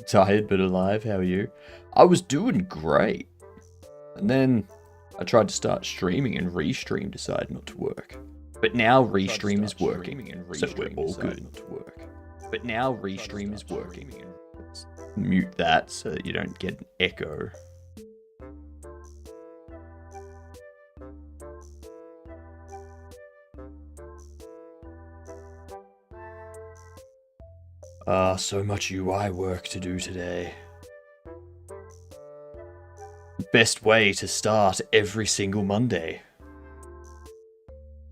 Tired but alive, how are you? I was doing great. And then I tried to start streaming and Restream decided not to work. But now Restream is working, so we're all good. But now Restream is working. Mute that so that you don't get an echo. So much UI work to do today. Best way to start every single Monday.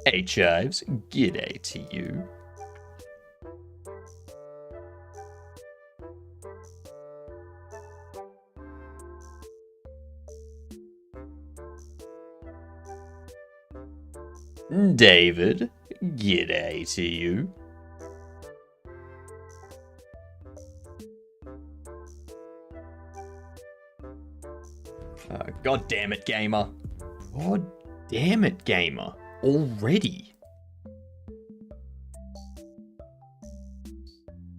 Hey Chives, g'day to you. David, g'day to you. God damn it, gamer. God damn it, gamer. Already.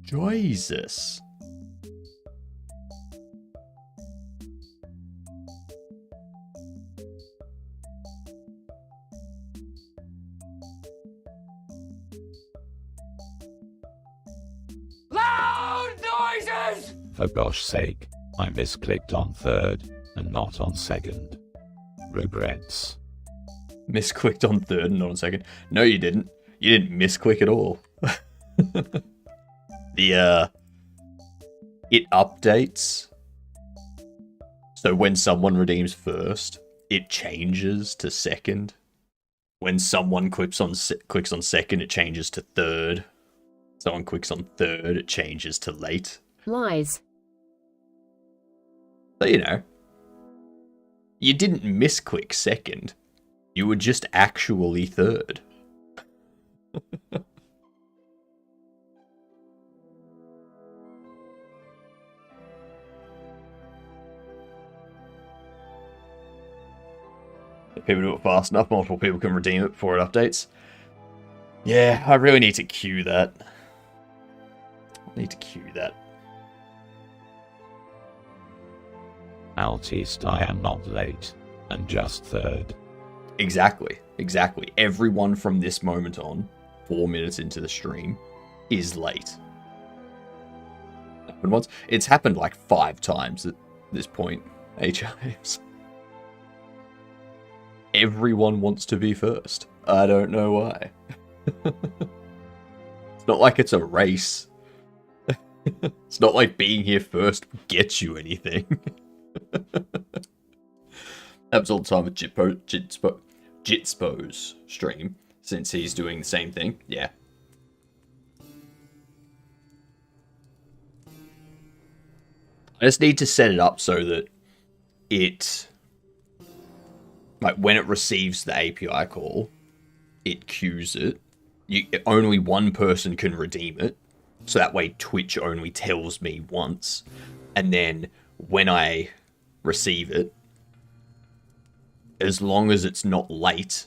Jesus. Loud noises! For gosh sake, I misclicked on third and not on second. Regrets. Misclicked on third and not on second. No, you didn't. You didn't misclick at all. It updates. So when someone redeems first, it changes to second. When someone clicks on second, it changes to third. Someone clicks on third, it changes to late. Lies. So, you know, you didn't misclick second. You were just actually third. If people do it fast enough, multiple people can redeem it before it updates. Yeah, I really need to queue that. At least I am not late, and just third. Exactly. Everyone from this moment on, 4 minutes into the stream, is late. Happened once. It's happened like 5 times at this point, HIs. Everyone wants to be first. I don't know why. It's not like it's a race. It's not like being here first gets you anything. Happens all the time with Jitspo's stream, since he's doing the same thing. Yeah. I just need to set it up so that it, like, when it receives the API call, it queues it. Only one person can redeem it, so that way Twitch only tells me once, and then when I receive it, as long as it's not late,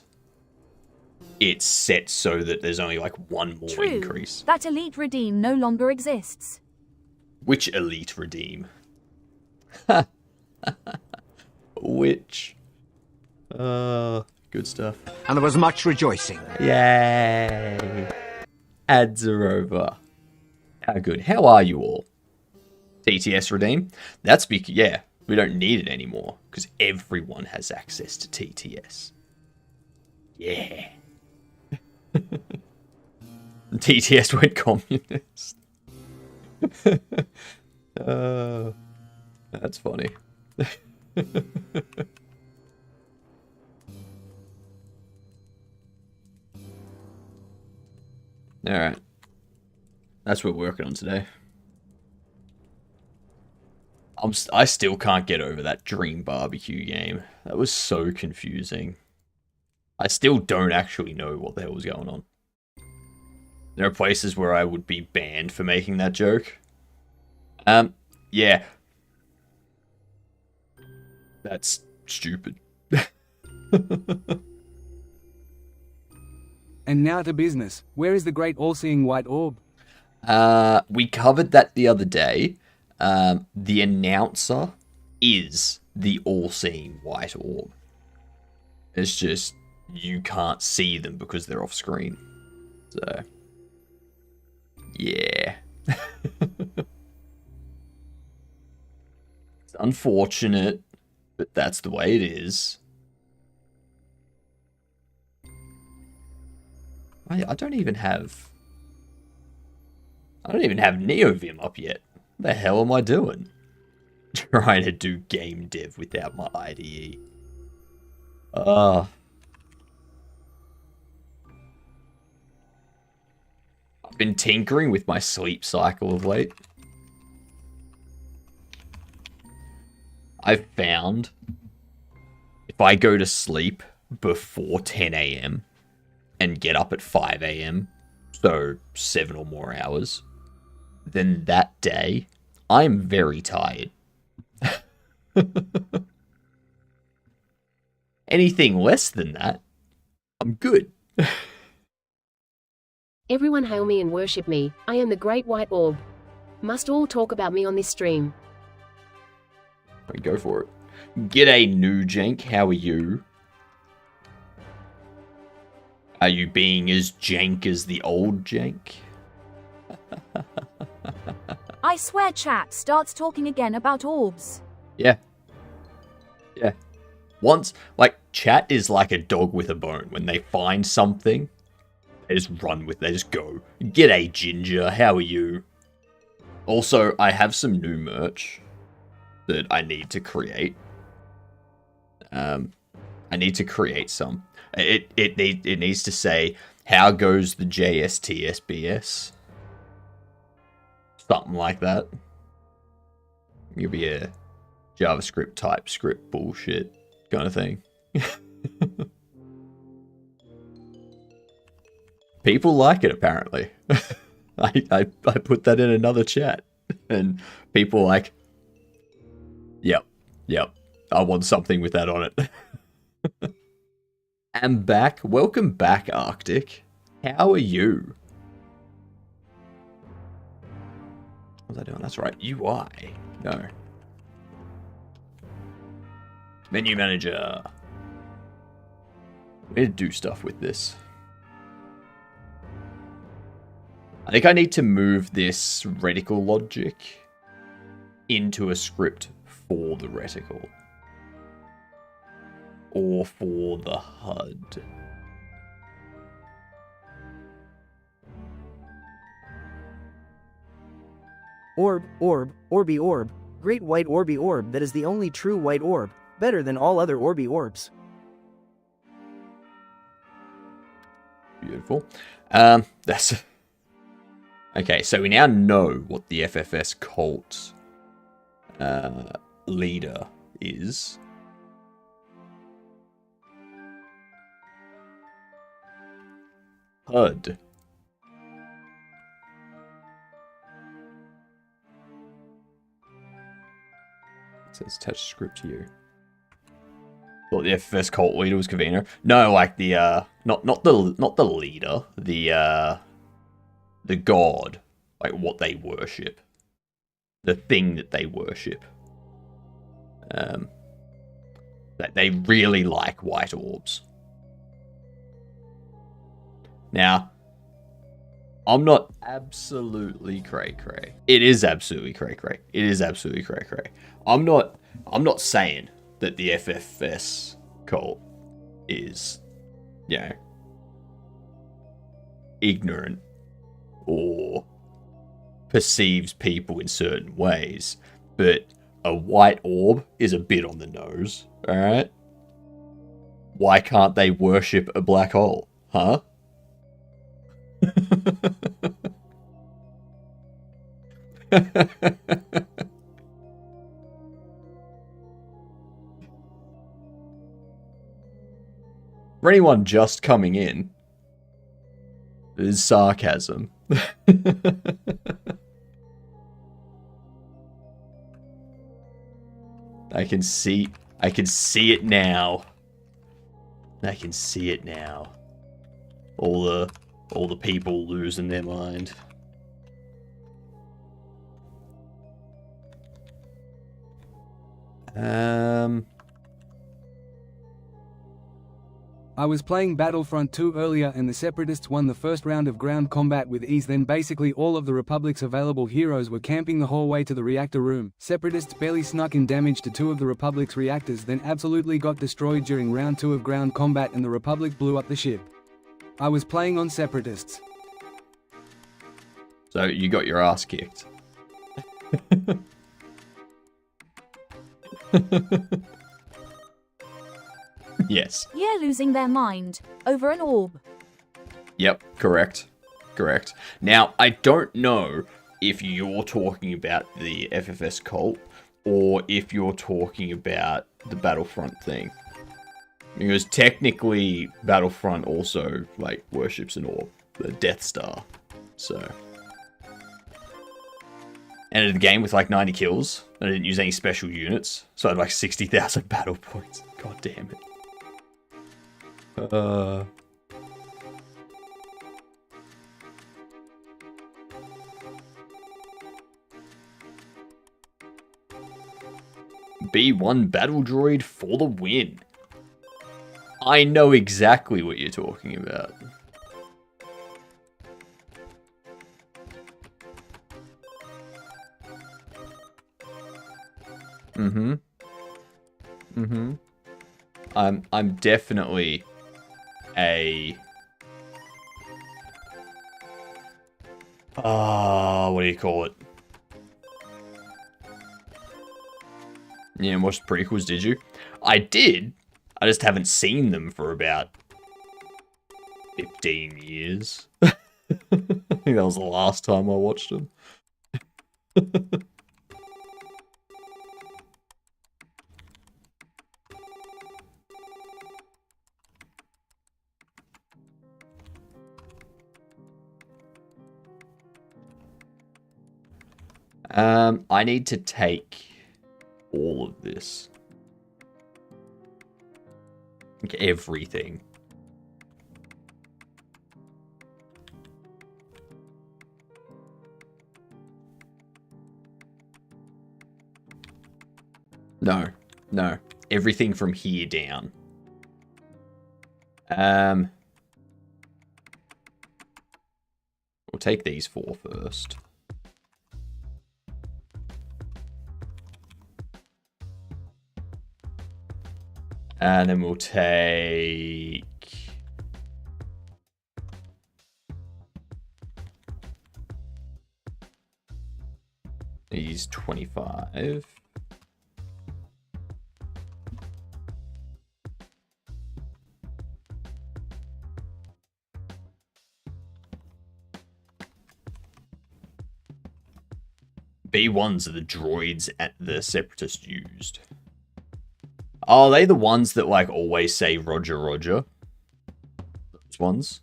it's set so that there's only like one more True. increase. That elite redeem no longer exists. Which elite redeem? Which? Good stuff. And there was much rejoicing. Yay! Ads are over. How good. How are you all? TTS redeem? That's because, yeah, we don't need it anymore because everyone has access to TTS. Yeah. TTS went communist. That's funny. Alright. That's what we're working on today. I still can't get over that Dream Barbecue game. That was so confusing. I still don't actually know what the hell was going on. There are places where I would be banned for making that joke. Yeah. That's stupid. And now to business. Where is the great all-seeing white orb? We covered that the other day. The announcer is the all-seeing white orb. It's just you can't see them because they're off screen. So, yeah. It's unfortunate, but that's the way it is. I don't even have NeoVim up yet. What the hell am I doing? Trying to do game dev without my IDE. I've been tinkering with my sleep cycle of late. I've found if I go to sleep before 10 a.m. and get up at 5 a.m., so 7 or more hours, then that day, I'm very tired. Anything less than that, I'm good. Everyone hail me and worship me, I am the Great White Orb. Must all talk about me on this stream. Go for it. G'day, new jank, how are you? Are you being as jank as the old jank? I swear chat starts talking again about orbs. Yeah. Yeah. Once, like, chat is like a dog with a bone. When they find something, they just run with it. They just go, g'day, Ginger, how are you? Also, I have some new merch that I need to create. I need to create some. It needs to say, how goes the JSTSBS? Something like that. It'll be a JavaScript TypeScript bullshit kind of thing. People like it, apparently. I put that in another chat, and people like, yep, I want something with that on it. I'm back. Welcome back, Arctic. How are you? What was I doing? That's right, UI. No. Menu manager. We need to do stuff with this. I think I need to move this reticle logic into a script for the reticle. Or for the HUD. Orby orb. Great white Orby orb that is the only true white orb. Better than all other Orby orbs. Beautiful. That's... Okay, so we now know what the FFS cult leader is. HUD. It says attach script to you. Well, the FFS cult leader was Kavina. No, like the not the leader, the god, like what they worship, the thing that they worship. That they really like white orbs. Now, I'm not absolutely cray-cray. It is absolutely cray-cray. It is absolutely cray-cray. I'm not saying that the FFS cult is, you know, ignorant or perceives people in certain ways, but a white orb is a bit on the nose, alright? Why can't they worship a black hole, huh? For anyone just coming in, it is sarcasm. I can see it now. I can see it now. All the people losing their mind. I was playing Battlefront 2 earlier and the Separatists won the first round of ground combat with ease. Then basically all of the Republic's available heroes were camping the hallway to the reactor room. Separatists barely snuck in damage to 2 of the Republic's reactors, then absolutely got destroyed during round 2 of ground combat and the Republic blew up the ship. I was playing on Separatists. So you got your ass kicked. Yes. Yeah, losing their mind over an orb. Yep, correct. Correct. Now, I don't know if you're talking about the FFS cult or if you're talking about the Battlefront thing. Because technically, Battlefront also, like, worships an orb, the Death Star. So. Ended the game with like 90 kills. I didn't use any special units, so I had like 60,000 battle points. God damn it. B1 battle droid for the win. I know exactly what you're talking about. I'm definitely a what do you call it? Yeah, watched prequels, did you? I did. I just haven't seen them for about 15 years. I think that was the last time I watched them. I need to take all of this. Like everything. No. Everything from here down. We'll take these 4 first. And then we'll take these 25. B1s are the droids at the Separatists used. Oh, are they the ones that, like, always say Roger, Roger? Those ones?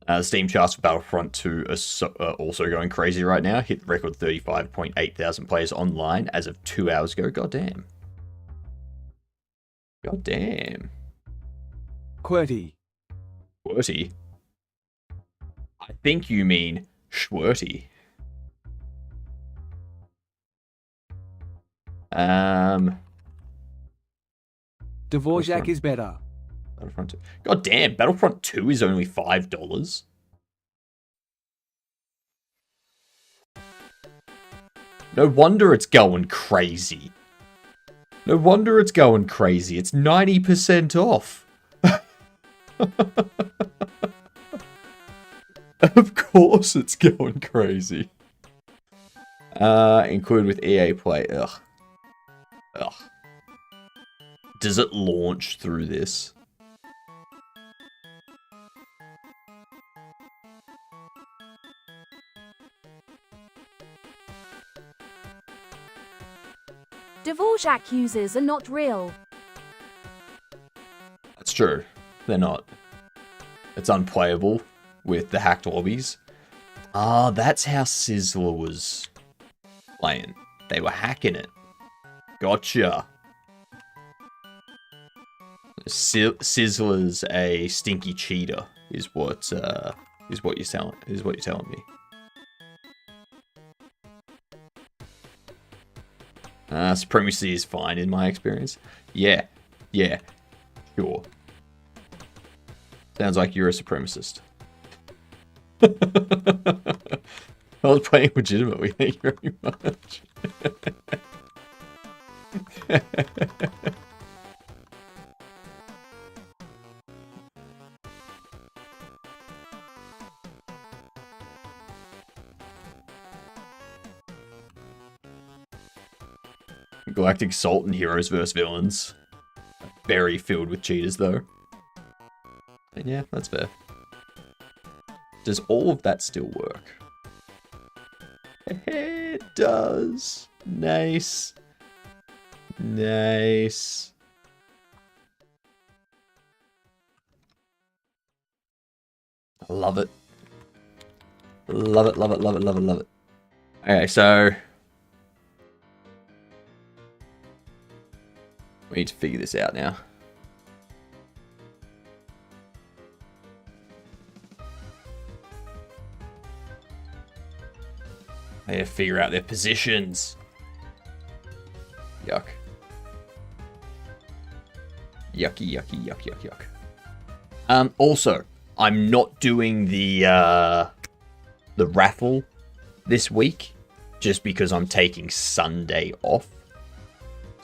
The Steam charts for Battlefront 2 are also going crazy right now. Hit record 35.8 thousand players online as of 2 hours ago. God damn. God damn. QWERTY. QWERTY? I think you mean Schwerty. Dvorak is better. Battlefront 2. God damn, Battlefront 2 is only $5. No wonder it's going crazy. No wonder it's going crazy. It's 90% off. Of course it's going crazy. Include with EA Play. Ugh. Does it launch through this? Dvorak users are not real. That's true. They're not. It's unplayable with the hacked lobbies. Ah, that's how Sizzler was playing. They were hacking it. Gotcha. Sizzler's a stinky cheater, is what you're telling me. Supremacy is fine in my experience. Yeah. Yeah. Sure. Sounds like you're a supremacist. I was playing legitimately. Thank you very much. Galactic Sultan heroes versus villains. Very filled with cheaters, though. And yeah, that's fair. Does all of that still work? It does. Nice. Nice. I love it. Love it, love it, love it, love it, love it. Okay, so we need to figure this out now. I need to figure out their positions. Yuck. Yucky, yucky, yuck, yuck, yuck. Also, I'm not doing the raffle this week just because I'm taking Sunday off.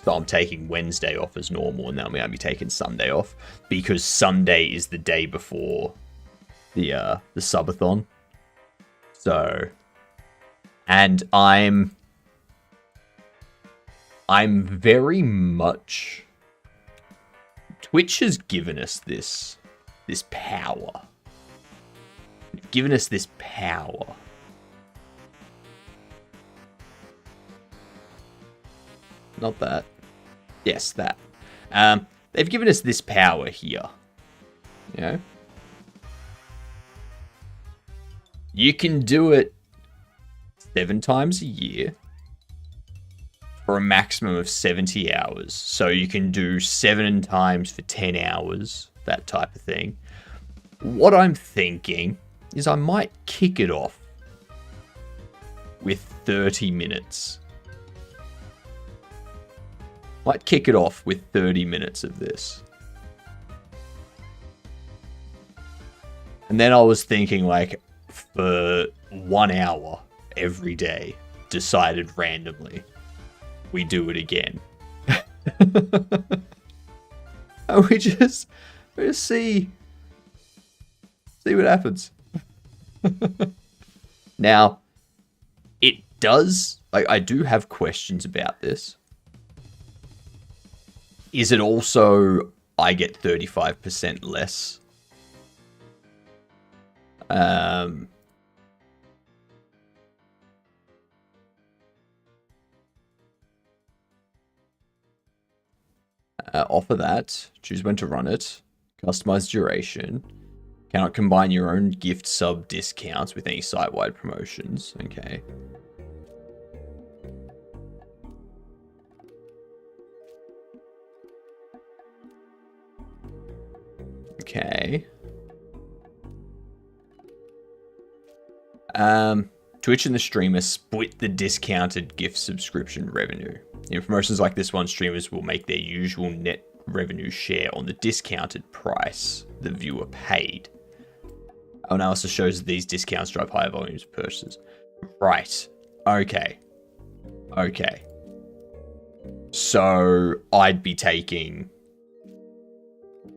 So I'm taking Wednesday off as normal, and then I'm going to be taking Sunday off because Sunday is the day before the subathon. So, and I'm very much, Twitch has given us this power. They've given us this power. Not that. Yes, that. They've given us this power here. You know? You can do it 7 times a year for a maximum of 70 hours. So you can do 7 times for 10 hours, that type of thing. What I'm thinking is I might kick it off with 30 minutes. Might kick it off with 30 minutes of this. And then I was thinking, like, for 1 hour every day, decided randomly, we do it again. And we just see what happens. Now, it does, like, I do have questions about this. Is it also I get 35% less? Offer that. Choose when to run it. Customize duration. Cannot combine your own gift sub discounts with any site-wide promotions. Okay. Okay. Twitch and the streamer split the discounted gift subscription revenue. In promotions like this one, streamers will make their usual net revenue share on the discounted price the viewer paid. Our analysis shows that these discounts drive higher volumes of purchases. Right. Okay. Okay. So I'd be taking,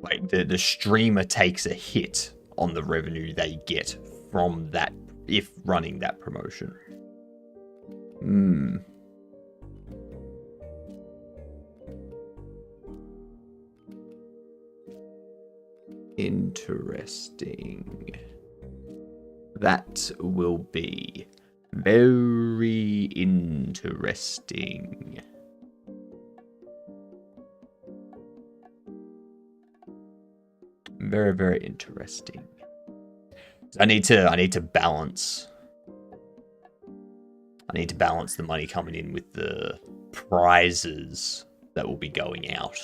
like, the streamer takes a hit on the revenue they get from that if running that promotion. Interesting. That will be very interesting. Very, very interesting. I need to balance. I need to balance the money coming in with the prizes that will be going out.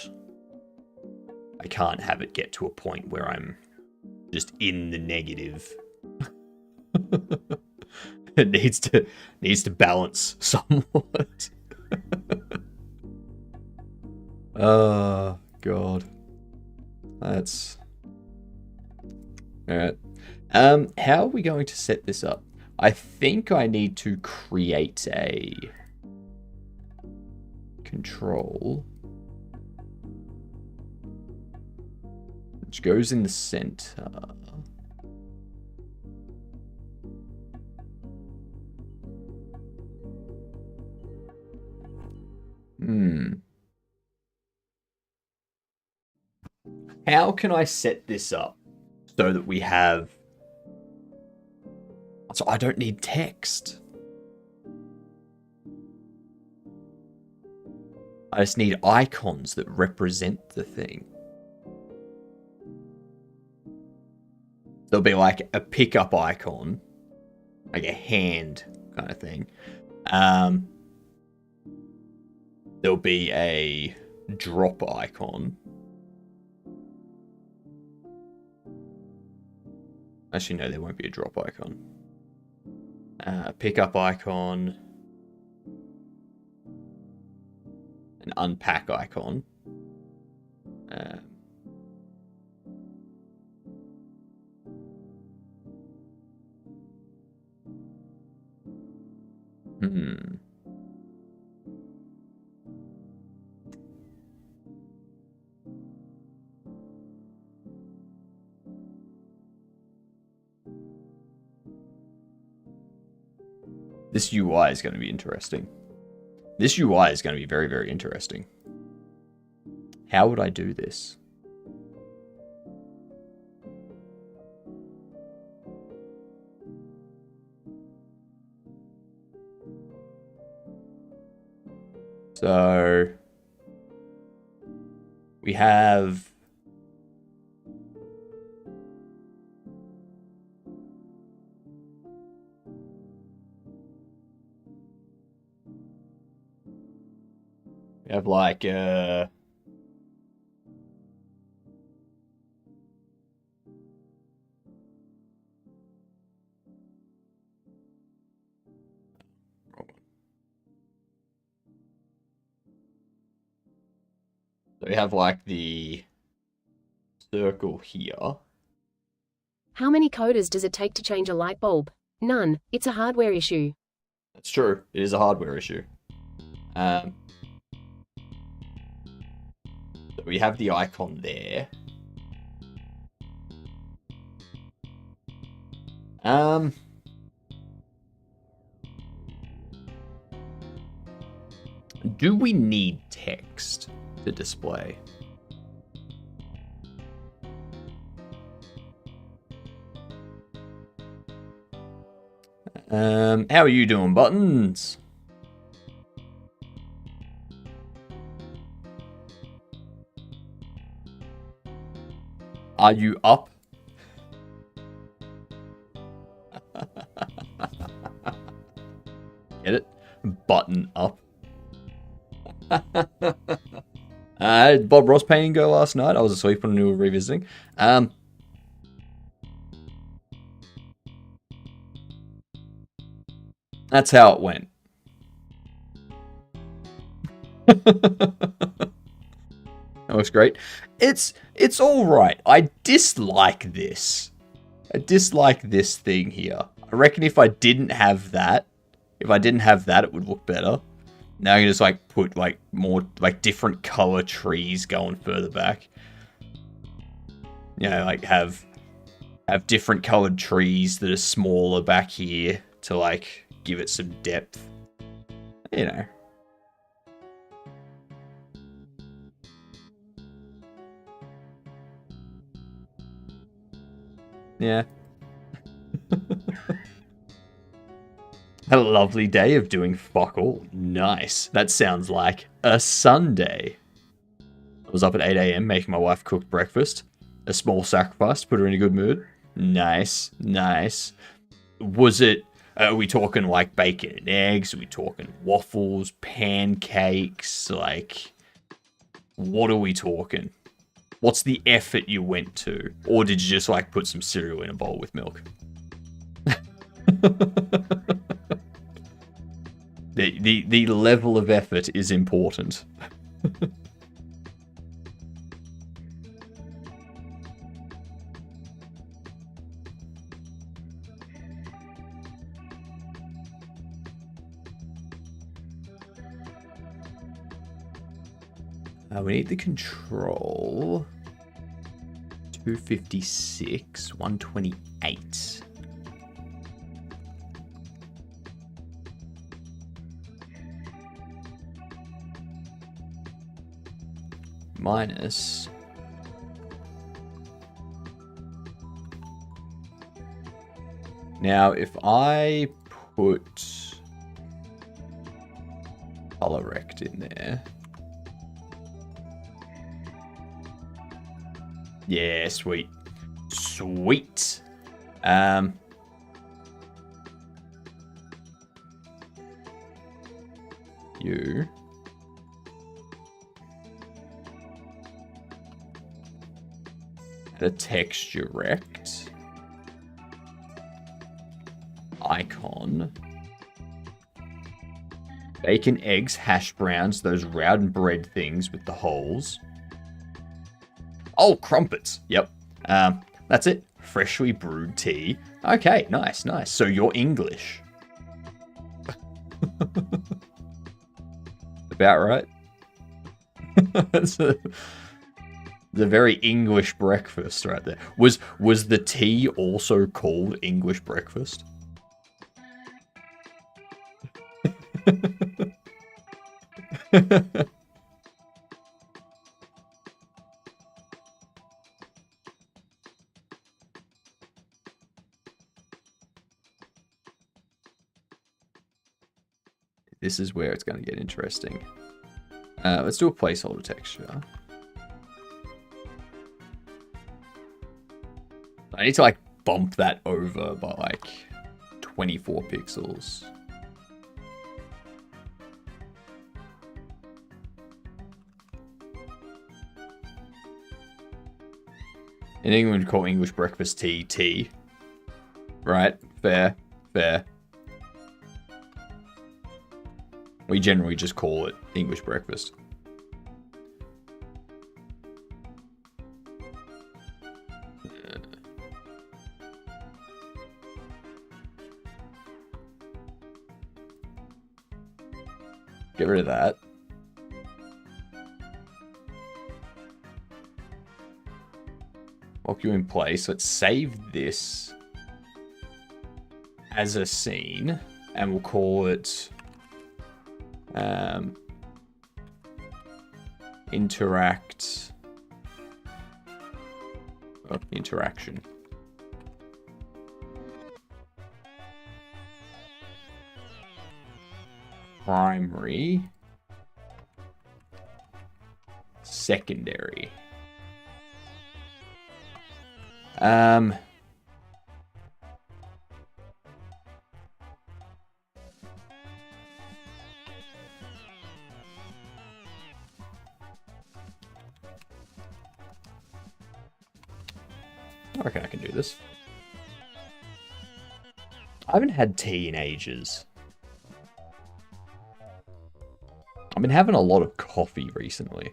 I can't have it get to a point where I'm just in the negative. It needs to balance somewhat. Oh, God. That's... Alright. How are we going to set this up? I think I need to create a control which goes in the center. How can I set this up so that we have... So I don't need text. I just need icons that represent the thing. There'll be like a pickup icon, like a hand kind of thing. There'll be a drop icon. Actually, no, there won't be a drop icon. Pickup icon. An unpack icon. This UI is going to be interesting. This UI is going to be very, very interesting. How would I do this? So we have like so we have like the circle here. How many coders does it take to change a light bulb? None. It's a hardware issue. That's true. It is a hardware issue. So we have the icon there. Do we need text to display? How are you doing, Buttons? Are you up? Get it? Button up. Did Bob Ross painting go last night? I was asleep when we were revisiting. That's how it went. That looks great. It's all right. I dislike this. I dislike this thing here. I reckon if I didn't have that, it would look better. Now I can just like put like more like different color trees going further back. You know, like have different colored trees that are smaller back here to like give it some depth. You know. Yeah. A lovely day of doing fuck all. Nice. That sounds like a Sunday. I was up at 8 a.m. making my wife cook breakfast. A small sacrifice to put her in a good mood. Nice. Nice. Was it... Are we talking like bacon and eggs? Are we talking waffles, pancakes? Like, what are we talking? What's the effort you went to? Or did you just like put some cereal in a bowl with milk? The level of effort is important. We need the control. 256, 128. Minus. Now, if I put color rect in there. Yeah, sweet. Sweet. You. The texture rect. Icon. Bacon, eggs, hash browns, those round bread things with the holes. Oh, crumpets. Yep. That's it. Freshly brewed tea. Okay, nice, nice. So you're English. About right. That's a very English breakfast right there. Was the tea also called English breakfast? This is where it's going to get interesting. Let's do a placeholder texture. I need to like bump that over by like 24 pixels. In England, we call English breakfast tea, tea. Right? Fair. Fair. We generally just call it English breakfast. Get rid of that. Lock you in place. Let's save this as a scene, and we'll call it interact. Oh, interaction. Primary. Secondary. I reckon I can do this. I haven't had tea in ages. I've been having a lot of coffee recently.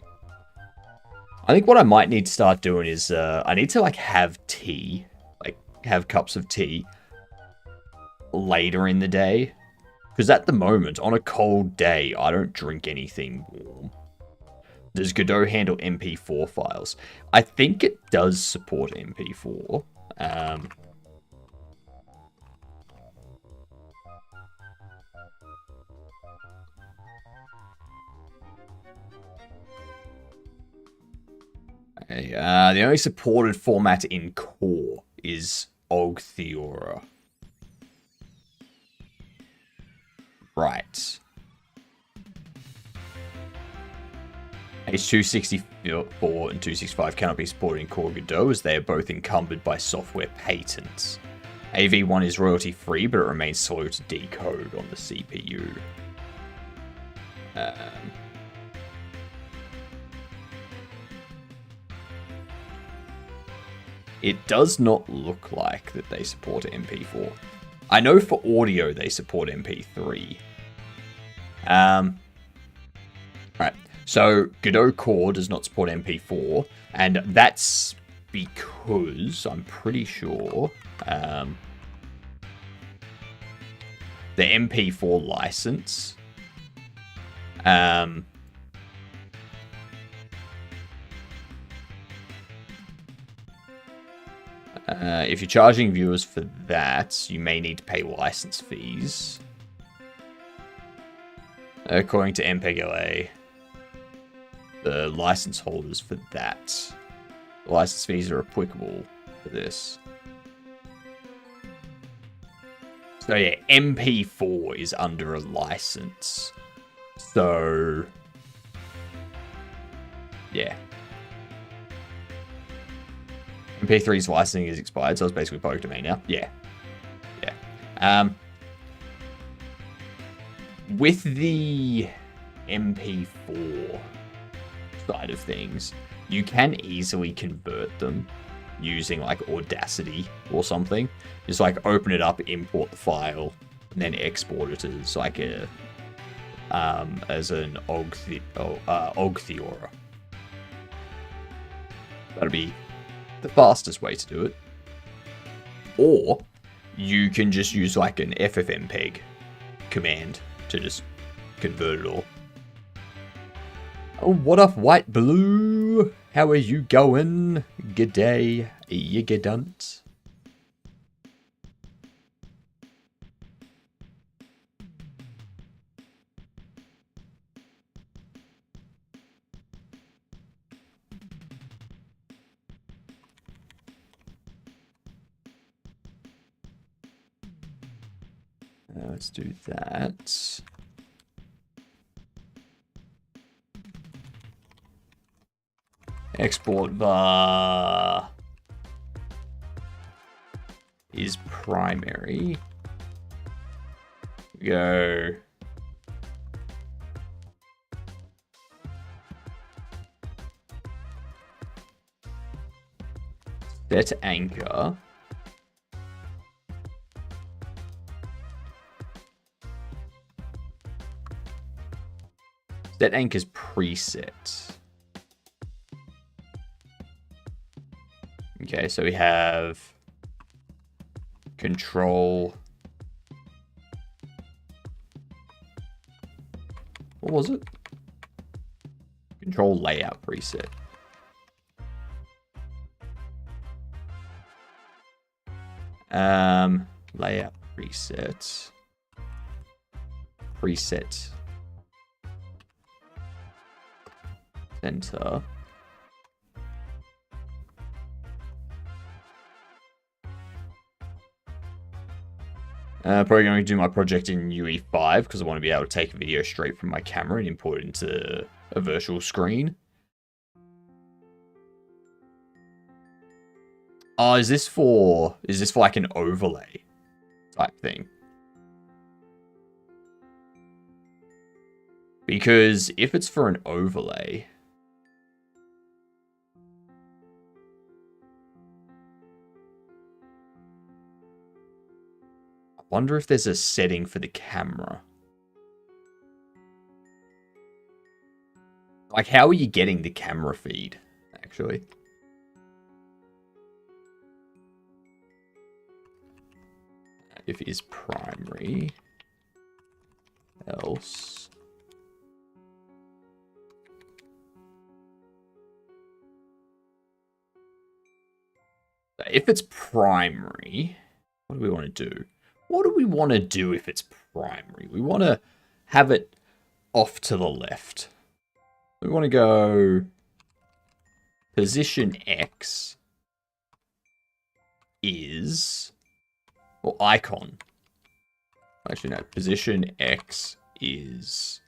I think what I might need to start doing is I need to like have tea, like have cups of tea later in the day. Because at the moment, on a cold day, I don't drink anything warm. Does Godot handle MP4 files? I think it does support MP4. Okay, the only supported format in Core is Og Theora. Right. H264 and 265 cannot be supported in Core Godot as they are both encumbered by software patents. AV1 is royalty free, but it remains slow to decode on the CPU. It does not look like that they support MP4. I know for audio they support MP3. Right. So Godot Core does not support MP4, and that's because I'm pretty sure the MP4 license If you're charging viewers for that, you may need to pay license fees. According to MPEG-LA, the license holders for that, the license fees are applicable for this. So yeah, MP4 is under a license. So yeah. MP3's licensing is expired, so it's basically public domain now. Yeah. Yeah. With the MP4 side of things, you can easily convert them using like Audacity or something. Just like open it up, import the file, and then export it as like a as an OGG Theora. That'll be the fastest way to do it. Or you can just use like an FFmpeg command to just convert it all. Oh, what up, White Blue? How are you going? G'day, you gedunt. Let's do that. Export var is primary. Go. Set anchor. Set anchor's preset. Okay, so we have control. What was it? Control layout preset. Layout preset. Preset. Center. Probably going to do my project in UE5 because I want to be able to take a video straight from my camera and import it into a virtual screen. Oh, is this for like an overlay type thing? Because if it's for an overlay, I wonder if there's a setting for the camera. Like, how are you getting the camera feed, actually? If it is primary, else. If it's primary, what do we want to do? What do we want to do if it's primary? We want to have it off to the left. We want to go position X is, or icon. Actually, no, position X is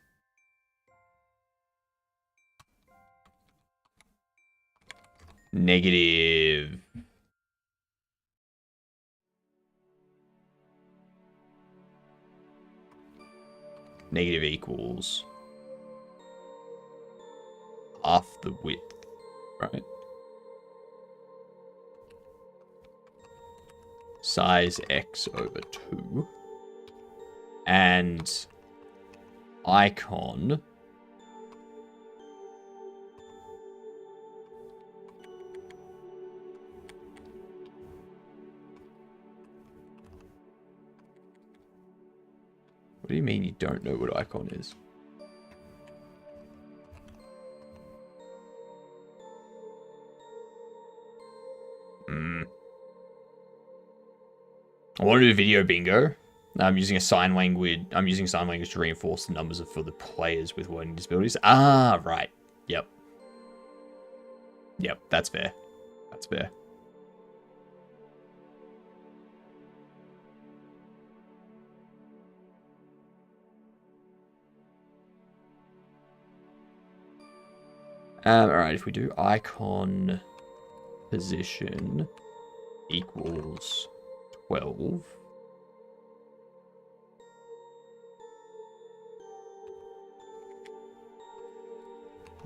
negative equals half the width, right? Size X over 2. And icon what do you mean you don't know what icon is? I want to do video bingo. I'm using sign language to reinforce the numbers for the players with learning disabilities. Ah, right. Yep. Yep, that's fair. That's fair. Alright, if we do icon position equals 12.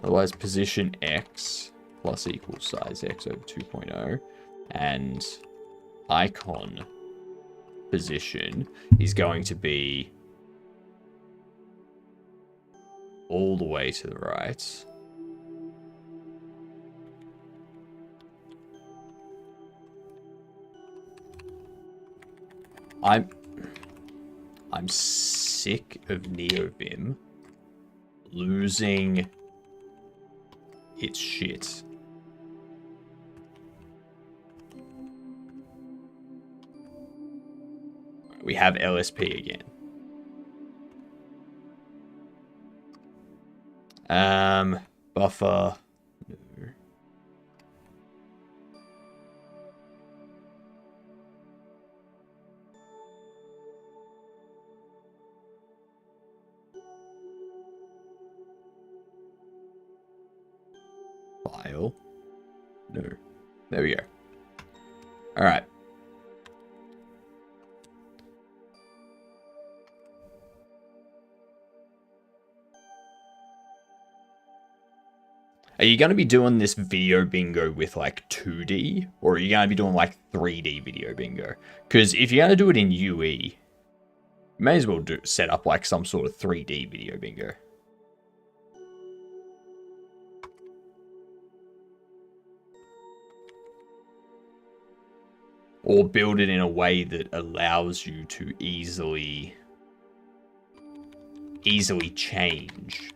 Otherwise, position X plus equals size X over 2.0. And icon position is going to be all the way to the right. I'm sick of NeoVim losing its shit. We have LSP again. Buffer. No. File. No. There we go. All right. Are you going to be doing this video bingo with like 2D? Or are you going to be doing like 3D video bingo? Because if you're going to do it in UE, you may as well set up like some sort of 3D video bingo. Or build it in a way that allows you to easily change.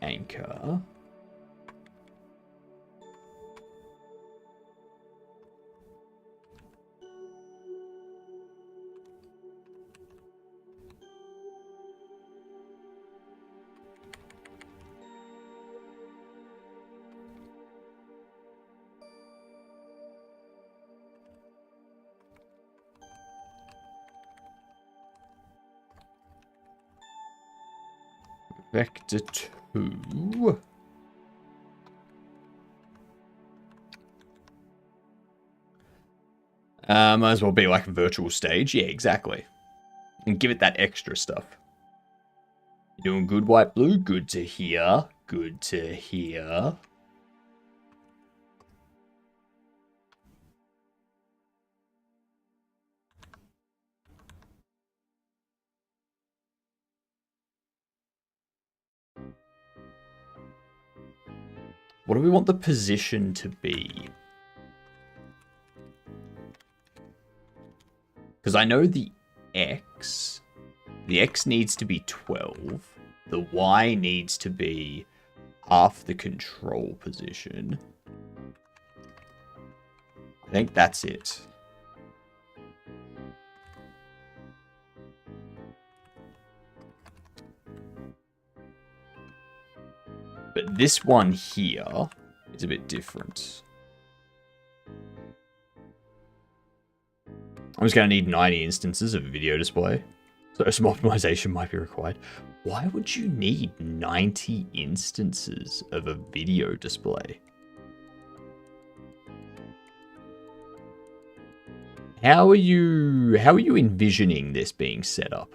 Anchor. Vector 2. Might as well be like a virtual stage. Yeah, exactly. And give it that extra stuff. You're doing good, white, blue? Good to hear. Good to hear. What do we want the position to be? Because I know the X needs to be 12. The Y needs to be half the control position. I think that's it. But this one here is a bit different. I'm just going to need 90 instances of a video display. So some optimization might be required. Why would you need 90 instances of a video display? How are you envisioning this being set up?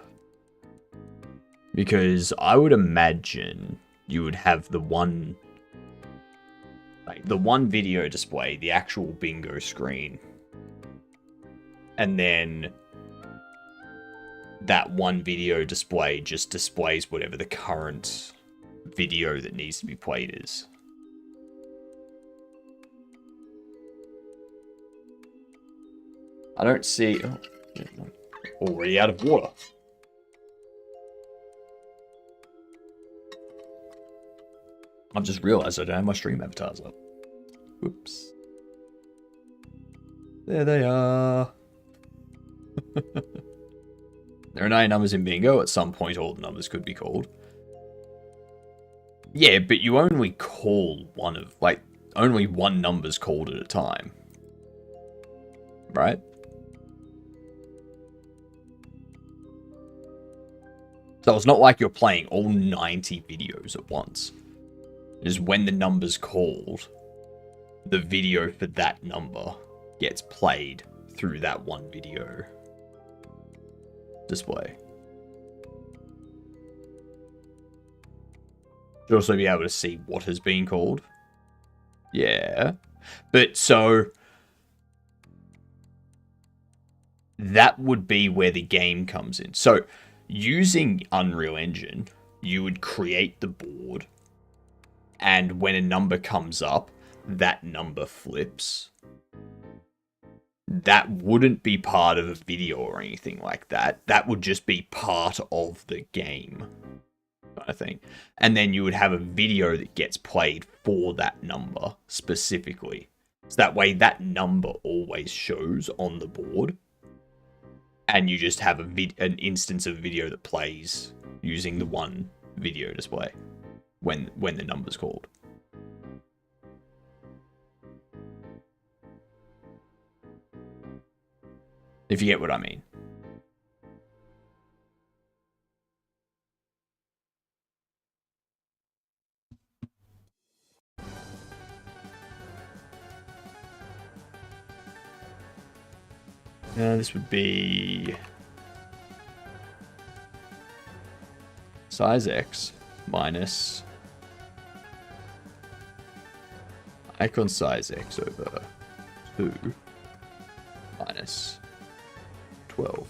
Because I would imagine you would have the one video display, the actual bingo screen. And then that one video display just displays whatever the current video that needs to be played is. I don't see... Oh, already out of water. I've just realized I don't have my stream avatars up. Whoops. There they are. There are 9 numbers in bingo. At some point, all the numbers could be called. Yeah, but you only call one of, like, only one number's called at a time. Right? So it's not like you're playing all 90 videos at once. It is when the number's called, the video for that number gets played through that one video display. You'll also be able to see what has been called. Yeah. But so that would be where the game comes in. So using Unreal Engine, you would create the board, and when a number comes up, that number flips. That wouldn't be part of a video or anything like that. That would just be part of the game, I think. And then you would have a video that gets played for that number specifically. So that way that number always shows on the board. And you just have an instance of video that plays using the one video display when the number's called. If you get what I mean. This would be size X minus icon size X over 2 minus 12.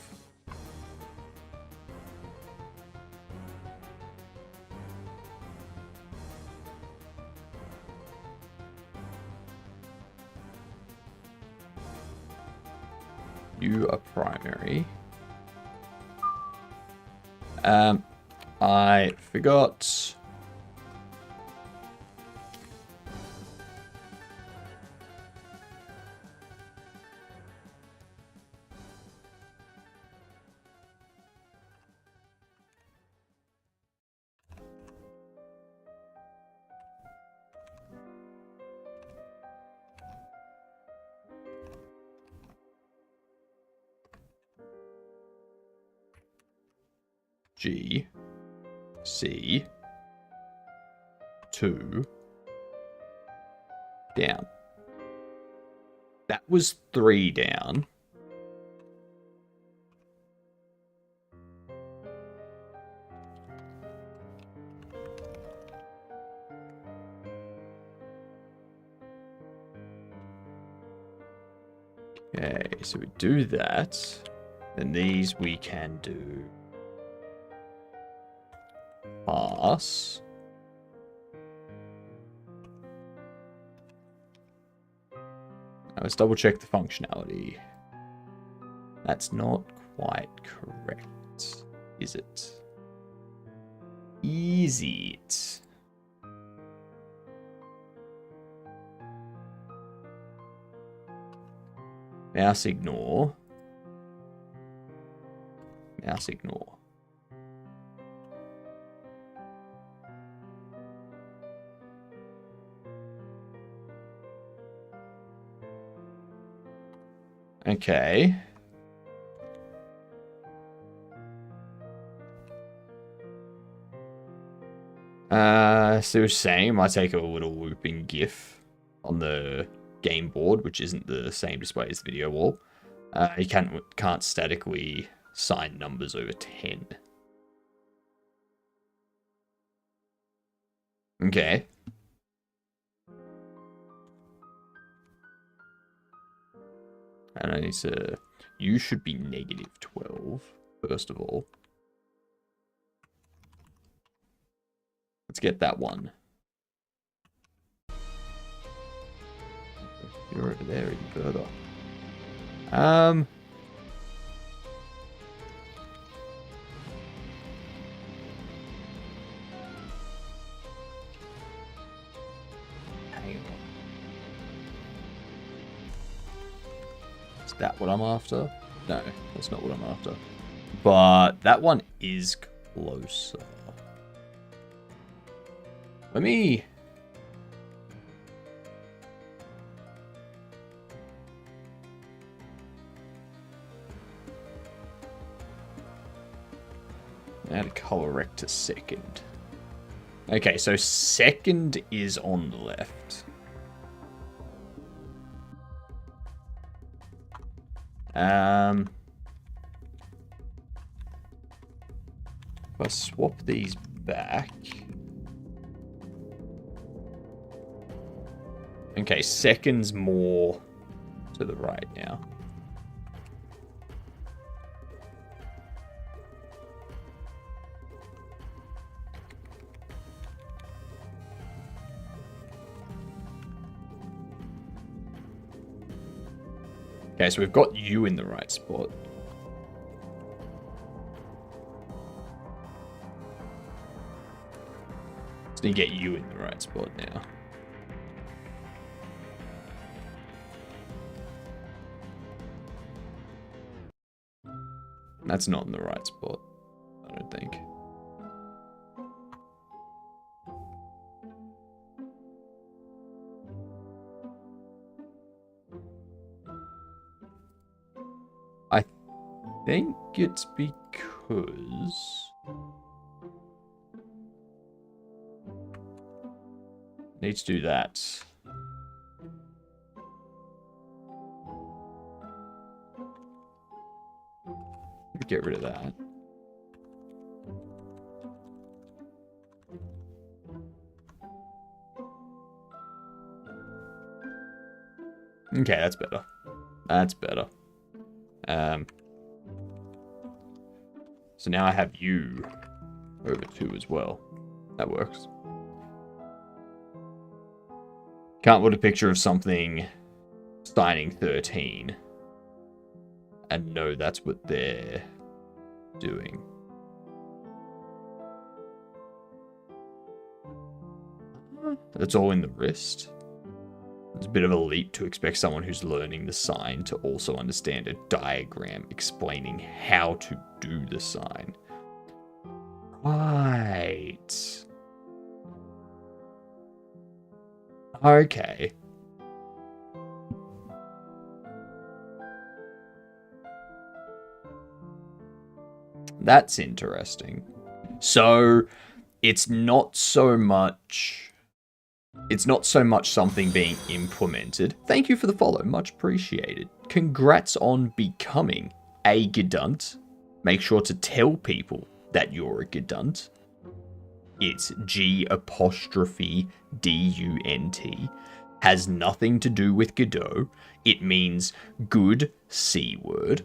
You are primary. I forgot. G, C, 2, down. That was 3 down. Okay, so we do that. Then these we can do pass. Now let's double check the functionality. That's not quite correct, is it? Is it? Mouse ignore. Mouse ignore. Okay. So you're saying I might take a little looping GIF on the game board, which isn't the same display as the video wall. You can't statically sign numbers over 10. Okay. And I need to... You should be negative 12, first of all. Let's get that one. You're over there even further. hang on. Is that what I'm after? No, that's not what I'm after. But that one is closer. Let me... add a color rect to second. Okay, so second is on the left. If I swap these back... Okay, second's more to the right now. Okay, so we've got you in the right spot. Just need to get you in the right spot now. That's not in the right spot, I don't think. I think it's because... need to do that. Get rid of that. Okay, that's better. That's better. So now I have you over 2 as well. That works. Can't put a picture of something signing 13 and know that's what they're doing. That's all in the wrist. It's a bit of a leap to expect someone who's learning the sign to also understand a diagram explaining how to do the sign. Right. Okay. That's interesting. So, it's not so much something being implemented. Thank you for the follow, much appreciated. Congrats on becoming a Gedunt. Make sure to tell people that you're a Gedunt. It's G''DUNT. Has nothing to do with Godot. It means good C word.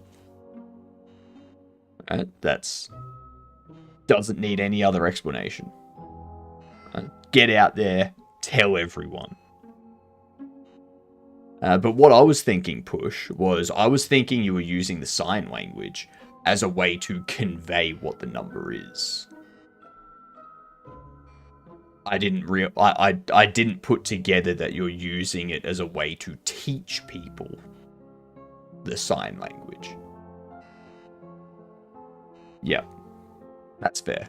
That's doesn't need any other explanation. Get out there, tell everyone. But what I was thinking, Push, was I was thinking you were using the sign language as a way to convey what the number is. I didn't put together that you're using it as a way to teach people the sign language. Yeah, that's fair.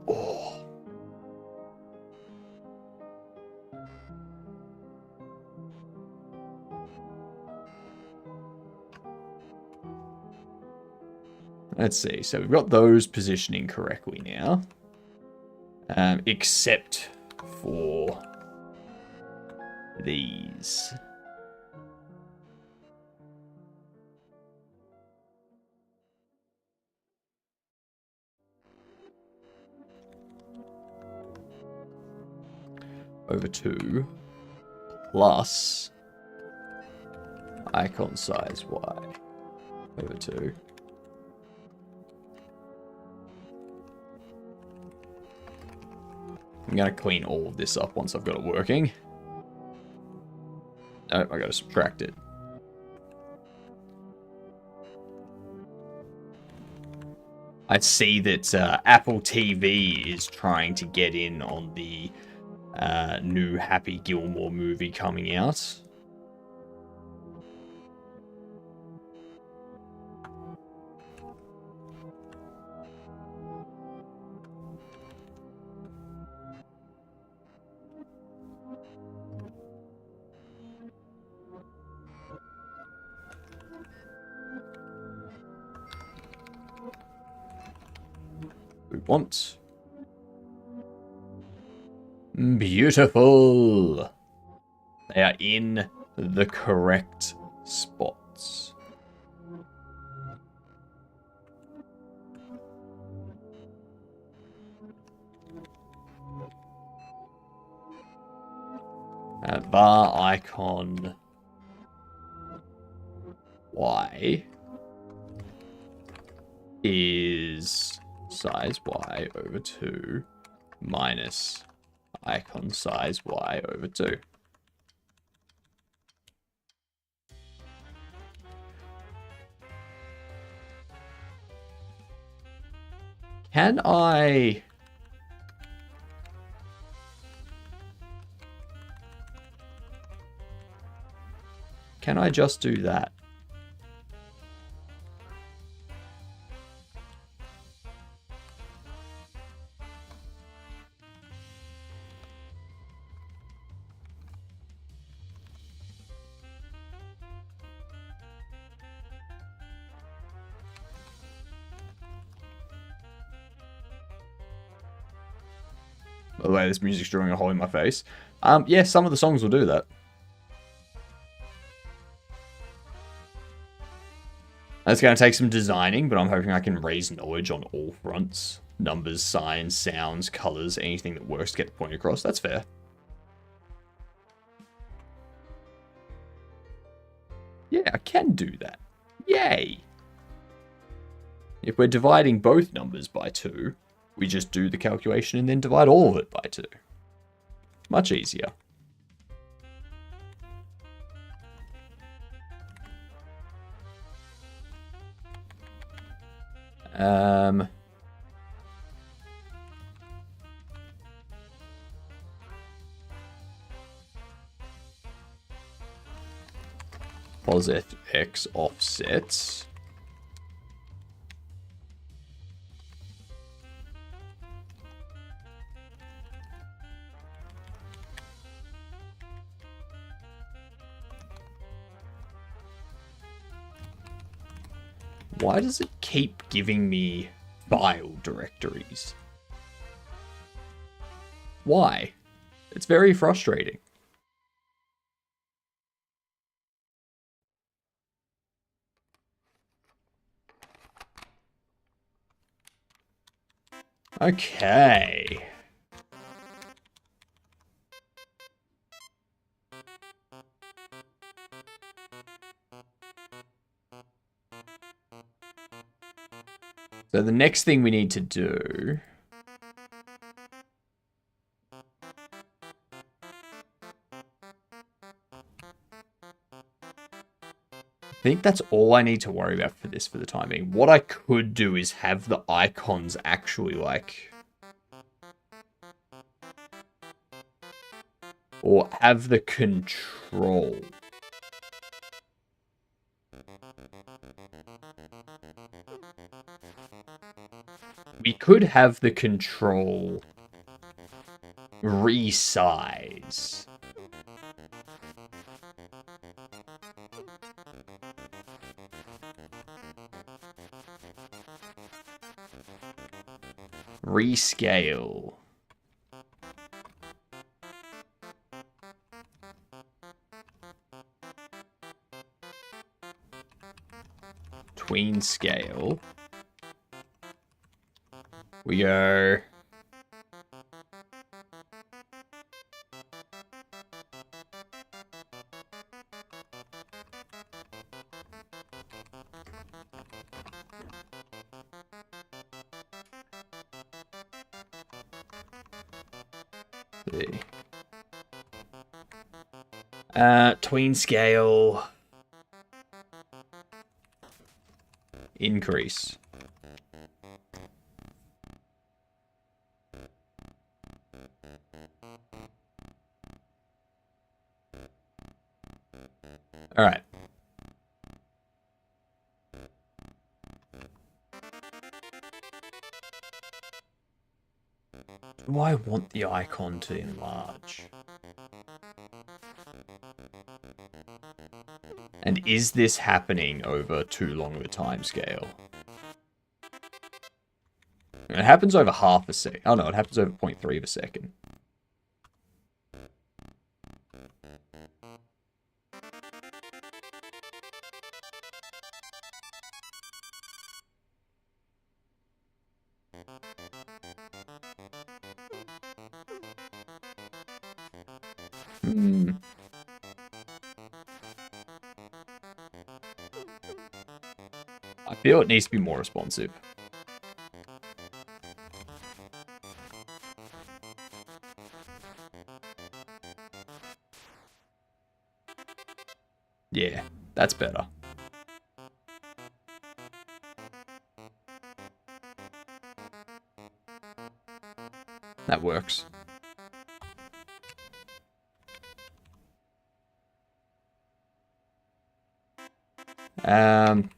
Oh. Let's see. So we've got those positioning correctly now. Except for these. Over 2 plus icon size Y over 2. I'm going to clean all of this up once I've got it working. Oh, I got to subtract it. I see that Apple TV is trying to get in on the new Happy Gilmore movie coming out. We want. Beautiful. They are in the correct spots. Bar icon Y is size Y over 2 minus icon size Y over 2. Can I... Can I just do that? By the way, this music's drawing a hole in my face. Yeah, some of the songs will do that. That's going to take some designing, but I'm hoping I can raise knowledge on all fronts. Numbers, signs, sounds, colors, anything that works to get the point across. That's fair. Yeah, I can do that. Yay! If we're dividing both numbers by 2, we just do the calculation and then divide all of it by 2. Much easier. Positive X offsets. Why does it keep giving me file directories? Why? It's very frustrating. Okay. So the next thing we need to do... I think that's all I need to worry about for this for the time being. What I could do is have the icons actually like... Or have the control. We could have the control resize. Rescale. Tween scale. We go. Tween scale. Increase. All right. Do I want the icon to enlarge? And is this happening over too long of a time scale? It happens over half a second. Oh no, it happens over 0.3 of a second. I feel it needs to be more responsive. Yeah, that's better. That works.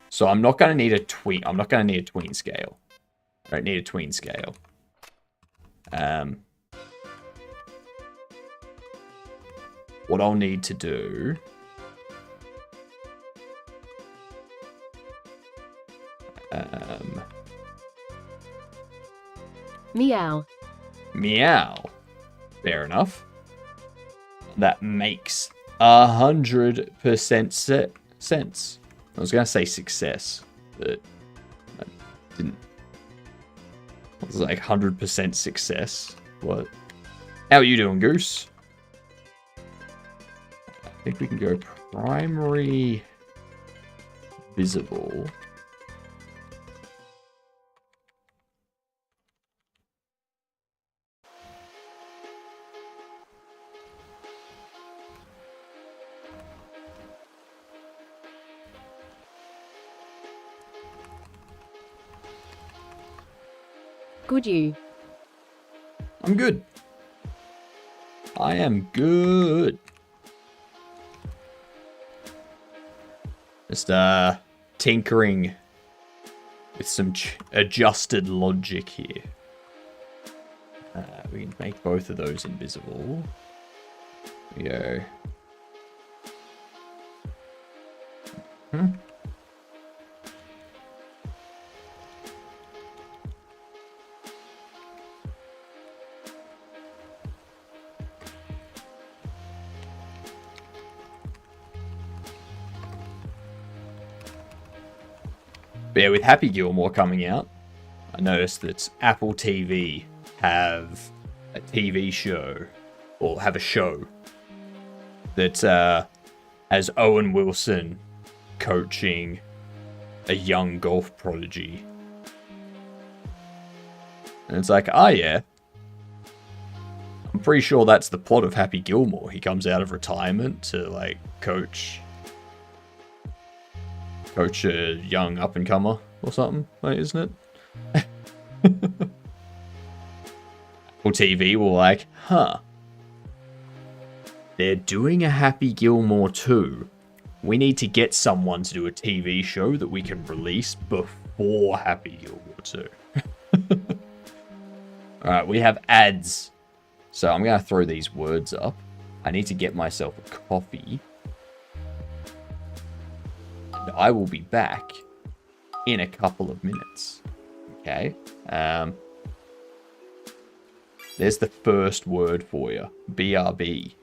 So I'm not going to need a tween. I'm not going to need a tween scale. I don't need a tween scale. What I'll need to do... Meow. Meow. Fair enough. That makes 100% sense. I was gonna say success, but I didn't. It was like 100% success. What? How are you doing, Goose? I think we can go primary visible. Good you. I'm good. I am good. Just tinkering with some adjusted logic here. We can make both of those invisible. There we go. But yeah, with Happy Gilmore coming out, I noticed that Apple TV have a TV show, or have a show, that has Owen Wilson coaching a young golf prodigy. And it's like, oh yeah, I'm pretty sure that's the plot of Happy Gilmore. He comes out of retirement to like coach a young up-and-comer or something, like, isn't it? Apple TV were like, huh. They're doing a Happy Gilmore 2. We need to get someone to do a TV show that we can release before Happy Gilmore 2. Alright, we have ads. So I'm going to throw these words up. I need to get myself a coffee. I will be back in a couple of minutes. Okay. There's the first word for you. BRB.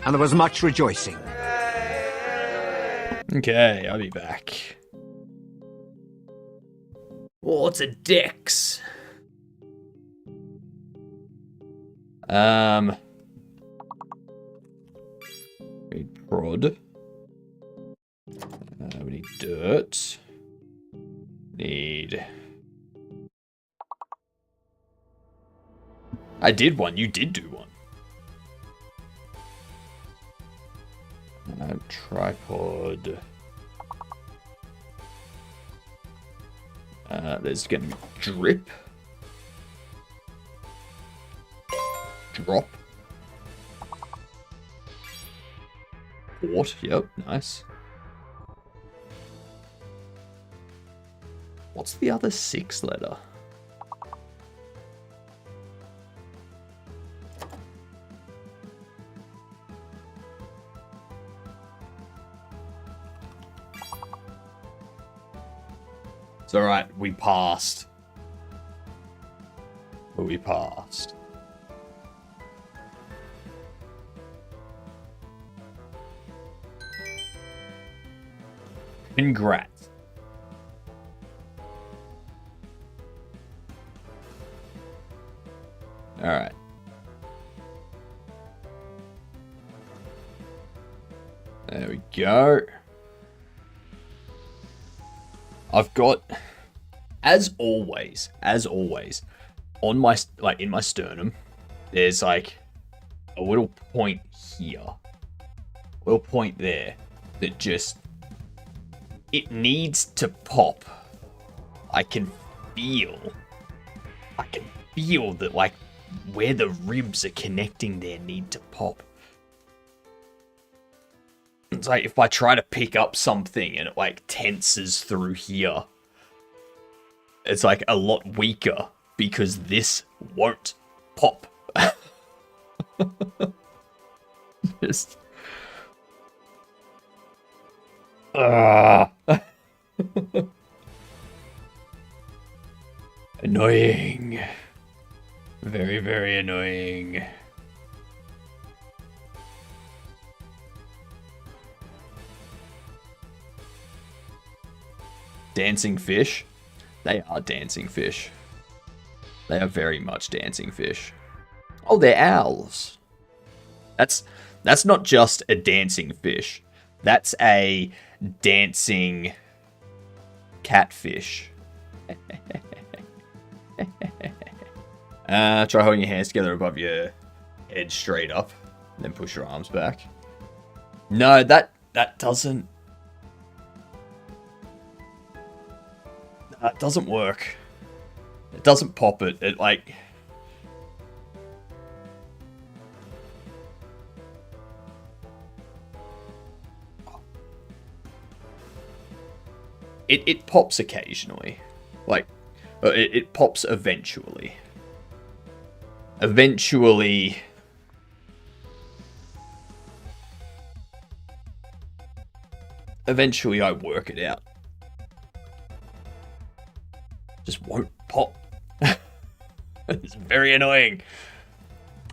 And there was much rejoicing. Okay, I'll be back. What's a Dex? We need prod. We need dirt. I did one. You did do one. Tripod. There's gonna be drip. Drop. Port. Yep, nice. What's the other 6 letter? It's alright, we passed. We passed. Congrats. Alright. There we go. I've got, as always, on my, like, in my sternum, there's, like, a little point here. A little point there that just, it needs to pop. I can feel that, like, where the ribs are connecting there need to pop. It's like if I try to pick up something and it like tenses through here, it's like a lot weaker because this won't pop. Just annoying. Very, very annoying. Dancing fish? They are dancing fish. They are very much dancing fish. Oh, they're owls. That's not just a dancing fish. That's a dancing catfish. Try holding your hands together above your head straight up. Then push your arms back. No, that doesn't... That doesn't work. It doesn't pop it. It, like... It pops occasionally. Like, it pops eventually. Eventually... Eventually I work it out. Just won't pop. It's very annoying.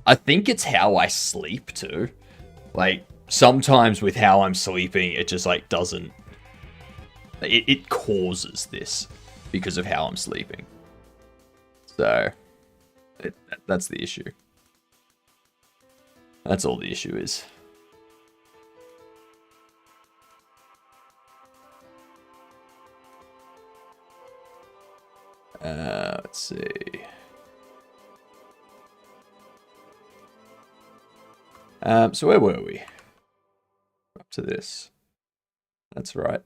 I think it's how I sleep too. Like, sometimes with how I'm sleeping, it just like doesn't... It causes this because of how I'm sleeping. So, that's the issue. That's all the issue is. Let's see. So where were we? Up to this. That's right.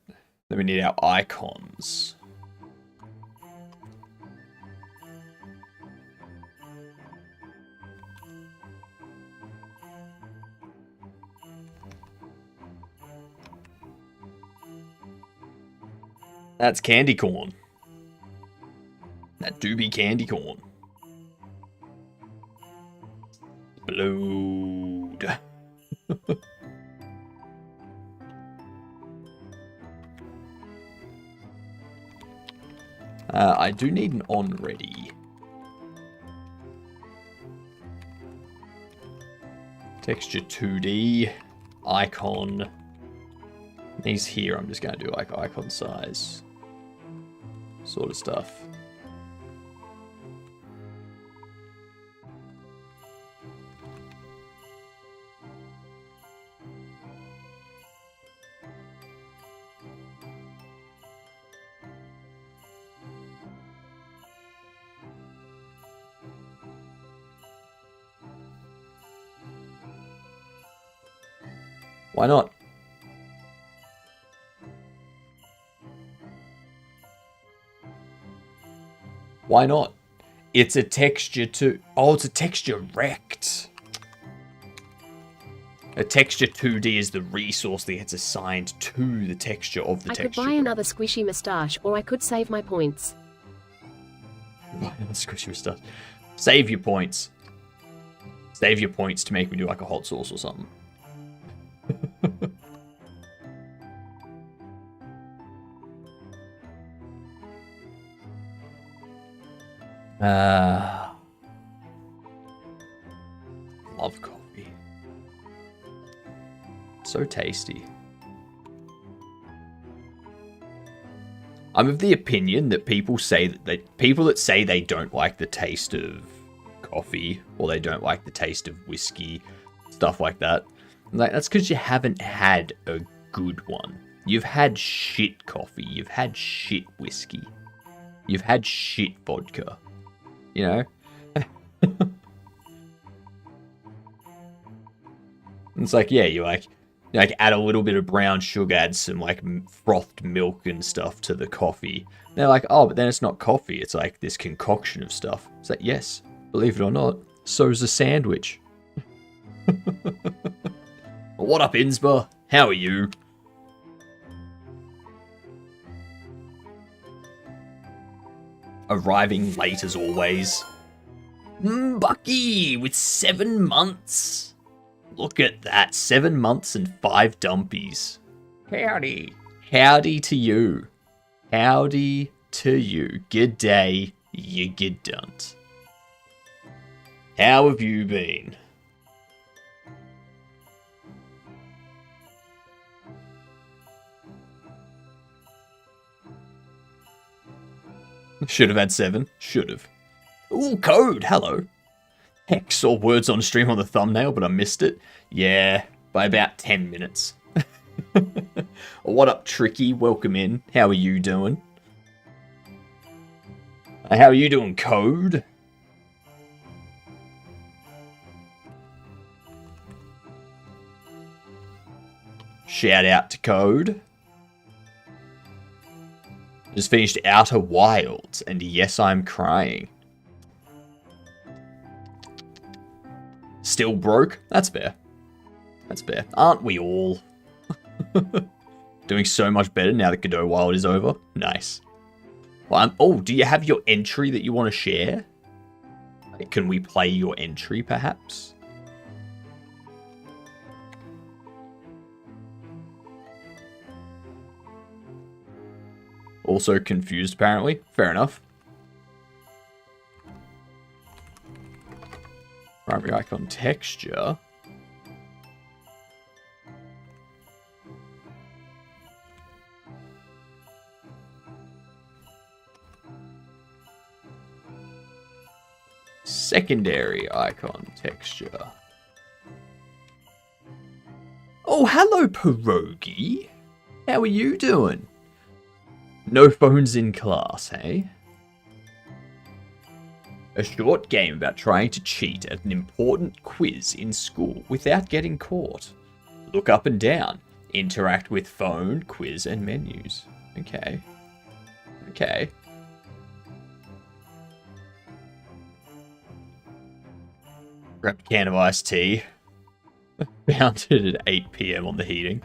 Then we need our icons. That's candy corn. That do be candy corn. Blood. I do need an on ready. Texture 2D. Icon. These here, I'm just going to do like icon size. Sort of stuff. Why not? Why not? It's a texture to... Oh, it's a texture rect. A texture 2D is the resource that gets assigned to the texture of the texture. I could buy another squishy moustache, or I could save my points. Buy another squishy moustache. Save your points. Save your points to make me do like a hot sauce or something. Love coffee. So tasty. I'm of the opinion that people say that people that say they don't like the taste of coffee or they don't like the taste of whiskey, stuff like that. Like, that's because you haven't had a good one. You've had shit coffee. You've had shit whiskey. You've had shit vodka. You know? It's like, yeah, you like add a little bit of brown sugar, add some like frothed milk and stuff to the coffee. And they're like, oh, but then it's not coffee. It's like this concoction of stuff. It's like, yes, believe it or not, so's a sandwich. What up, Innsbruck? How are you? Arriving late as always. Bucky with 7 months. Look at that. 7 months and 5 dumpies. Howdy. Howdy to you. Howdy to you. Good day, you good dunt. How have you been? Should have had 7. Should have. Ooh, code. Hello. Heck, saw words on stream on the thumbnail, but I missed it. Yeah, by about 10 minutes. What up, Tricky? Welcome in. How are you doing? How are you doing, Code? Shout out to Code. Just finished Outer Wilds, and yes, I'm crying. Still broke? That's fair. That's fair. Aren't we all? Doing so much better now that Godot Wild is over. Nice. Well, oh, do you have your entry that you want to share? Can we play your entry, perhaps? Also confused, apparently. Fair enough. Primary icon texture. Secondary icon texture. Oh, hello, Pierogi. How are you doing? No phones in class, hey? A short game about trying to cheat at an important quiz in school without getting caught. Look up and down. Interact with phone, quiz, and menus. Okay. Okay. Grabbed a can of iced tea. Found it at 8 PM on the heating.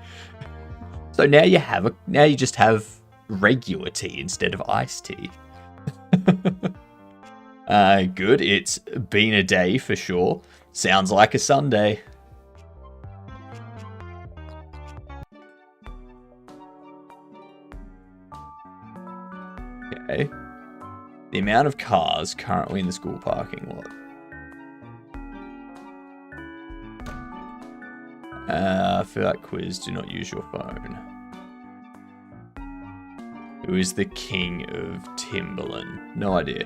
So now you just have regular tea instead of iced tea. Good. It's been a day for sure. Sounds like a Sunday. Okay. The amount of cars currently in the school parking lot. For that quiz, do not use your phone. Who is the king of Timberland? No idea.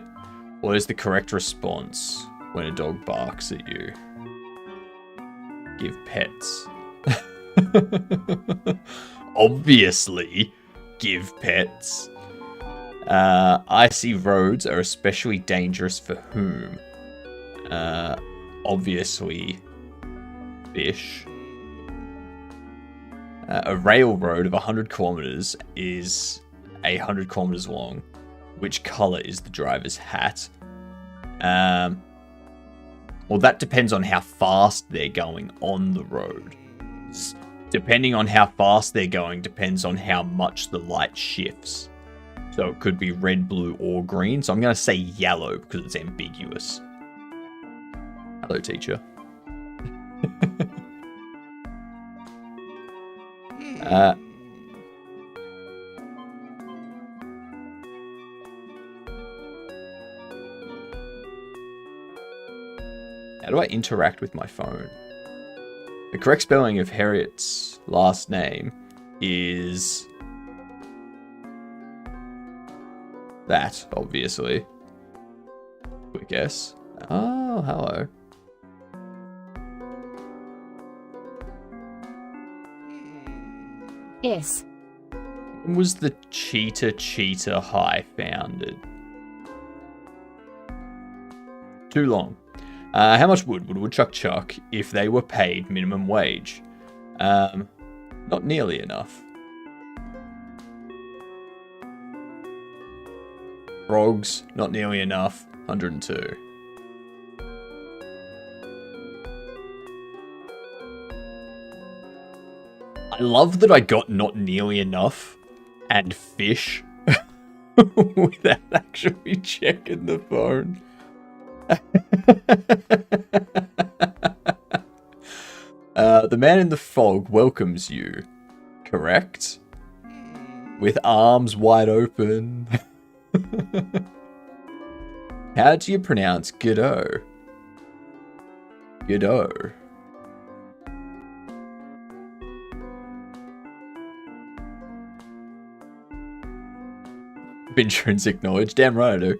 What is the correct response when a dog barks at you? Give pets. Obviously, give pets. Icy roads are especially dangerous for whom? Obviously, fish. A railroad of 100 kilometers is 100 kilometers long. Which color is the driver's hat? Well, that depends on how fast they're going on the road. Depending on how fast they're going depends on how much the light shifts. So it could be red, blue, or green. So I'm going to say yellow because it's ambiguous. Hello, teacher. How do I interact with my phone? The correct spelling of Harriet's last name is that, obviously. Quick guess. Oh, hello. S. When was the Cheetah High founded? Too long. How much wood would Woodchuck chuck if they were paid minimum wage? Not nearly enough. Frogs, not nearly enough. 102. I love that I got not nearly enough and fish without actually checking the phone. The man in the fog welcomes you, correct? With arms wide open. How do you pronounce Godot? Godot. Intrinsic knowledge. Damn right I do.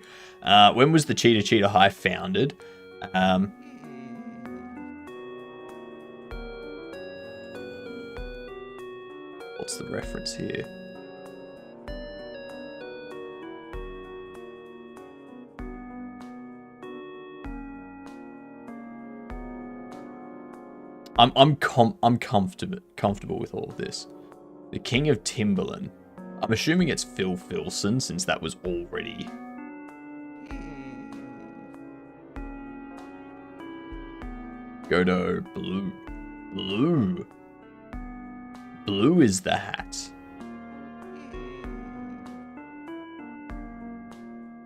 When was the Cheetah High founded? What's the reference here? I'm comfortable with all of this. The King of Timberland. I'm assuming it's Phil Filson, since that was already... Godo Blue. Blue. Blue is the hat.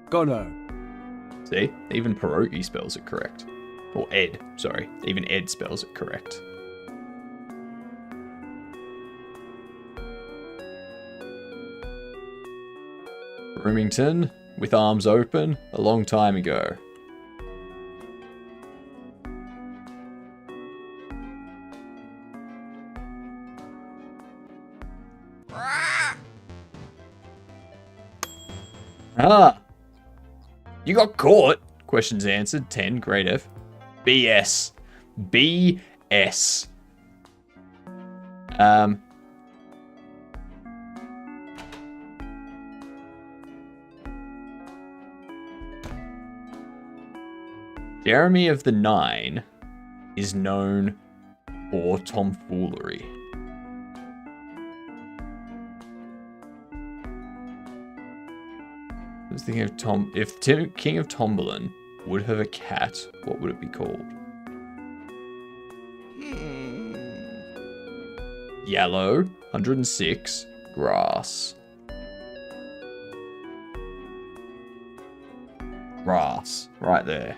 Godo. See? Even Pierogi spells it correct. Or Ed, sorry. Even Ed spells it correct. Roomington, with arms open, a long time ago. Ah! You got caught! Questions answered. 10. Great F. BS. BS. Jeremy of the Nine is known for tomfoolery. I was thinking of if King of Tomberlin would have a cat, what would it be called? Yellow, 106, grass. Grass, right there.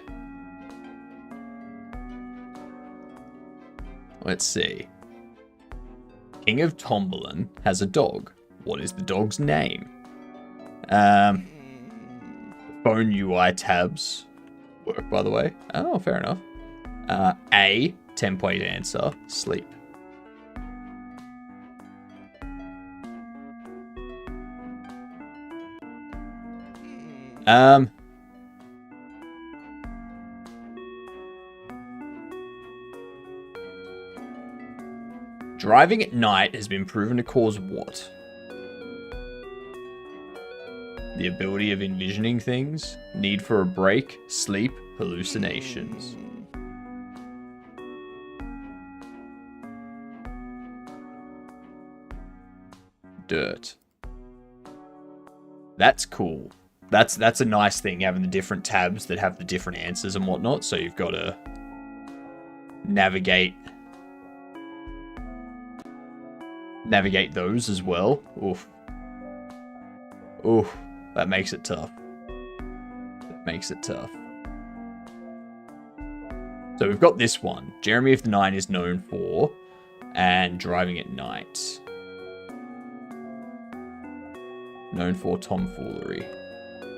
Let's see. King of Tomberlin has a dog. What is the dog's name? Phone UI tabs work, by the way. Oh, fair enough. A, template answer, sleep. Driving at night has been proven to cause what? The ability of envisioning things, need for a break, sleep, hallucinations. Dirt. That's cool. That's a nice thing, having the different tabs that have the different answers and whatnot, so you've got to navigate those as well. Oof. Oof. That makes it tough. That makes it tough. So we've got this one. Jeremy of the Nine is known for, and driving at night. Known for tomfoolery.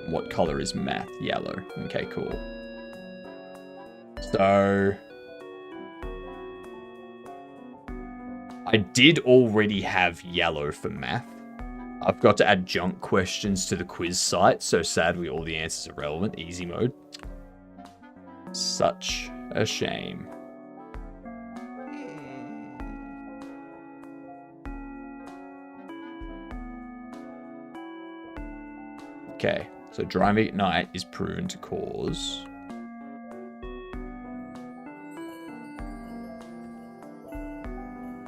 What color is math? Yellow. Okay, cool. So I did already have yellow for math. I've got to add junk questions to the quiz site, so sadly all the answers are relevant. Easy mode. Such a shame. Okay, so driving at night is proven to cause...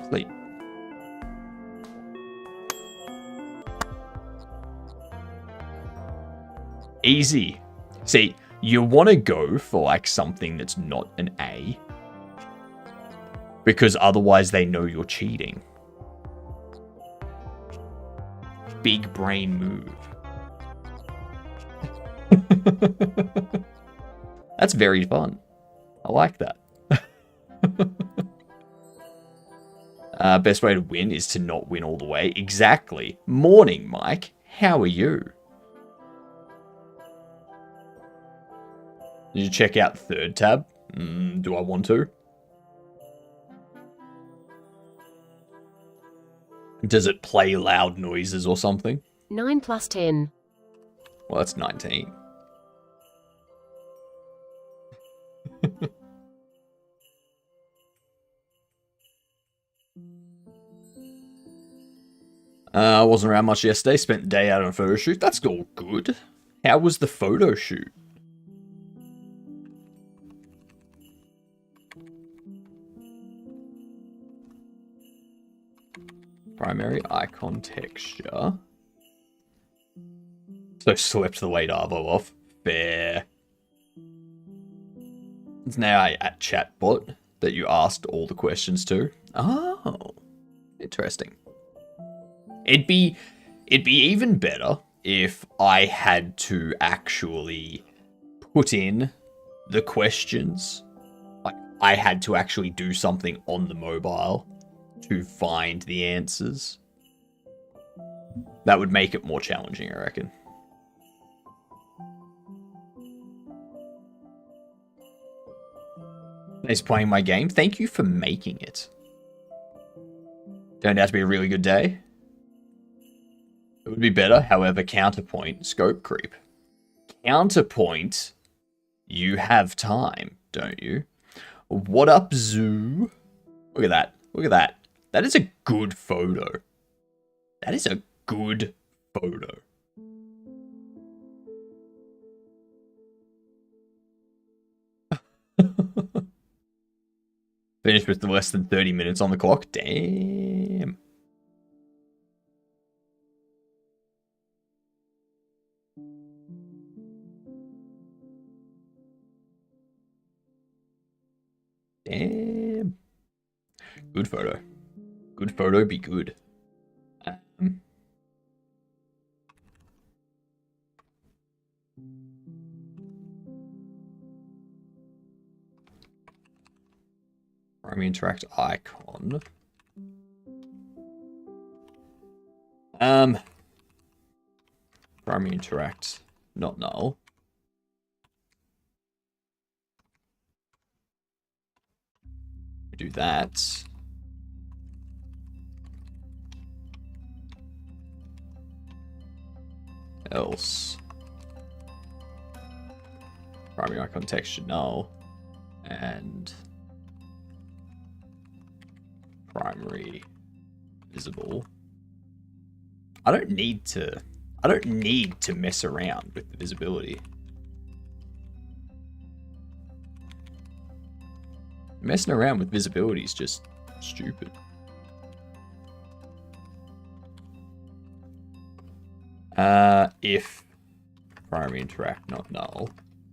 sleep. Easy. See, you want to go for like something that's not an A, because otherwise they know you're cheating. Big brain move. That's very fun. I like that. Best way to win is to not win all the way. Exactly. Morning, Mike. How are you? Did you check out the third tab? Do I want to? Does it play loud noises or something? 9 plus 10. Well, that's 19. I wasn't around much yesterday. Spent the day out on a photo shoot. That's all good. How was the photo shoot? Primary icon texture. So swept the weight arvo off. Fair. It's now a chatbot that you asked all the questions to. Oh, interesting. It'd be even better if I had to actually put in the questions. Like, I had to actually do something on the mobile to find the answers. That would make it more challenging, I reckon. Thanks for playing my game. Thank you for making it. Turned out to be a really good day. It would be better, however, counterpoint, scope creep. Counterpoint, you have time, don't you? What up, Zoo? Look at that. Look at that. That is a good photo. That is a good photo. Finished with less than 30 minutes on the clock. Damn. Damn. Good photo. Good photo be good. Primary interact icon. Primary interact, not null. Do that. Else. Primary icon texture null. And primary visible. I don't need to mess around with the visibility. Messing around with visibility is just stupid. If primary interact not null,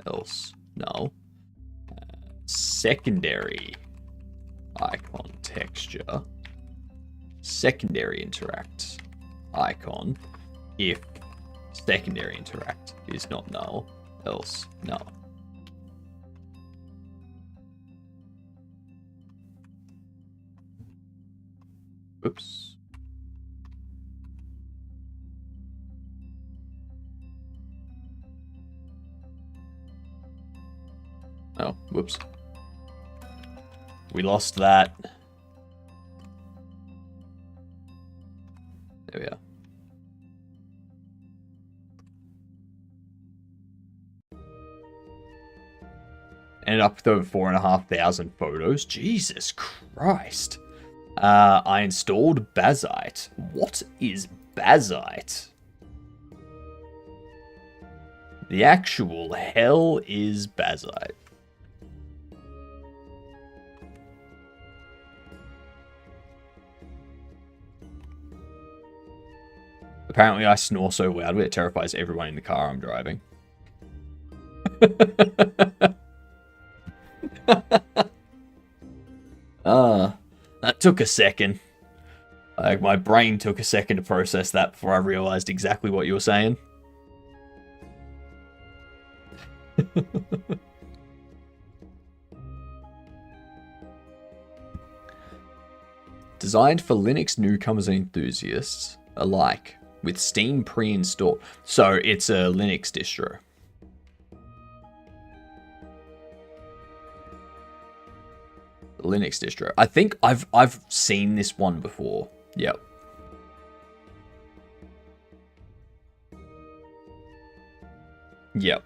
else null. Secondary icon texture. Secondary interact icon. If secondary interact is not null, else null. Oops. Oh, whoops. We lost that. There we are. Ended up with over 4,500 photos. Jesus Christ. I installed Bazite. What is Bazite? The actual hell is Bazite? Apparently I snore so loudly it terrifies everyone in the car I'm driving. That took a second. Like, my brain took a second to process that before I realized exactly what you were saying. Designed for Linux newcomers and enthusiasts alike, with Steam pre-installed. So it's a Linux distro. Linux distro. I think I've seen this one before. Yep. Yep.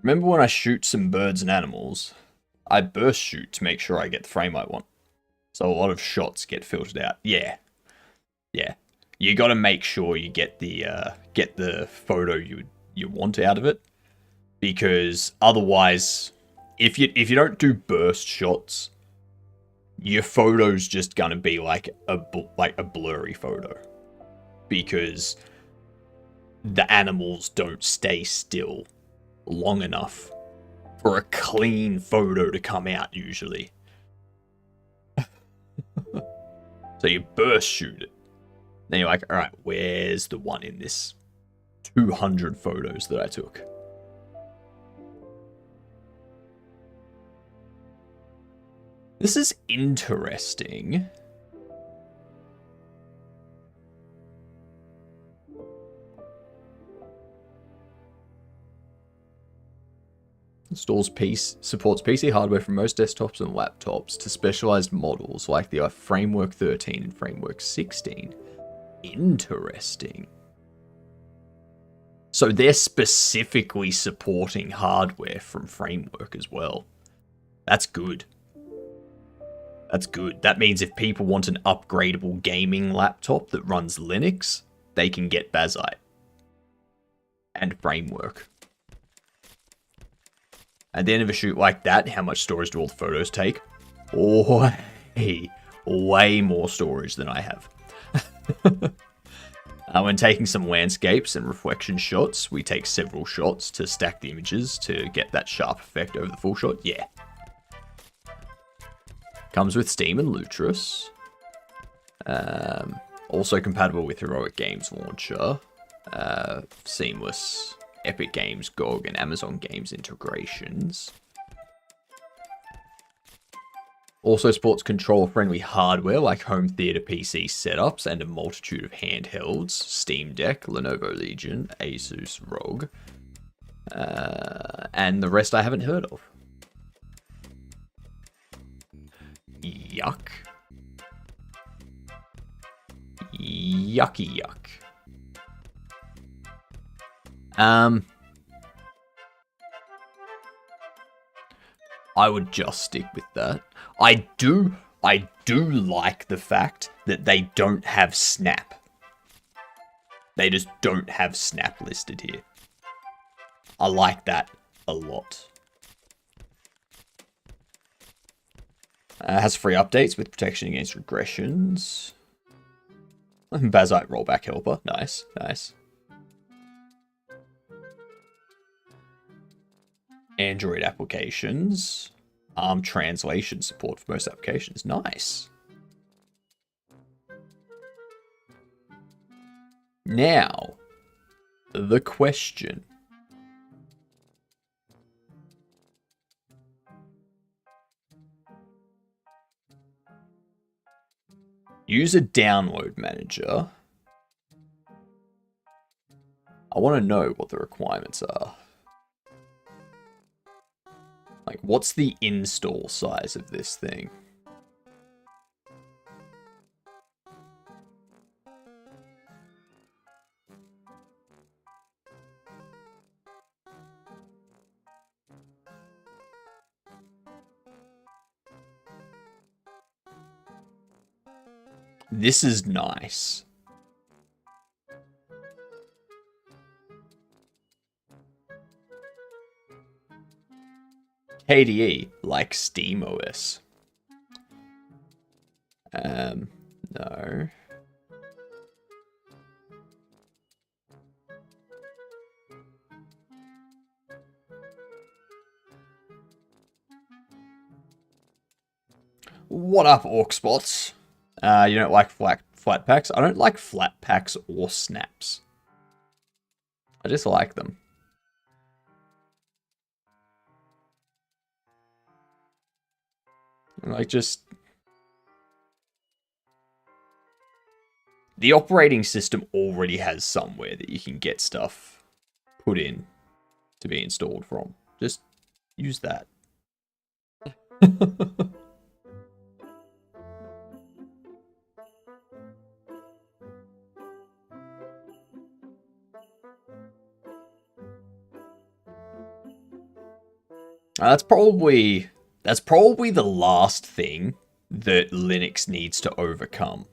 Remember when I shoot some birds and animals, I burst shoot to make sure I get the frame I want. So a lot of shots get filtered out. Yeah. Yeah. You got to make sure you get the photo you you want out of it, because otherwise, if you don't do burst shots, your photo's just gonna be like a blurry photo, because the animals don't stay still long enough for a clean photo to come out usually. So you burst shoot it. Then you're like, alright, where's the one in this 200 photos that I took? This is interesting. Supports PC hardware from most desktops and laptops to specialized models like the Framework 13 and Framework 16. Interesting. So they're specifically supporting hardware from Framework as well. That's good. That's good. That means if people want an upgradable gaming laptop that runs Linux, they can get Bazite and Framework. At the end of a shoot like that, how much storage do all the photos take? Way more storage than I have. When taking some landscapes and reflection shots, we take several shots to stack the images to get that sharp effect over the full shot. Yeah. Comes with Steam and Lutris. Also compatible with Heroic Games Launcher. Seamless Epic Games, GOG, and Amazon Games integrations. Also supports controller-friendly hardware like home theater PC setups and a multitude of handhelds. Steam Deck, Lenovo Legion, Asus ROG. And the rest I haven't heard of. Yuck. Yucky yuck. I would just stick with that. I do like the fact that they don't have Snap. They just don't have Snap listed here. I like that a lot. Has free updates with protection against regressions. Bazite rollback helper. Nice, nice. Android applications. ARM translation support for most applications. Nice. Now, the question. Use a download manager. I want to know what the requirements are. Like, what's the install size of this thing? This is nice. KDE, like SteamOS. No. What up, Orcspots? You don't like flat packs? I don't like flat packs or snaps. I just like them. Like, just... The operating system already has somewhere that you can get stuff put in to be installed from. Just use that. That's probably the last thing that Linux needs to overcome.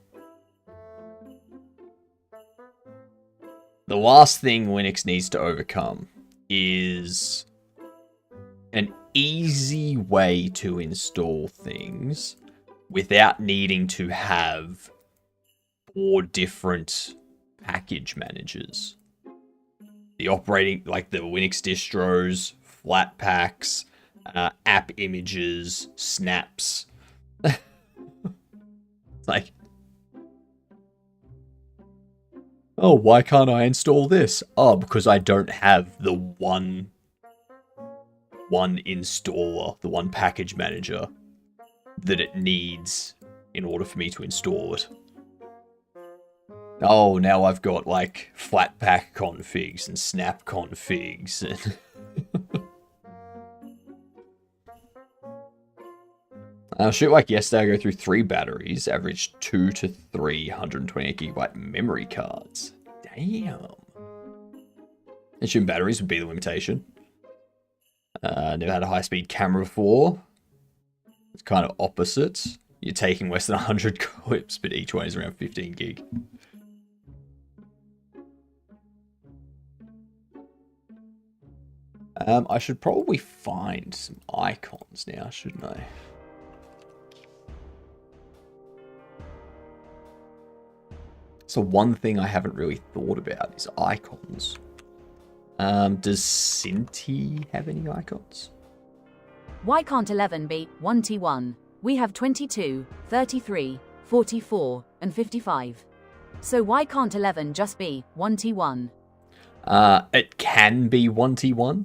the last thing Linux needs to overcome is an easy way to install things without needing to have 4 different package managers. The operating, like the Linux distros, Flatpaks, app images, snaps. Like, oh, why can't I install this? Oh, because I don't have the one installer, the one package manager that it needs in order for me to install it. Oh, now I've got like Flatpak configs and snap configs and shit like yesterday, I go through 3 batteries, average 2 to 3 128GB memory cards. Damn. Assume batteries would be the limitation. Never had a high-speed camera before. It's kind of opposite. You're taking less than 100 clips, but each one is around 15 gig. I should probably find some icons now, shouldn't I? So one thing I haven't really thought about is icons. Does Cinti have any icons? Why can't 11 be 1T1? We have 22, 33, 44, and 55. So why can't 11 just be 1T1? It can be 1T1.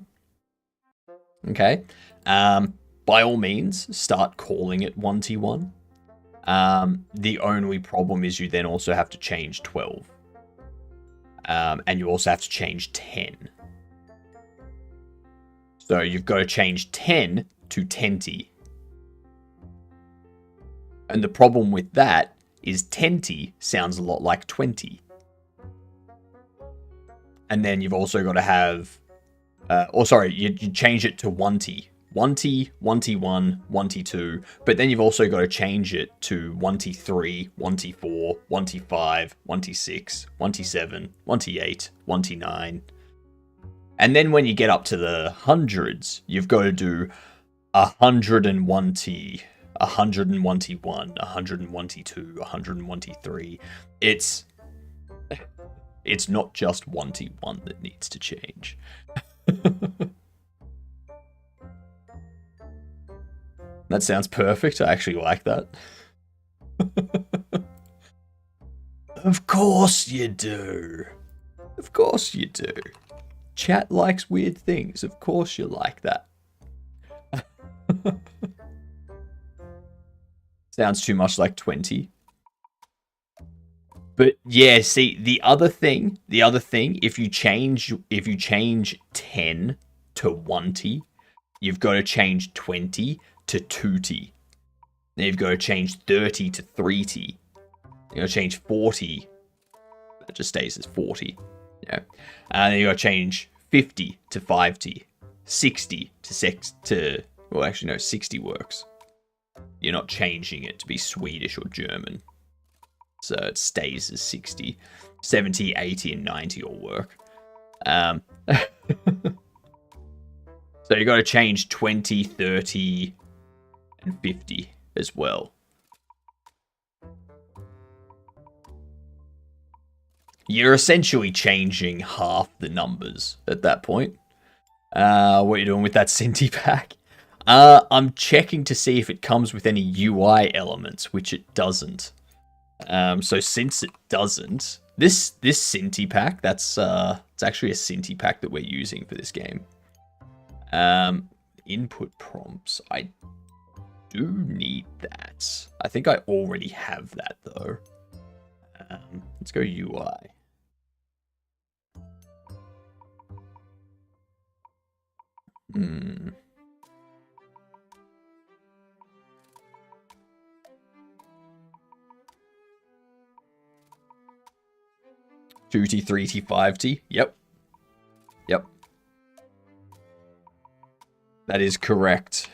Okay. By all means, start calling it 1T1. The only problem is you then also have to change 12. And you also have to change 10. So you've got to change 10 to 10T. And the problem with that is 10T sounds a lot like 20. And then you've also got to have... you change it to 1T. 1T, 1T1, 1T2, but then you've also got to change it to 1T3, 1T4, 1T5, 1T6, 1T7, 1T8, 1T9. And then when you get up to the hundreds, you've got to do 101T, 101T1, 101T2, 101T3. It's not just 1T1 that needs to change. That sounds perfect. I actually like that. Of course you do. Of course you do. Chat likes weird things. Of course you like that. Sounds too much like 20. But yeah, see, the other thing, if you change 10 to 1T, you've got to change 20 to 2T. Then you've got to change 30 to 3T. You've got to change 40. That just stays as 40. Yeah. And then you've got to change 50 to 5T. 60 to 6 to... Well, actually, no, 60 works. You're not changing it to be Swedish or German. So it stays as 60. 70, 80, and 90 all work. So you got to change 20, 30, and 50 as well. You're essentially changing half the numbers at that point. What are you doing with that Cinti pack? I'm checking to see if it comes with any UI elements, which it doesn't. So since it doesn't, this Cinti pack, it's actually a Cinti pack that we're using for this game. Input prompts, I do need that. I think I already have that though. Let's go UI. Hmm. 2T, 3T, 5T. Yep. That is correct.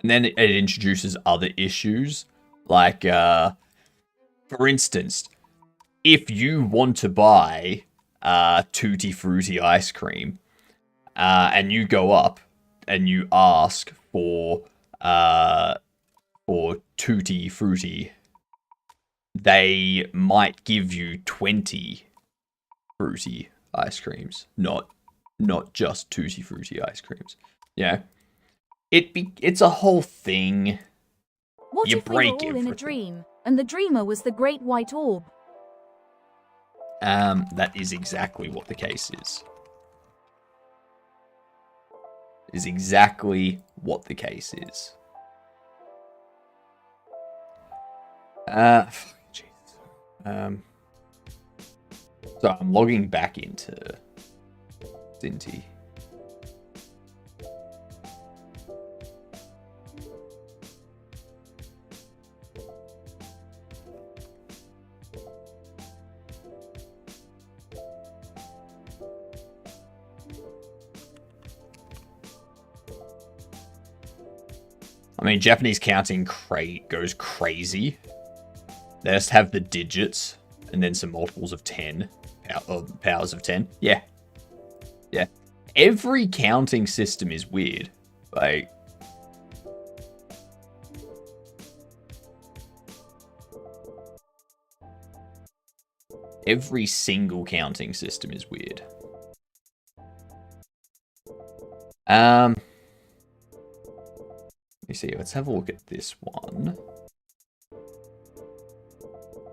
And then it introduces other issues, like For instance, if you want to buy Tutti Frutti ice cream, and you go up and you ask for Tutti Frutti, they might give you 20 fruity ice creams, not just Tutti Frutti ice creams. Yeah, it's a whole thing. What You if we were break all in everything. a dream, and the dreamer was the great white orb? That is exactly what the case is. Is exactly what the case is. Jeez. So I'm logging back into Cinti. I mean, Japanese counting goes crazy. They just have the digits and then some multiples of 10. Powers of 10. Yeah. Yeah. Every counting system is weird. Like, every single counting system is weird. Let me see. Let's have a look at this one.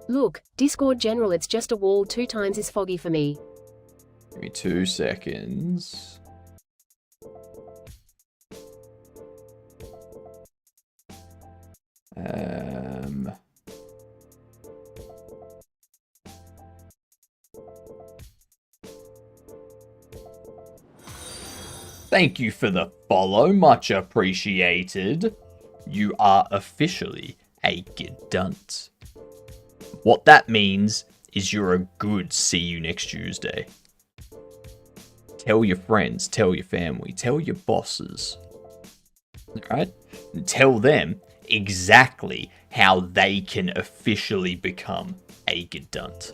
Look, Discord General, it's just a wall 2 times is foggy for me. Give me 2 seconds. Thank you for the follow, much appreciated. You are officially a gedunt. What that means is you're a good see you next Tuesday. Tell your friends, tell your family, tell your bosses. Alright? And tell them exactly how they can officially become a gedunt.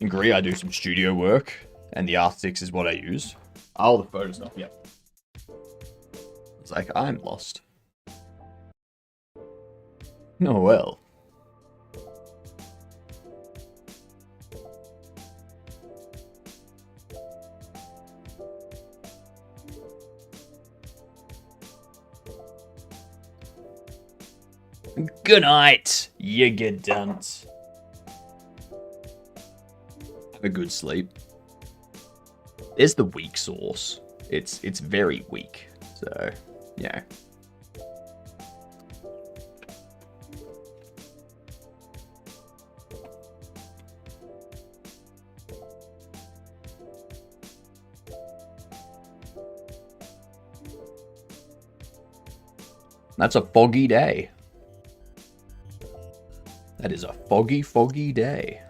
Agree, I do some studio work, and the R6 is what I use. Oh, the photo stuff, yep. It's like, I'm lost. Oh well. Good night, you gedunt. Have a good sleep. There's the weak source. It's very weak. So, yeah. That's a foggy day. That is a foggy, foggy day.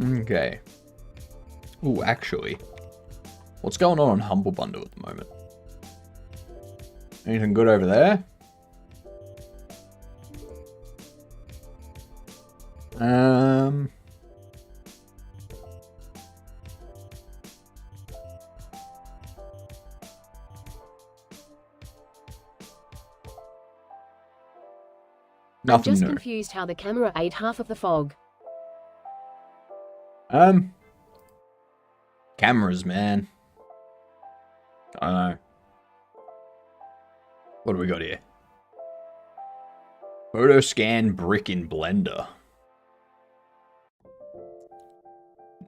Okay. Ooh, actually, what's going on Humble Bundle at the moment? Anything good over there? I'm Nothing just new. confused how the camera ate half of the fog. Cameras, man. I don't know. What do we got here? Photo scan brick in Blender.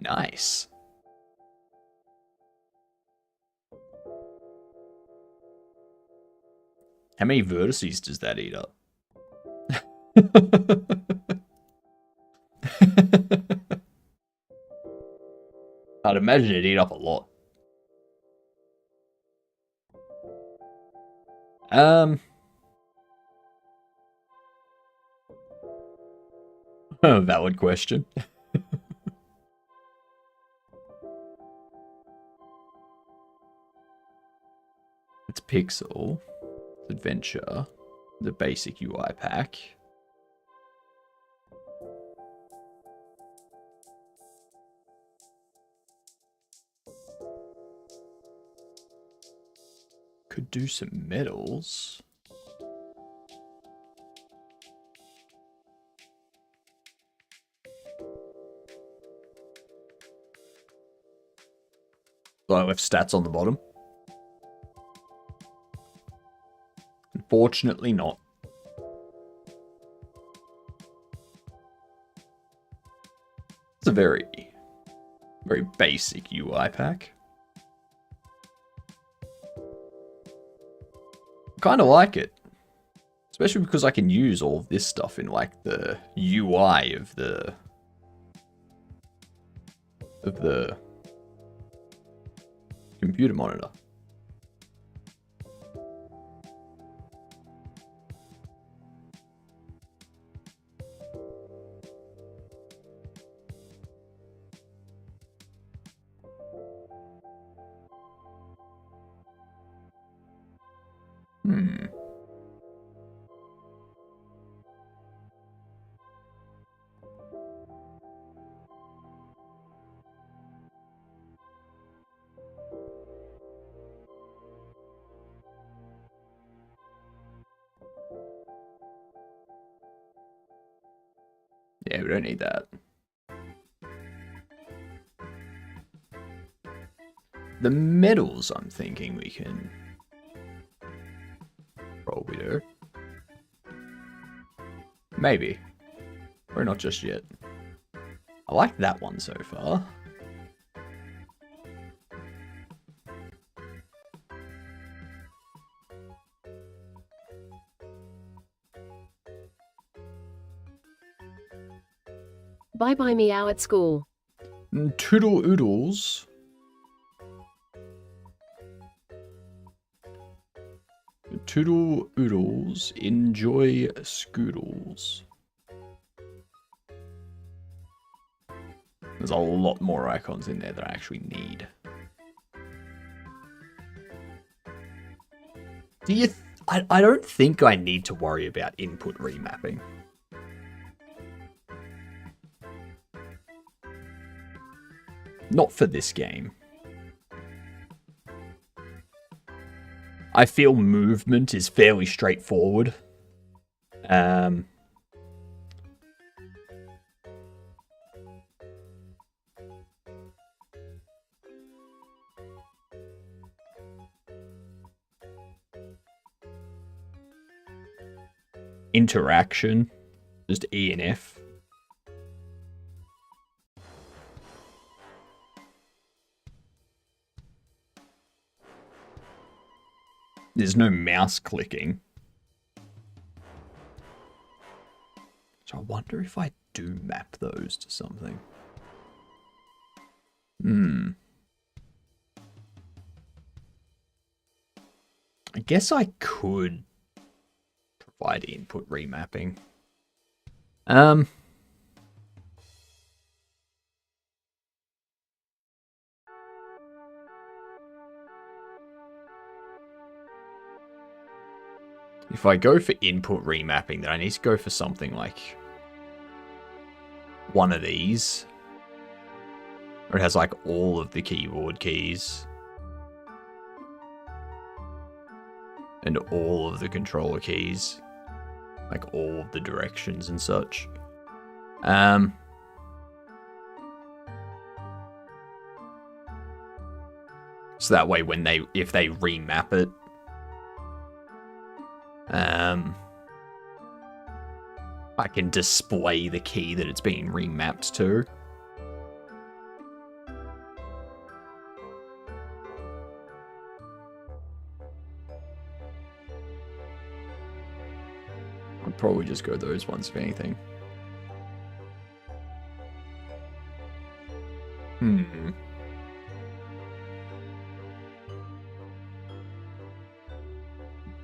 Nice. How many vertices does that eat up? I'd imagine it'd eat up a lot. Valid question. It's Pixel. It's Adventure. The basic UI pack. Could do some medals. So I left stats on the bottom. Unfortunately not. It's a very basic UI pack. Kind of like it. Especially because I can use all of this stuff in like the UI of the computer monitor. Yeah, we don't need that. The medals, I'm thinking we can probably do. Maybe. Or not just yet. I like that one so far. Bye-bye meow at school. Toodle oodles. Toodle oodles. Enjoy scoodles. There's a lot more icons in there that I actually need. Do you... I don't think I need to worry about input remapping. Not for this game. I feel movement is fairly straightforward. Interaction, just E and F. There's no mouse clicking. So I wonder if I do map those to something. I guess I could provide input remapping. If I go for input remapping, then I need to go for something like one of these. Where it has like all of the keyboard keys. And all of the controller keys. Like all of the directions and such. So that way if they remap it, I can display the key that it's being remapped to. I'd probably just go those ones if anything.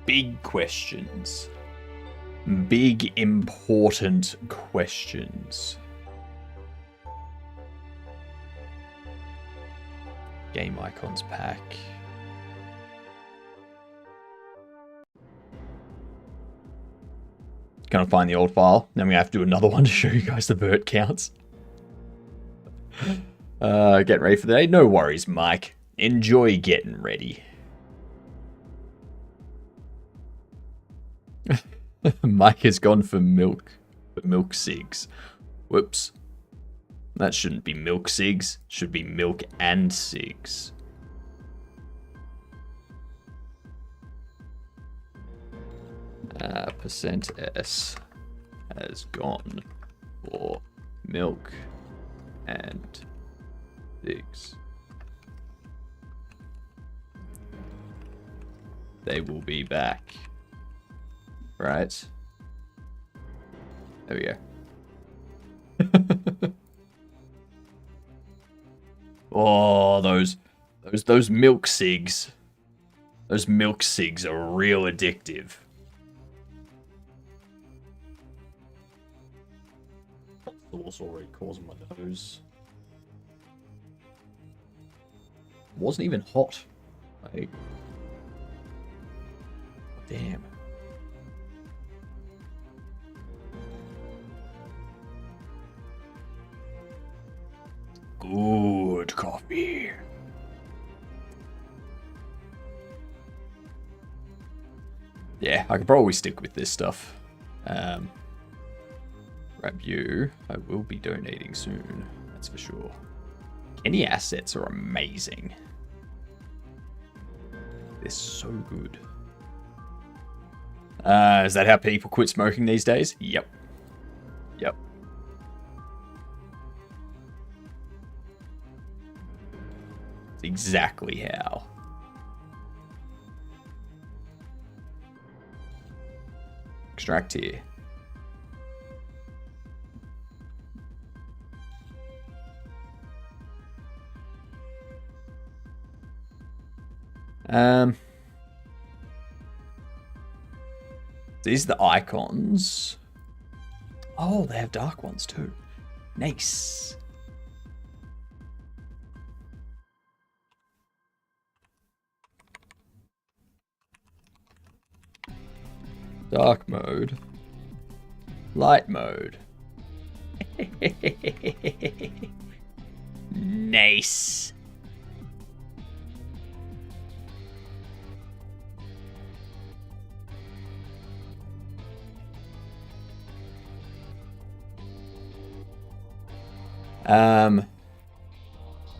Big questions. big, important questions. Game icons pack. Gonna find the old file. Then we have to do another one to show you guys the bird counts. Getting ready for the day? No worries, Mike. Enjoy getting ready. Mike has gone for milk. Milk cigs. Whoops. That shouldn't be milk cigs. Should be milk and cigs. Percent S has gone for milk and cigs. They will be back. Right? There we go. Oh, those milk cigs. Those milk cigs are real addictive. Sauce already causing my nose. Wasn't even hot. Like, damn. Good coffee. Yeah, I could probably stick with this stuff. Grab you. I will be donating soon. That's for sure. Any assets are amazing. They're so good. Is that how people quit smoking these days? Yep. Yep. That's exactly how. Extract here. These are the icons. Oh, they have dark ones too. Nice. Dark mode. Light mode. Nice.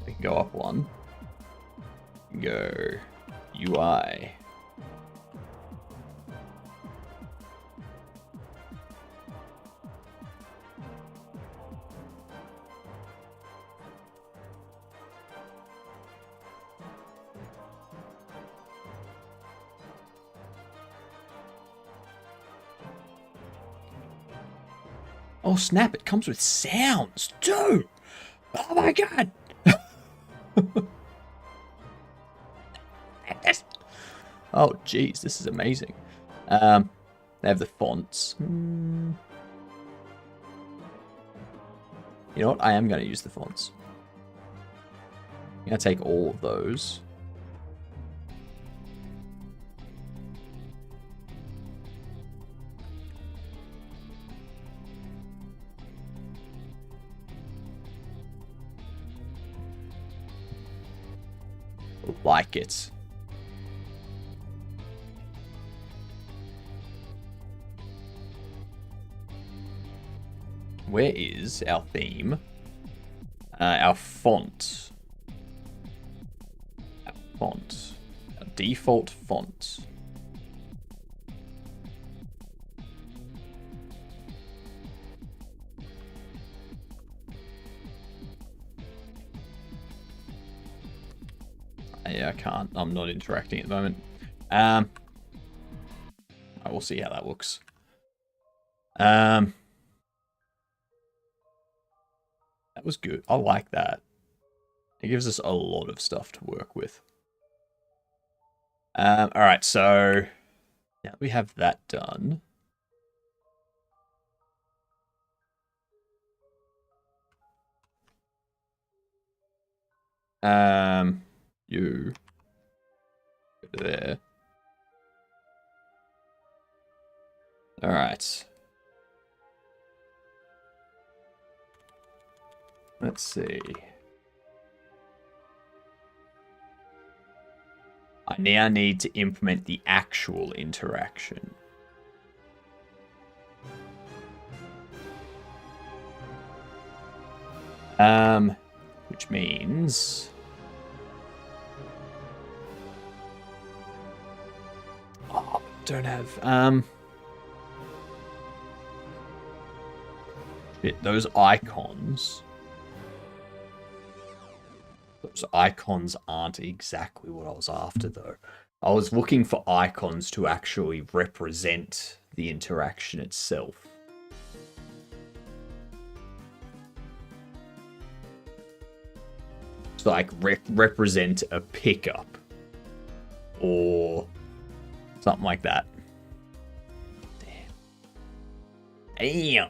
We can go up one. Go UI. Oh snap, it comes with sounds too! Oh my god! Oh jeez, this is amazing. They have the fonts. You know what? I am going to use the fonts. I'm going to take all of those. Like it. Where is our theme? Our font. Our font. Our default font. Yeah, I can't. I'm not interacting at the moment. I will see how that looks. That was good. I like that. It gives us a lot of stuff to work with. All right, so now we have that done. You go there. All right. Let's see. I now need to implement the actual interaction. Which means... Oh, don't have... Shit, those icons... Those icons aren't exactly what I was after, though. I was looking for icons to actually represent the interaction itself. So, like, represent a pickup. Or something like that. Damn.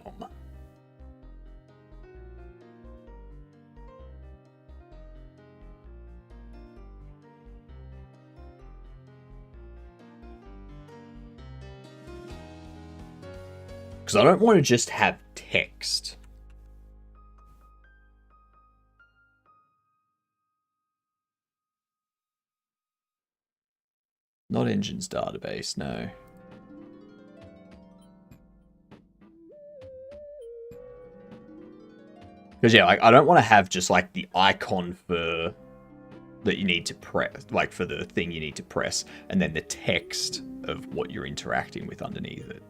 Because I don't want to just have text. Not Engine's database, no. Because yeah, like I don't want to have just like the icon for that you need to press, like for the thing you need to press, and then the text of what you're interacting with underneath it.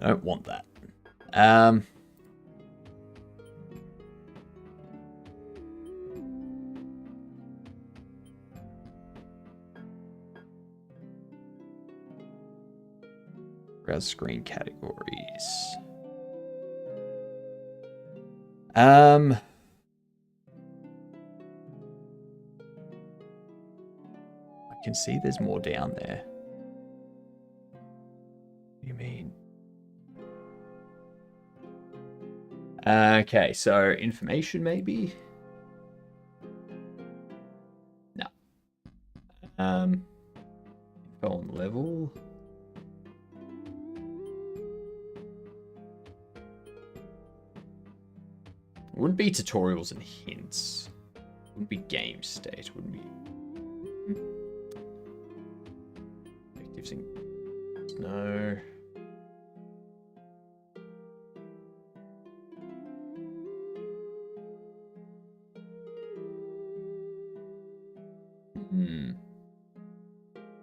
I don't want that. Browse screen categories. I can see there's more down there. What do you mean? Okay, so information maybe? No. Info on level. It wouldn't be tutorials and hints. It wouldn't be game state. Wouldn't be. Objectives and no.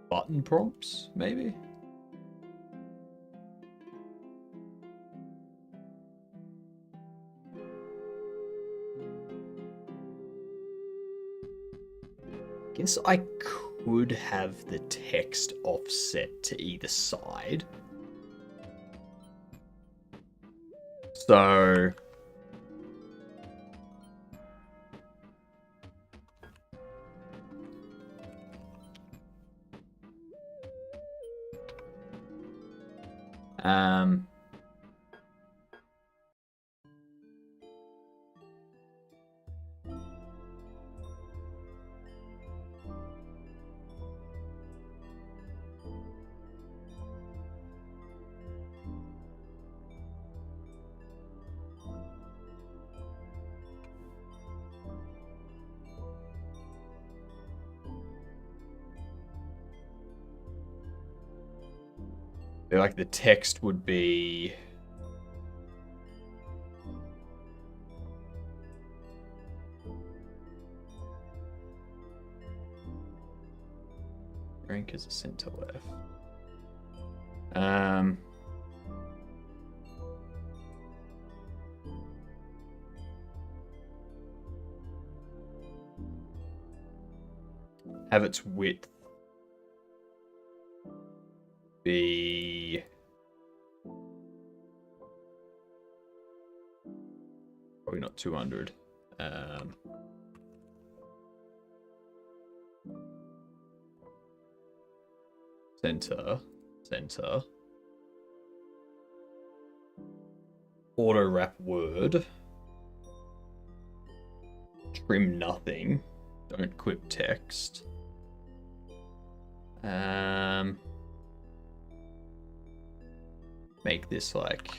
Button prompts, maybe? Guess I could have the text offset to either side. So... like the text would be... Rank as a center left. Have its width be probably not 200. Center. Auto wrap word. Trim nothing. Don't quit text. Make this like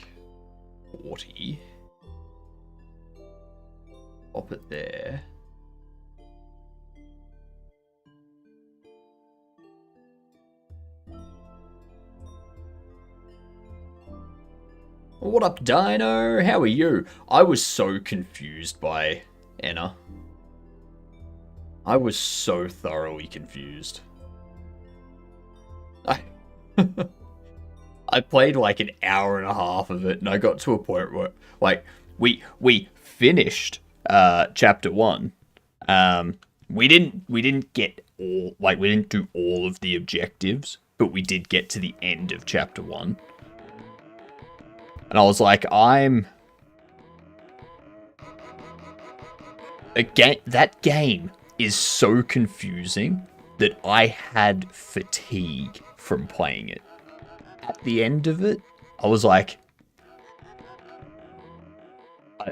40. Pop it there. What up, Dino? How are you? I was so confused by Enna. I was so thoroughly confused. I played like an hour and a half of it, and I got to a point where, like, we finished chapter 1. We didn't get all, like, we didn't do all of the objectives, but we did get to the end of chapter 1. And I was like, that game is so confusing that I had fatigue from playing it. At the end of it, I was like,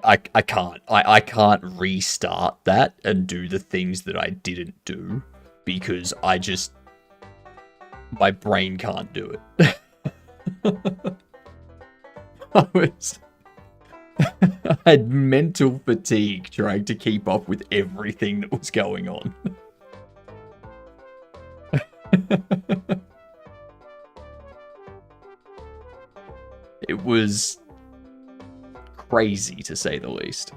I can't restart that and do the things that I didn't do because my brain can't do it. I had mental fatigue trying to keep up with everything that was going on. It was crazy, to say the least.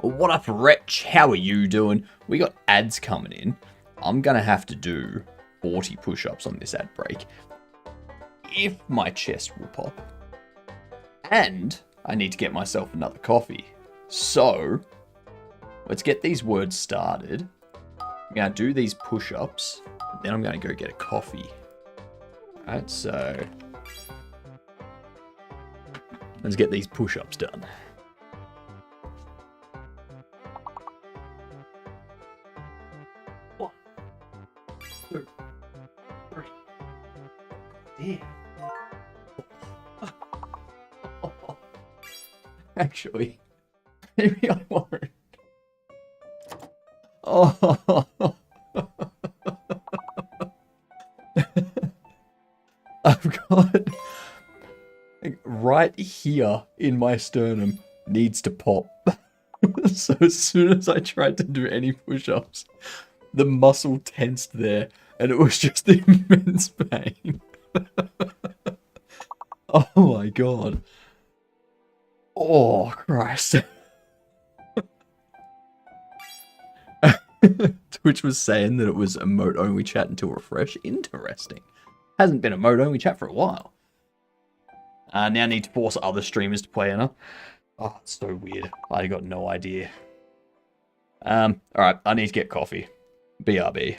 What up, Wretch? How are you doing? We got ads coming in. I'm gonna have to do 40 push-ups on this ad break. If my chest will pop. And I need to get myself another coffee. So, let's get these words started. I'm gonna do these push-ups. Then I'm gonna go get a coffee. Alright, so let's get these push-ups done. Actually, maybe I won't. Oh, I've got like, right here in my sternum needs to pop. So as soon as I tried to do any push-ups, the muscle tensed there, and it was just immense pain. Oh my god. Oh, Christ. Twitch was saying that it was emote-only chat until refresh. Interesting. Hasn't been emote-only chat for a while. Now need to force other streamers to play in her. Oh, it's so weird. I got no idea. Alright, I need to get coffee. BRB.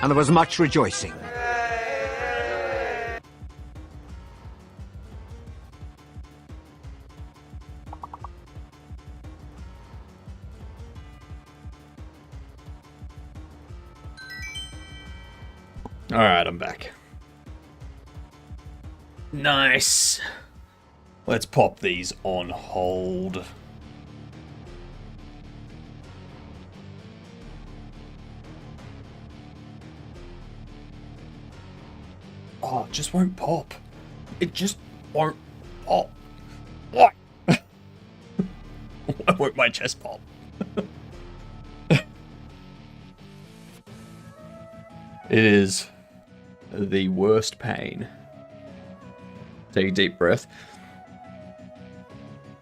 and there was much rejoicing. Alright, I'm back. Nice. Let's pop these on hold. Oh, it just won't pop. It just won't pop. Why? Why won't my chest pop? It is the worst pain. Take a deep breath.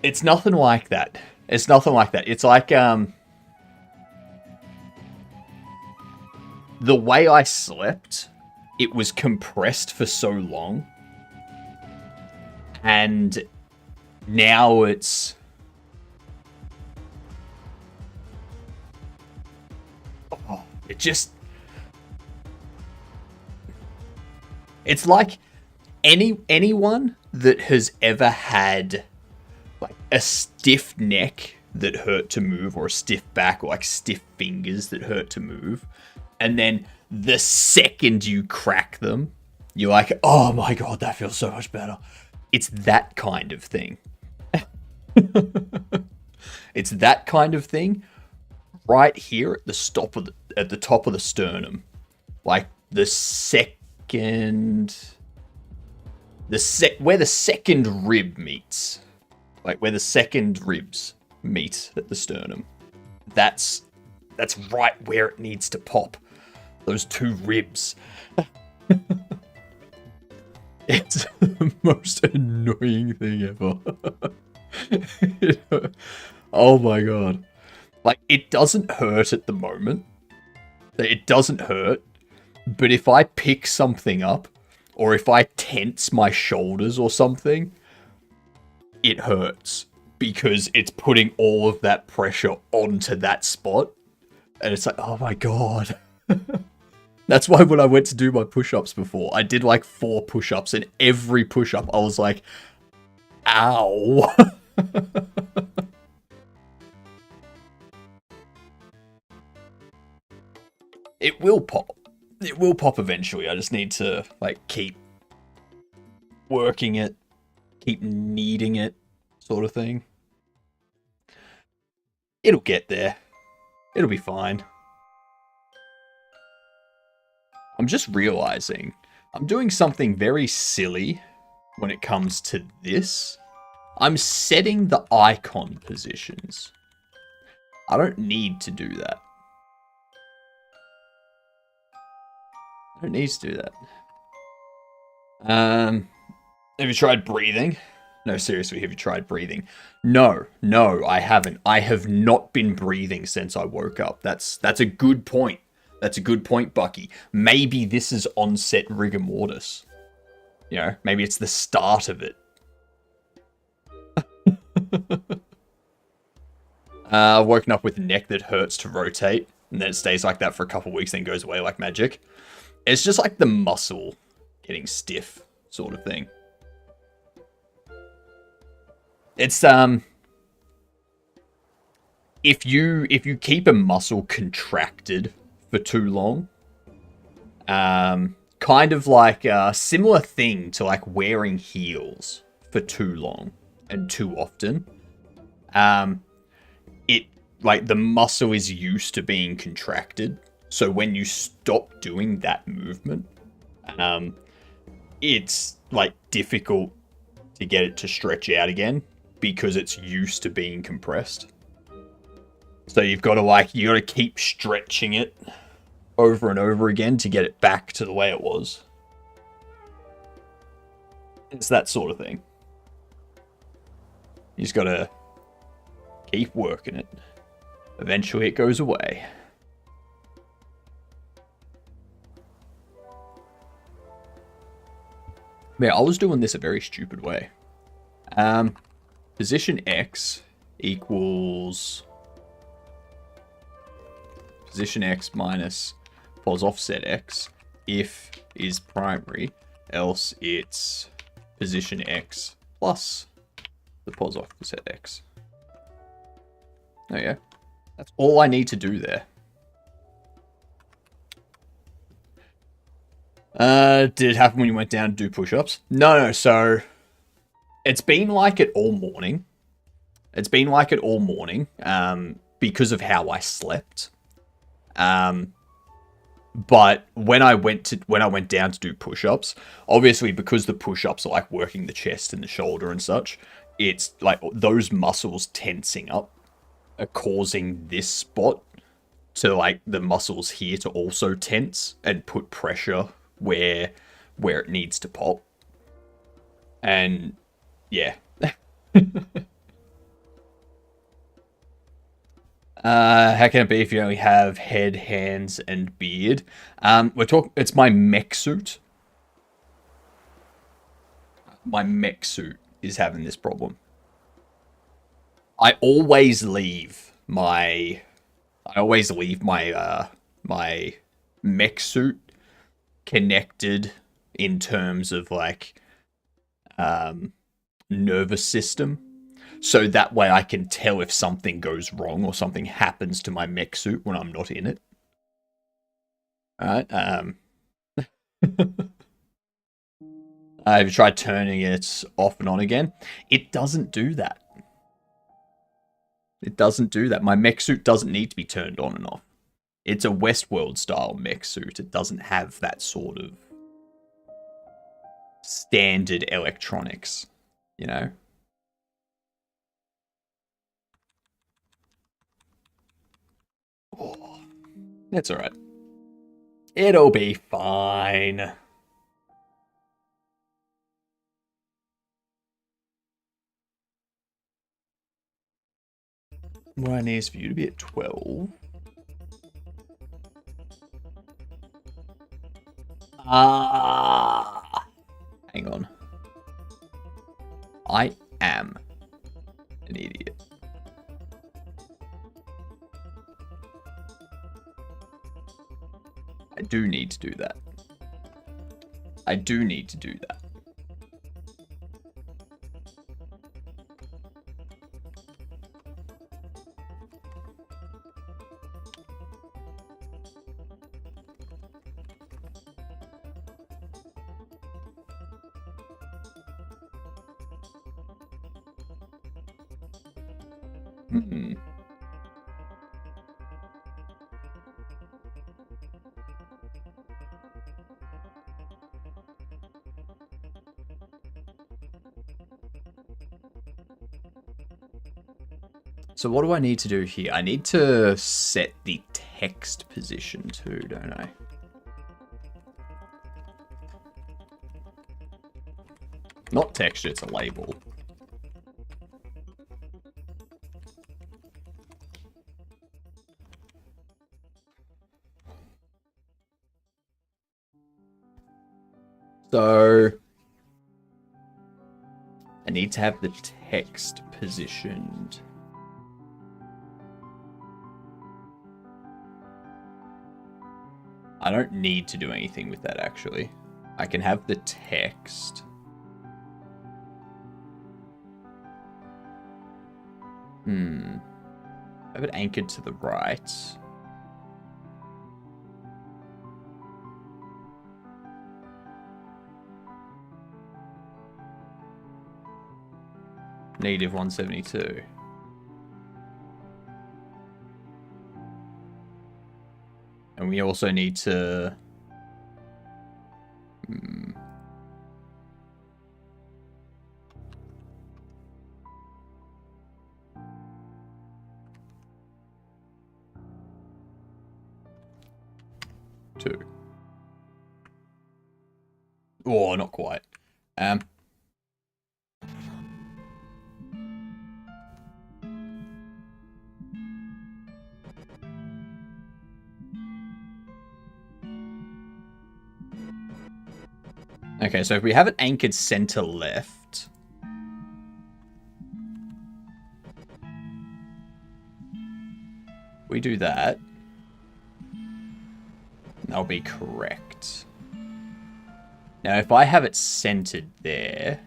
It's nothing like that. It's nothing like that. It's like, the way I slept, it was compressed for so long. And now it's... Oh, it just... It's like anyone that has ever had like a stiff neck that hurt to move, or a stiff back, or like stiff fingers that hurt to move, and then the second you crack them, you're like, oh my god, that feels so much better. It's that kind of thing. It's that kind of thing right here at the top of the sternum, like the second, where the second rib meets, like where the second ribs meet at the sternum. That's right where it needs to pop. Those two ribs. It's the most annoying thing ever. Oh my god. Like, it doesn't hurt at the moment. It doesn't hurt. But if I pick something up, or if I tense my shoulders or something, it hurts. Because it's putting all of that pressure onto that spot. And it's like, oh my god. That's why when I went to do my push-ups before, I did like 4 push-ups, and every push-up I was like, ow. It will pop. It will pop eventually. I just need to like keep working it, keep kneading it, sort of thing. It'll get there. It'll be fine. I'm just realizing I'm doing something very silly when it comes to this. I'm setting the icon positions. I don't need to do that. I don't need to do that. Have you tried breathing? No, seriously, have you tried breathing? No, I haven't. I have not been breathing since I woke up. That's a good point. That's a good point, Bucky. Maybe this is onset rigor mortis. You know, maybe it's the start of it. I've woken up with a neck that hurts to rotate, and then it stays like that for a couple of weeks, then goes away like magic. It's just like the muscle getting stiff, sort of thing. It's if you keep a muscle contracted for too long, kind of like a similar thing to like wearing heels for too long and too often. It like the muscle is used to being contracted, so when you stop doing that movement, it's like difficult to get it to stretch out again because it's used to being compressed. So you've got to keep stretching it over and over again to get it back to the way it was. It's that sort of thing. You just got to keep working it. Eventually it goes away. Yeah, I was doing this a very stupid way. Position X equals position X minus pos offset X. If is primary, else it's position X plus the pos offset X. There you go. That's all I need to do there. Did it happen when you went down to do push-ups? No, so it's been like it all morning. It's been like it all morning, because of how I slept. But when I went down to do push-ups, obviously because the push-ups are like working the chest and the shoulder and such, it's like those muscles tensing up are causing this spot to like the muscles here to also tense and put pressure where it needs to pop. And yeah. How can it be if you only have head, hands, and beard? It's my mech suit. My mech suit is having this problem. I always leave my my mech suit connected in terms of like nervous system, so that way I can tell if something goes wrong or something happens to my mech suit when I'm not in it. Alright, I've tried turning it off and on again. It doesn't do that. It doesn't do that. My mech suit doesn't need to be turned on and off. It's a Westworld style mech suit. It doesn't have that sort of standard electronics, you know? Oh, that's alright. It'll be fine. What I need is for you to be at 12. Hang on. I am an idiot. I do need to do that. I do need to do that. Hmm. So what do I need to do here? I need to set the text position too, don't I? Not texture, it's a label. So I need to have the text positioned. I don't need to do anything with that, actually. I can have the text. Have it anchored to the right. Negative 172. And we also need to... Two. Oh, not quite. Okay, so if we have it anchored center left, we do that. That'll be correct. Now, if I have it centered there...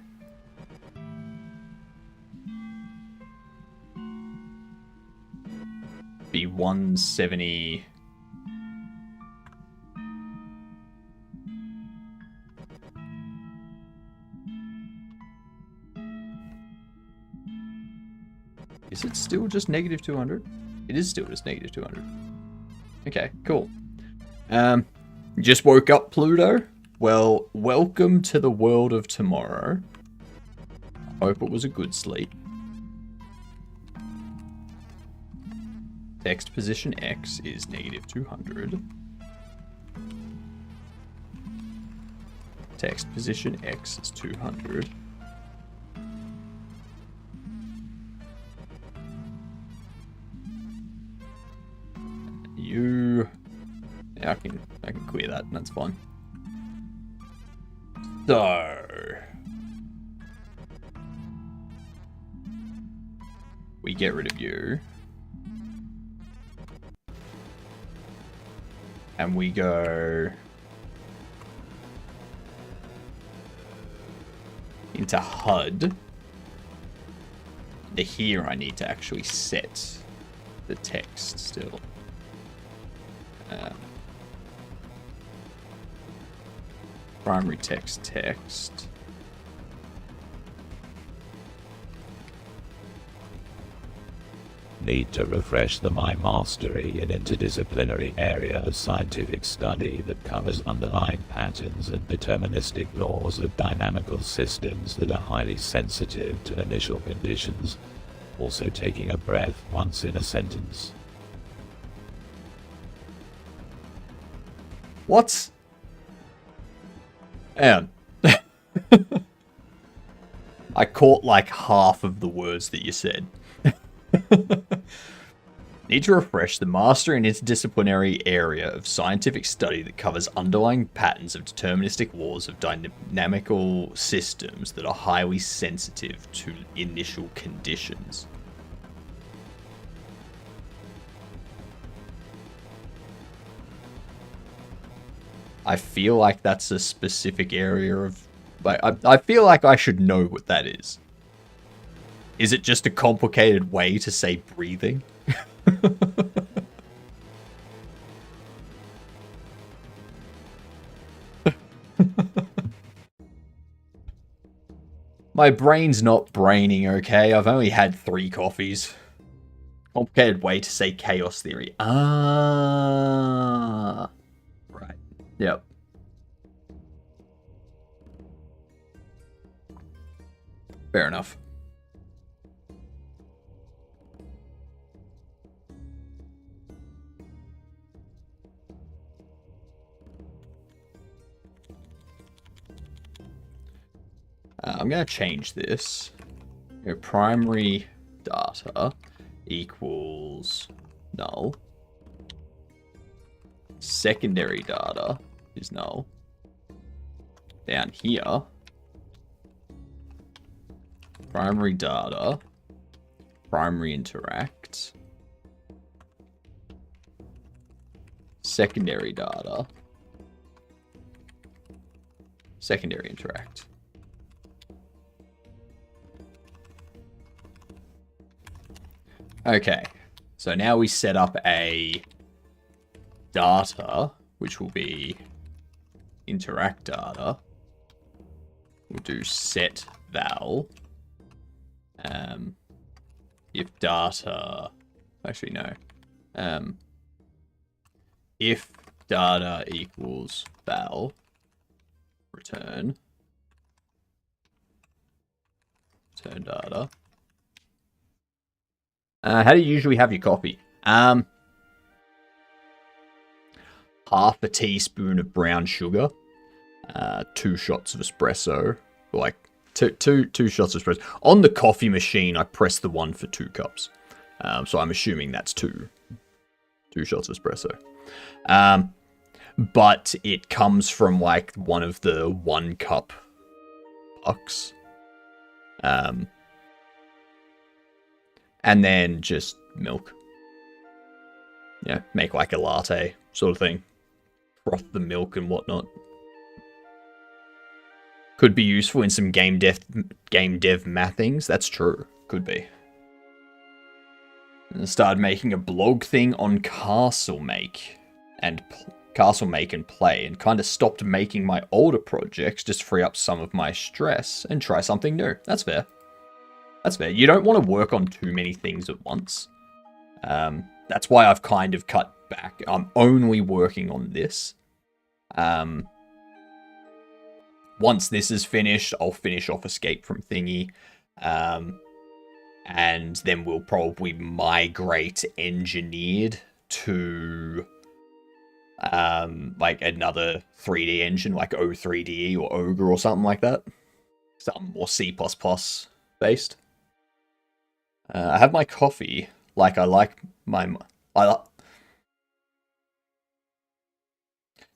be 170... Is it still just negative 200? It is still just negative 200. Okay, cool. Just woke up, Pluto? Well, welcome to the world of tomorrow. Hope it was a good sleep. Text position X is negative 200. Text position X is 200. Yeah, I can clear that, that's fine. So we get rid of you. And we go into HUD. Here I need to actually set the text still. Primary text. Need to refresh the My Mastery, an interdisciplinary area of scientific study that covers underlying patterns and deterministic laws of dynamical systems that are highly sensitive to initial conditions. Also taking a breath once in a sentence. What? And I caught like half of the words that you said. Need to refresh the master and interdisciplinary area of scientific study that covers underlying patterns of deterministic laws of dynamical systems that are highly sensitive to initial conditions. I feel like that's a specific area of... Like, I feel like I should know what that is. Is it just a complicated way to say breathing? My brain's not braining, okay? I've only had 3 coffees. Complicated way to say chaos theory. Ah... Right. Yep. Fair enough. I'm going to change this. Your primary data equals null. Secondary data is null. Down here, primary data, primary interact, secondary data, secondary interact. Okay, so now we set up a data, which will be interact data. We'll do set val. If data, actually no. If data equals val, return data. How do you usually have your coffee? Half a teaspoon of brown sugar, 2 shots of espresso, like two shots of espresso. On the coffee machine, I press the 1 for 2 cups. So I'm assuming that's 2 shots of espresso. But it comes from like one of the 1 cup pucks. And then just milk. Yeah, make like a latte sort of thing. froth the milk and whatnot. Could be useful in some game dev math things. That's true. Could be. And started making a blog thing on Castle Make and Play, and kind of stopped making my older projects just to free up some of my stress and try something new. That's fair. That's fair. You don't want to work on too many things at once. That's why I've kind of cut back. I'm only working on this. Once this is finished, I'll finish off Escape from Thingy. And then we'll probably migrate Engineered to like another 3D engine, like O3DE or Ogre or something like that. Something more C++ based. I have my coffee like I like my...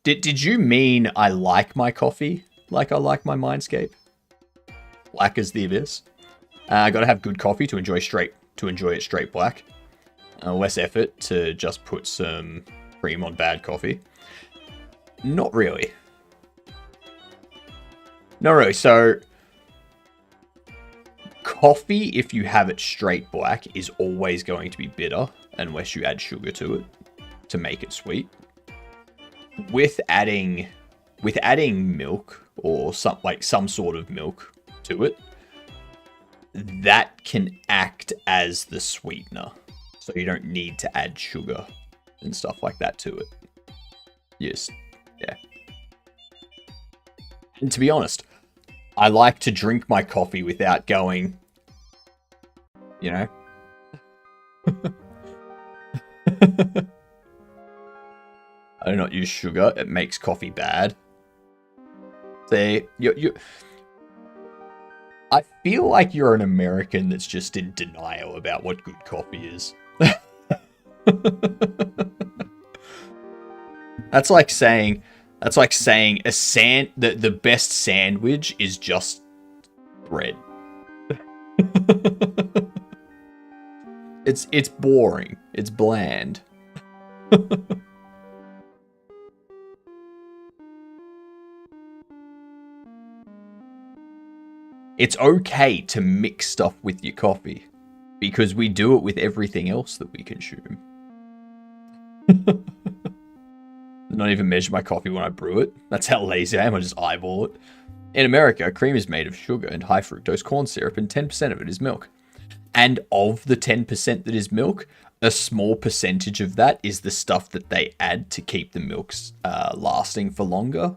Did you mean I like my coffee like I like my Mindscape? Black as the abyss. I gotta have good coffee to enjoy it straight black. Less effort to just put some cream on bad coffee. Not really. Not really. So, coffee, if you have it straight black, is always going to be bitter unless you add sugar to it to make it sweet. With adding milk or some sort of milk to it, that can act as the sweetener. So you don't need to add sugar and stuff like that to it. Yes. Yeah. And to be honest, I like to drink my coffee without going, you know. I do not use sugar. It makes coffee bad. See, I feel like you're an American that's just in denial about what good coffee is. That's like saying the best sandwich is just bread. It's boring. It's bland. It's okay to mix stuff with your coffee, because we do it with everything else that we consume. Not even measure my coffee when I brew it. That's how lazy I am. I just eyeball it. In America, cream is made of sugar and high fructose corn syrup, and 10% of it is milk. And of the 10% that is milk, a small percentage of that is the stuff that they add to keep the milks lasting for longer,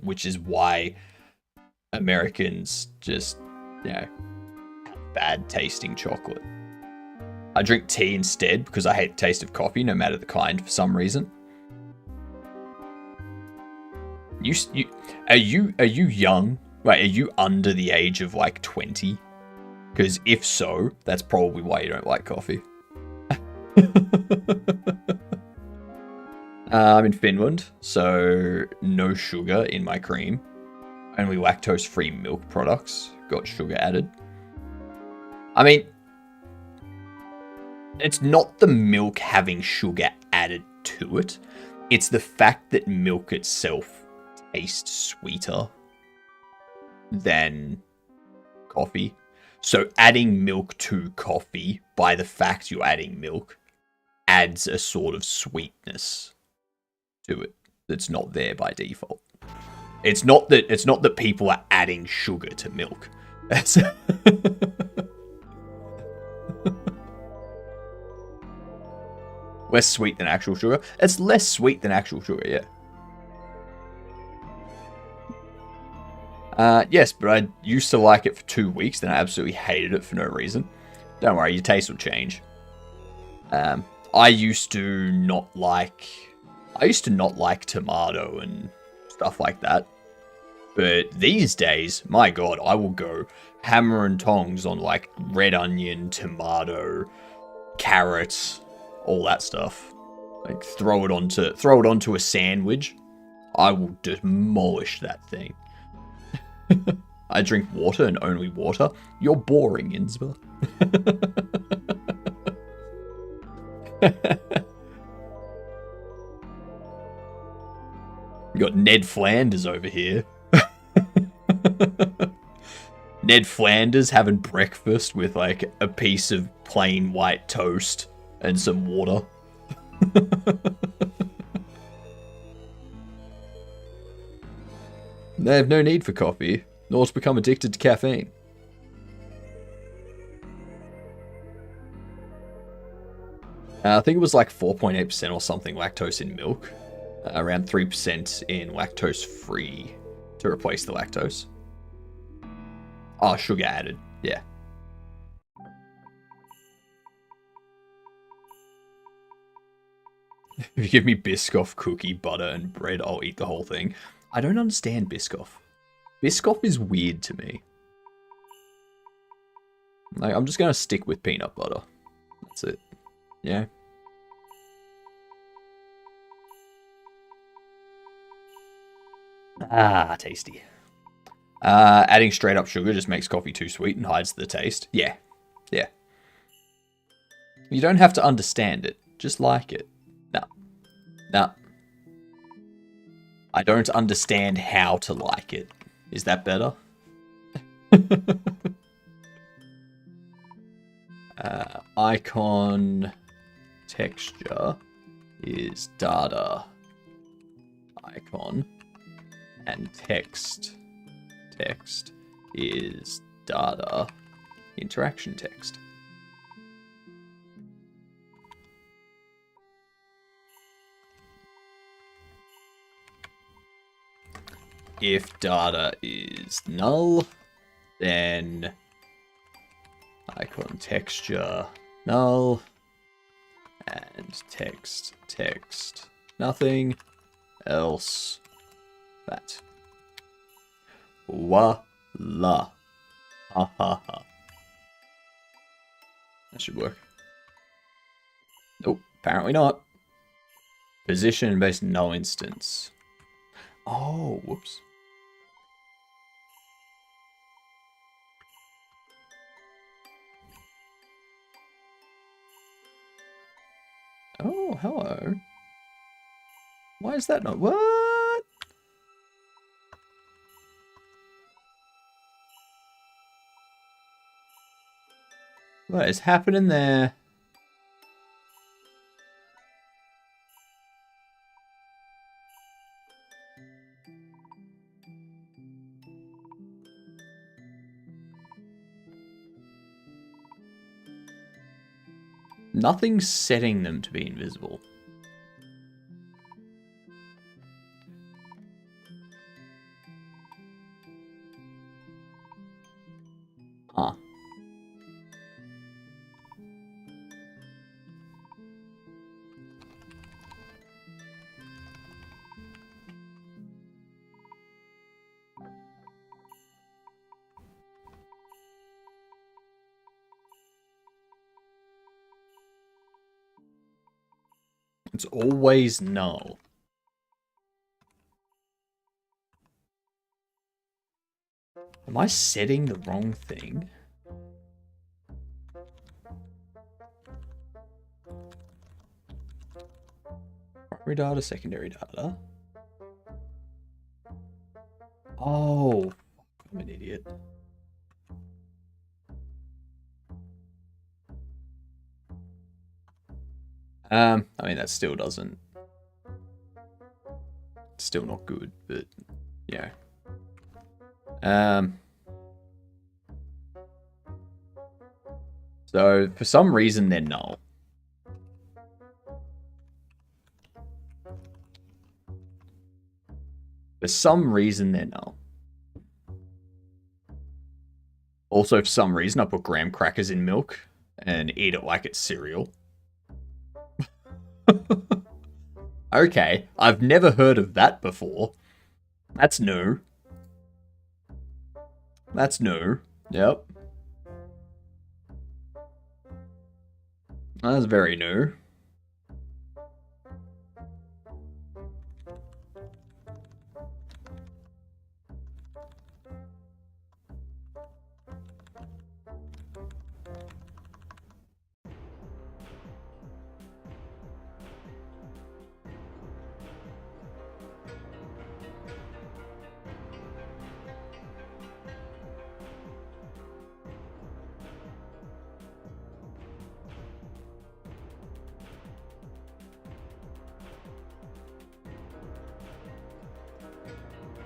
which is why Americans just, you know, have bad tasting chocolate. I drink tea instead because I hate the taste of coffee, no matter the kind, for some reason. Are you young? Right, are you under the age of like 20? Because if so, that's probably why you don't like coffee. I'm in Finland, so no sugar in my cream. Only lactose-free milk products got sugar added. I mean, it's not the milk having sugar added to it. It's the fact that milk itself tastes sweeter than coffee. So adding milk to coffee, by the fact you're adding milk, adds a sort of sweetness to it that's not there by default. It's not that people are adding sugar to milk. That's less sweet than actual sugar. It's less sweet than actual sugar, yeah. Yes, but I used to like it for 2 weeks, then I absolutely hated it for no reason. Don't worry, your taste will change. I used to not like tomato and stuff like that. But these days, my god, I will go hammer and tongs on like red onion, tomato, carrots, all that stuff. Like throw it onto a sandwich. I will demolish that thing. I drink water and only water. You're boring, Inzba. We got Ned Flanders over here. Ned Flanders having breakfast with like a piece of plain white toast and some water. They have no need for coffee, nor to become addicted to caffeine. I think it was like 4.8% or something lactose in milk. Around 3% in lactose free to replace the lactose. Oh, sugar added. Yeah. If you give me Biscoff, cookie, butter, and bread, I'll eat the whole thing. I don't understand Biscoff. Biscoff is weird to me. Like, I'm just gonna stick with peanut butter. That's it. Yeah. Ah, tasty. Adding straight up sugar just makes coffee too sweet and hides the taste. Yeah. Yeah. You don't have to understand it. Just like it. No. No. I don't understand how to like it. Is that better? Icon texture is data icon, and text is data interaction text. If data is null, then icon texture null, and text nothing else that. Voila. Ha ha ha. That should work. Nope, apparently not. Position based null instance. Oh, whoops. Oh, hello. Why is that not... What? What is happening there? Nothing's setting them to be invisible. Huh. It's always null. Am I setting the wrong thing? Primary data, secondary data. Oh, I'm an idiot. I mean, that still doesn't... It's still not good, but, yeah. So, for some reason, they're null. For some reason, they're null. Also, for some reason, I put graham crackers in milk and eat it like it's cereal. Okay, I've never heard of that before. That's new. That's new. Yep. That's very new.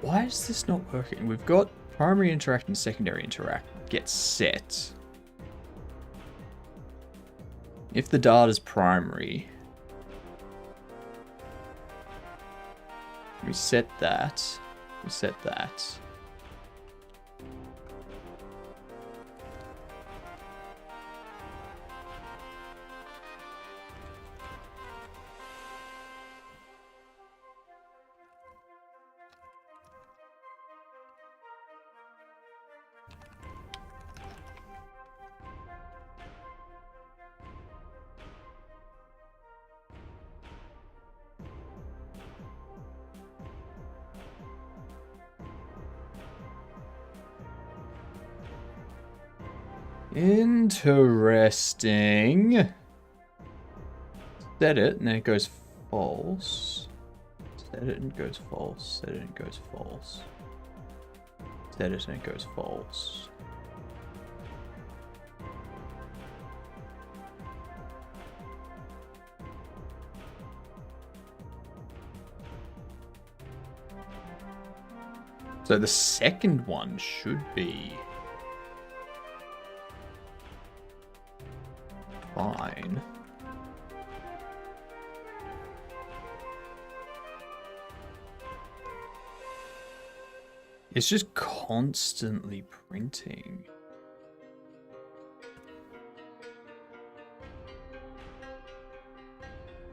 Why is this not working? We've got primary interact and secondary interact get set. If the data is primary, we set that. We set that. Interesting. Set it and then it goes false. Set it and it goes false. Set it and it goes false. Set it and it goes false. So the second one should be fine. It's just constantly printing.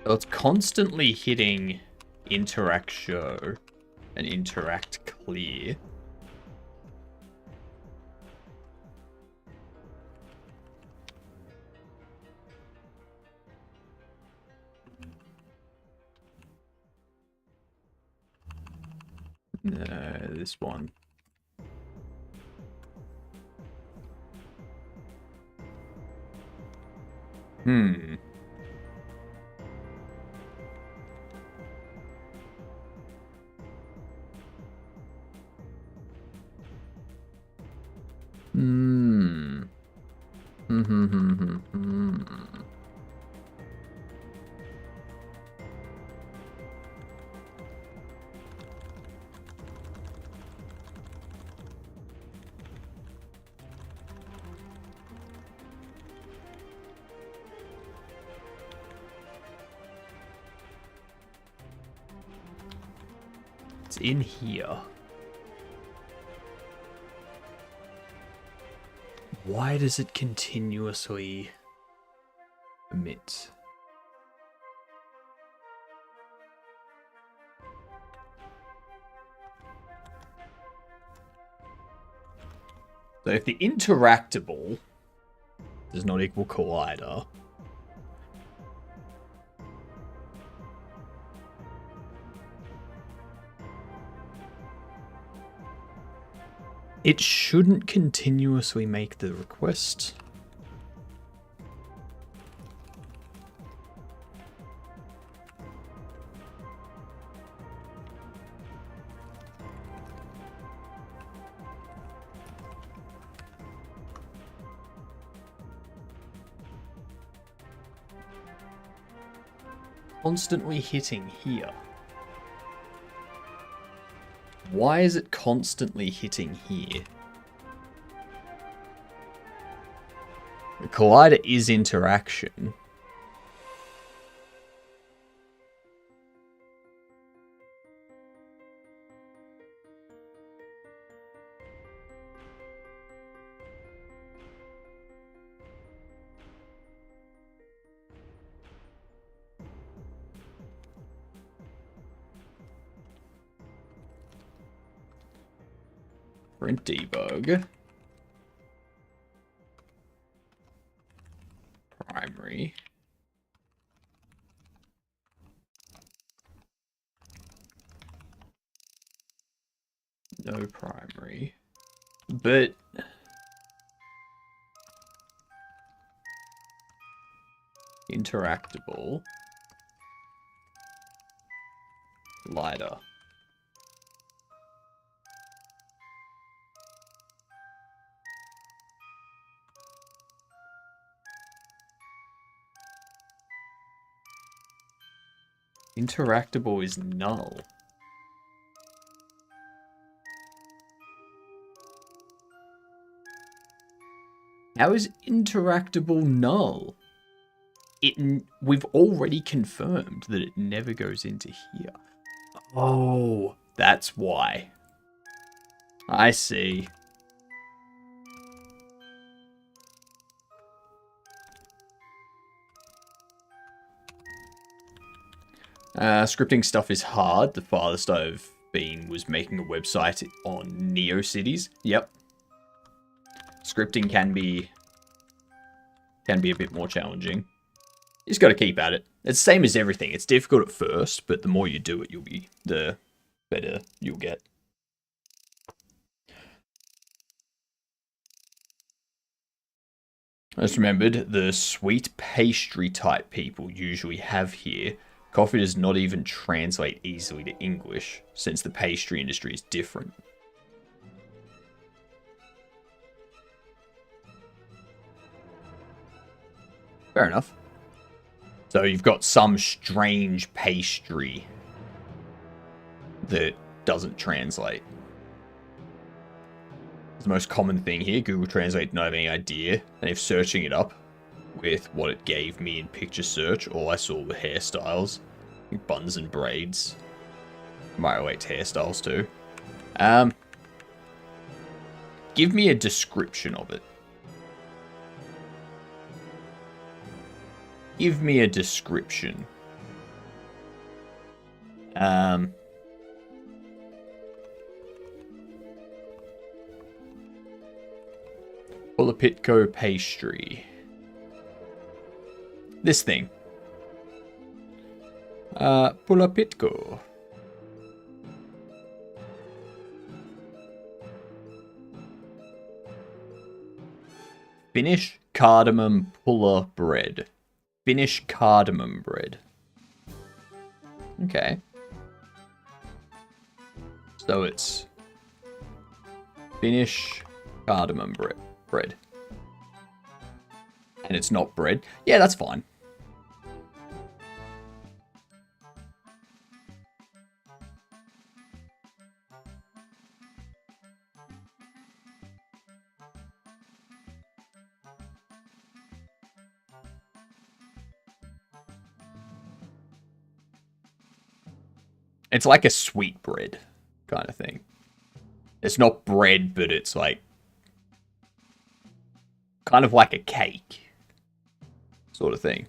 So it's constantly hitting interact show and interact clear. No, this one. Hmm. Hmm. It's in here. Why does it continuously emit? So if the interactable does not equal collider, it shouldn't continuously make the request. Constantly hitting here. Why is it constantly hitting here? The collider is interaction. Print debug. Primary. No primary. But interactable. Lighter. Interactable is null. How is interactable null? We've already confirmed that it never goes into here. Oh, that's why. I see. Scripting stuff is hard. The farthest I've been was making a website on NeoCities. Yep. Scripting can be a bit more challenging. You just got to keep at it. It's the same as everything. It's difficult at first, but the more you do it, the better you'll get. I just remembered the sweet pastry type people usually have here. Coffee does not even translate easily to English, since the pastry industry is different. Fair enough. So you've got some strange pastry that doesn't translate. It's the most common thing here. Google Translate didn't have any idea. And if searching it up with what it gave me in picture search, all I saw were hairstyles. Buns and braids. Might relate to hairstyles too. Give me a description of it. Give me a description. Polipitko pastry. This thing. Polipitko. Finnish cardamom pulla bread. Finnish cardamom bread. Okay. So it's Finnish cardamom bread. And it's not bread. Yeah, that's fine. It's like a sweet bread kind of thing. It's not bread, but it's like kind of like a cake sort of thing.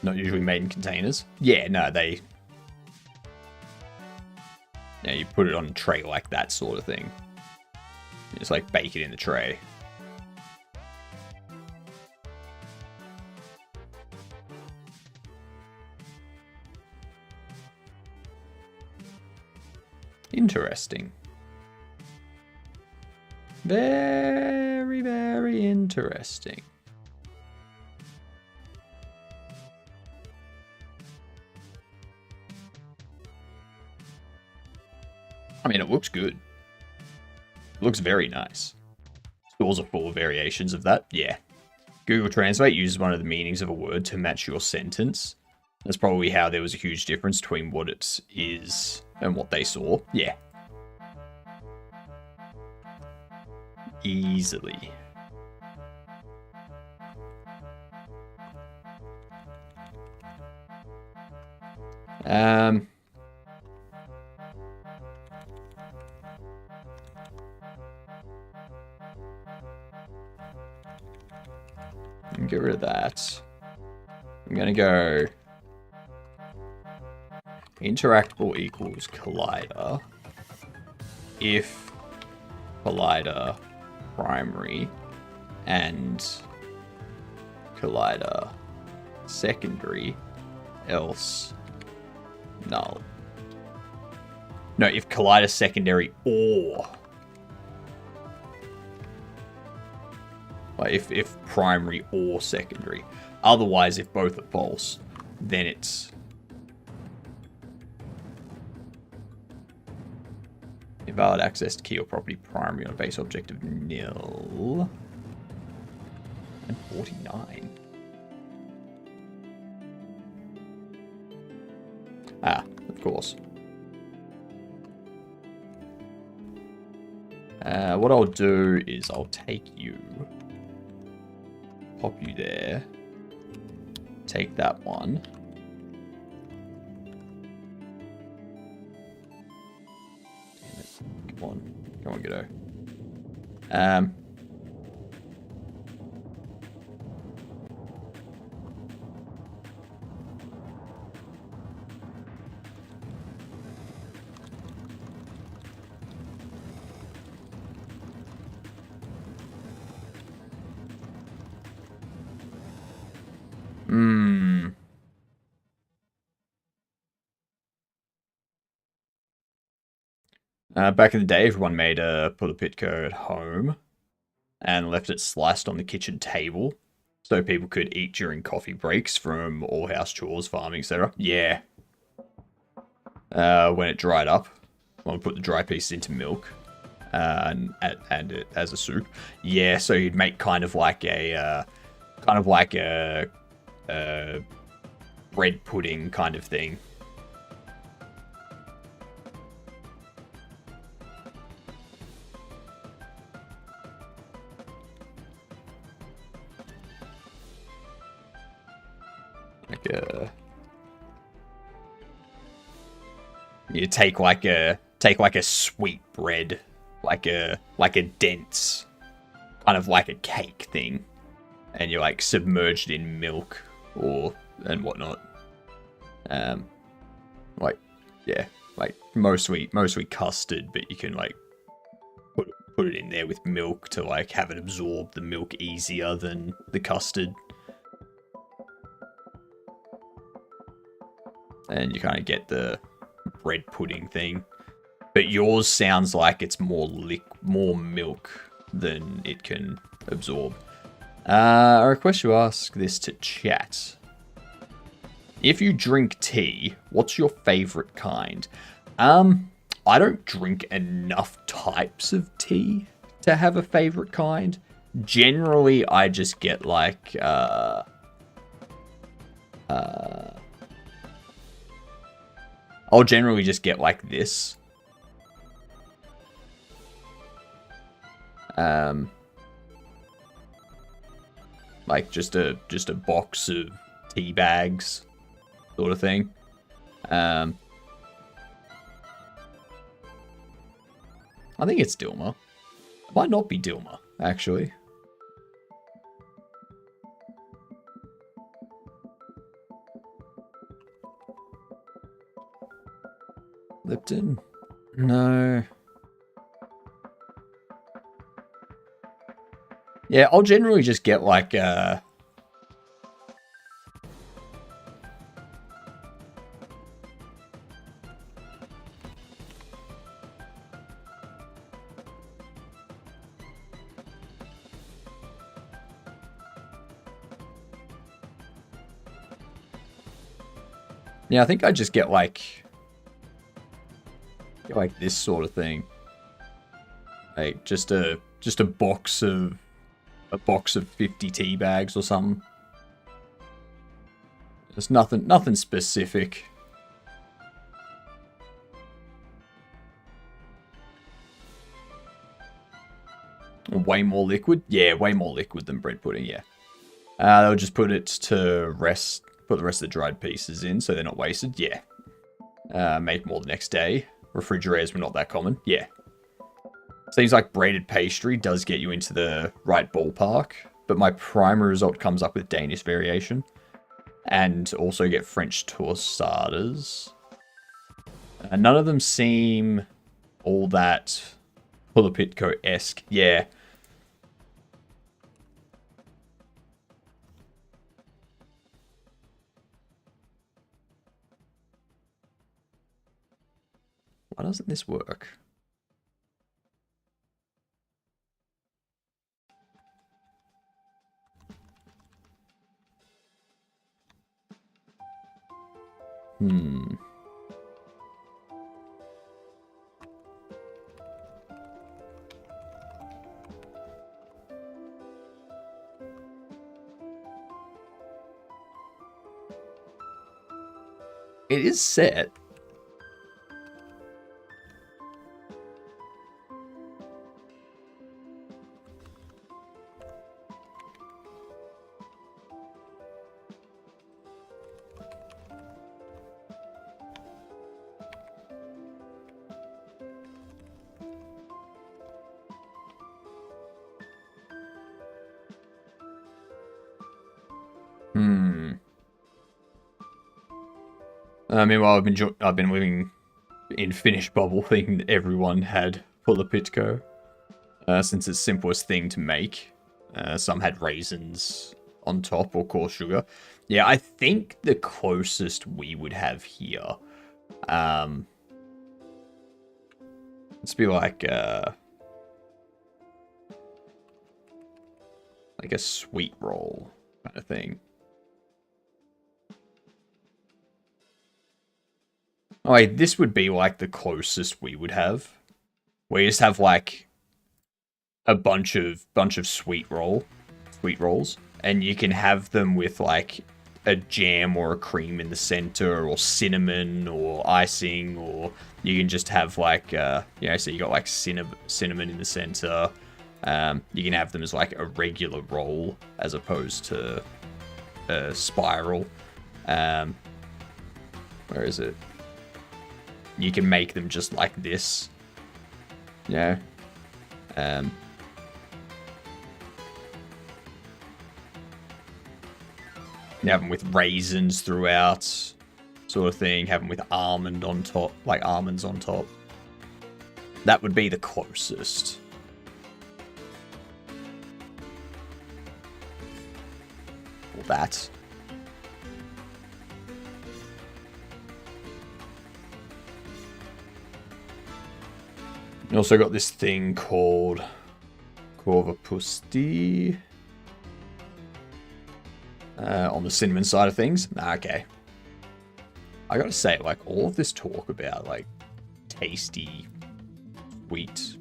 Not usually made in containers. Yeah, no, yeah, you put it on a tray like that sort of thing. It's like bake it in the tray. Interesting. Very, very interesting. I mean, it looks good. It looks very nice. Stores are full of variations of that. Yeah. Google Translate uses one of the meanings of a word to match your sentence. That's probably how there was a huge difference between what it is and what they saw. Yeah. Easily. Get rid of that. I'm gonna go interactable equals collider if collider primary and collider secondary, else null. No, if collider secondary or if primary or secondary. Otherwise, if both are false, then it's Invalid access to key or property primary on a base object of nil. And 49. Ah, of course. What I'll do is I'll take you, pop you there, take that one. Damn it. Come on, Godot. Back in the day, everyone made a Pulapitko at home and left it sliced on the kitchen table so people could eat during coffee breaks from all house chores, farming, etc. Yeah. When it dried up, when we put the dry pieces into milk and it as a soup. Yeah, so you'd make kind of like a bread pudding kind of thing. You take like a sweet bread, like a dense, kind of like a cake thing, and you like submerged in milk and whatnot. Like mostly custard, but you can like put it in there with milk to like have it absorb the milk easier than the custard. And you kind of get the bread pudding thing. But yours sounds like it's more milk than it can absorb. I request you ask this to chat. If you drink tea, what's your favorite kind? I don't drink enough types of tea to have a favorite kind. Generally, I just get like I'll generally just get like this. Like just a box of tea bags, sort of thing. I think it's Dilma. It might not be Dilma, actually. Lipton? No. Yeah, I'll generally just get like yeah, I think I just get like this sort of thing. Like just a box of 50 tea bags or something. There's nothing specific. Way more liquid? Yeah, way more liquid than bread pudding, yeah. They'll just put it to rest, put the rest of the dried pieces in so they're not wasted, yeah. Make more the next day. Refrigerators were not that common, yeah. Seems like braided pastry does get you into the right ballpark, but my primary result comes up with Danish variation. And also get French tostadas. None of them seem all that Pulapitko-esque, yeah. Why doesn't this work? It is set. Meanwhile, I've been living in finished bubble, thinking that everyone had Pulla Pitco, since it's the simplest thing to make. Some had raisins on top or coarse sugar. Yeah, I think the closest we would have here, let's be like a sweet roll kind of thing. Oh, wait, this would be like the closest we would have. We just have like a bunch of sweet rolls, and you can have them with like a jam or a cream in the center, or cinnamon or icing, or you can just have like so you got like cinnamon in the center. You can have them as like a regular roll as opposed to a spiral. Where is it? You can make them just like this. Yeah. You have them with raisins throughout, sort of thing. Have them with almonds on top. That would be the closest. Or that. You also got this thing called Korvapusti on the cinnamon side of things. Okay. I gotta say, like, all of this talk about, like, tasty, sweet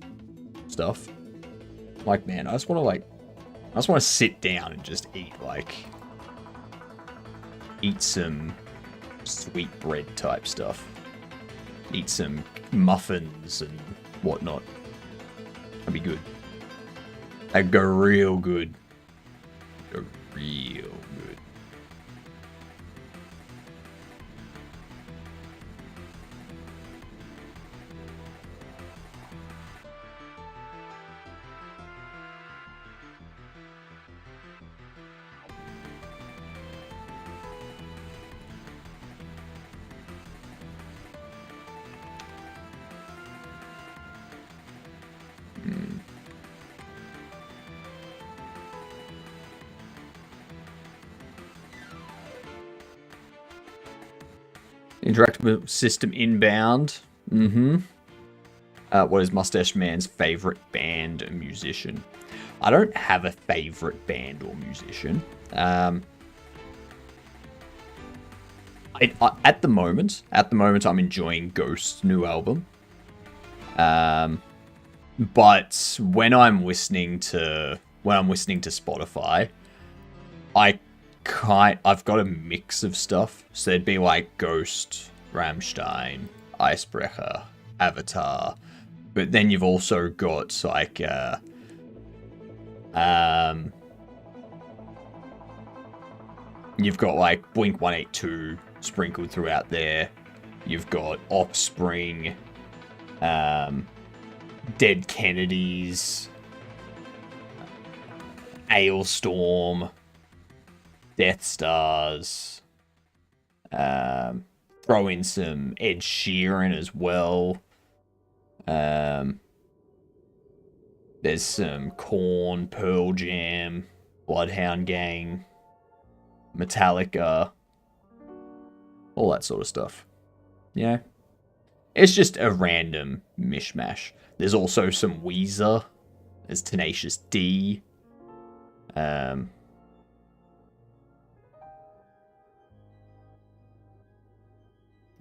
stuff. Like, man, I just want to sit down and just eat some sweet bread type stuff. Eat some muffins and whatnot. That'd be good. That'd go real good. Go real good. Interactive system inbound. What is Mustache Man's favorite band and musician? I don't have a favorite band or musician. At the moment, I'm enjoying Ghost's new album. But when I'm listening to Spotify, I've got a mix of stuff. So it'd be like Ghost, Rammstein, Icebreaker, Avatar. But then you've also got like you've got like Blink-182 sprinkled throughout there. You've got Offspring, Dead Kennedys, Ailstorm, Death Stars. Throw in some Ed Sheeran as well. There's some Korn, Pearl Jam, Bloodhound Gang, Metallica, all that sort of stuff. Yeah. It's just a random mishmash. There's also some Weezer. There's Tenacious D.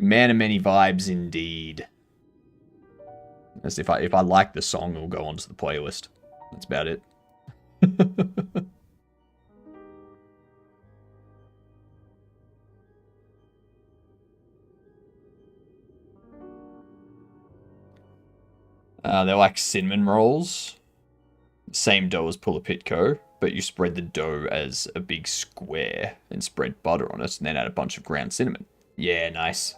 Man of many vibes indeed. As if I like the song, it'll go onto the playlist. That's about it. They're like cinnamon rolls. Same dough as Pulla Pitco, but you spread the dough as a big square and spread butter on it, and then add a bunch of ground cinnamon. Yeah, nice.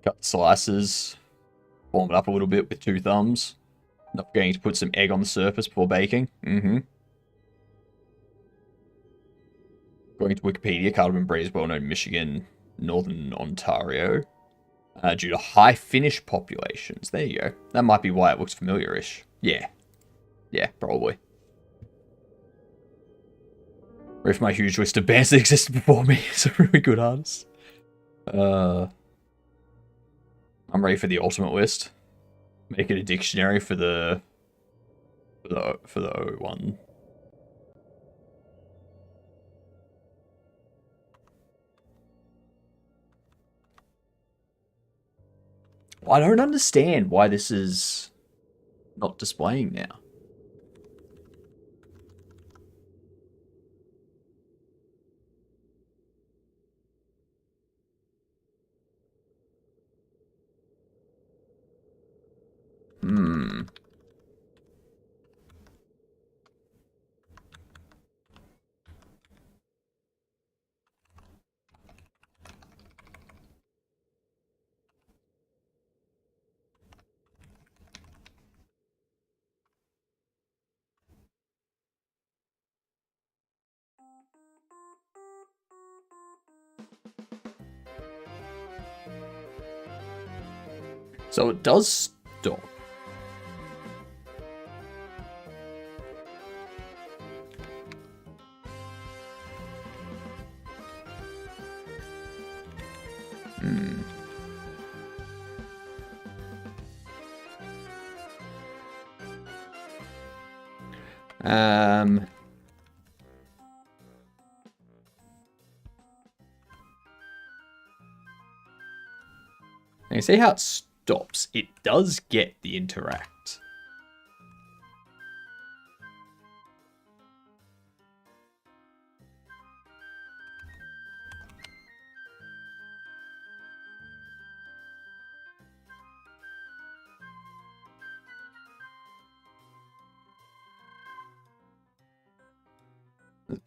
Cut slices, warm it up a little bit with 2 thumbs. Not forgetting to put some egg on the surface before baking. Going to Wikipedia, cardamom bread is well known in Michigan, northern Ontario, due to high Finnish populations. There you go. That might be why it looks familiar-ish. Yeah. Yeah, probably. Riff my huge list of bands that existed before me. It's a really good artist. I'm ready for the ultimate list. Make it a dictionary for the O1. I don't understand why this is not displaying now. So it does stop. You see how it stops? It does get the interact.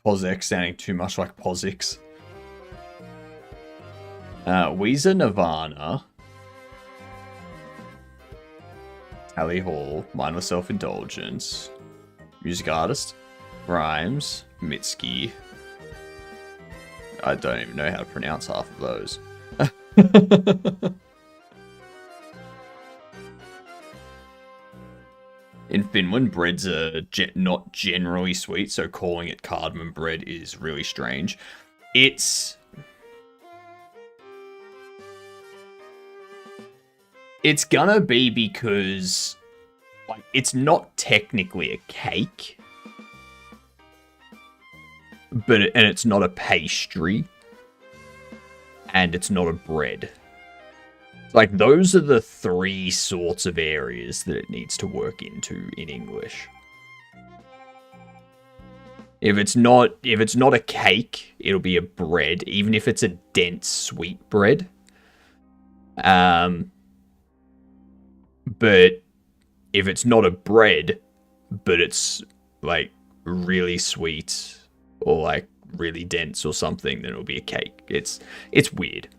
POSIX sounding too much like POSIX. Weezer Nirvana. Tally Hall. Mindless Self-Indulgence. Music Artist. Rhymes. Mitski. I don't even know how to pronounce half of those. In Finland, breads are not generally sweet, so calling it cardamom bread is really strange. It's gonna be because, like, it's not technically a cake, and it's not a pastry, and it's not a bread. Like, those are the 3 sorts of areas that it needs to work into in English. If it's not a cake, it'll be a bread, even if it's a dense sweet bread. But if it's not a bread, but it's like really sweet or like really dense or something, then it'll be a cake. It's weird.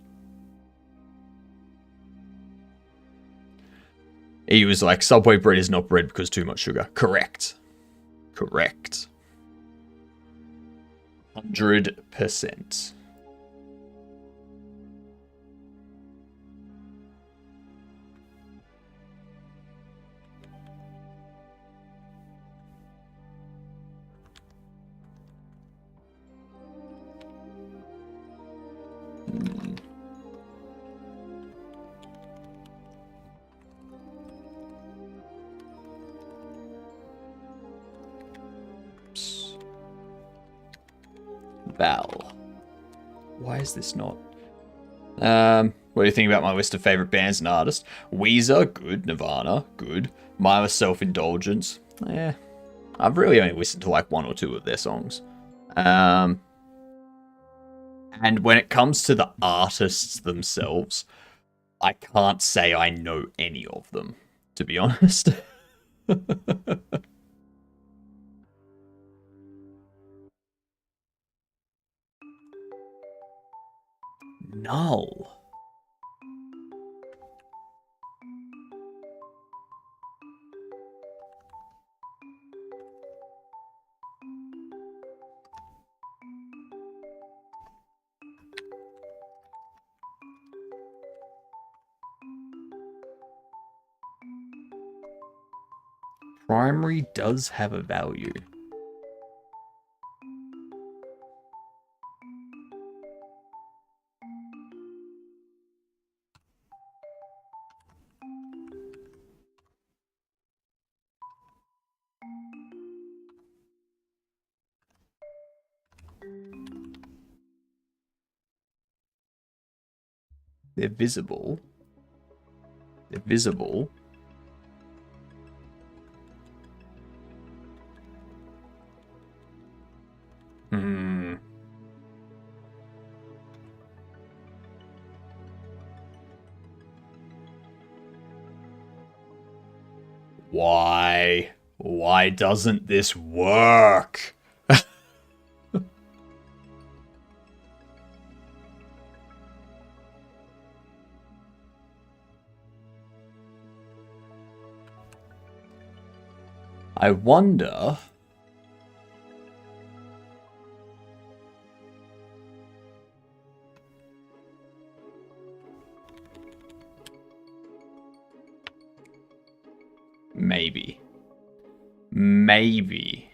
He was like, Subway bread is not bread because too much sugar. Correct. 100%. Val. Why is this not? What do you think about my list of favorite bands and artists? Weezer, good. Nirvana, good. Mindless Self-Indulgence, I've really only listened to like 1 or 2 of their songs. And when it comes to the artists themselves, I can't say I know any of them, to be honest. Null. Primary does have a value. They're visible. They're visible. Why? Why doesn't this work? I wonder... Maybe. Maybe.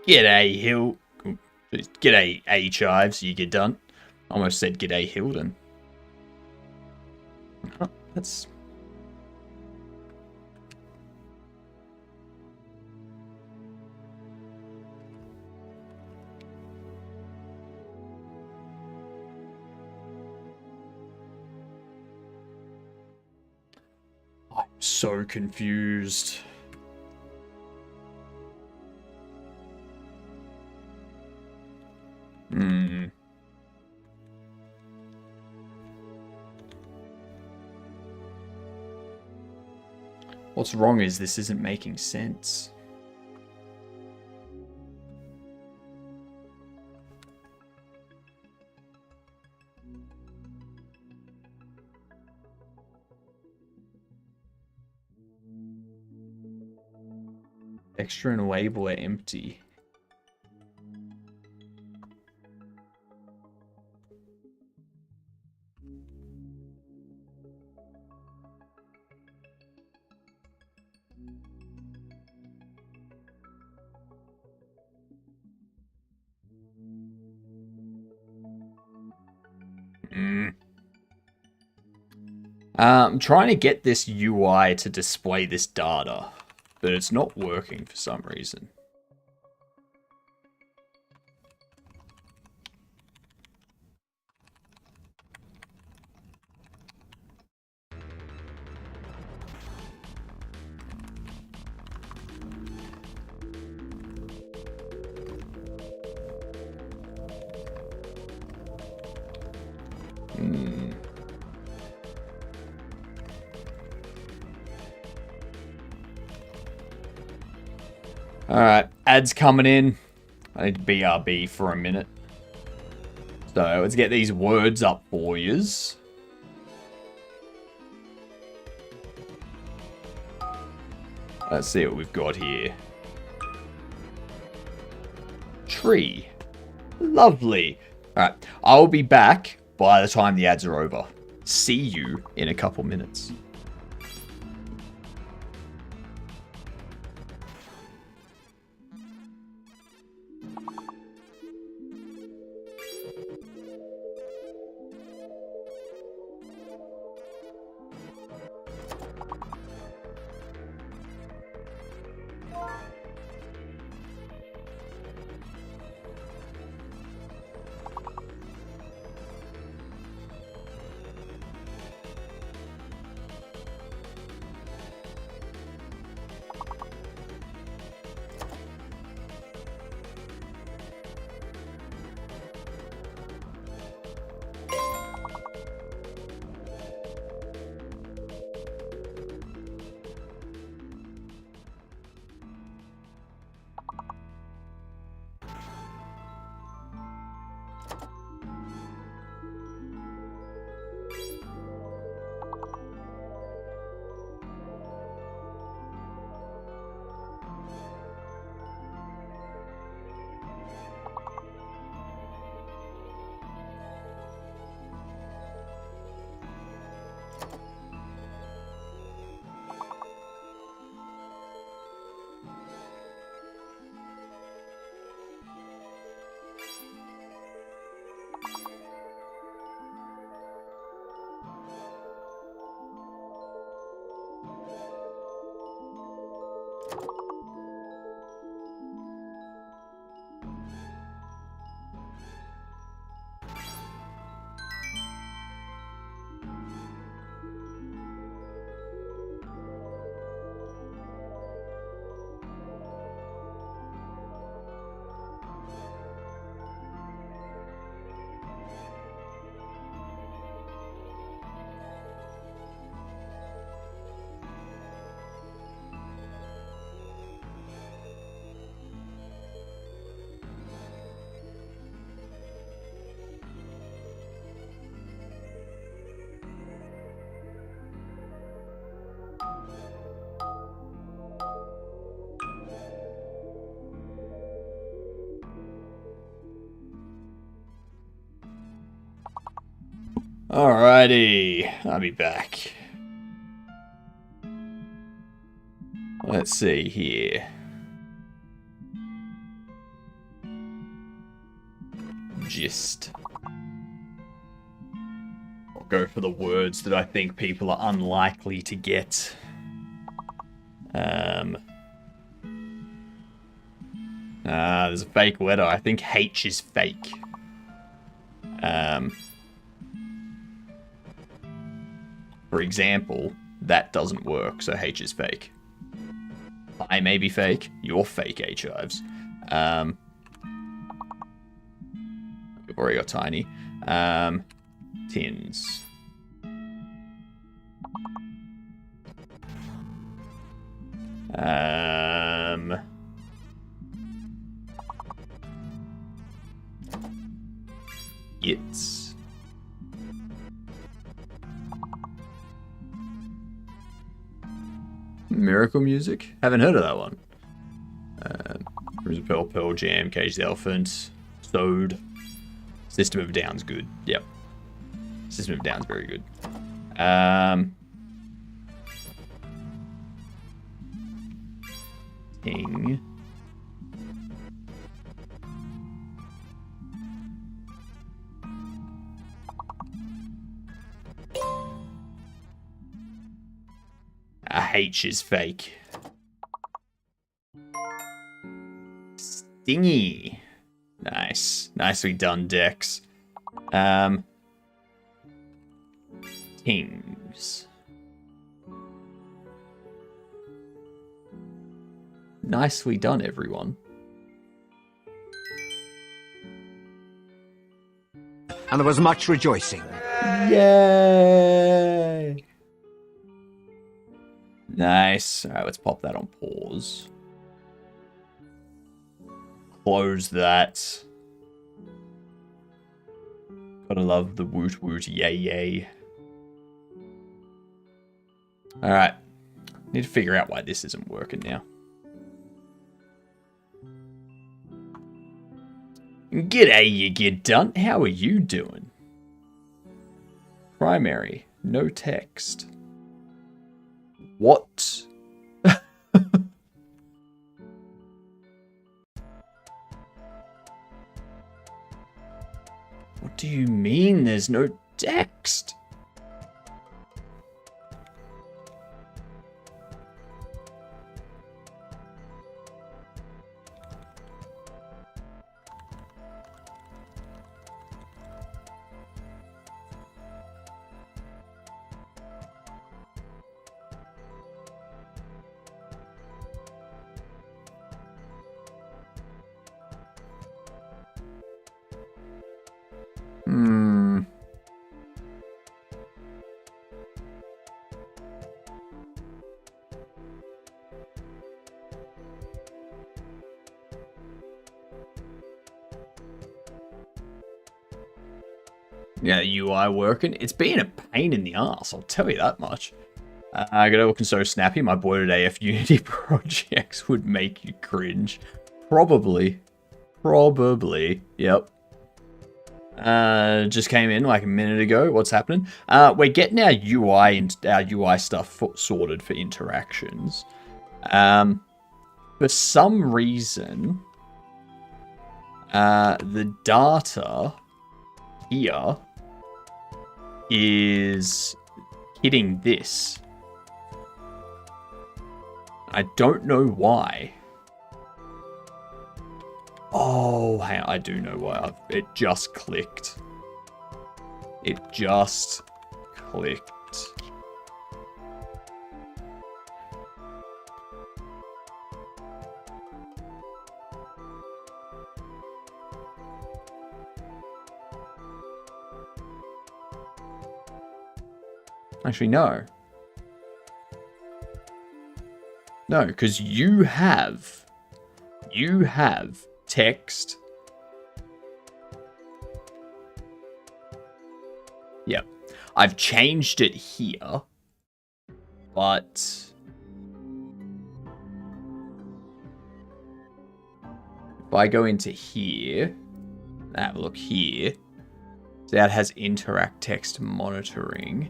G'day, Hill. G'day, H-Ives, you get done. Almost said g'day, Hilden. Oh, that's... I'm so confused. What's wrong is this isn't making sense. Extra and label are empty. I'm trying to get this UI to display this data, but it's not working for some reason. Alright, ads coming in. I need BRB for a minute. So let's get these words up for yous. Let's see what we've got here. Tree. Lovely. Alright, I'll be back by the time the ads are over. see you in a couple minutes. Alrighty, I'll be back. Let's see here. Gist. I'll go for the words that I think people are unlikely to get. There's a fake letter. I think H is fake. For example, that doesn't work, so H is fake. I may be fake. You're fake, H Ives. We've already got Tiny. Tins. It's Miracle Music? Haven't heard of that one. Cruiser Pearl, Pearl Jam, Cage the Elephant, Sewed. System of a Down's good. Yep. System of a Down's very good. Ting. A H is fake. Stingy. Nice. Nicely done, Dex. Tings. Nicely done, everyone. And there was much rejoicing. Yay! Nice. Alright, let's pop that on pause. Close that. Gotta love the woot woot yay yay. Alright. Need to figure out why this isn't working now. G'day, you get done. How are you doing? Primary. No text. What? What do you mean there's no text? Hmm. Yeah, UI working. It's been a pain in the ass, I'll tell you that much. I got looking so snappy. My boy today, if Unity projects would make you cringe. Probably. Yep. Just came in like a minute ago. What's happening? We're getting our UI and our UI stuff sorted for interactions. For some reason, the data here is hitting this. I don't know why. Oh, hang on, I do know why. It just clicked. It just clicked. Actually, no. No, because you have text. Yep. I've changed it here, but if I go into here, have a look here, so that has interact text monitoring.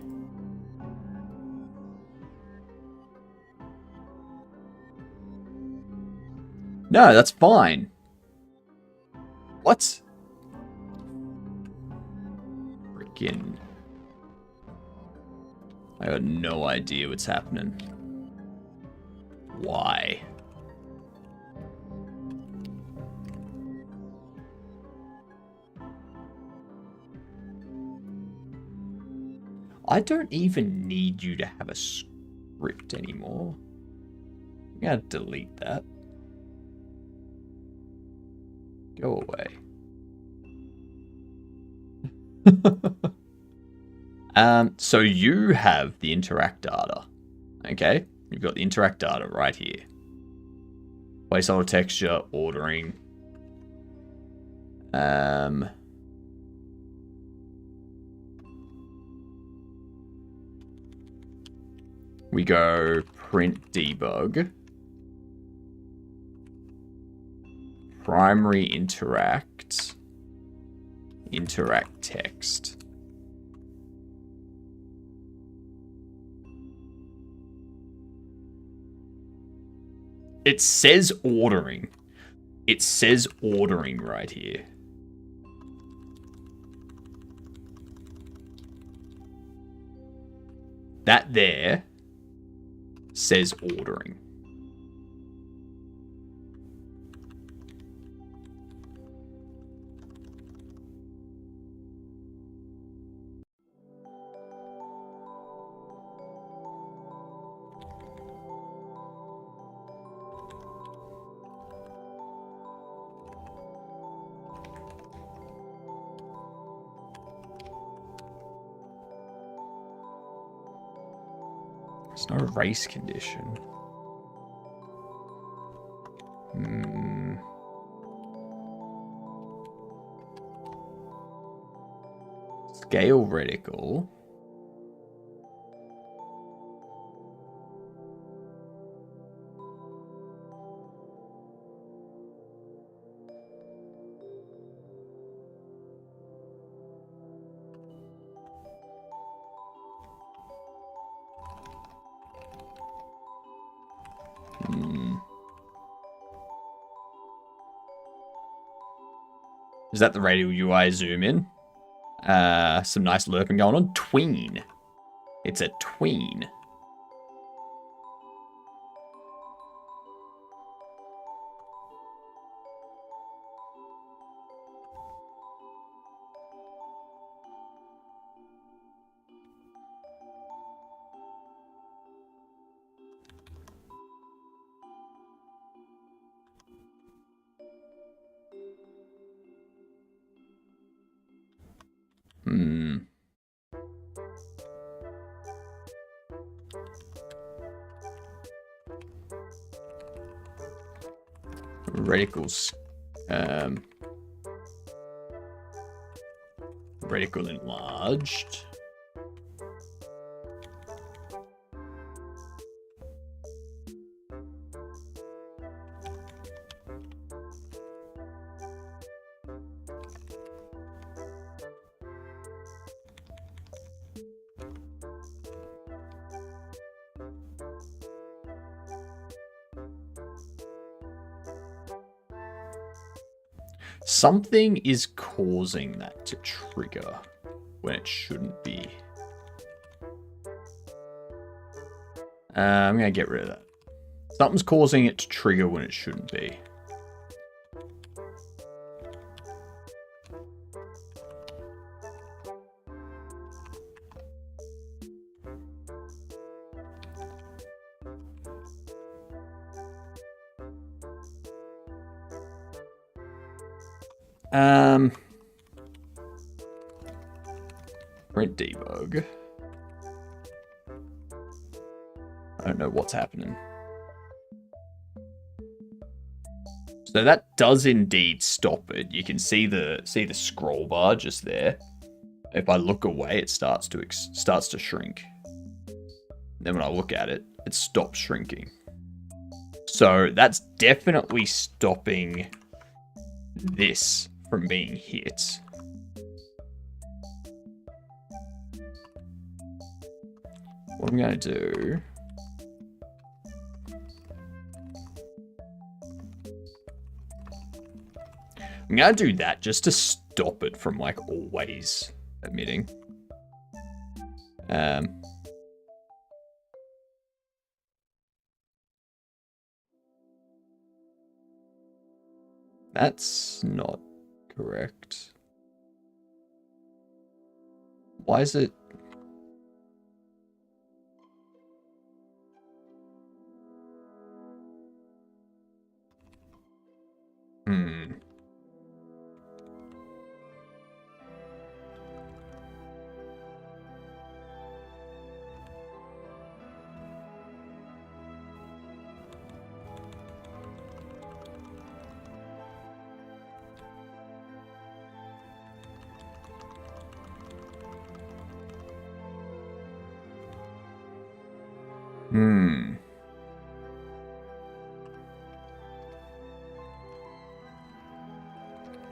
No, that's fine. What? Freaking. I got no idea what's happening. Why? I don't even need you to have a script anymore. I'm gonna delete that. Go away. So you have the interact data. Okay? You've got the interact data right here. Placeholder texture, ordering. We go print debug. Primary interact text. It says ordering. It says ordering right here. That there says ordering. There's no race condition. Scale reticle. Is that the radial UI zoom in? Some nice lerping going on. Tween. It's a tween. Reticles. Reticle enlarged. Something is causing that to trigger when it shouldn't be. I'm going to get rid of that. Something's causing it to trigger when it shouldn't be. Print debug. I don't know what's happening. So that does indeed stop it. You can see the scroll bar just there. If I look away, it starts to shrink. Then when I look at it, it stops shrinking. So that's definitely stopping this from being hit. What I'm going to do... I'm going to do that just to stop it from, like, always emitting. That's not correct. Why is it...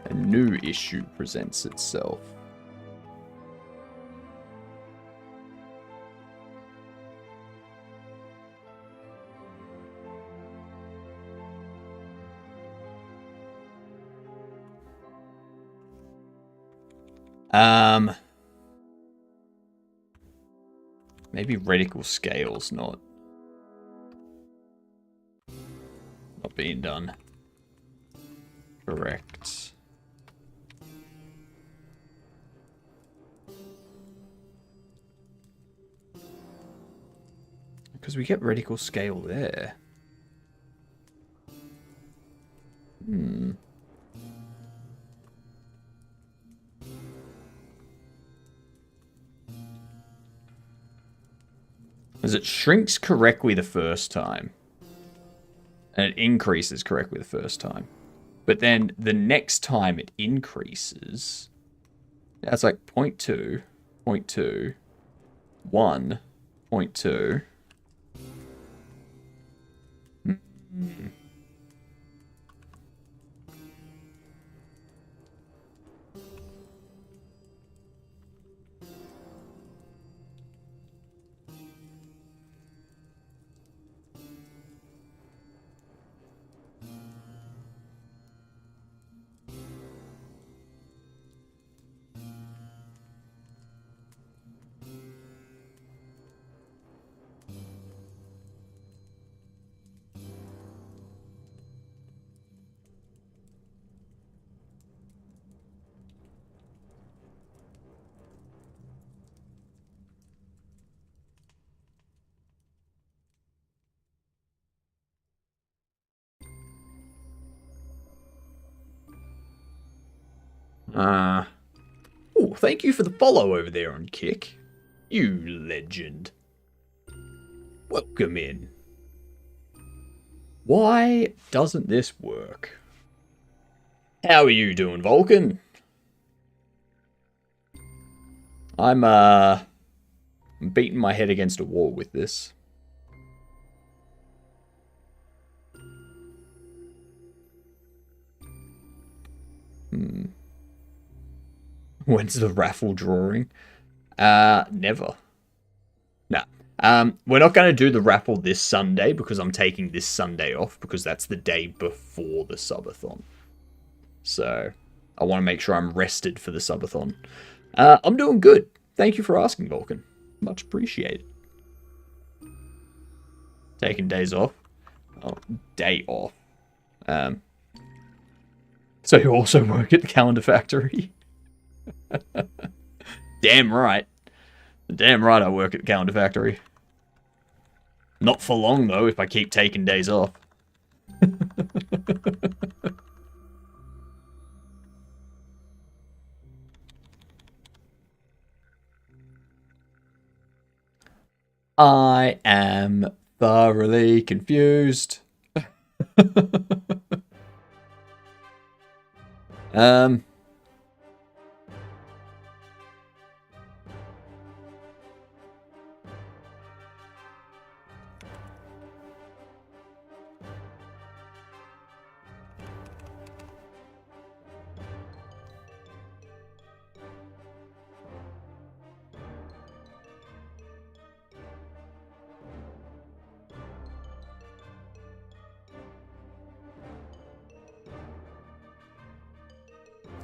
A new issue presents itself. Maybe reticle scale's not being done correct. Because we get reticle scale there. As it shrinks correctly the first time. And it increases correctly the first time. But then the next time it increases... That's like 0.2, 0.2, 1, 0.2. Oh, thank you for the follow over there on Kick. You legend. Welcome in. Why doesn't this work? How are you doing, Vulcan? I'm beating my head against a wall with this. When's the raffle drawing? Never. Nah. We're not going to do the raffle this Sunday because I'm taking this Sunday off because that's the day before the subathon. So, I want to make sure I'm rested for the subathon. I'm doing good. Thank you for asking, Vulcan. Much appreciated. Taking days off. Oh, day off. So you also work at the calendar factory? Damn right. Damn right I work at the calendar factory. Not for long, though, if I keep taking days off. I am thoroughly confused.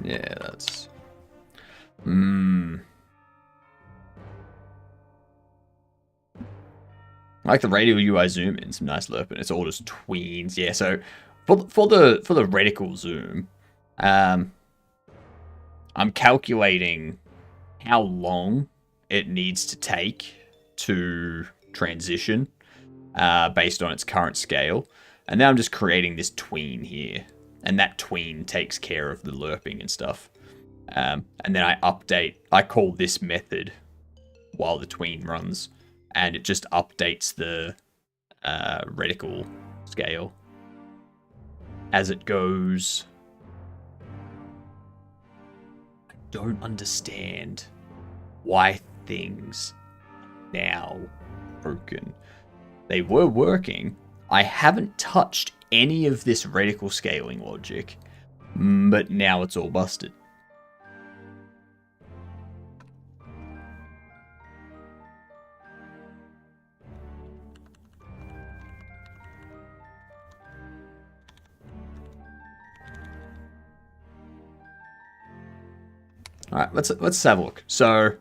Yeah, that's... I like the radial UI zoom in, some nice lerping. It's all just tweens. Yeah, so for the reticle zoom, I'm calculating how long it needs to take to transition based on its current scale. And now I'm just creating this tween here. And that tween takes care of the lerping and stuff. And then I call this method while the tween runs. And it just updates the reticle scale as it goes. I don't understand why things now broken. They were working. I haven't touched any of this reticle scaling logic, but now it's all busted. All right, let's have a look. So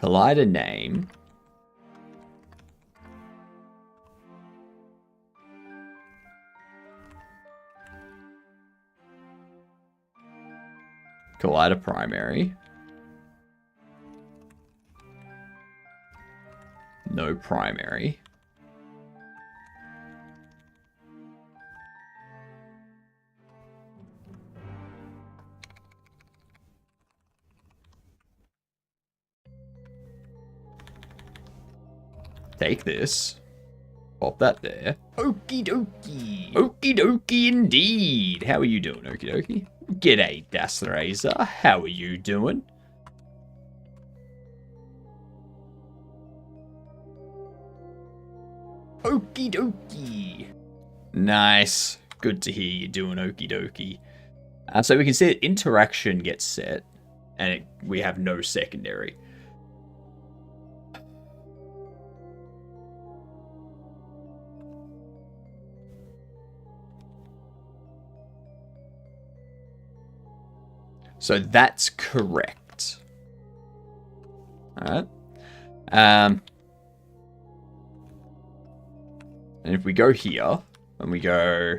collider name. Collider primary. No primary. Take this. Pop that there. Okie dokie. Okie dokie indeed. How are you doing, okie dokie? G'day, Das Razor. How are you doing? Okie dokie. Nice. Good to hear you doing okie dokie. So we can see that interaction gets set, and we have no secondary. So that's correct. Alright. And if we go here, and we go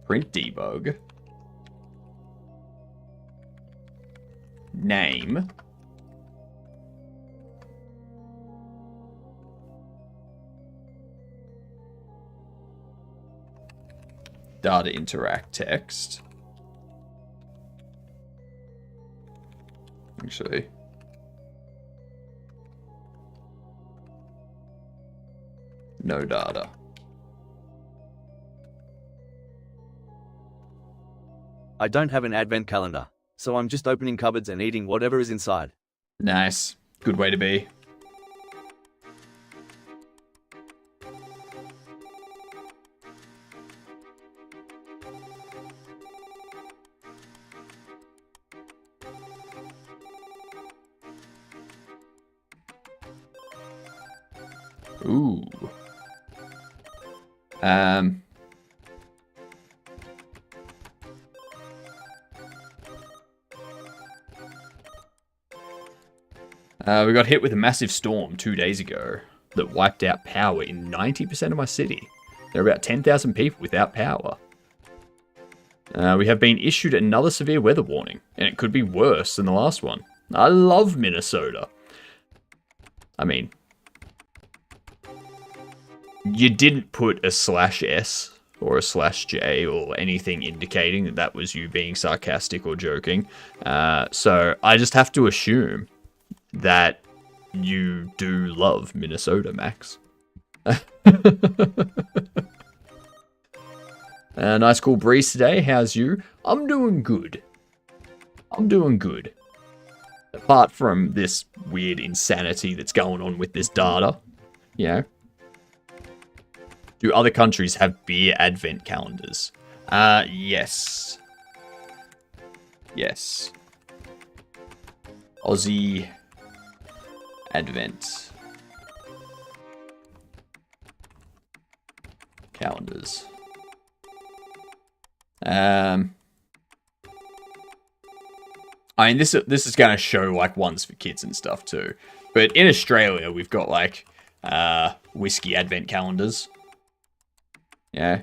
print debug, name, Data interact text. Actually. No data. I don't have an advent calendar, so I'm just opening cupboards and eating whatever is inside. Nice. Good way to be. Ooh. We got hit with a massive storm 2 days ago that wiped out power in 90% of my city. There are about 10,000 people without power. We have been issued another severe weather warning, and it could be worse than the last one. I love Minnesota. I mean, you didn't put a /S or a /J or anything indicating that that was you being sarcastic or joking. So I just have to assume that you do love Minnesota, Max. Nice cool breeze today. How's you? I'm doing good. I'm doing good. Apart from this weird insanity that's going on with this data, you know. Do other countries have beer advent calendars? Yes. Yes. Aussie advent calendars. I mean, this is going to show like ones for kids and stuff too. But in Australia, we've got like whiskey advent calendars. Yeah.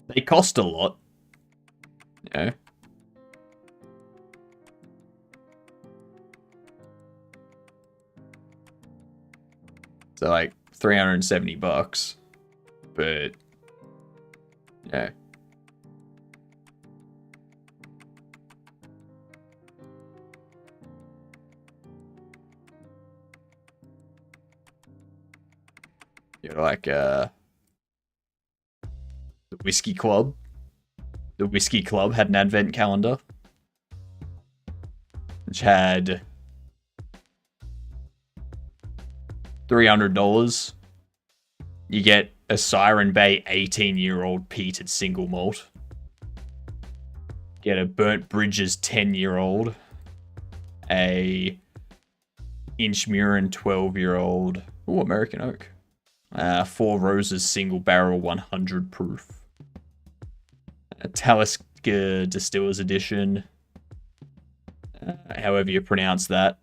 They cost a lot. Yeah. So like $370, but yeah. You know, like the Whiskey Club. The Whiskey Club had an advent calendar, which had $300. You get a Siren Bay 18-year-old peated single malt. Get a Burnt Bridges 10-year-old. A Inchmurin 12-year-old. Ooh, American Oak. Four Roses single barrel 100 proof. A Talisker Distillers Edition. However you pronounce that.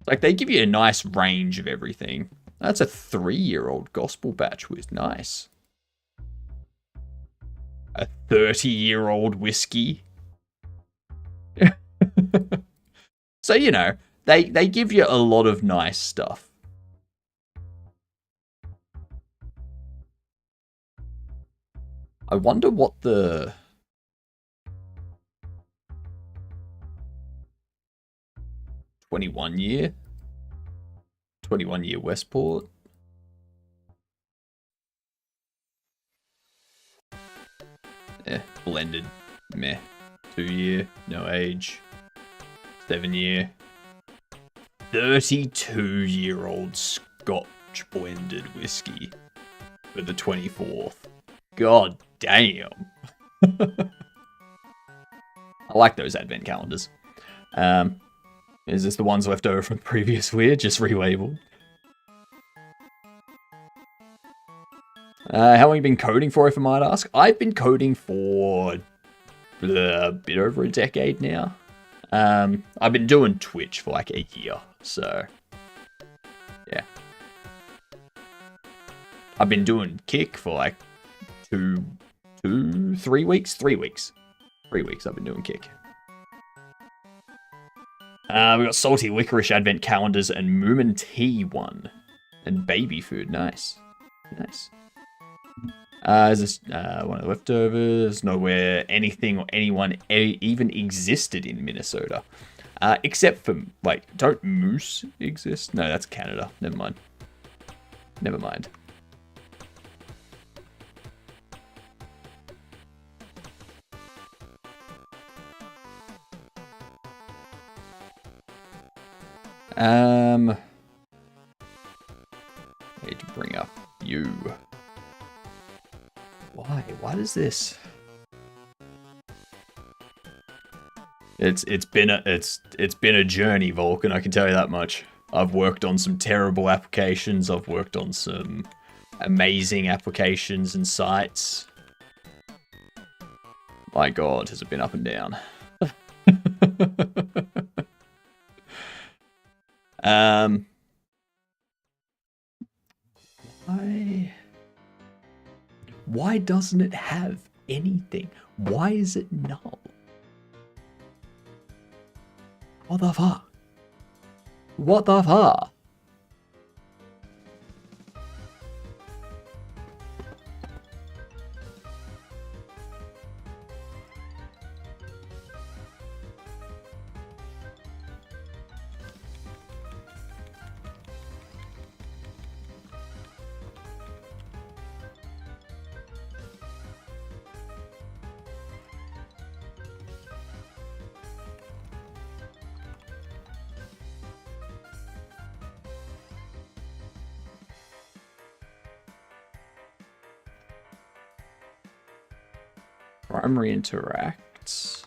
Like, they give you a nice range of everything. That's a 3-year-old gospel batch with nice. A 30-year-old whiskey. So, you know, they give you a lot of nice stuff. I wonder what the... $21 year Westport. Yeah, blended. Meh. 2 year, no age. 7 year. 32-year-old Scotch blended whiskey for the 24th. God damn. I like those advent calendars. Is this the ones left over from the previous weird, just relabeled? How long have you been coding for, if I might ask? I've been coding for a bit over a decade now. I've been doing Twitch for like a year, so yeah. I've been doing Kick for like 3 weeks. 3 weeks I've been doing Kick. We got salty licorice advent calendars and Moomin tea one. And baby food. Nice. Nice. Is this one of the leftovers? Nowhere anything or anyone even existed in Minnesota. Except for, like, don't moose exist? No, that's Canada. Never mind. Never mind. I need to bring up you. Why? Why does this? It's been a journey, Vulcan, I can tell you that much. I've worked on some terrible applications, I've worked on some amazing applications and sites. My god, has it been up and down. Why doesn't it have anything? Why is it null? What the fuck? What the fuck? Primary interacts.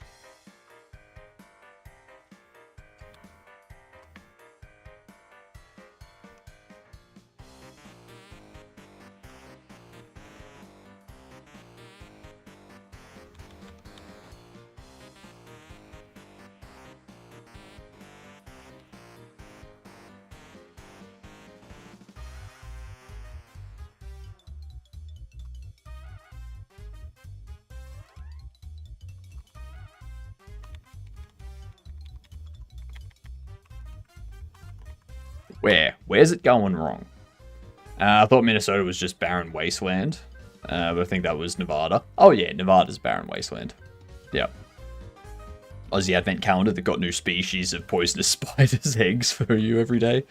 Where? Where's it going wrong? I thought Minnesota was just barren wasteland. But I think that was Nevada. Oh yeah, Nevada's barren wasteland. Yep. Aussie Advent Calendar that got new species of poisonous spiders' eggs for you every day.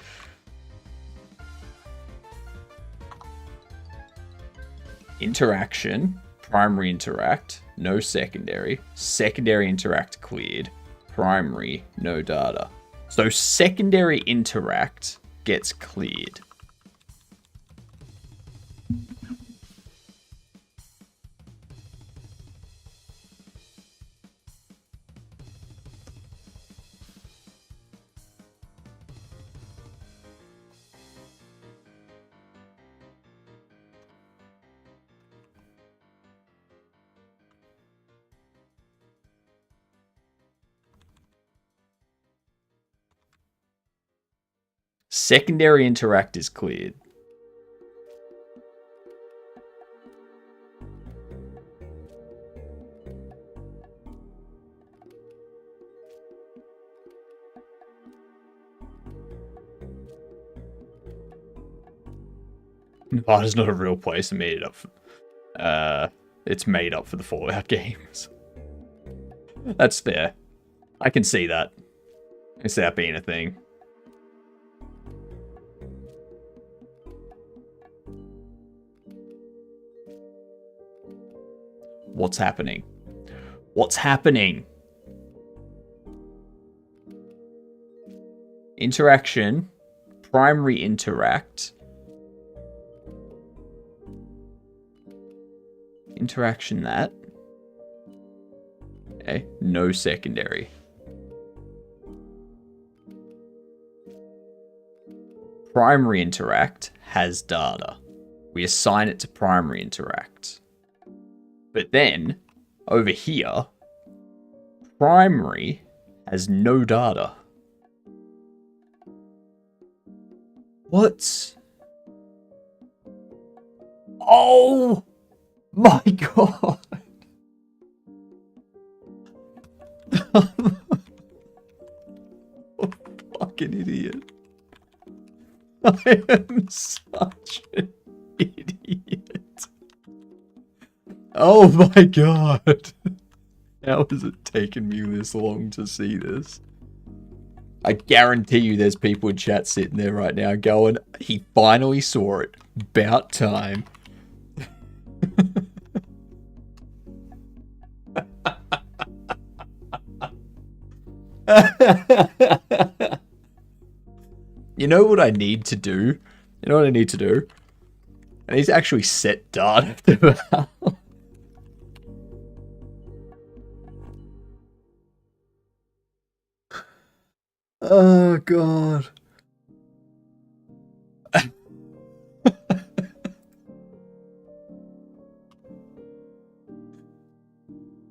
Interaction. Primary interact. No secondary. Secondary interact cleared. Primary, no data. So secondary interact gets cleared. Secondary interact is cleared. Nevada's not a real place. I made it up for, it's made up for the Fallout games. That's fair. I can see that. I can see that being a thing. What's happening? What's happening? Interaction. Primary interact. Interaction that. Okay, no secondary. Primary interact has data. We assign it to primary interact. But then, over here, primary has no data. What? Oh my god. I am such an idiot. Oh my god. How has it taken me this long to see this? I guarantee you there's people in chat sitting there right now going, he finally saw it. About time. You know what I need to do? You know what I need to do? I need to actually set data to Val. Oh god.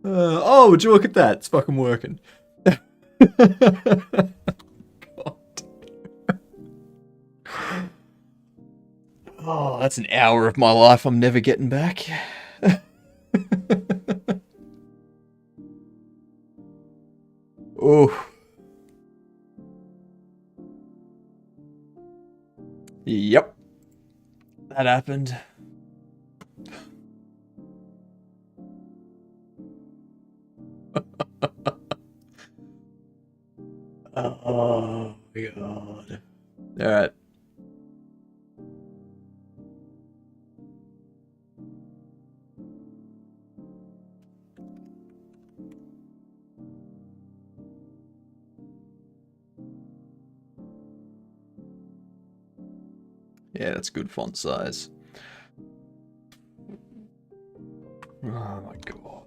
Oh, would you look at that? It's fucking working. God. Oh, that's an hour of my life I'm never getting back. Oh. Yep. That happened. Oh my god. Alright. Yeah, that's good font size. Oh my god.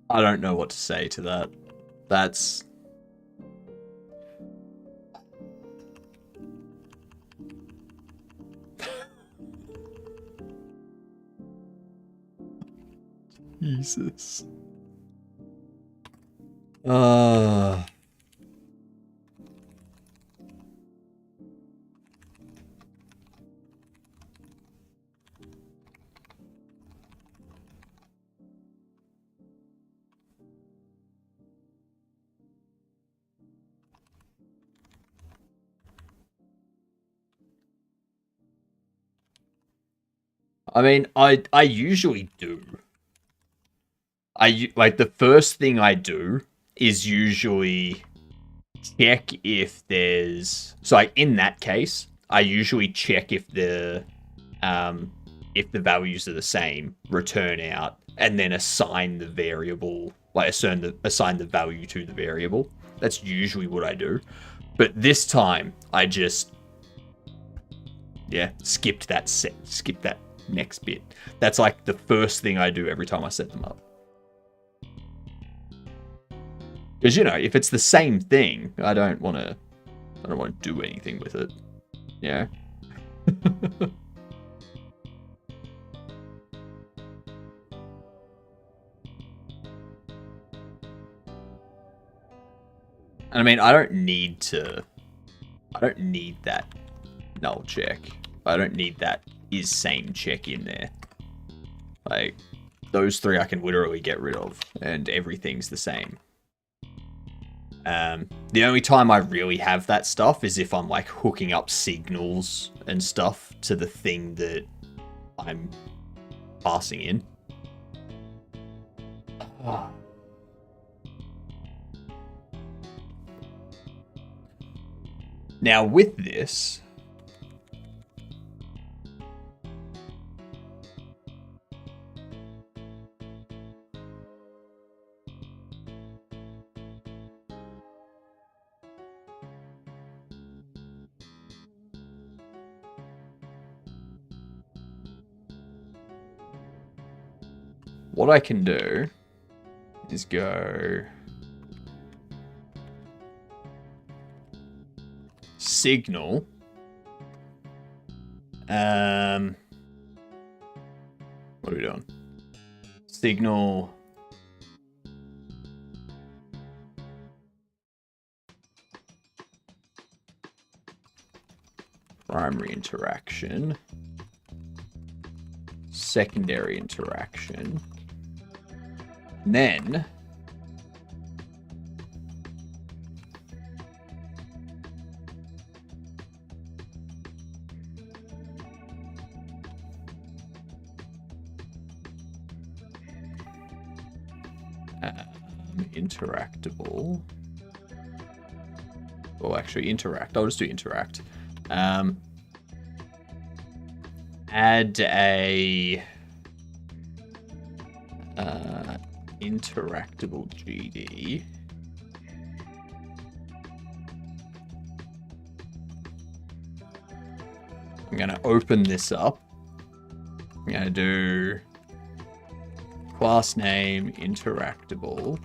I don't know what to say to that. That's... Jesus. I mean, I usually do. Like, the first thing I do is usually check if there's... So, like, in that case, I usually check if the values are the same, return out, and then assign the variable, like, assign the value to the variable. That's usually what I do. But this time, I just... Yeah, skipped that next bit. That's like the first thing I do every time I set them up. Because, you know, if it's the same thing, I don't want to do anything with it. Yeah. I mean, I don't need that null check. I don't need that is same check in there. Like, those three I can literally get rid of, and everything's the same. The only time I really have that stuff is if I'm, like, hooking up signals and stuff to the thing that I'm passing in. Now, with this... What I can do is go signal. What are we doing? Signal. Primary interaction. secondary interaction. And then interactable. Oh, actually, interact. I'll just do interact. Add a interactable GD. I'm going to open this up. I'm going to do class name interactable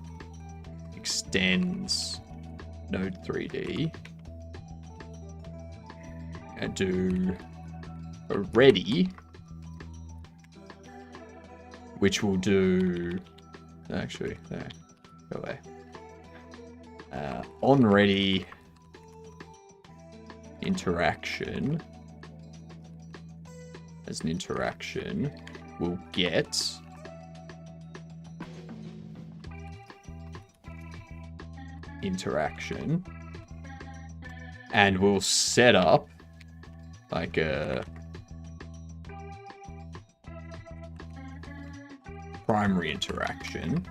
extends node 3D. And do a ready, which will do, actually, no, go away. On ready interaction as an interaction will get interaction, and we'll set up like a primary interaction.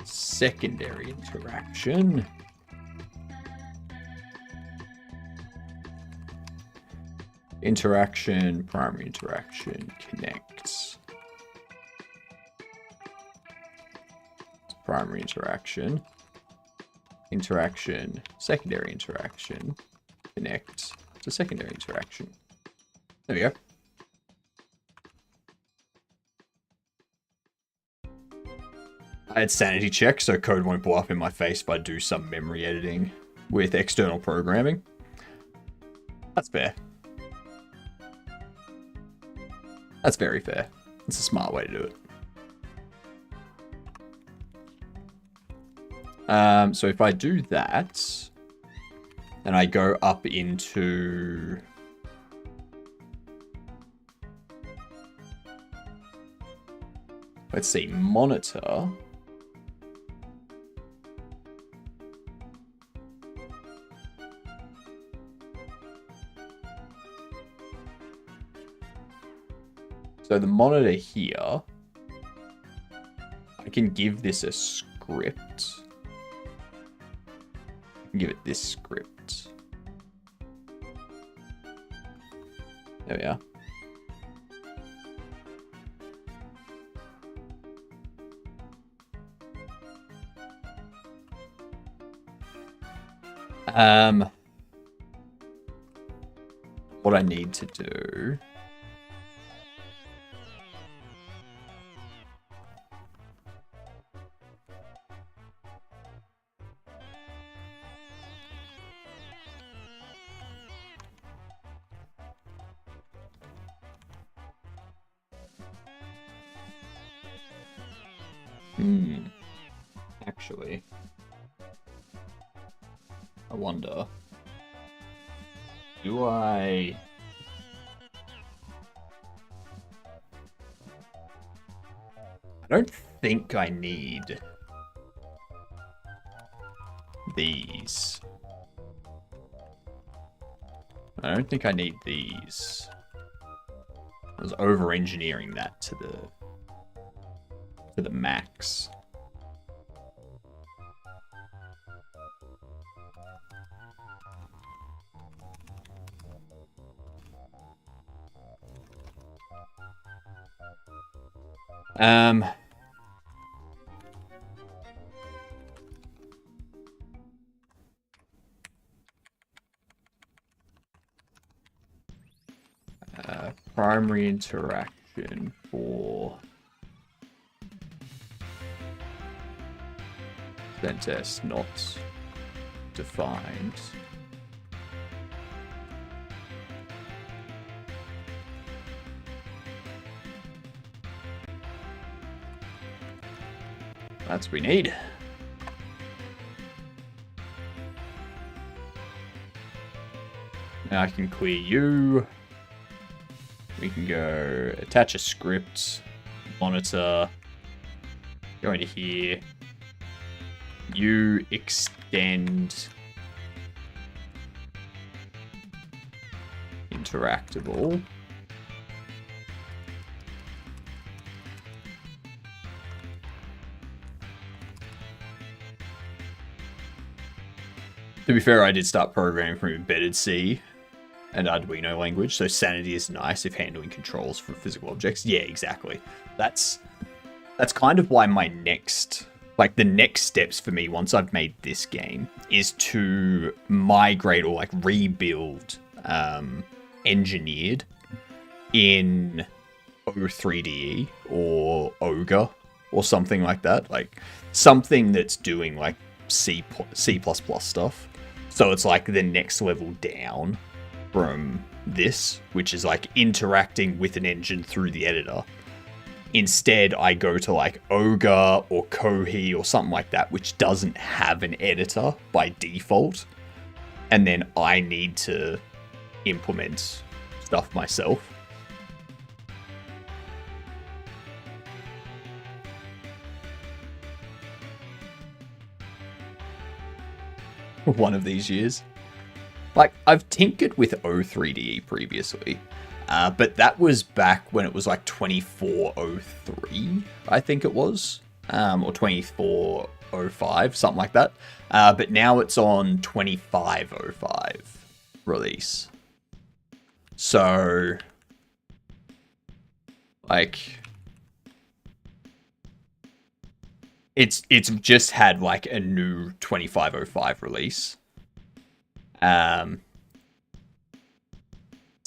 Secondary interaction. Interaction, primary interaction, connects. Primary interaction. Interaction, secondary interaction, connect to secondary interaction. There we go. I had sanity check, so code won't blow up in my face if I do some memory editing with external programming. That's fair. That's very fair. It's a smart way to do it. So if I do that, and I go up into let's see, monitor. So the monitor here, I can give this a script. I can give it this script. There we are. What I need to do. Actually, I wonder, do I don't think I need these. I don't think I need these. I was over-engineering that to the max. Primary interaction for then test not defined. That's what we need. Now I can clear you. We can go attach a script, monitor, go into here. You extend interactable. To be fair, I did start programming from embedded C and Arduino language, so sanity is nice if handling controls for physical objects. Yeah, exactly. That's kind of why my next, like the next steps for me once I've made this game is to migrate or like rebuild engineered in O3DE or Ogre or something like that. Like something that's doing like C++ stuff. So it's like the next level down from this, which is like interacting with an engine through the editor. Instead, I go to like Ogre or Kohi or something like that, which doesn't have an editor by default. And then I need to implement stuff myself. One of these years. Like, I've tinkered with O3DE previously, but that was back when it was like 2403, I think it was, or 2405, something like that. But now it's on 2505 release. So, like, it's just had like a new 2505 release. Let's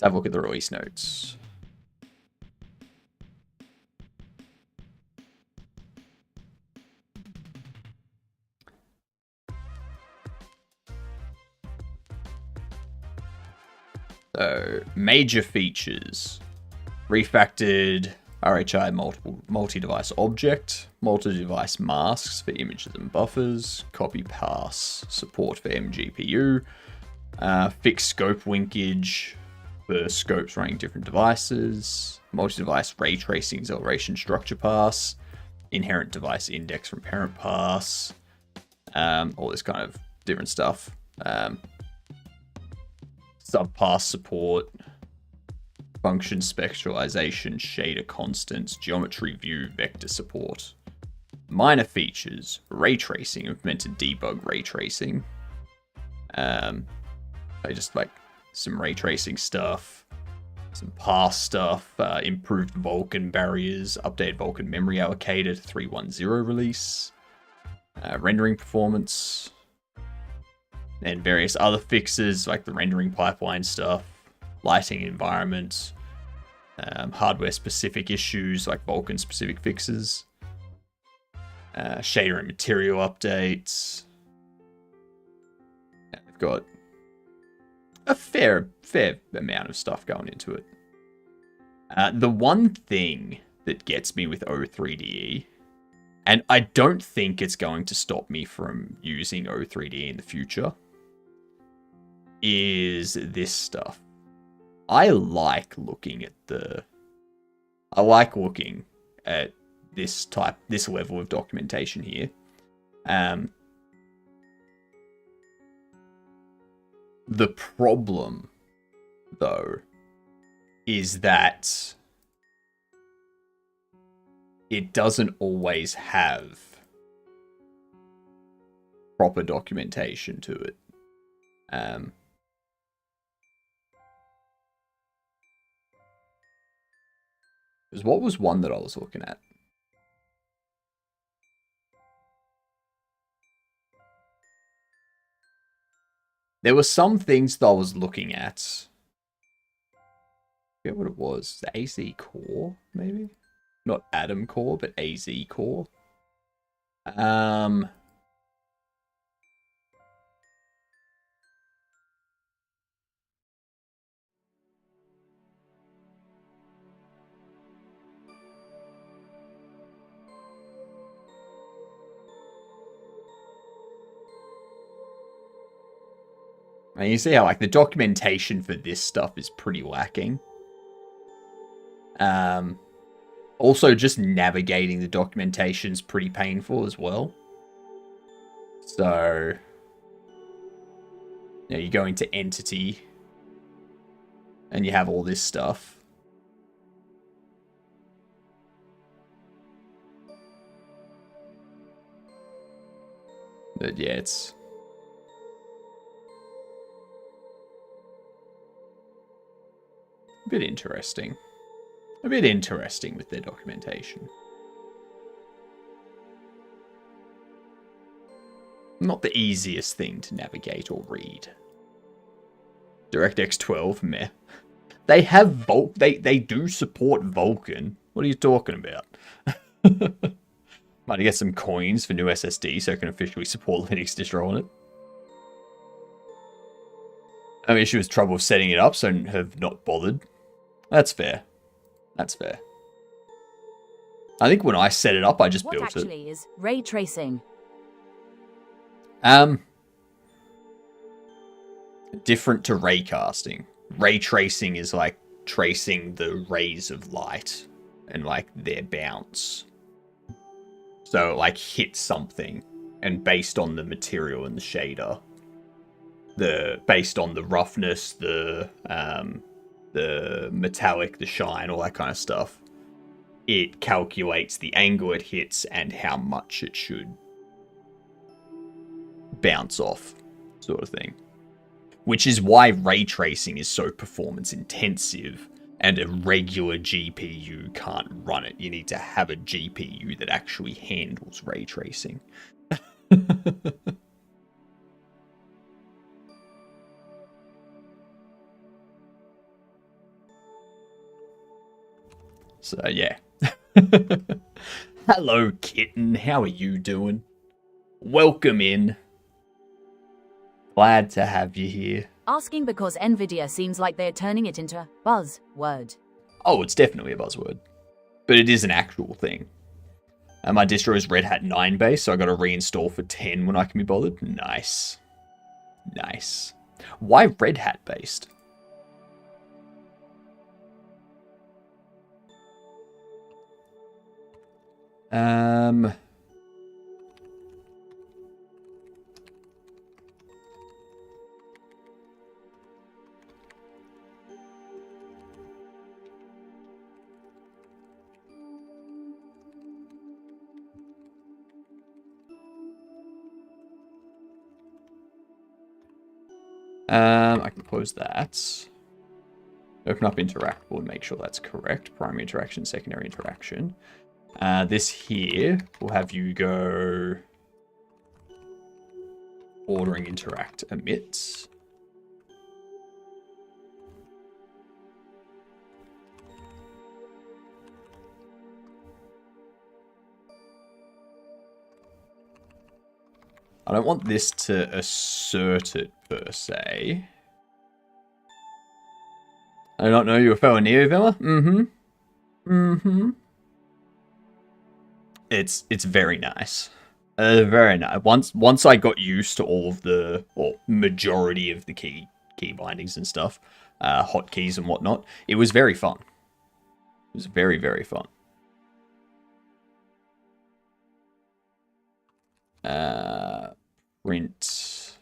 have a look at the release notes. So, major features. Refactored RHI multi-device object, multi-device masks for images and buffers, copy pass support for mGPU, fixed scope linkage for scopes running different devices, multi-device ray tracing acceleration structure pass, inherent device index from parent pass, all this kind of different stuff. Subpass support, function spectralization, shader constants, geometry view, vector support. Minor features, ray tracing, implemented debug ray tracing. I just like some ray tracing stuff, some pass stuff, improved Vulkan barriers, updated Vulkan memory allocator to 3.10 release, rendering performance, and various other fixes like the rendering pipeline stuff, lighting environment, hardware specific issues like Vulkan specific fixes, shader and material updates. Yeah, they've got a fair amount of stuff going into it. The one thing that gets me with O3DE, and I don't think it's going to stop me from using O3DE in the future, is this stuff. I like looking at this level of documentation here. The problem, though, is that it doesn't always have proper documentation to it. Because what was one that I was looking at? There were some things that I was looking at. I forget what it was. The AZ core, maybe? Not Atom core, but AZ core. I mean, you see how, like, the documentation for this stuff is pretty lacking. Also, just navigating the documentation's pretty painful as well. So, you know, you go into Entity, and you have all this stuff. But yeah, it's... a bit interesting. A bit interesting with their documentation. Not the easiest thing to navigate or read. DirectX 12, meh. They have they do support Vulkan. What are you talking about? Might get some coins for new SSD so I can officially support Linux distro on it. I mean, issue with trouble setting it up, so have not bothered. That's fair. That's fair. I think when I set it up, I just built it. What actually is ray tracing? Different to ray casting. Ray tracing is like tracing the rays of light and like their bounce. So it like hits something, and based on the material and the shader, based on the roughness, the metallic, the shine, all that kind of stuff, it calculates the angle it hits and how much it should bounce off, sort of thing. Which is why ray tracing is so performance intensive, and a regular GPU can't run it. You need to have a GPU that actually handles ray tracing. So, yeah. Hello, kitten. How are you doing? Welcome in. Glad to have you here. Asking because Nvidia seems like they're turning it into a buzzword. Oh, it's definitely a buzzword. But it is an actual thing. And my distro is Red Hat 9 base, so I got to reinstall for 10 when I can be bothered. Nice. Nice. Why Red Hat based? I can close that. Open up interactable and make sure that's correct. Primary interaction, secondary interaction. This here will have you go ordering interact emit. I don't want this to assert it per se. I do not know you a fellow Neovilla? It's very nice. Very nice. Once I got used to all of the, or majority of the key bindings and stuff, hotkeys and whatnot, it was very fun. It was very, very fun. Print.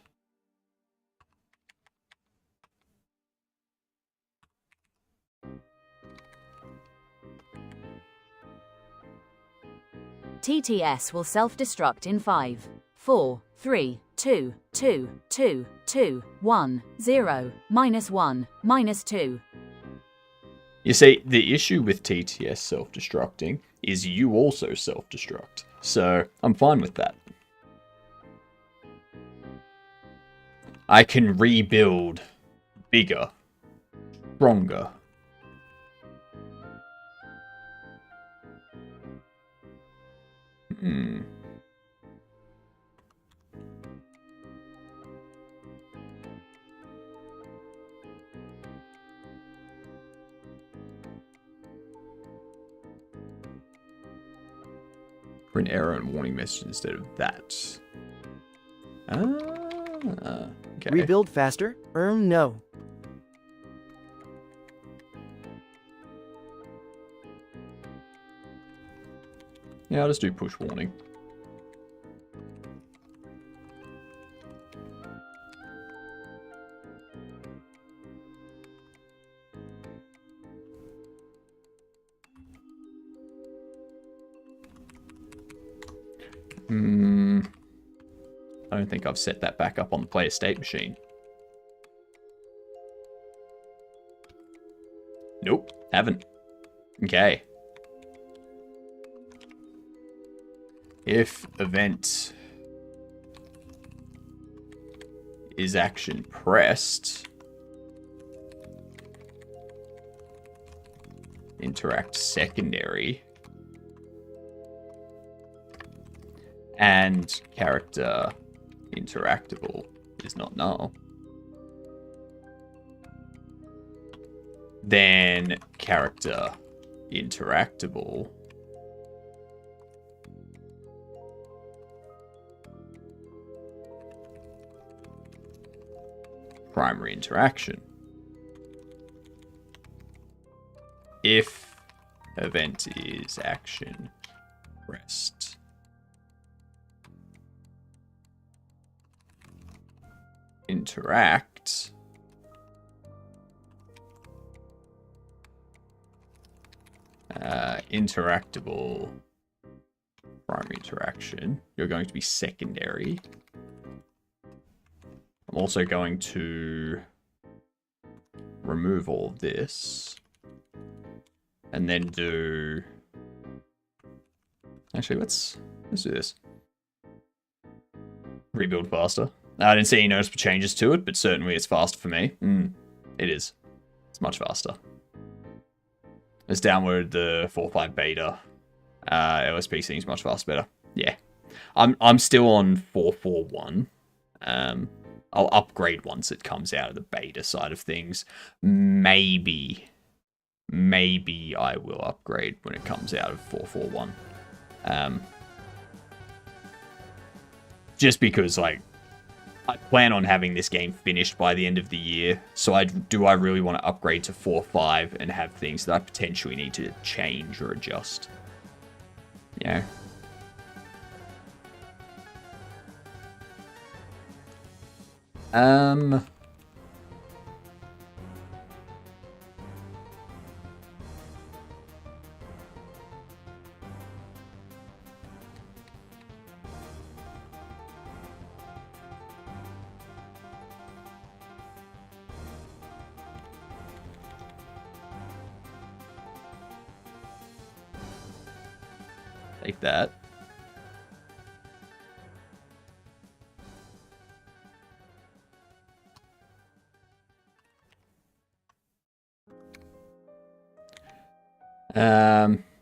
TTS will self-destruct in 5, 4, 3, 2, 2, 2, 2, 1, 0, -1, -2. You see, the issue with TTS self-destructing is you also self-destruct. So, I'm fine with that. I can rebuild bigger, stronger. Print error and warning message instead of that. Okay. Rebuild faster? No. Yeah, I'll just do push warning. I don't think I've set that back up on the player state machine. Nope, haven't. Okay. If event is action pressed, interact secondary, and character interactable is not null, then character interactable primary interaction. If event is action pressed, interact interactable primary interaction, you're going to be secondary. I'm also going to remove all of this and then do, actually let's do this. Rebuild faster. I didn't see any noticeable changes to it, but certainly it's faster for me. It is. It's much faster. Let's download the 4.5 beta. LSP seems much faster, better. Yeah. I'm still on 4.4.1. I'll upgrade once it comes out of the beta side of things. Maybe I will upgrade when it comes out of 4.4.1. Just because, like, I plan on having this game finished by the end of the year, so do I really want to upgrade to 4.5 and have things that I potentially need to change or adjust? Yeah. Take that.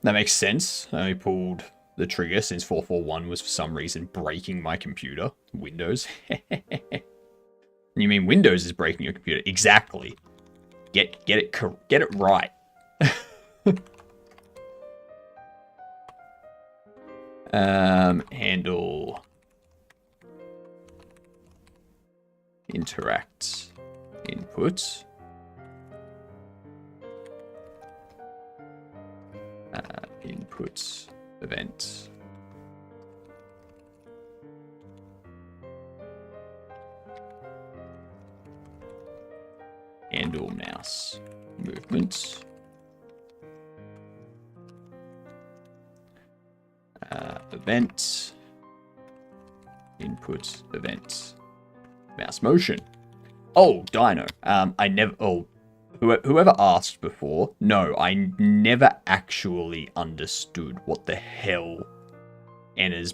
That makes sense. I only pulled the trigger since 4.4.1 was for some reason breaking my computer. Windows. You mean Windows is breaking your computer? Exactly. Get it right. Handle interact input. Input event. Handle mouse movement. Event. Input event. Mouse motion. Oh, Dino. I never. Oh, whoever asked before. No, I never actually understood what the hell Enna's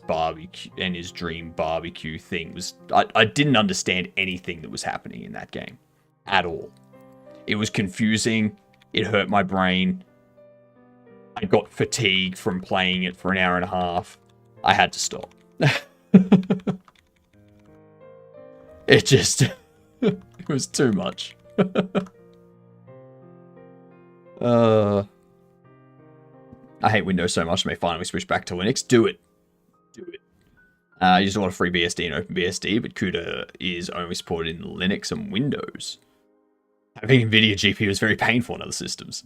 dream barbecue thing was. I didn't understand anything that was happening in that game at all. It was confusing. It hurt my brain. I got fatigued from playing it for an hour and a half. I had to stop. It just... it was too much. I hate Windows so much I may finally switch back to Linux. Do it. Do it. I used a lot of FreeBSD and OpenBSD, but CUDA is only supported in Linux and Windows. Having NVIDIA GPU is very painful on other systems.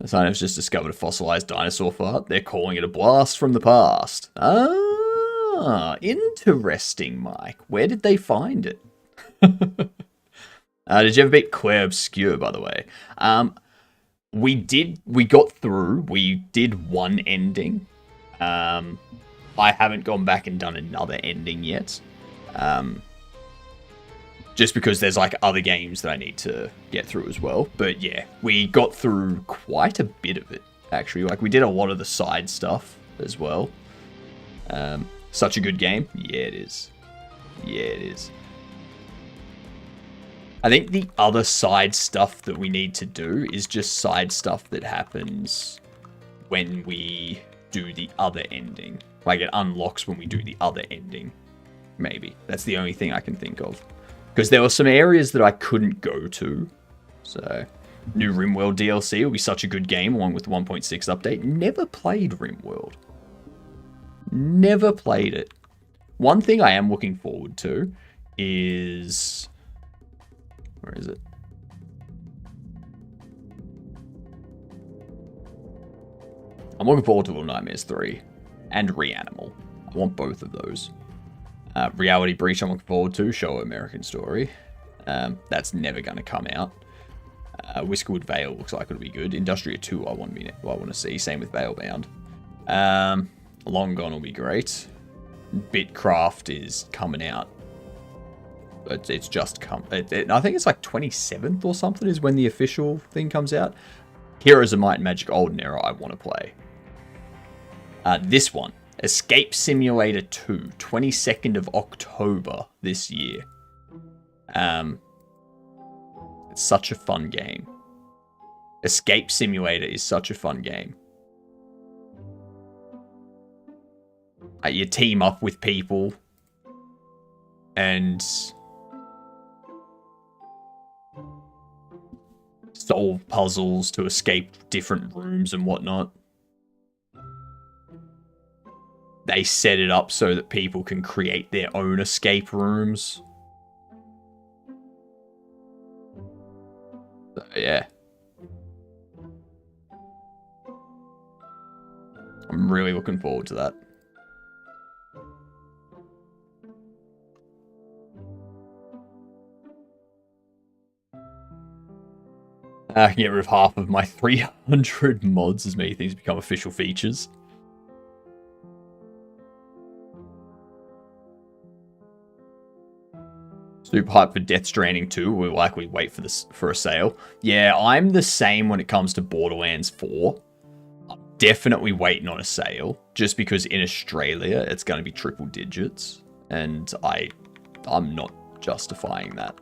Scientists just discovered a fossilized dinosaur fart. They're calling it a blast from the past. Ah, interesting, Mike. Where did they find it? Did you ever beat Claire Obscure, by the way? We got through. We did one ending. I haven't gone back and done another ending yet. Just because there's like other games that I need to get through as well. But yeah, we got through quite a bit of it, actually. Like, we did a lot of the side stuff as well. Such a good game. Yeah, it is. Yeah, it is. I think the other side stuff that we need to do is just side stuff that happens when we do the other ending. Like, it unlocks when we do the other ending. Maybe. That's the only thing I can think of. Because there were some areas that I couldn't go to. So, new RimWorld DLC will be such a good game along with the 1.6 update. Never played RimWorld. Never played it. One thing I am looking forward to is... Where is it? I'm looking forward to Little Nightmares 3 and Reanimal. I want both of those. Reality Breach I'm looking forward to. Show American Story. That's never going to come out. Whiskwood Vale looks like it'll be good. Industria 2 I want to see. Same with Veilbound. Long Gone will be great. Bitcraft is coming out. But it's just come. I think it's like 27th or something is when the official thing comes out. Heroes of Might and Magic Olden Era I want to play. This one. Escape Simulator 2, 22nd of October this year. It's such a fun game. Escape Simulator is such a fun game. You team up with people and solve puzzles to escape different rooms and whatnot. They set it up so that people can create their own escape rooms. So, yeah. I'm really looking forward to that. I can get rid of half of my 300 mods as many things become official features. Super hyped for Death Stranding 2. We'll likely wait for a sale. Yeah, I'm the same when it comes to Borderlands 4. I'm definitely waiting on a sale. Just because in Australia, it's going to be triple digits. And I'm not justifying that.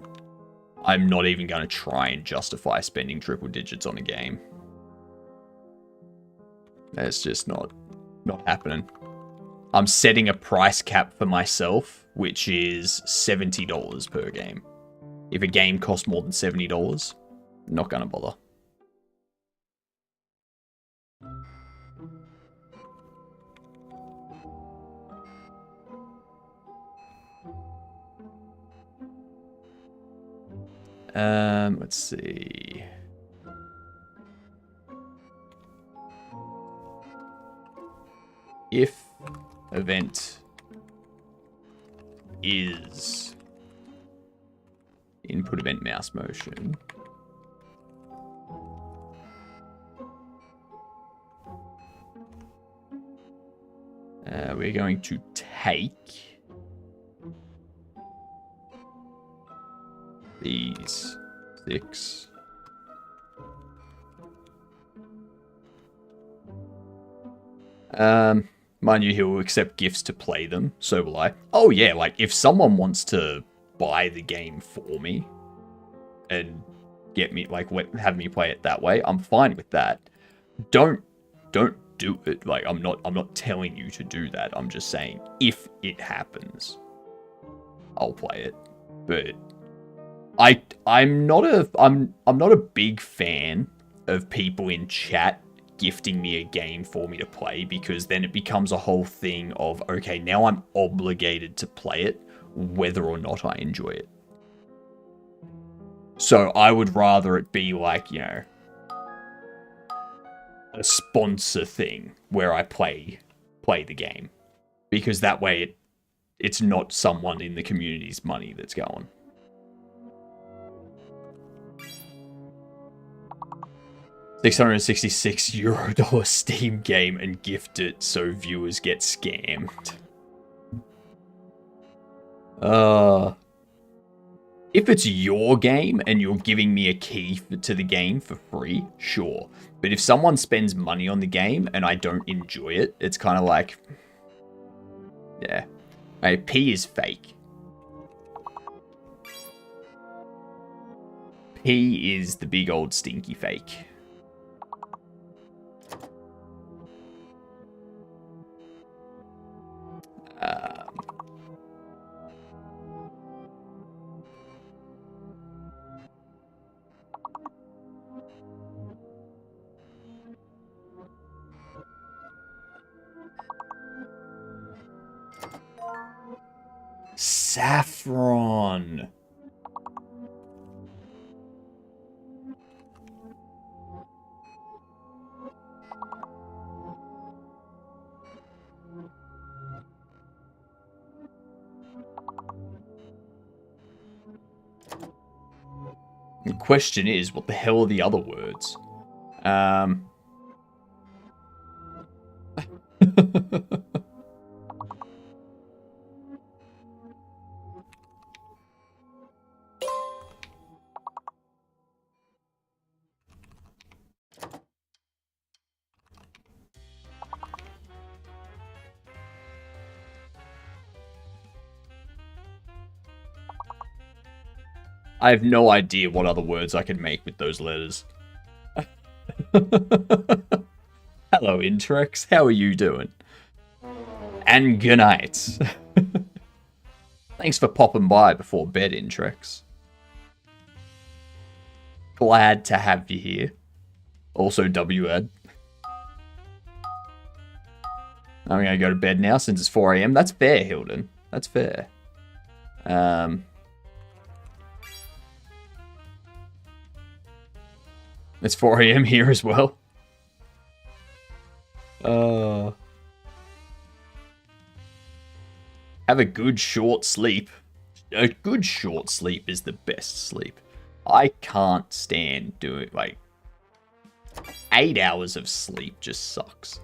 I'm not even going to try and justify spending triple digits on a game. It's just not happening. I'm setting a price cap for myself, which is $70 per game. If a game costs more than $70, not going to bother. Let's see. If event is input event mouse motion, we're going to take these 6. Mind you, he will accept gifts to play them, so will I. Oh yeah, like, if someone wants to buy the game for me and get me, like, have me play it that way, I'm fine with that. Don't do it. Like, I'm not telling you to do that. I'm just saying, if it happens, I'll play it. But I'm not a big fan of people in chat gifting me a game for me to play, because then it becomes a whole thing of, okay, now I'm obligated to play it whether or not I enjoy it. So I would rather it be like, you know, a sponsor thing where I play the game, because that way it's not someone in the community's money that's going. €666 Steam game and gift it so viewers get scammed. If it's your game and you're giving me a key to the game for free, sure. But if someone spends money on the game and I don't enjoy it, it's kind of like, yeah. Right, P is fake. P is the big old stinky fake. Saffron. The question is, what the hell are the other words? I have no idea what other words I can make with those letters. Hello, Intrex. How are you doing? And good night. Thanks for popping by before bed, Intrex. Glad to have you here. Also, WAD. I'm going to go to bed now since it's 4 AM. That's fair, Hilden. That's fair. It's 4 AM here as well. Have a good short sleep. A good short sleep is the best sleep. I can't stand doing, like, 8 hours of sleep just sucks.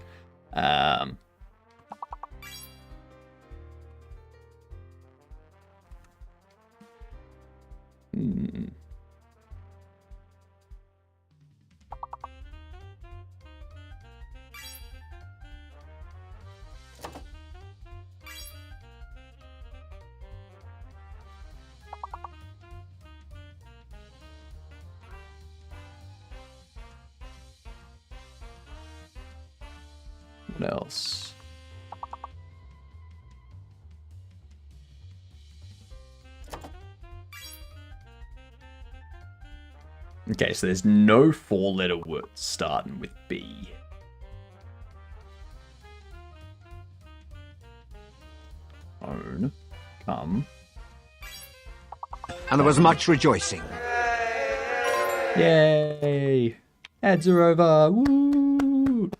What else? Okay, so there's no 4-letter word starting with B. Own. Come. And there was much rejoicing. Yay! Ads are over. Woo!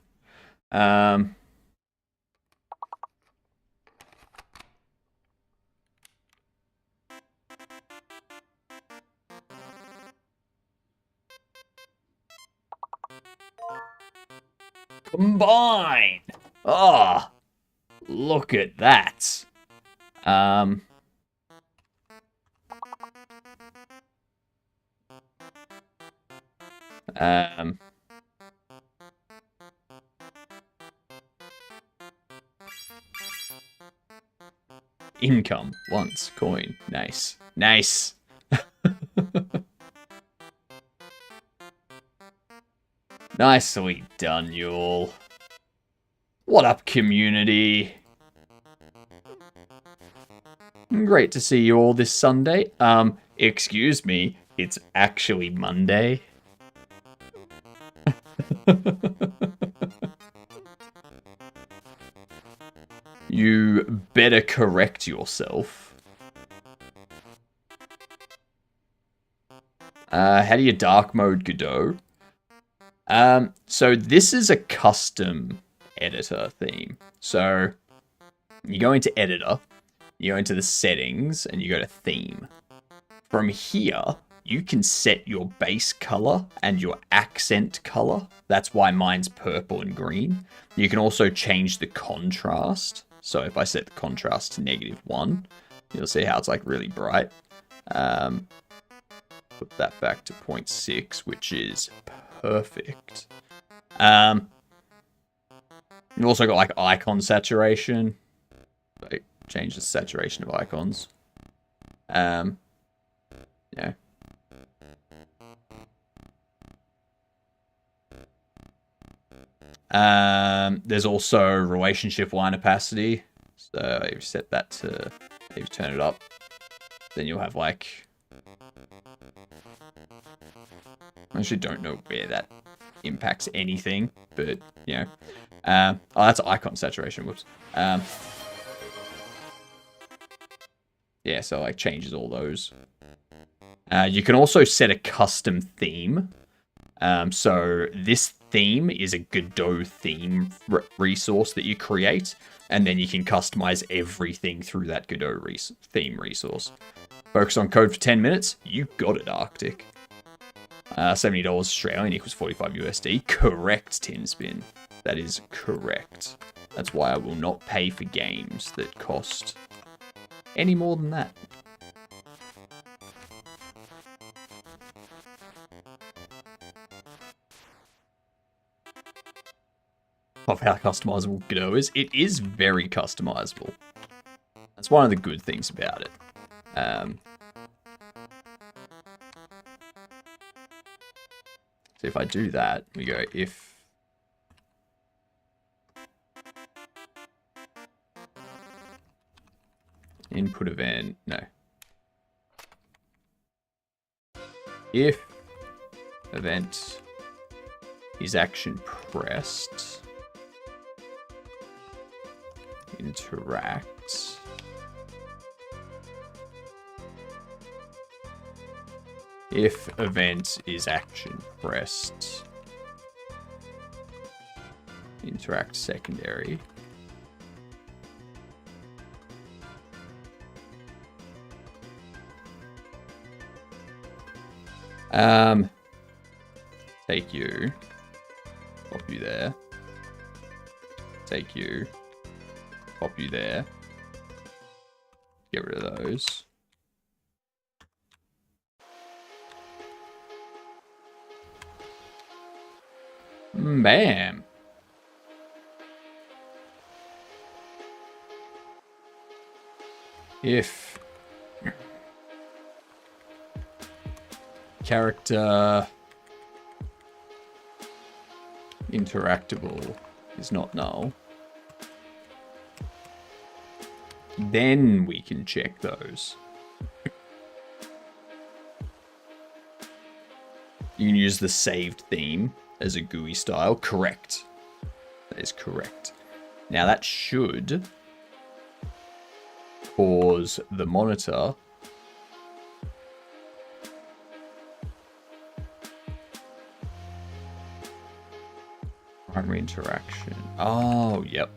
Combine! Oh, look at that. Income once coin. Nice. Nice. Nicely done, y'all. What up, community? Great to see you all this Sunday. Excuse me, it's actually Monday. you better correct yourself. How do you dark mode Godot? So this is a custom editor theme. So you go into editor, you go into the settings, and you go to theme. From here, you can set your base color and your accent color. That's why mine's purple and green. You can also change the contrast. So if I set the contrast to -1, you'll see how it's like really bright. Put that back to 0.6, which is perfect. You've also got like icon saturation. Like, change the saturation of icons. Yeah. There's also relationship line opacity. So if you set that to, if you turn it up, then you'll have like, I actually don't know where that impacts anything, but you know, oh, that's icon saturation. Whoops. Yeah, so like changes all those. You can also set a custom theme. So this theme is a Godot theme resource that you create, and then you can customize everything through that Godot theme resource. Focus on code for 10 minutes. You got it, Arctic. $70 Australian equals 45 USD. Correct, Tinspin. That is correct. That's why I will not pay for games that cost any more than that. Of how customizable Godot is. It is very customizable. That's one of the good things about it. So if I do that, we go if input event, no. If event is action pressed, interact, if event is action pressed, interact secondary. Take you, pop you there. Take you, pop you there. Get rid of those. Bam. If character interactable is not null, then we can check those. You can use the saved theme as a GUI style. Correct. That is correct. Now that should cause the monitor primary interaction. Oh, yep.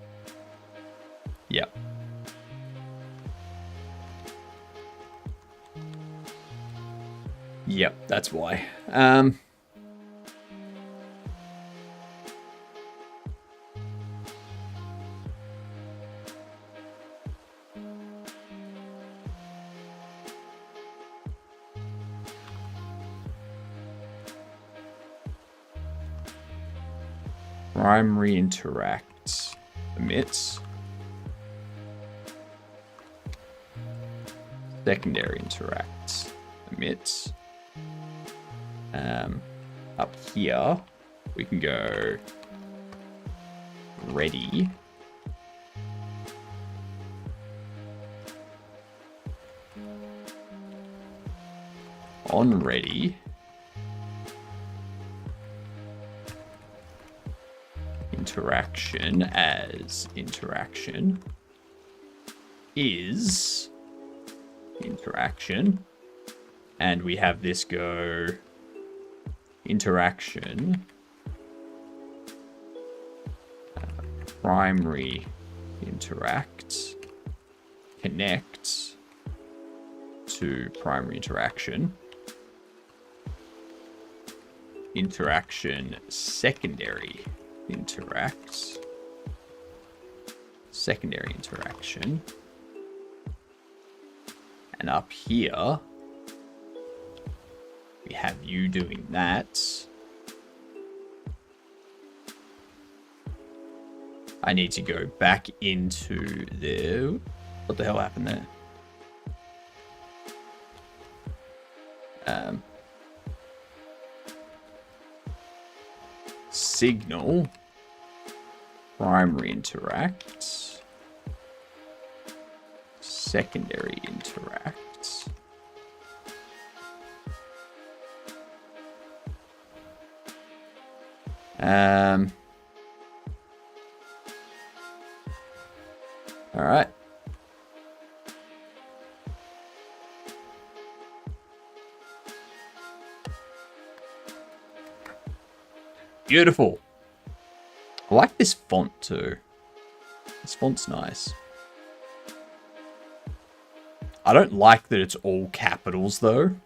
Yep. Yep, that's why. Primary interact emits. Secondary interact emits. Up here, we can go ready. On ready. Interaction as interaction. is interaction. And we have this go interaction. Primary interact. Connect to primary interaction. Interaction secondary interact. Secondary interaction. And up here, we have you doing that. I need to go back into the... What the hell happened there? Signal. Primary interact. Secondary interact. All right. Beautiful. I like this font too. This font's nice. I don't like that it's all capitals though.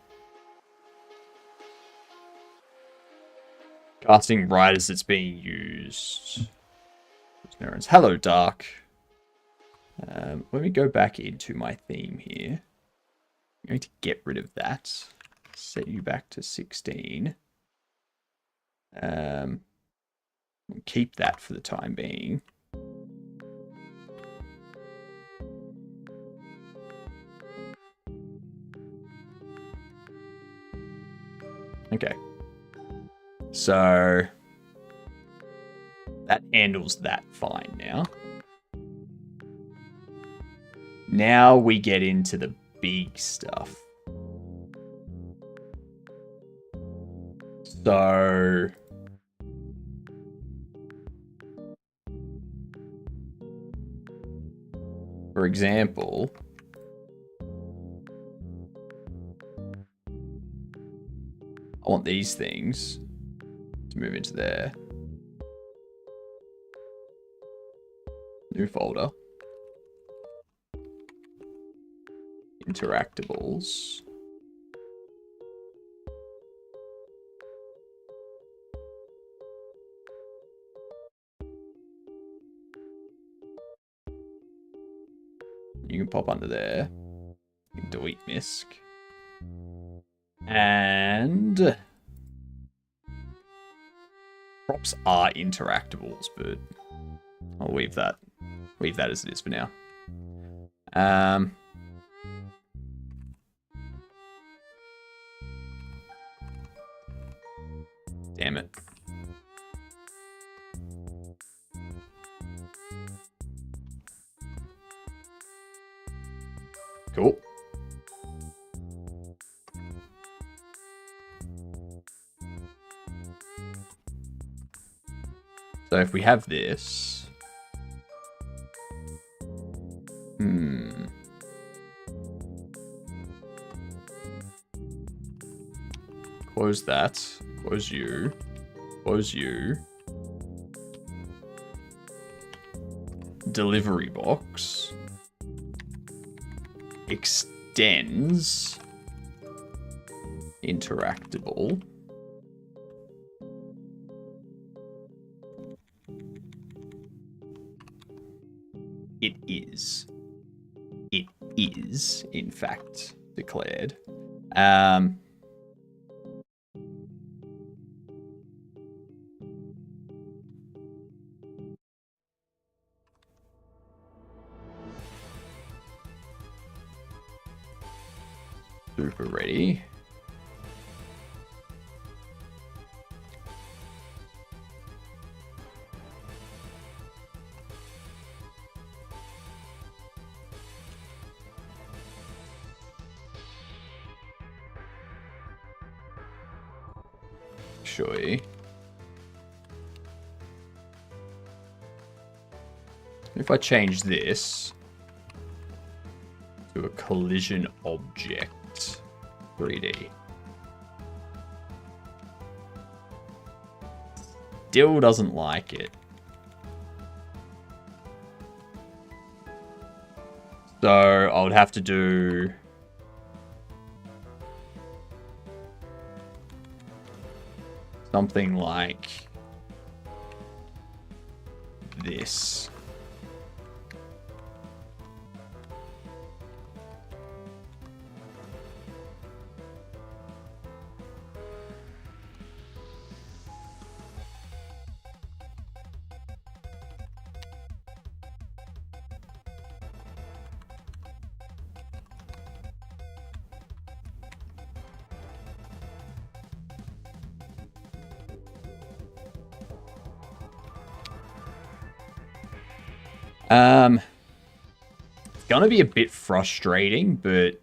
Casting right as it's being used. Hello, Dark. Let me go back into my theme here. I'm going to get rid of that. Set you back to 16. We'll keep that for the time being. Okay. So that handles that fine now. Now we get into the big stuff. So for example, I want these things to move into there. New folder. Interactables. You can pop under there. You can delete misc. And props are interactables, but I'll leave that as it is for now. Damn it. Cool. So if we have this, close that, close you, delivery box, extends, interactable, it is in fact declared. Super ready. Sure. If I change this, to a collision object 3D. Still doesn't like it. So I would have to do something like this. It's gonna be a bit frustrating, but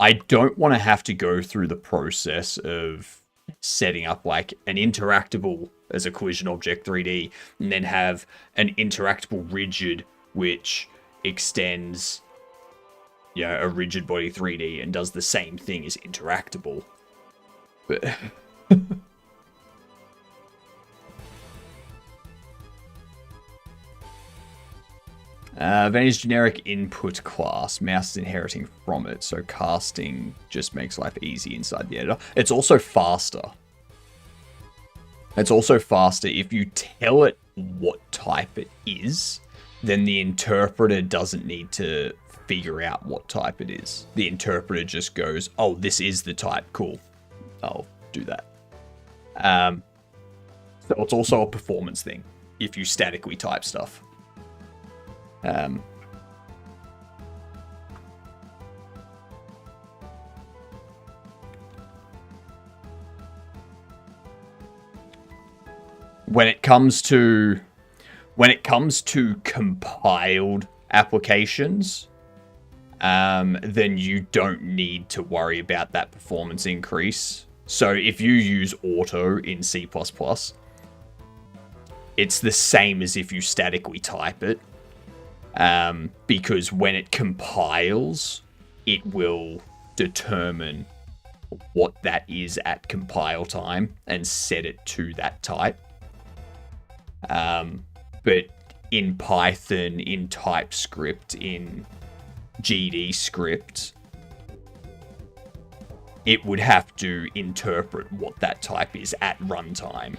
I don't want to have to go through the process of setting up like an interactable as a collision object 3D, and then have an interactable rigid which extends, a rigid body 3D and does the same thing as interactable. But Vantage generic input class. Mouse is inheriting from it, so casting just makes life easy inside the editor. It's also faster. It's also faster if you tell it what type it is, then the interpreter doesn't need to figure out what type it is. The interpreter just goes, oh, this is the type, cool. I'll do that. So it's also a performance thing if you statically type stuff. When it comes to compiled applications, then you don't need to worry about that performance increase. So if you use auto in C++, it's the same as if you statically type it. Because when it compiles, it will determine what that is at compile time and set it to that type. But in Python, in TypeScript, in GD script, it would have to interpret what that type is at runtime.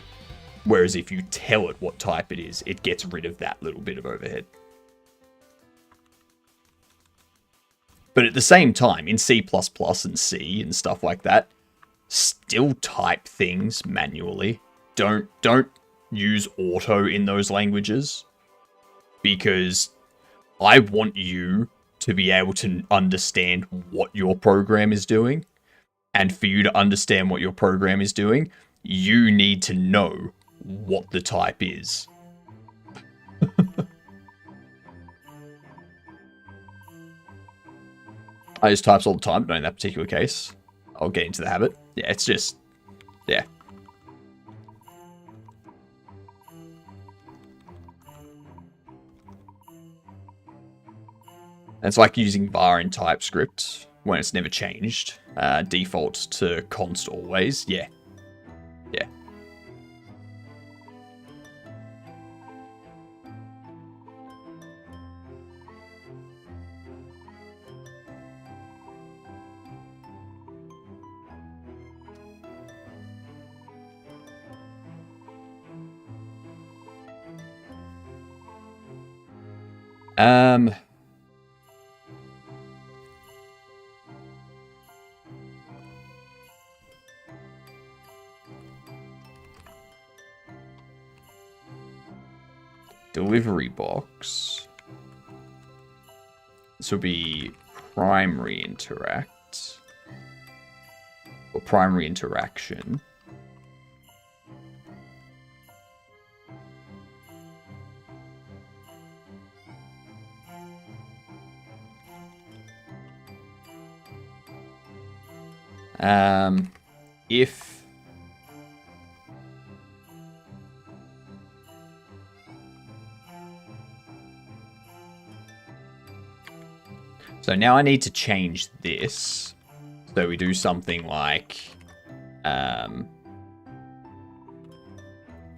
Whereas if you tell it what type it is, it gets rid of that little bit of overhead. But at the same time, in C++ and C and stuff like that, still type things manually. Don't use auto in those languages, because I want you to be able to understand what your program is doing. And for you to understand what your program is doing, you need to know what the type is. I use types all the time, but not in that particular case. I'll get into the habit. Yeah, it's just... yeah. It's like using var in TypeScript when it's never changed. Default to const always. Yeah. Yeah. Delivery box. This will be primary interact. Or primary interaction. If So now I need to change this. So we do something like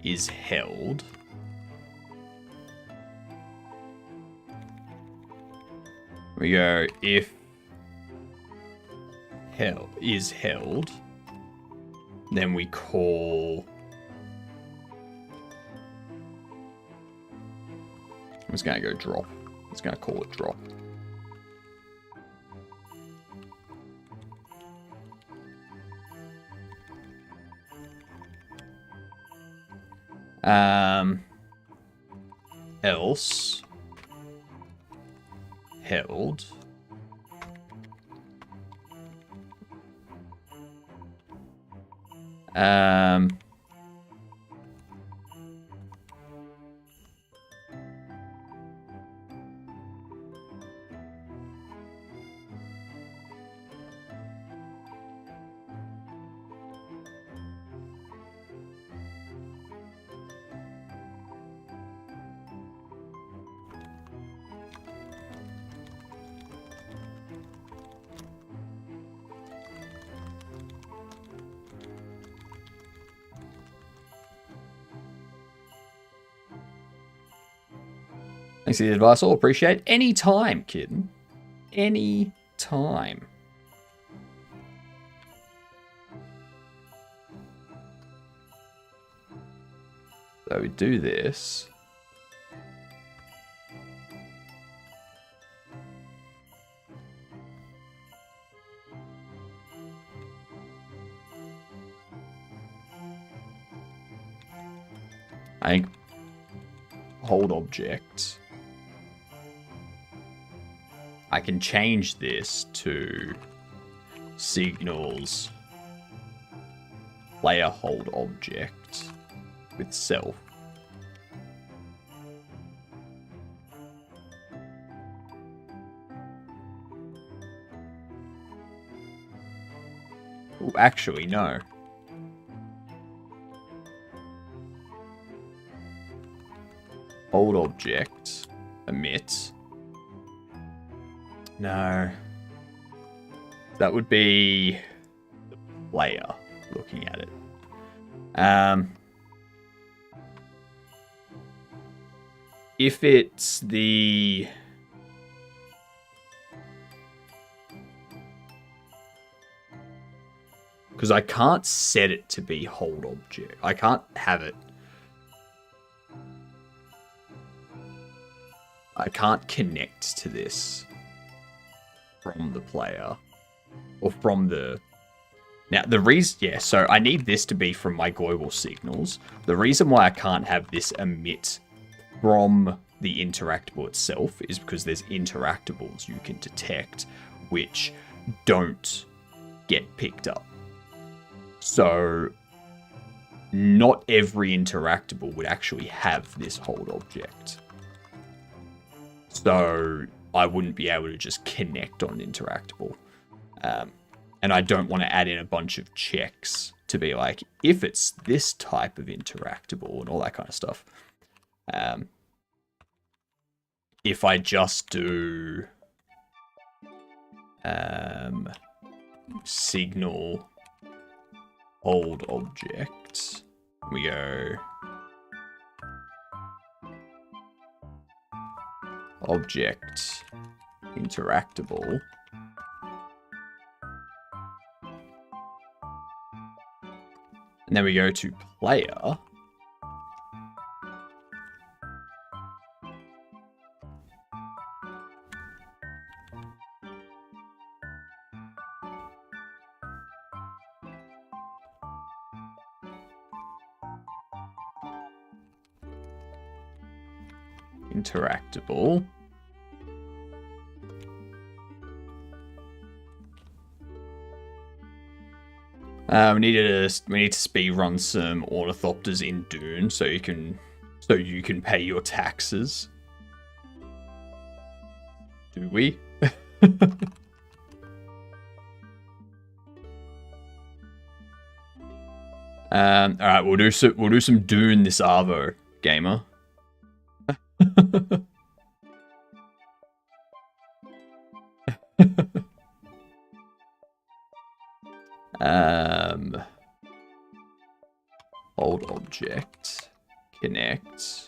is held. We go if is held, then we call. I'm just gonna go drop. I'm just gonna call it drop. Else held Thanks for the advice. I'll appreciate any time, kid. Any time. So we do this. I think hold object. I can change this to signals player hold object with self. Ooh, actually, no. Hold object emit. No. That would be the player looking at it. If it's the... Because I can't set it to be hold object. I can't have it. I can't connect to this from the player or from the... Now, the reason... Yeah, so I need this to be from my global signals. The reason why I can't have this emit from the interactable itself is because there's interactables you can detect which don't get picked up. So not every interactable would actually have this hold object. So I wouldn't be able to just connect on an interactable. And I don't want to add in a bunch of checks to be like, if it's this type of interactable and all that kind of stuff. If I just do signal hold object, we go object interactable. And then we go to player. Interactable. We need to speed run some ornithopters in Dune so you can pay your taxes. Do we? All right, we'll do some Dune this Arvo, gamer. Hold object. Connect.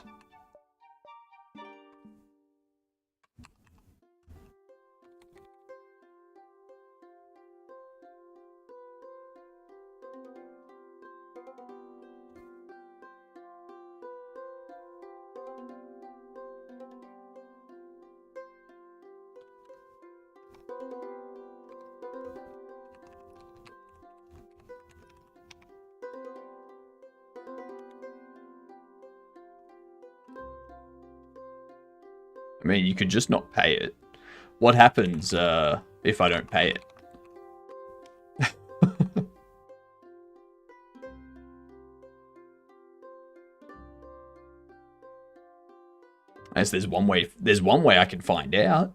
I mean, you could just not pay it. What happens if I don't pay it? As there's one way I can find out.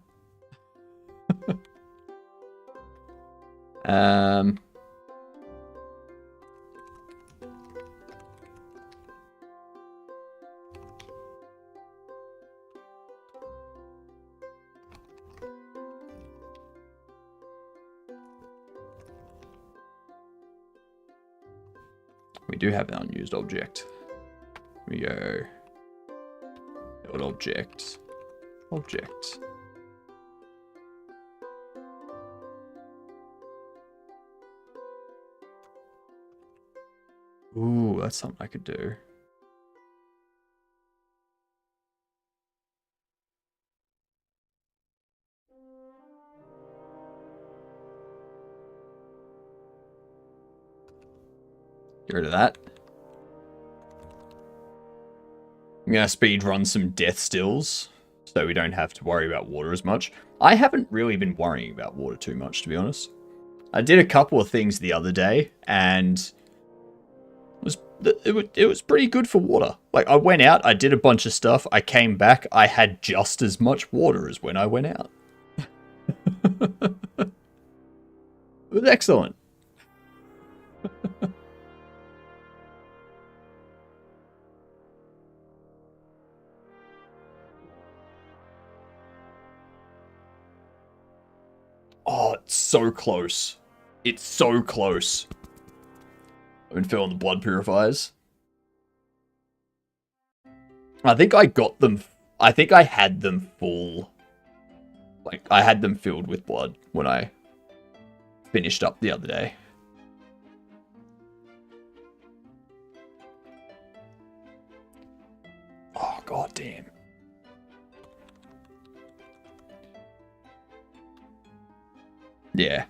We do have an unused object. We go build object. Object. Ooh, that's something I could do. Get rid of that. I'm gonna speed run some death stills so we don't have to worry about water as much. I haven't really been worrying about water too much, to be honest. I did a couple of things the other day and it was pretty good for water. Like, I went out, I did a bunch of stuff, I came back, I had just as much water as when I went out. It was excellent. Oh, it's so close. It's so close. I've been filling the blood purifiers. I think I got them. I think I had them full. Like, I had them filled with blood when I finished up the other day. Oh, god damn. Yeah.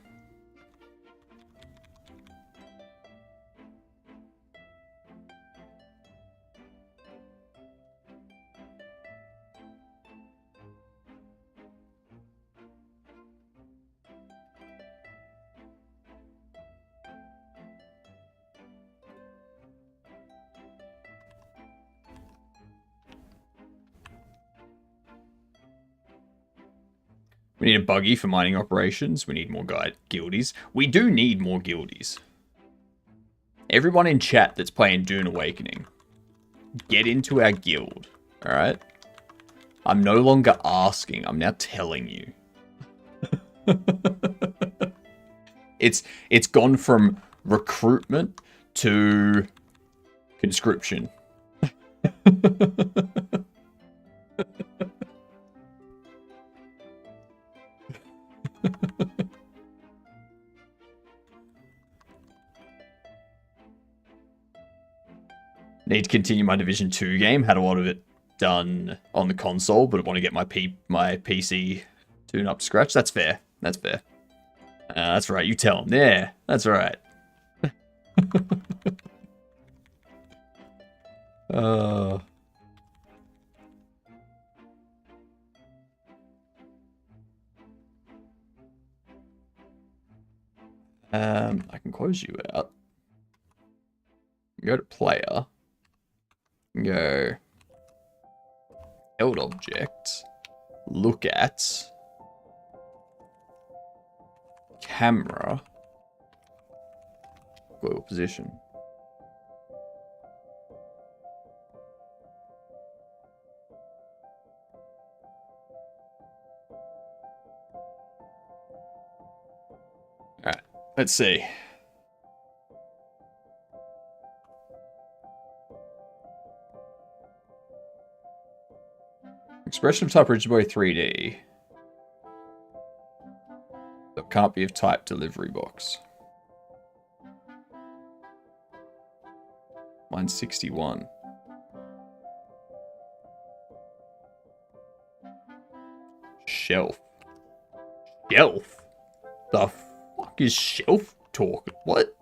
We need a buggy for mining operations. We need more guildies. We do need more guildies. Everyone in chat that's playing Dune Awakening, get into our guild, alright? I'm no longer asking, I'm now telling you. It's gone from recruitment to conscription. Need to continue my Division 2 game. Had a lot of it done on the console, but I want to get my PC tune up to scratch. That's fair. That's fair. That's right. You tell him. Yeah, that's right. I can close you out. Go to player. Go held object. Look at camera. Global position. Let's see. Expression of type Ridgeboy 3D. That can't be of type delivery box. Mine's 61. Shelf. Shelf? The fuck is shelf talk? What?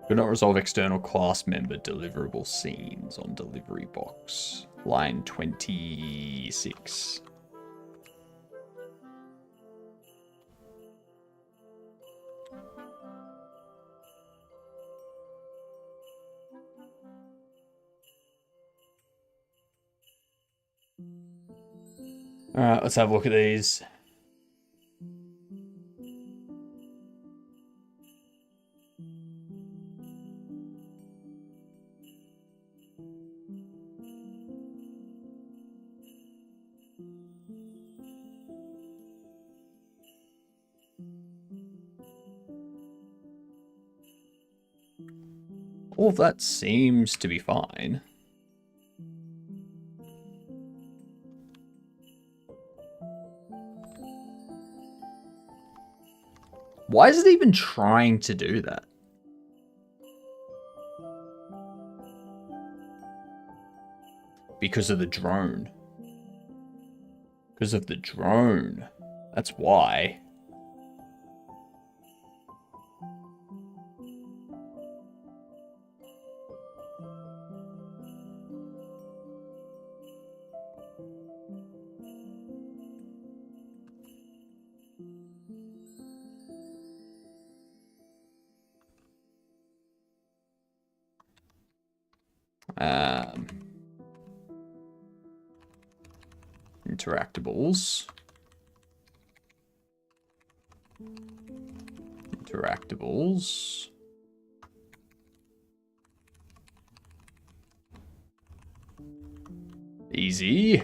Do not resolve external class member deliverable scenes on delivery box. Line 26. Alright, let's have a look at these. All of that seems to be fine. Why is it even trying to do that? Because of the drone. Because of the drone. That's why. Interactables. Interactables. Easy.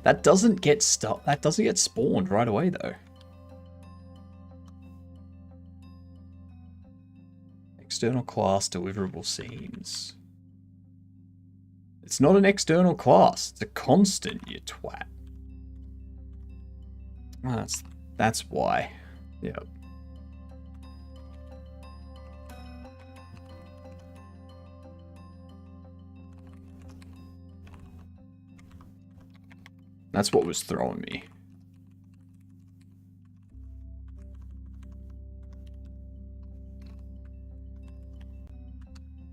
That doesn't get that doesn't get spawned right away though. External class deliverable scenes. It's not an external class. It's a constant, you twat. Oh, that's why. Yep. That's what was throwing me.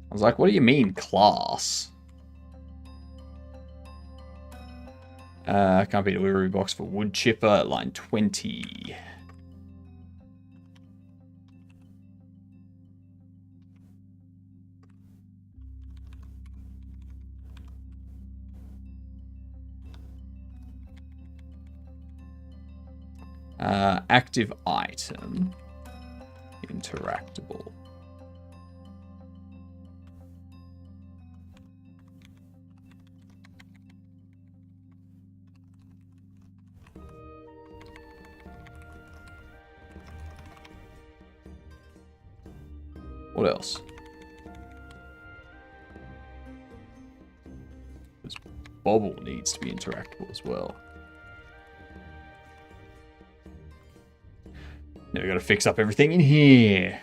I was like, what do you mean, class? Can't be delivery box for wood chipper at line 20. Active item. Interactable. What else? This bobble needs to be interactable as well. Now we got to fix up everything in here.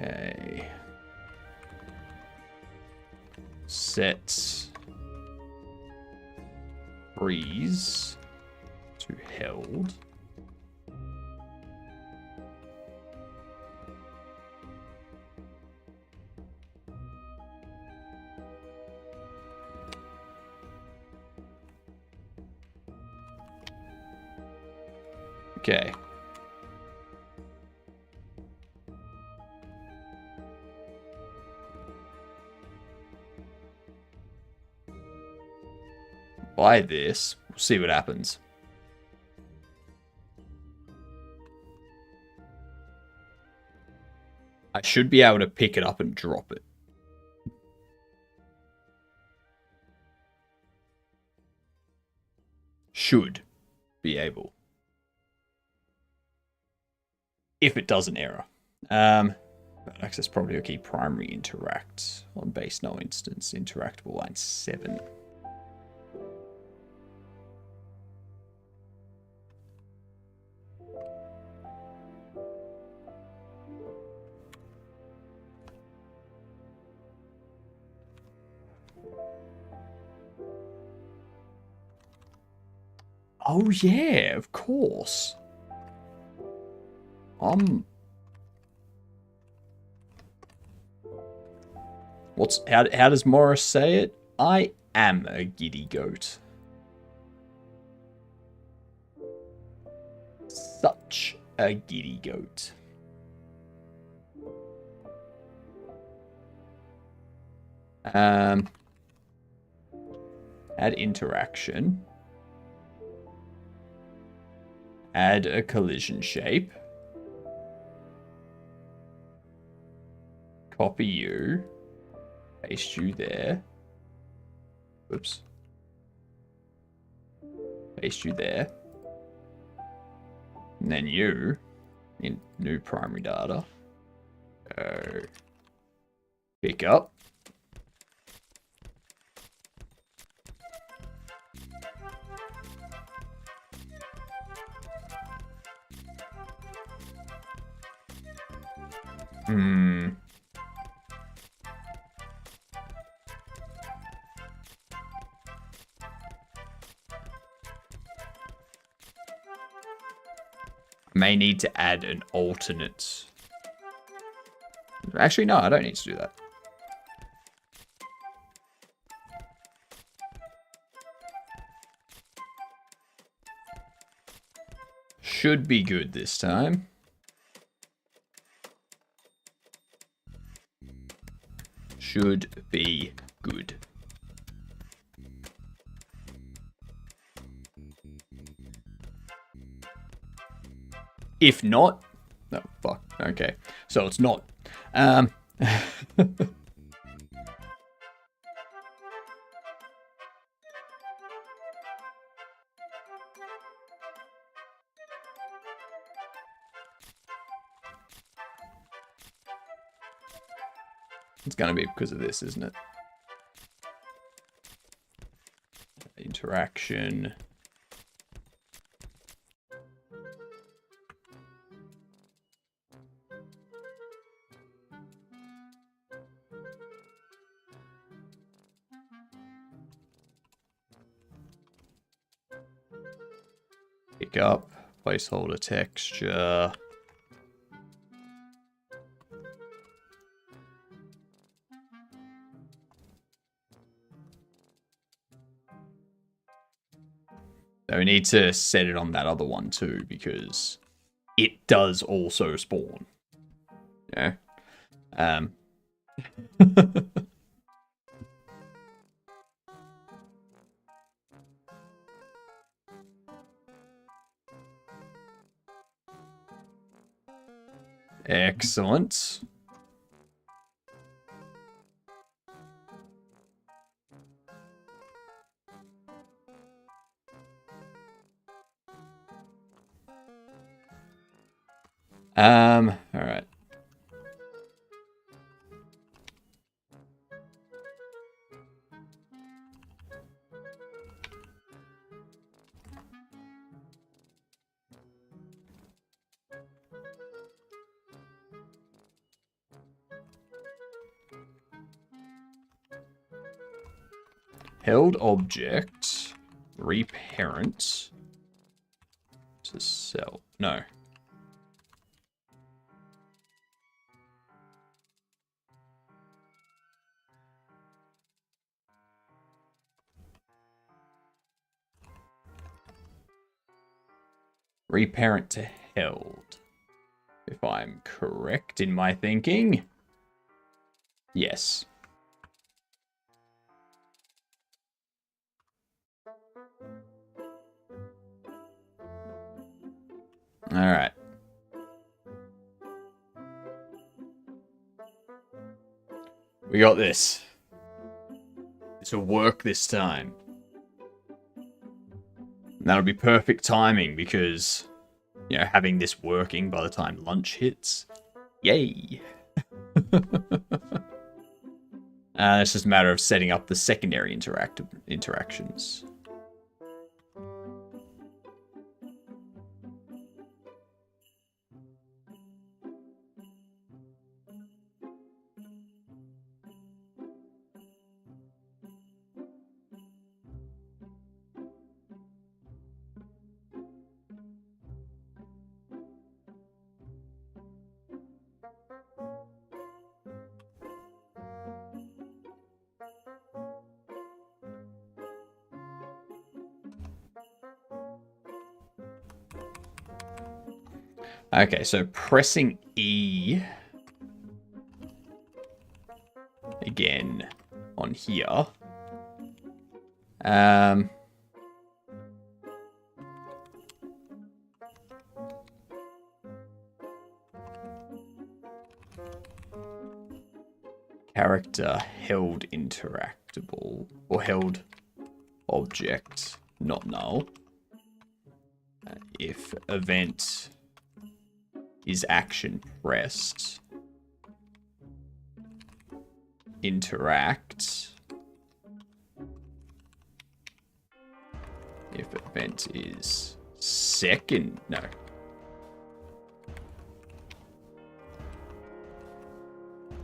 Okay. Set freeze to held. Okay. Buy this. We'll see what happens. I should be able to pick it up and drop it. Should be able. If it does an error. Access property key primary interact on base no instance interactable line 7. Oh yeah, of course. How does Morris say it? I am a giddy goat. Such a giddy goat. Add interaction. Add a collision shape. Copy you. Paste you there. Whoops. Paste you there. And then you in new primary data. Go. Pick up. May need to add an alternate. Actually, no, I don't need to do that. Should be good this time. Should be good. If not, no, fuck. Okay, so it's not. It's gonna be because of this, isn't it? Interaction. Pick up, placeholder texture. So we need to set it on that other one too, because it does also spawn. Yeah. Excellent. All right. Held object, reparent to sell. No. Reparent to held. If I'm correct in my thinking. Yes. All right. We got this. This will work this time. And that'll be perfect timing because, you know, having this working by the time lunch hits. Yay! It's just a matter of setting up the secondary interactions. Okay, so pressing E again on here. Character held interactable or held object not null. If event is action pressed, interact. If event is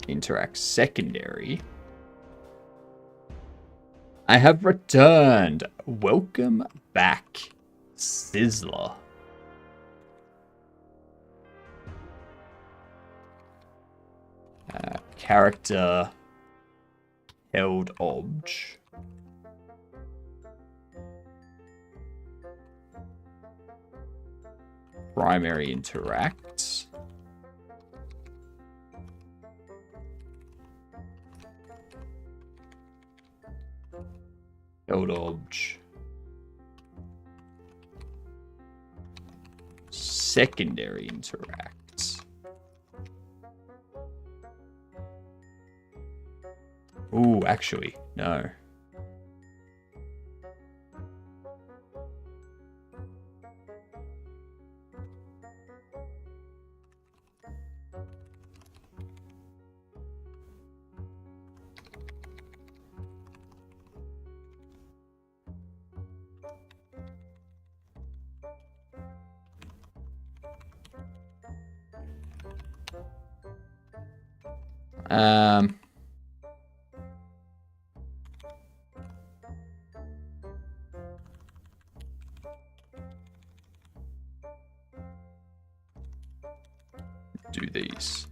interact secondary. I have returned. Welcome back, Sizzler. Character held obj. Primary interacts. Held obj. Secondary interacts. Ooh, actually, no. Do these.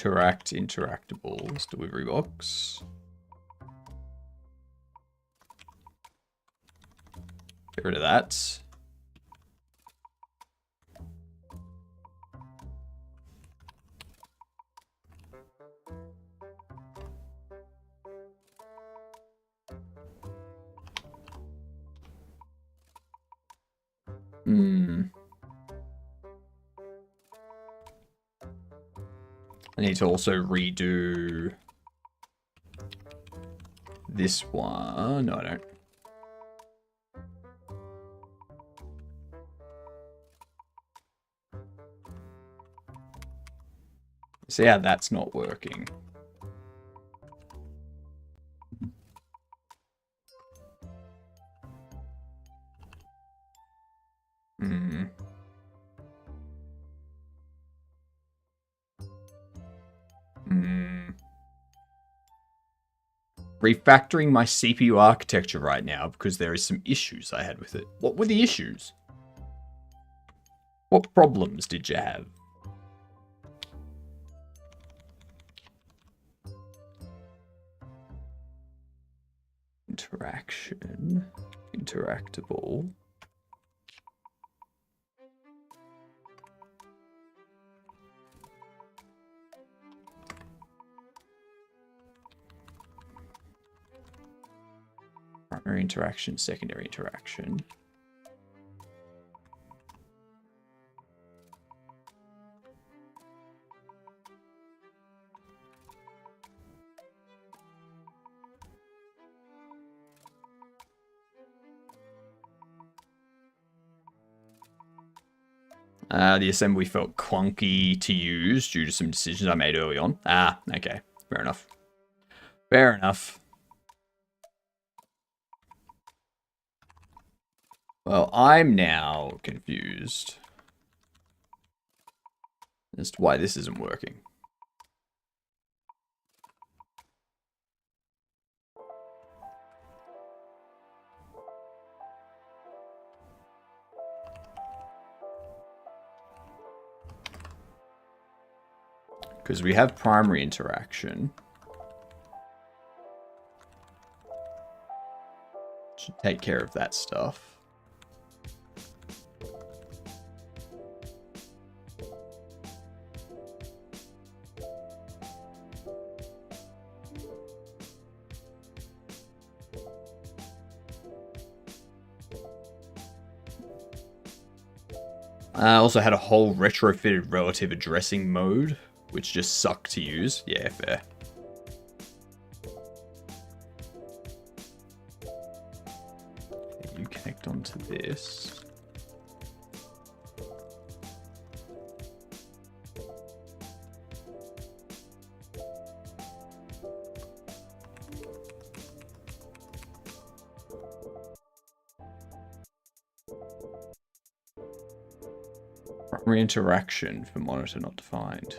interactables, delivery box. Get rid of that. I need to also redo this one. No, I don't. See how that's not working. Refactoring my CPU architecture right now because there is some issues I had with it. What were the issues? What problems did you have? Interaction. Interactable. Primary interaction, secondary interaction. The assembly felt clunky to use due to some decisions I made early on. Ah, okay. Fair enough. Fair enough. Well, I'm now confused as to why this isn't working. Because we have primary interaction. Should take care of that stuff. I also had a whole retrofitted relative addressing mode, which just sucked to use. Yeah, fair. You connect onto this. Primary interaction for monitor not defined.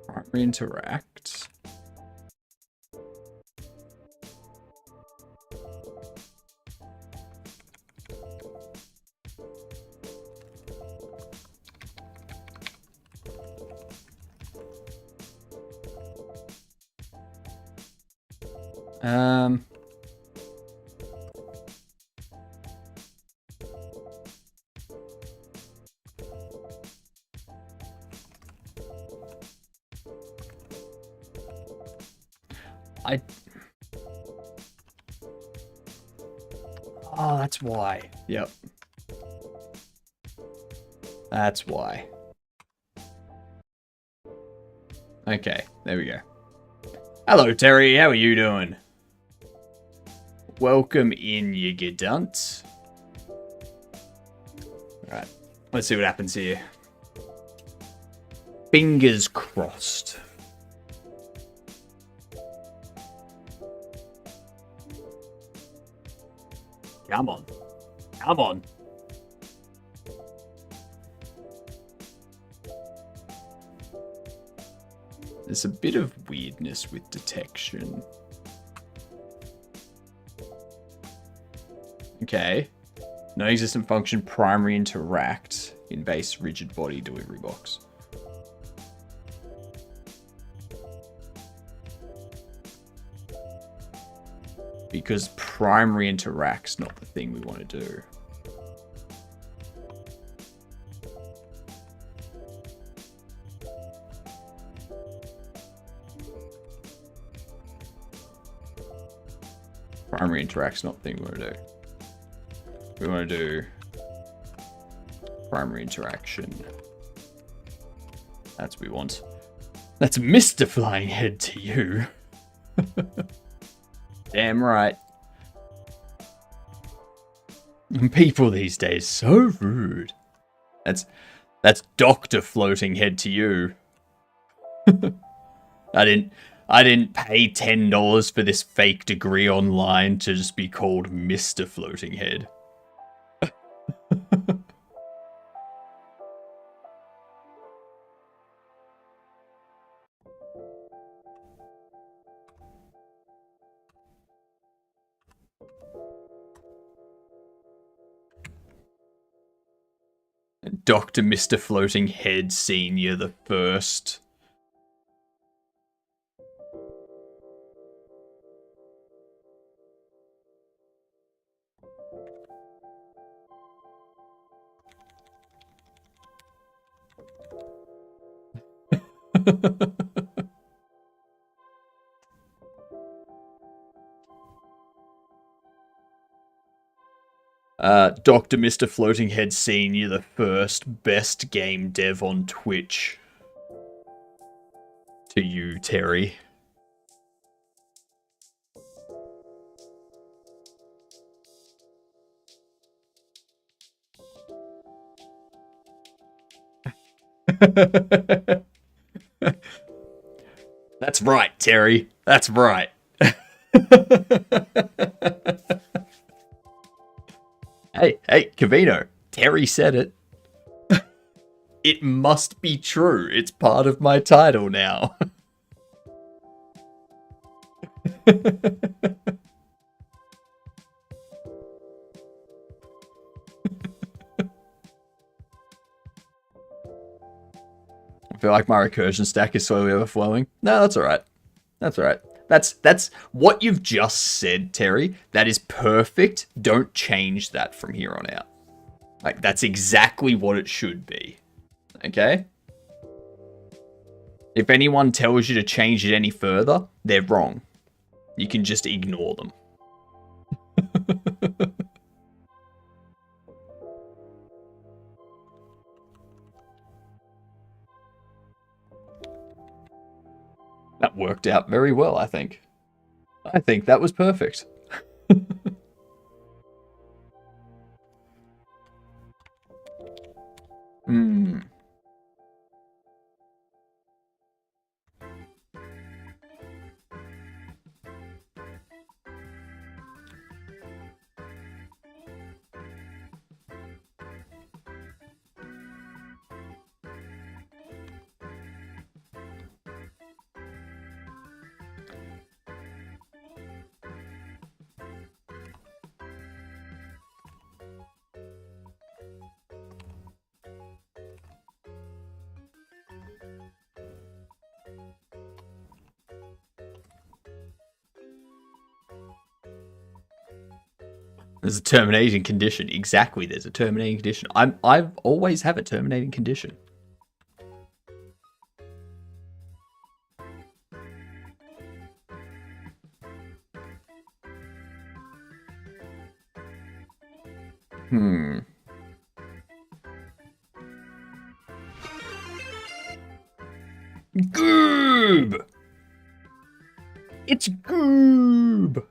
Primary interact. Oh, that's why. Yep. That's why. Okay, there we go. Hello, Terry. How are you doing? Welcome in, you gedunt. Alright, let's see what happens here. Fingers crossed. Come on. Come on. There's a bit of weirdness with detection. Okay. Non-existent function primary interact in base rigid body delivery box. Because primary interact's not the thing we want to do. Primary interact's not the thing we want to do. We want to do primary interaction. That's what we want. That's Mr. Flying Head to you. Damn right. People these days, so rude. That's Dr. Floating Head to you. I didn't pay $10 for this fake degree online to just be called Mr. Floating Head. Dr. Mr. Floating Head Senior the First. Dr. Mr. Floating Head Senior the First, best game dev on Twitch. To you, Terry. That's right, Terry. That's right. Hey, Cavino. Terry said it. It must be true. It's part of my title now. I feel like my recursion stack is slowly overflowing. No, that's alright. That's alright. That's what you've just said, Terry. That is perfect. Don't change that from here on out. Like, that's exactly what it should be. Okay? If anyone tells you to change it any further, they're wrong. You can just ignore them. That worked out very well, I think. I think that was perfect. There's a terminating condition. Exactly, there's a terminating condition. I've always have a terminating condition. Goob! It's Goob!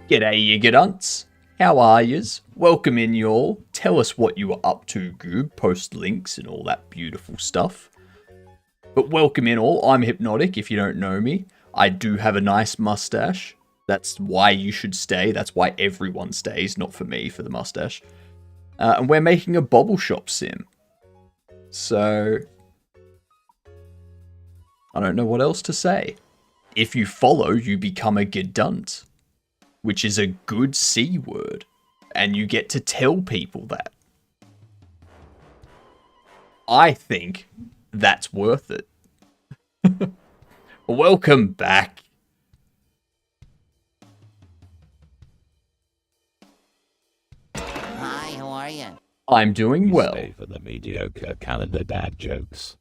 G'day, you gadunts. How are yous? Welcome in, y'all. Tell us what you were up to, Goob. Post links and all that beautiful stuff. But welcome in all. I'm Hypnotic, if you don't know me. I do have a nice mustache. That's why you should stay. That's why everyone stays, not for me, for the mustache. And we're making a Bobble Shop sim. So, I don't know what else to say. If you follow, you become a gedunt, which is a good C word. And you get to tell people that. I think that's worth it. Welcome back. Hi, how are you? I'm doing well. Stay for the mediocre calendar dad jokes.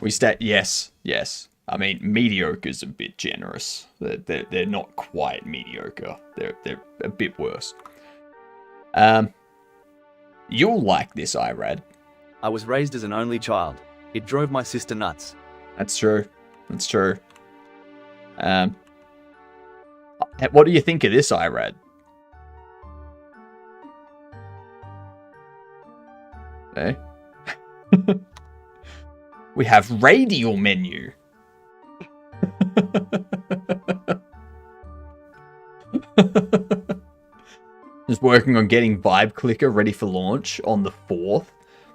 We stay. Yes. I mean, mediocre's a bit generous. They're not quite mediocre. They're a bit worse. You'll like this, Irad. I was raised as an only child. It drove my sister nuts. That's true. What do you think of this, Irad? Okay. We have radial menu. Just working on getting Vibe Clicker ready for launch on the 4th.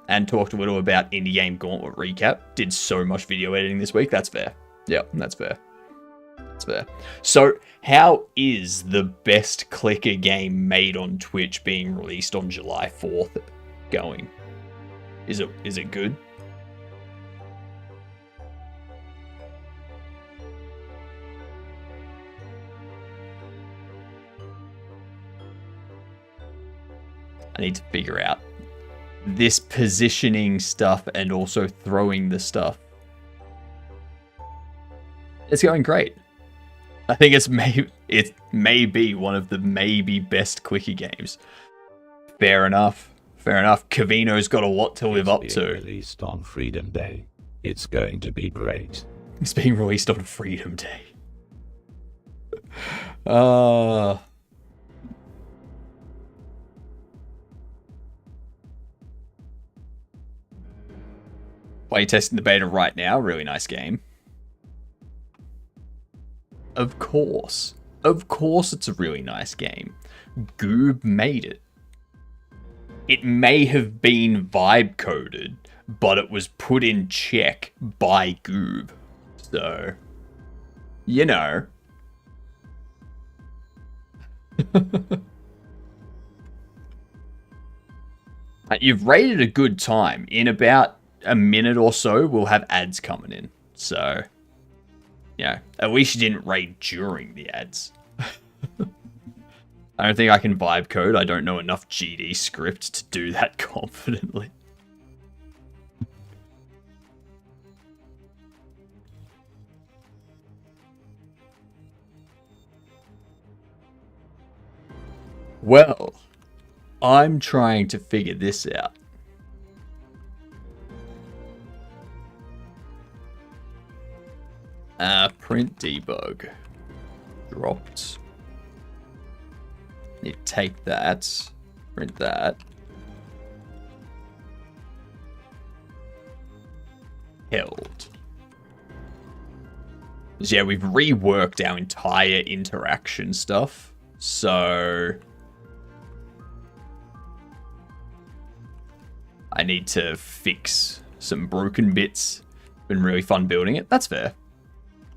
And talked a little about Indie Game Gauntlet recap. Did so much video editing this week. That's fair. Yeah, that's fair. So, how is the best clicker game made on Twitch being released on July 4th going? Is it good? I need to figure out this positioning stuff and also throwing the stuff. It's going great. I think it may be one of the maybe best clicker games. Fair enough. Cavino's got a lot to live up to. Released on Freedom Day. It's going to be great. It's being released on Freedom Day. Playtesting the beta right now. Really nice game. Of course it's a really nice game. Goob made it. It may have been vibe coded, but it was put in check by Goob. So, you know. You've rated a good time. In about a minute or so, we'll have ads coming in. So, yeah, at least you didn't raid during the ads. I don't think I can vibe code. I don't know enough GD script to do that confidently. Well, I'm trying to figure this out. Print debug. Dropped. Need to take that. Print that. Held. So yeah, we've reworked our entire interaction stuff. So I need to fix some broken bits. Been really fun building it. That's fair.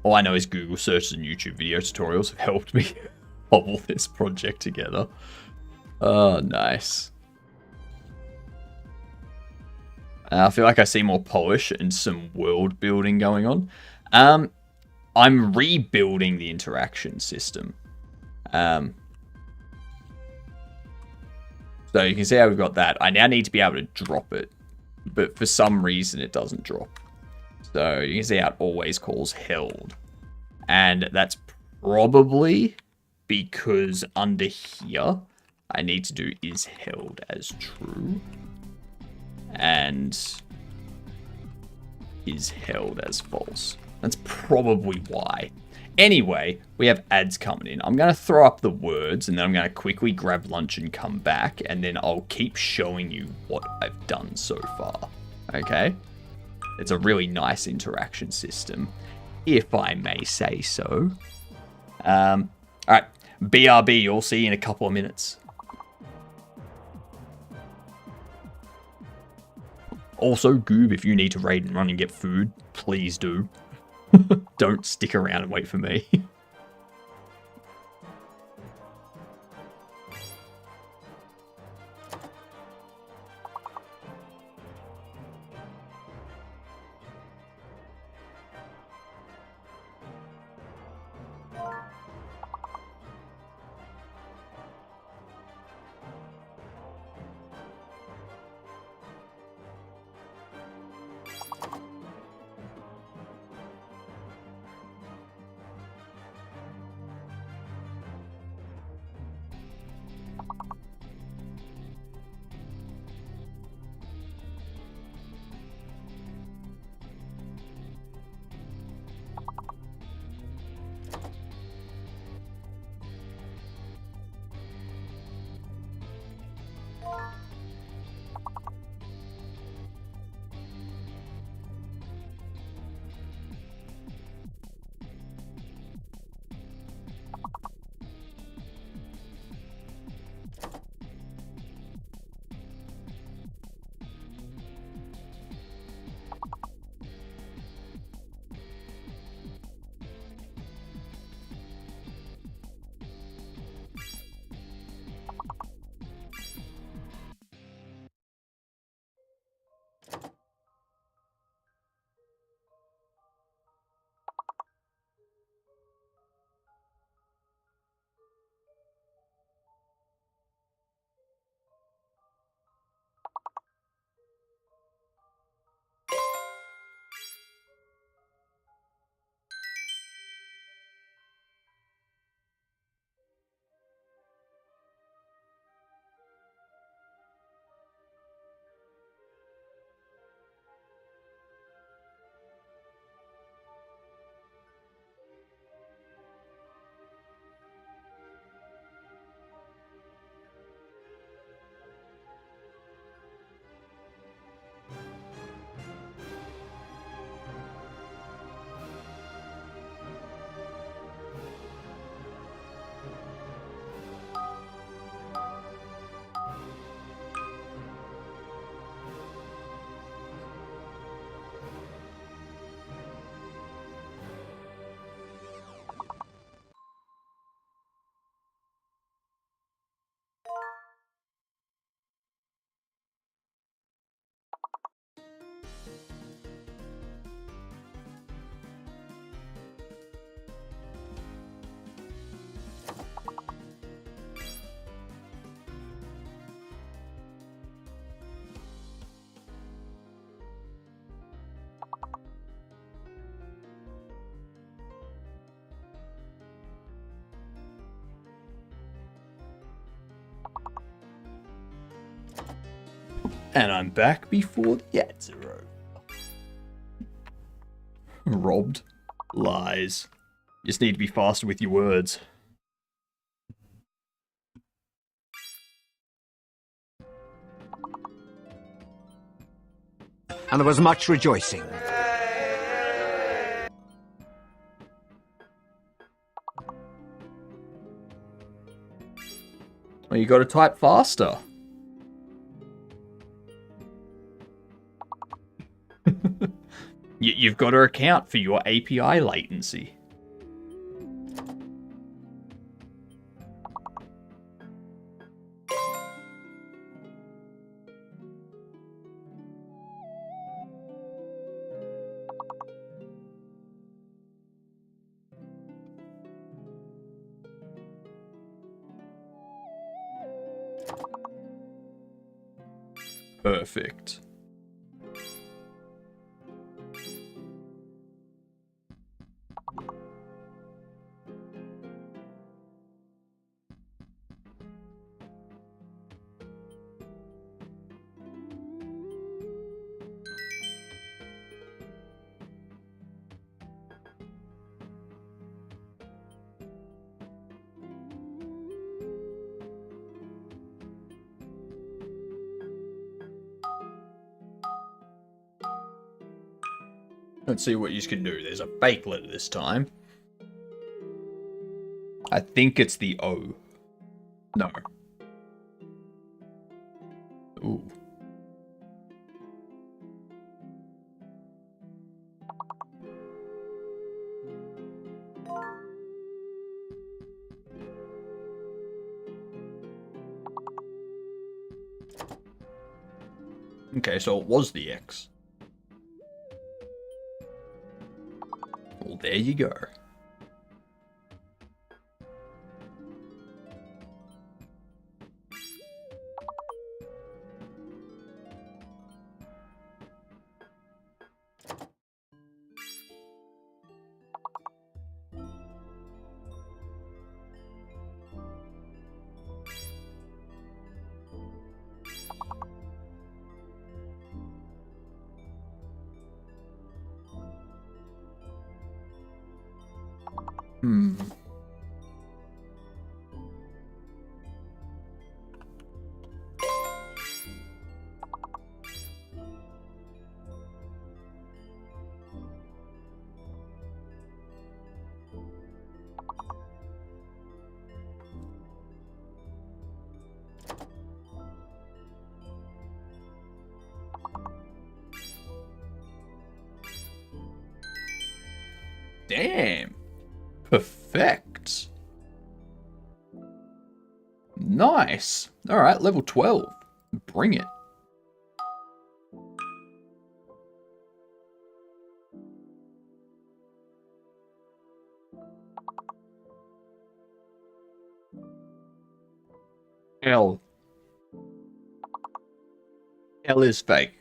All I know is Google searches and YouTube video tutorials have helped me cobble this project together. Oh, nice. I feel like I see more polish and some world building going on. I'm rebuilding the interaction system. So you can see how we've got that. I now need to be able to drop it, but for some reason it doesn't drop. So you can see how it always calls held. And that's probably because under here, I need to do is held as true. And is held as false. That's probably why. Anyway, we have ads coming in. I'm going to throw up the words and then I'm going to quickly grab lunch and come back. And then I'll keep showing you what I've done so far. Okay? It's a really nice interaction system, if I may say so. Alright, BRB, you'll see in a couple of minutes. Also, Goob, if you need to raid and run and get food, please do. Don't stick around and wait for me. And I'm back before the ad-zero. Robbed. Lies. Just need to be faster with your words. And there was much rejoicing. Well, you gotta type faster. You've got to account for your API latency. Perfect. Let's see what you can do. There's a fake letter this time. I think it's the O. No. Ooh. Okay, so it was the X. Well, there you go. Hmm. Damn. Perfect. Nice. All right, level 12. Bring it. L. L is fake.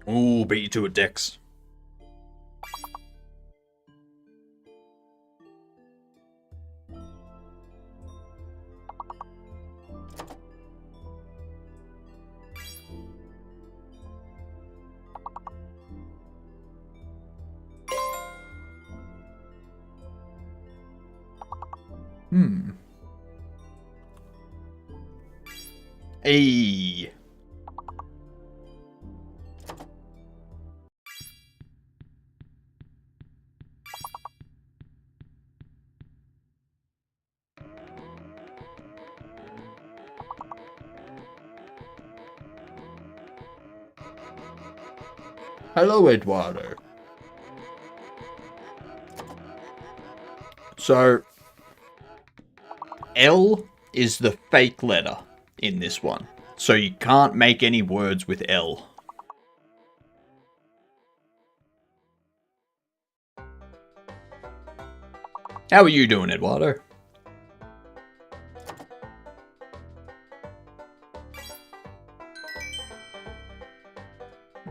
Ooh, beat you to a dex. Hmm. Hey. Hello, Eduardo. So, L is the fake letter in this one. So you can't make any words with L. How are you doing, Eduardo?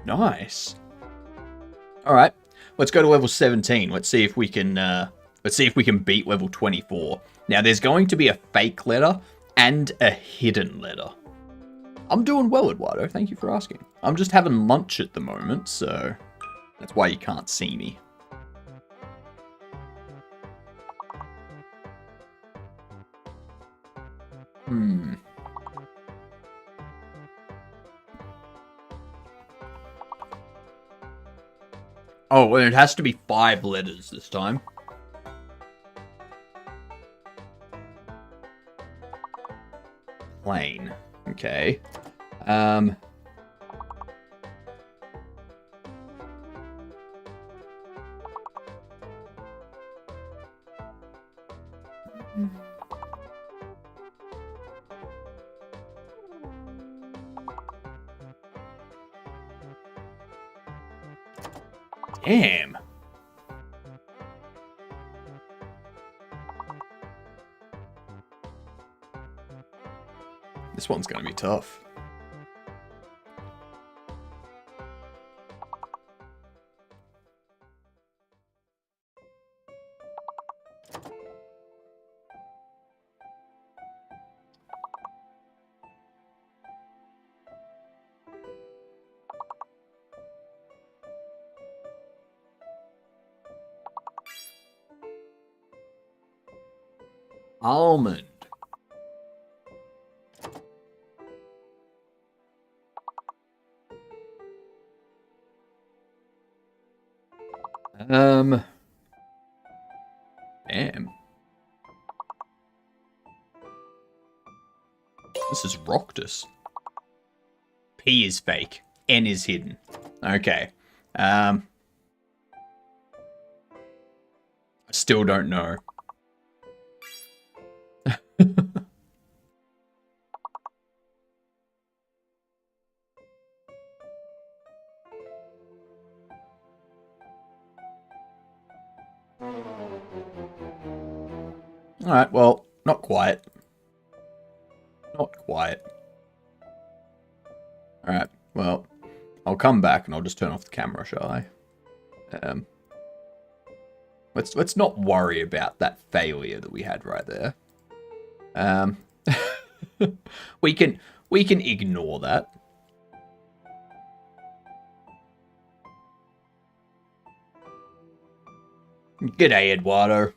Nice. All right, let's go to level 17. Let's see if we can beat level 24. Now, there's going to be a fake letter and a hidden letter. I'm doing well, Eduardo. Thank you for asking. I'm just having lunch at the moment, so that's why you can't see me. Hmm. Oh, and it has to be 5 letters this time. Plain. Okay. Damn. This one's gonna be tough. Almond. Damn. This is Roctus. P is fake. N is hidden. Okay. I still don't know. Alright, well, not quite. Not quite. Alright, well, I'll come back and I'll just turn off the camera, shall I? Let's not worry about that failure that we had right there. we can ignore that. G'day, Eduardo.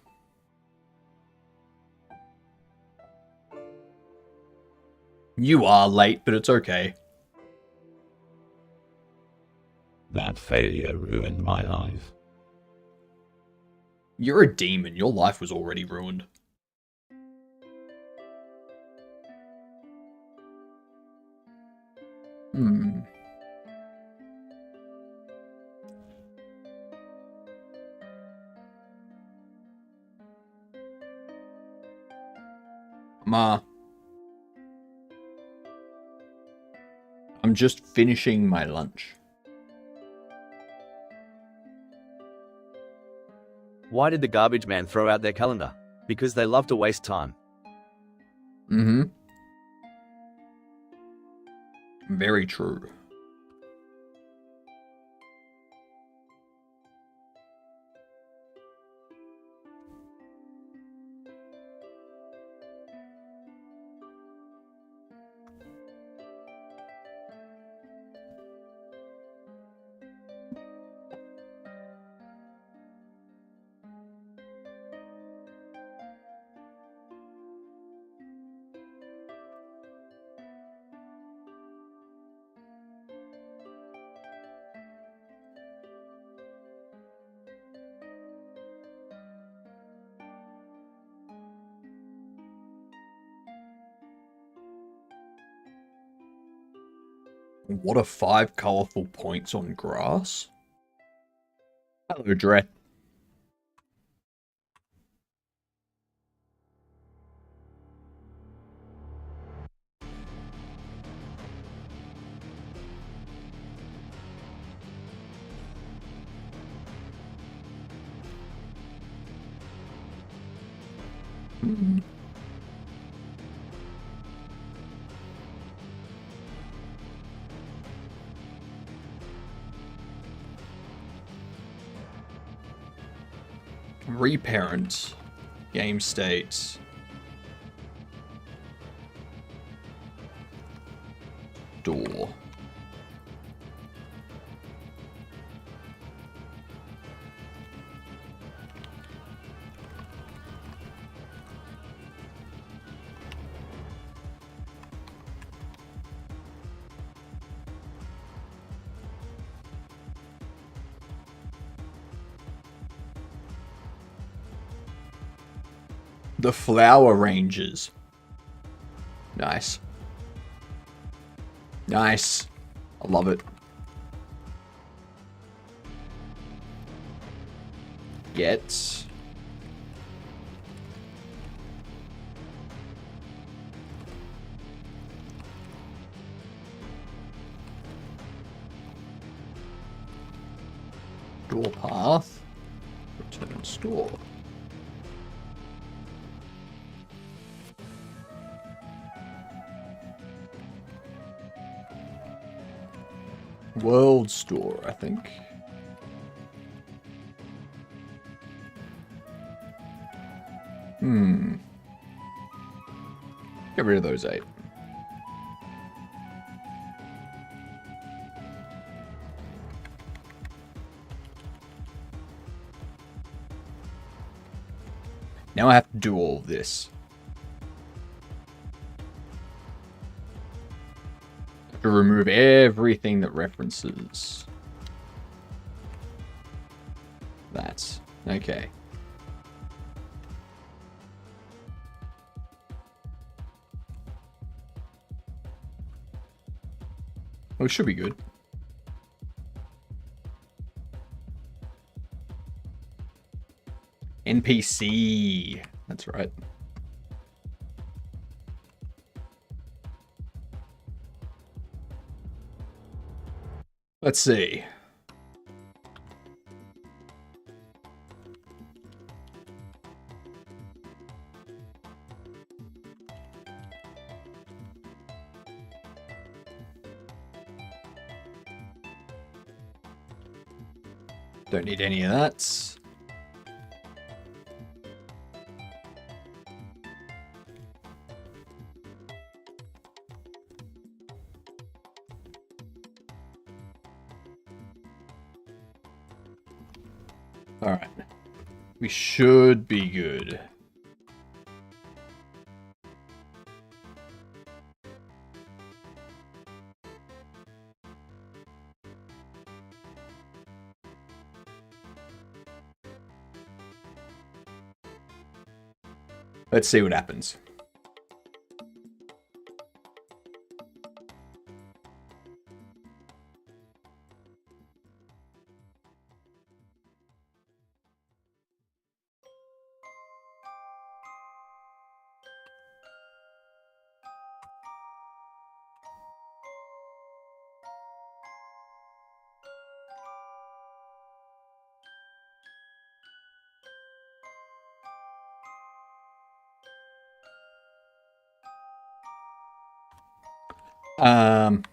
You are late, but it's okay. That failure ruined my life. You're a demon. Your life was already ruined. Ma. I'm just finishing my lunch. Why did the garbage man throw out their calendar? Because they love to waste time. Mm-hmm. Very true. What are 5 colourful points on grass? Hello, Dre. Reparent. Game state. Door. The flower ranges. Nice. Nice. I love it. Get. Door path. Return store. World store, I think. Get rid of those 8. Now I have to do all of this. to remove everything that references that. Okay. Well, it should be good. NPC. That's right. Let's see. Don't need any of that. Alright. We should be good. Let's see what happens. Um,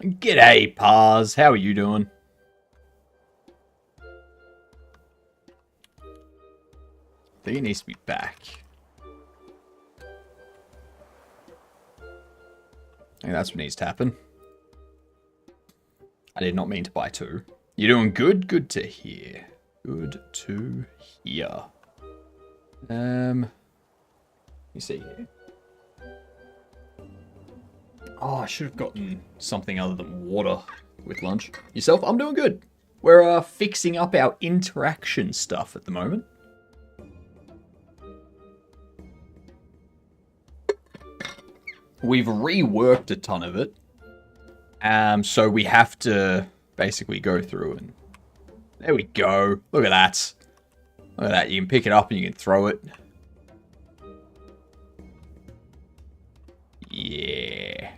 G'day, Pars. How are you doing? I think he needs to be back. I think that's what needs to happen. I did not mean to buy two. You're doing good? Good to hear. Good to hear. You see here. Oh, I should have gotten something other than water with lunch. Yourself? I'm doing good. We're fixing up our interaction stuff at the moment. We've reworked a ton of it. So we have to basically go through and... There we go. Look at that. Look at that. You can pick it up and you can throw it. Yeah.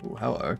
Oh, hello.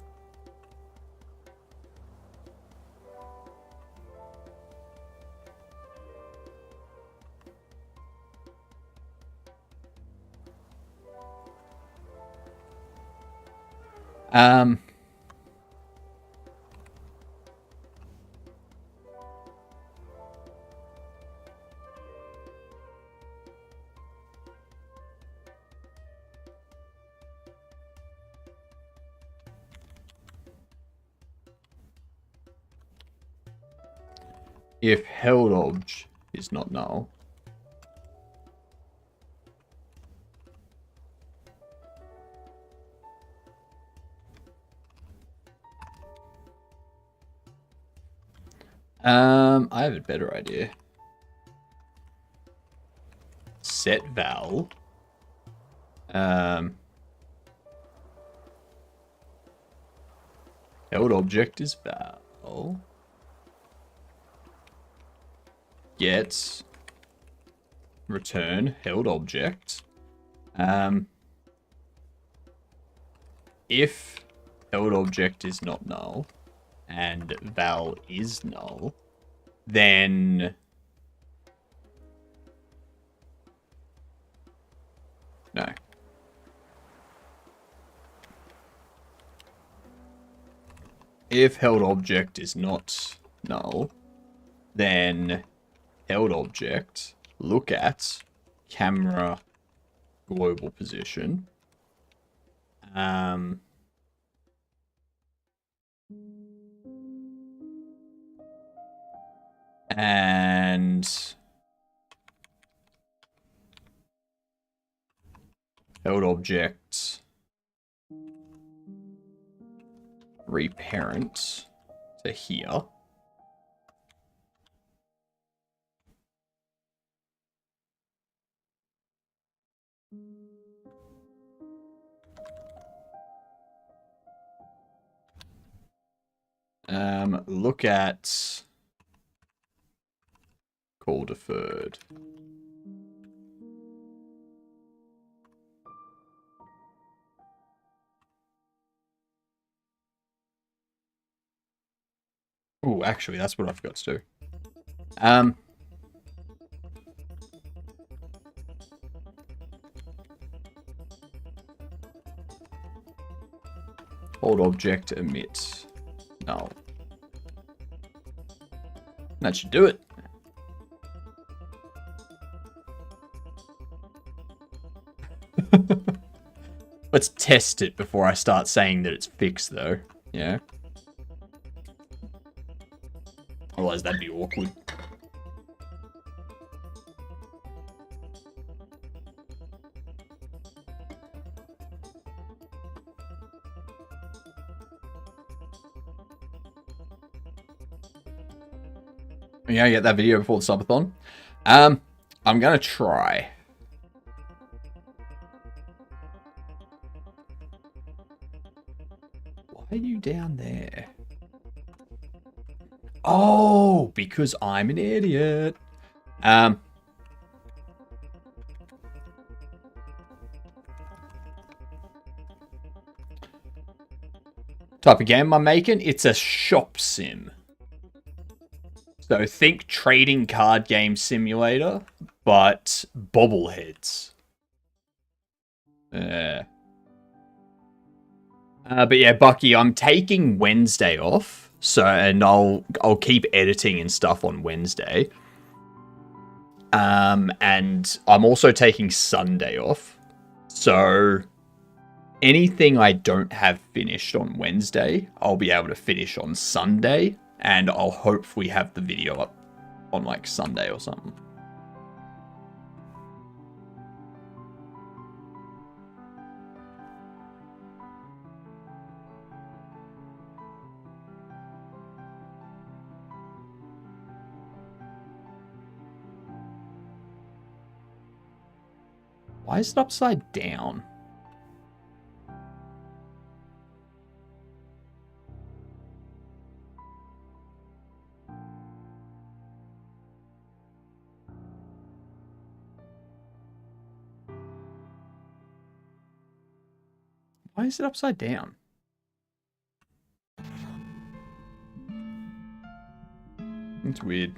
If held obj is not null. I have a better idea. Set val. Held object is val. Get return held object. If held object is not null and val is null, then no. If held object is not null, then held object, look at camera global position, Um, and held object reparent to here. Look at call deferred. Oh, actually, that's what I forgot to do. Hold object emit null. That should do it. Let's test it before I start saying that it's fixed, though. Yeah. Otherwise, that'd be awkward. Yeah, get that video before the subathon. I'm gonna try. Why are you down there? Oh, because I'm an idiot. Type of game I'm making? It's a shop sim. So think trading card game simulator, but bobbleheads. But yeah, Bucky, I'm taking Wednesday off. So, and I'll keep editing and stuff on Wednesday. And I'm also taking Sunday off. So anything I don't have finished on Wednesday, I'll be able to finish on Sunday. And I'll hopefully have the video up on like Sunday or something. Why is it upside down? Why is it upside down? It's weird.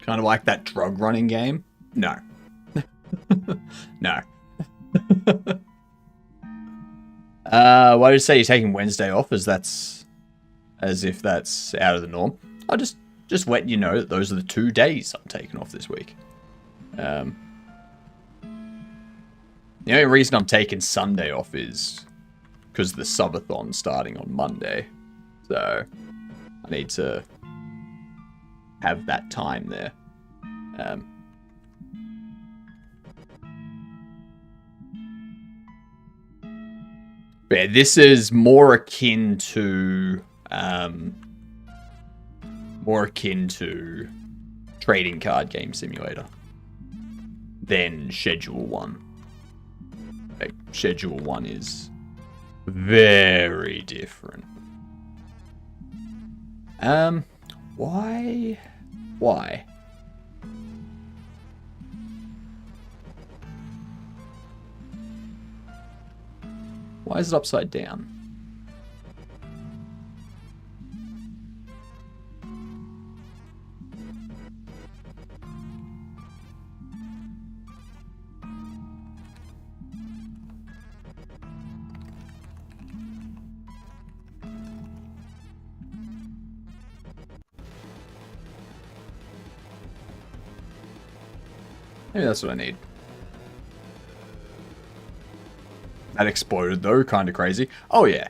Kind of like that drug running game? No. No. Why did you say you're taking Wednesday off? As if that's out of the norm. I'll just let you know that those are the 2 days I'm taking off this week. The only reason I'm taking Sunday off is because the subathon's starting on Monday. So I need to have that time there. But yeah, this is more akin to trading card game simulator than Schedule 1. Like, Schedule 1 is very different. Why? Why is it upside down? Maybe that's what I need. That exploded though, kind of crazy. Oh yeah,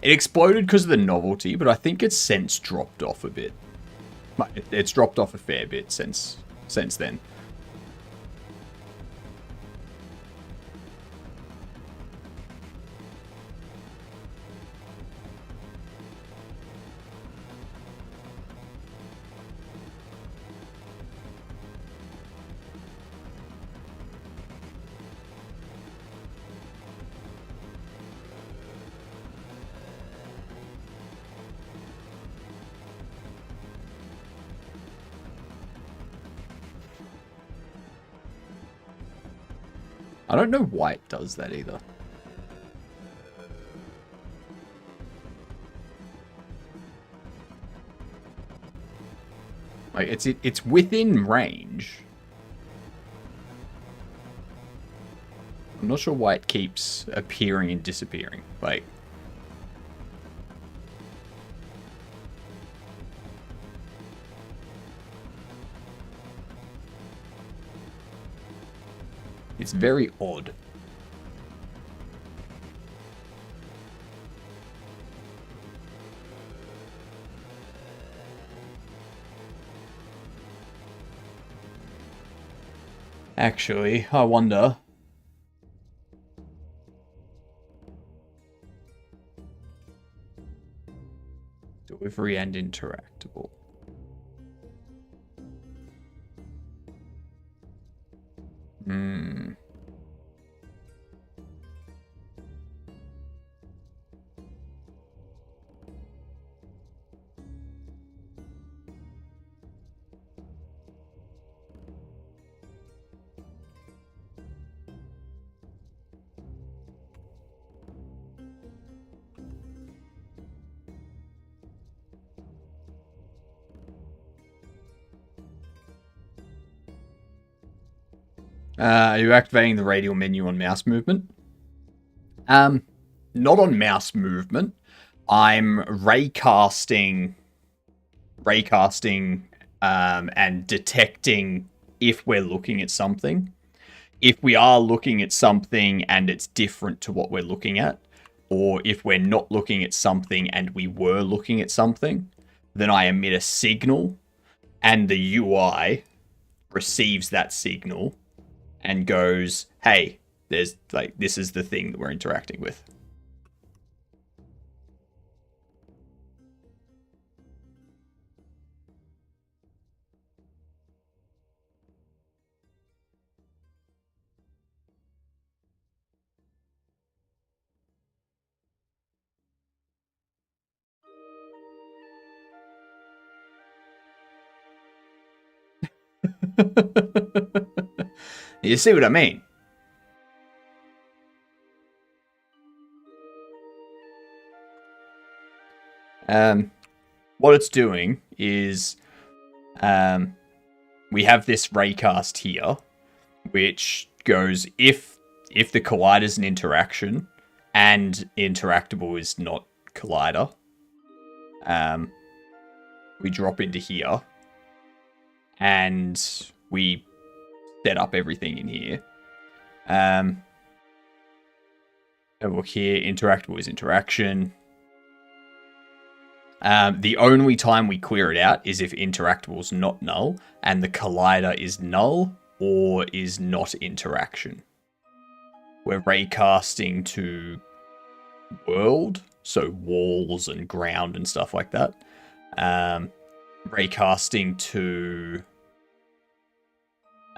it exploded because of the novelty, but I think its sense dropped off a bit. It's dropped off a fair bit since then. I don't know why it does that either. Like, it's within range. I'm not sure why it keeps appearing and disappearing. Like, it's very odd. Actually, I wonder. Delivery and interactable. Hmm. Are you activating the radial menu on mouse movement? Not on mouse movement. I'm raycasting, and detecting if we're looking at something. If we are looking at something and it's different to what we're looking at, or if we're not looking at something and we were looking at something, then I emit a signal, and the UI receives that signal and goes, hey, there's like, this is the thing that we're interacting with. You see what I mean? What it's doing is, we have this raycast here, which goes, if the collider is an interaction and interactable is not collider, we drop into here and we set up everything in here. And look here, interactable is interaction. The only time we clear it out is if interactable is not null and the collider is null or is not interaction. We're raycasting to world, so walls and ground and stuff like that. Raycasting to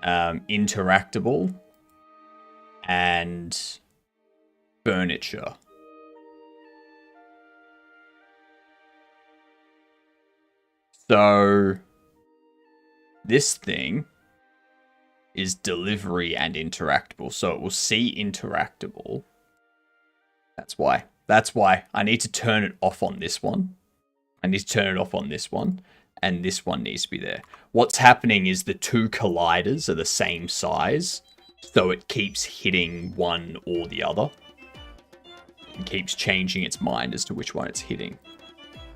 interactable and furniture. So this thing is delivery and interactable. So it will see interactable. That's why. I need to turn it off on this one. And this one needs to be there. What's happening is the two colliders are the same size, so it keeps hitting one or the other. It keeps changing its mind as to which one it's hitting.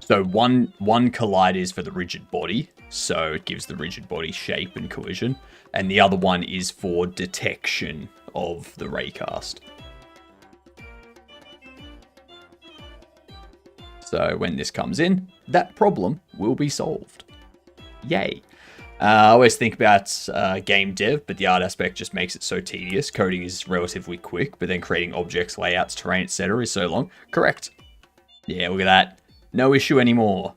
So one collider is for the rigid body, so it gives the rigid body shape and collision, and the other one is for detection of the raycast. So when this comes in, that problem will be solved. Yay. I always think about game dev, but the art aspect just makes it so tedious. Coding is relatively quick, but then creating objects, layouts, terrain, etc. is so long. Correct. Yeah, look at that. No issue anymore.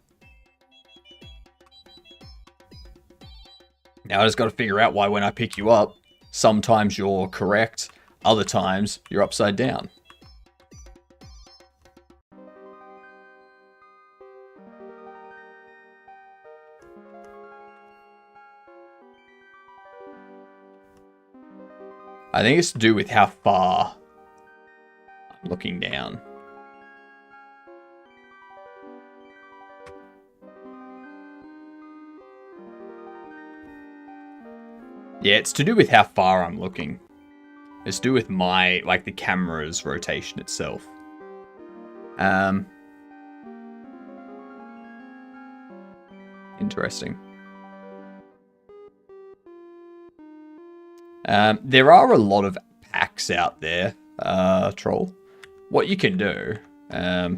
Now I just got to figure out why when I pick you up, sometimes you're correct, other times you're upside down. I think it's to do with how far I'm looking down. Yeah, it's to do with how far I'm looking. It's to do with my, like, the camera's rotation itself. Interesting. There are a lot of packs out there, Troll. What you can do, so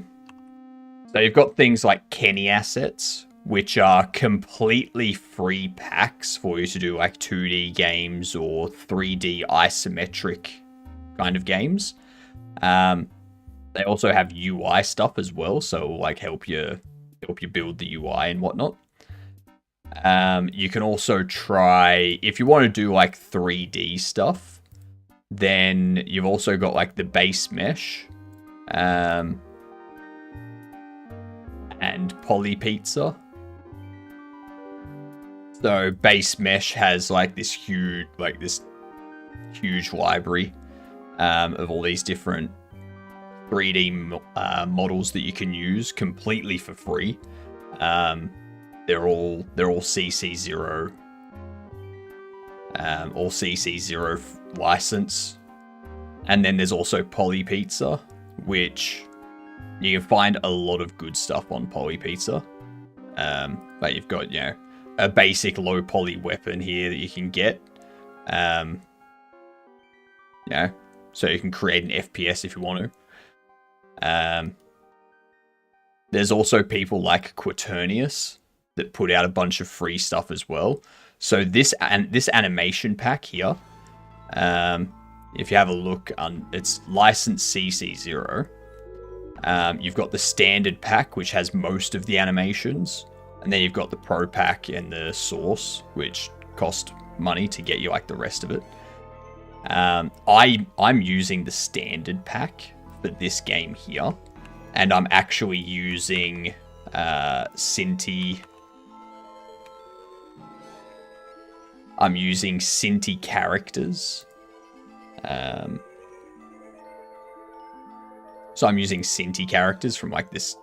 you've got things like Kenny assets, which are completely free packs for you to do like 2D games or 3D isometric kind of games. They also have UI stuff as well, so it'll like help you build the UI and whatnot. You can also try, if you want to do like 3D stuff, then you've also got like the base mesh, and poly pizza. So base mesh has like this huge library of all these different 3D models that you can use completely for free. They're all CC0, all CC0 license, and then there's also Poly Pizza, which you can find a lot of good stuff on Poly Pizza. Like you've got, you know, a basic low poly weapon here that you can get, you know, so you can create an FPS if you want to. There's also people like Quaternius that put out a bunch of free stuff as well. So this animation pack here, if you have a look, it's licensed CC0. You've got the standard pack, which has most of the animations, and then you've got the pro pack and the source, which cost money to get you like the rest of it. I'm using the standard pack for this game here, and I'm actually using Cinti. I'm using Cinti characters. So I'm using Cinti characters from like this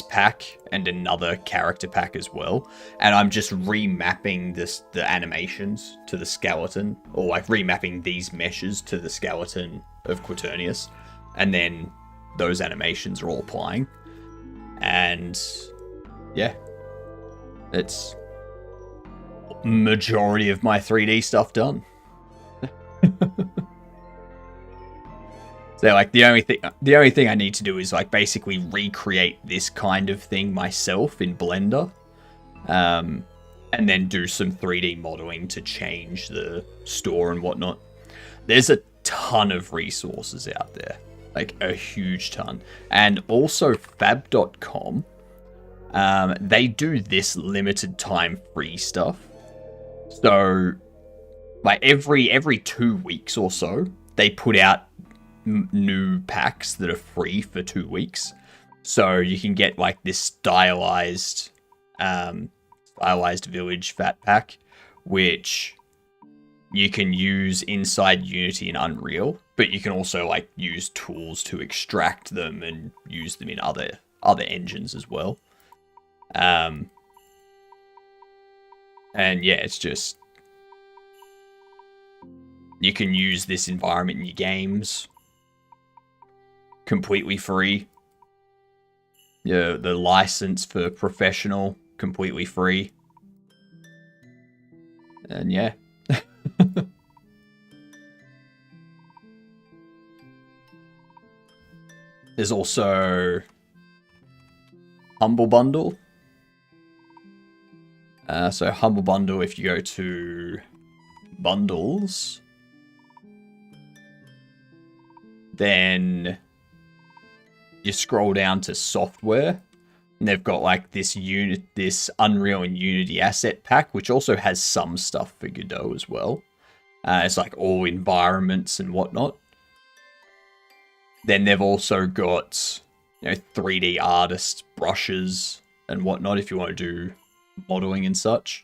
pack and another character pack as well, and I'm just remapping the animations to the skeleton, or like remapping these meshes to the skeleton of Quaternius, and then those animations are all applying. And yeah, it's majority of my 3D stuff done. So like the only thing I need to do is like basically recreate this kind of thing myself in Blender, and then do some 3D modeling to change the store and whatnot. There's a ton of resources out there, like a huge ton. And also fab.com, they do this limited time free stuff. So like every 2 weeks or so, they put out new packs that are free for 2 weeks. So you can get like this stylized village fat pack, which you can use inside Unity and Unreal, but you can also like use tools to extract them and use them in other engines as well. And yeah, it's just, you can use this environment in your games completely free. Yeah, the license for professional completely free. And yeah. There's also Humble Bundle. So Humble Bundle, if you go to Bundles, then you scroll down to Software, and they've got like this Unreal and Unity asset pack, which also has some stuff for Godot as well. It's like all environments and whatnot. Then they've also got, 3D artist brushes and whatnot if you want to do modeling and such.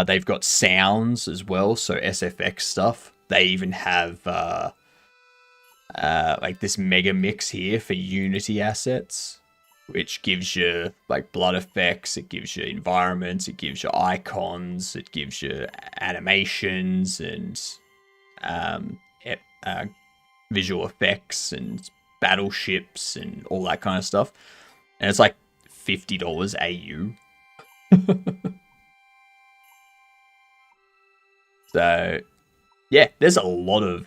They've got sounds as well, so SFX stuff. They even have like this mega mix here for Unity assets, which gives you like blood effects, it gives you environments, it gives you icons, it gives you animations and visual effects and battleships and all that kind of stuff. And it's like $50 AU. So yeah, there's a lot of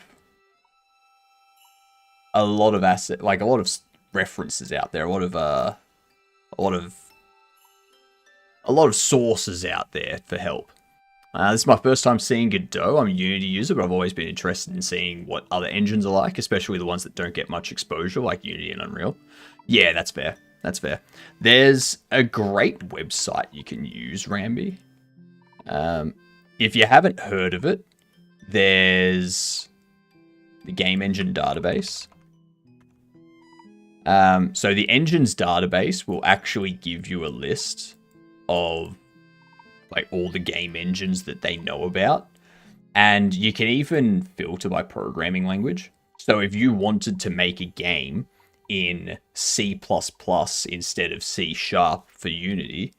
asset, like a lot of references out there, a lot of sources out there for help. This is my first time seeing Godot. I'm a Unity user, but I've always been interested in seeing what other engines are like, especially the ones that don't get much exposure, like Unity and Unreal. Yeah, that's fair. That's fair. There's a great website you can use, Ramby. If you haven't heard of it, there's the Game Engine database. So the engine's database will actually give you a list of like all the game engines that they know about. And you can even filter by programming language. So if you wanted to make a game in C++ instead of C# for Unity,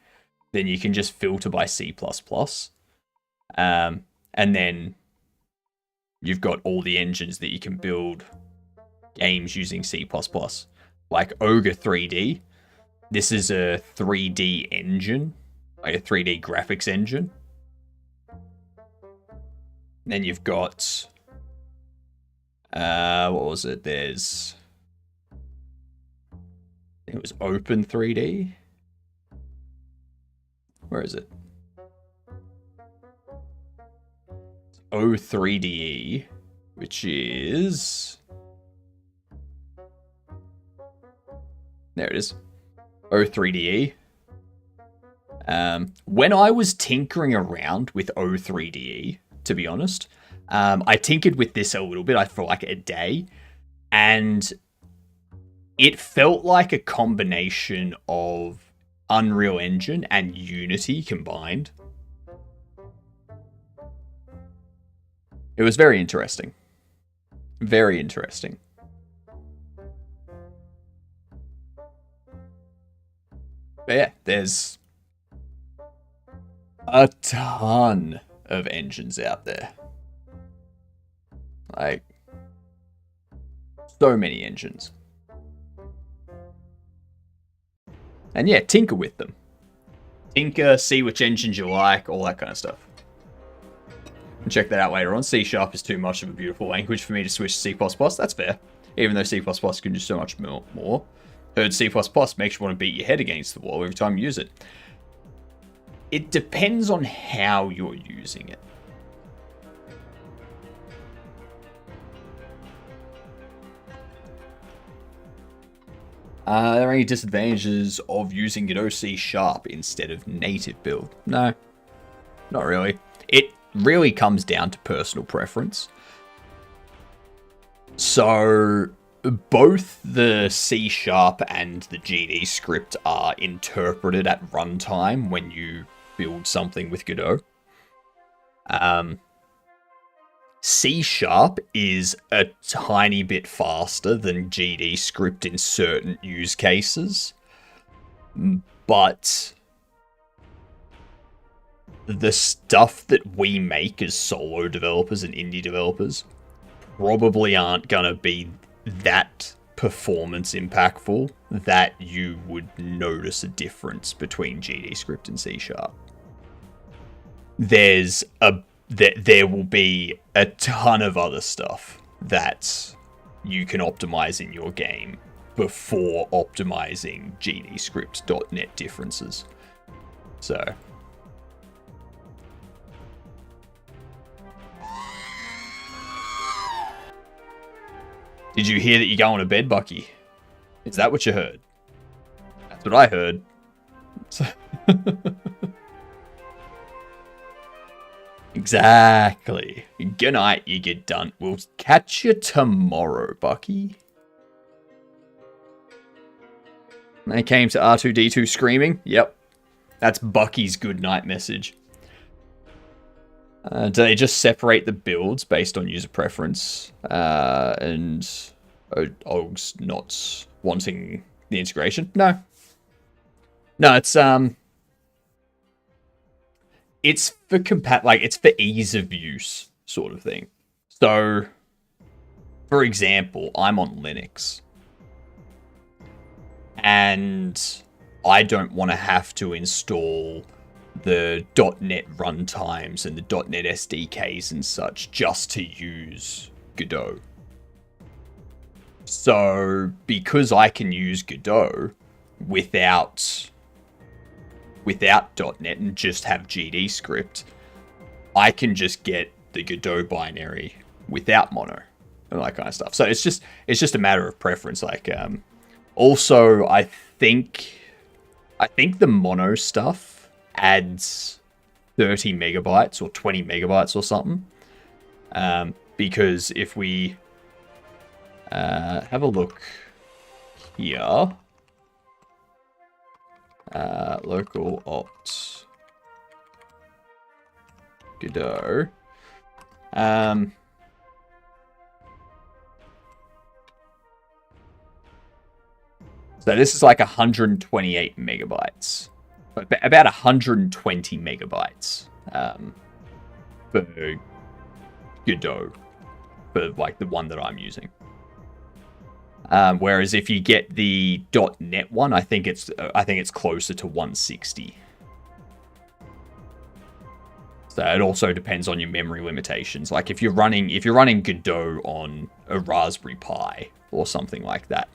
then you can just filter by C++. And then you've got all the engines that you can build games using C++. Like Ogre 3D, this is a 3D engine, like a 3D graphics engine. Then you've got, what was it? There's, I think it was Open 3D. Where is it? O3DE, which is, there it is, O3DE. When I was tinkering around with O3DE, to be honest, I tinkered with this a little bit, for like a day, and it felt like a combination of Unreal Engine and Unity combined. It was very interesting. Very interesting. But yeah, there's a ton of engines out there. Like, so many engines. And yeah, tinker with them. Tinker, see which engines you like, all that kind of stuff. And check that out later on. C# is too much of a beautiful language for me to switch to C++. That's fair. Even though C++ can do so much more. Heard C++ makes you want to beat your head against the wall every time you use it. It depends on how you're using it. Are there any disadvantages of using Godot C# instead of native build? No, not really. It really comes down to personal preference. So both the C# and the GD script are interpreted at runtime when you build something with Godot. C# is a tiny bit faster than GD script in certain use cases, but the stuff that we make as solo developers and indie developers probably aren't gonna be that performance impactful that you would notice a difference between GD script and C#. There will be a ton of other stuff that you can optimize in your game before optimizing GDScript.net differences. So. Did you hear that you're going to bed, Bucky? Is that what you heard? That's what I heard. Exactly. Good night, you get done. We'll catch you tomorrow, Bucky. They came to R2-D2 screaming. Yep. That's Bucky's good night message. Do they just separate the builds based on user preference? And Og's not wanting the integration? No. No, it's for it's for ease of use sort of thing. So, for example, I'm on Linux. And I don't want to have to install the .NET runtimes and the .NET SDKs and such just to use Godot. So, because I can use Godot without .NET and just have GDScript, I can just get the Godot binary without mono and that kind of stuff. So it's just a matter of preference. Like, also, I think the mono stuff adds 30 megabytes or 20 megabytes or something. Because if we have a look here, local opt Godot. So this is like 128 megabytes. About 120 megabytes for Godot, for like the one that I'm using. Whereas if you get the .NET one, I think it's closer to 160. So it also depends on your memory limitations. Like if you're running Godot on a Raspberry Pi or something like that,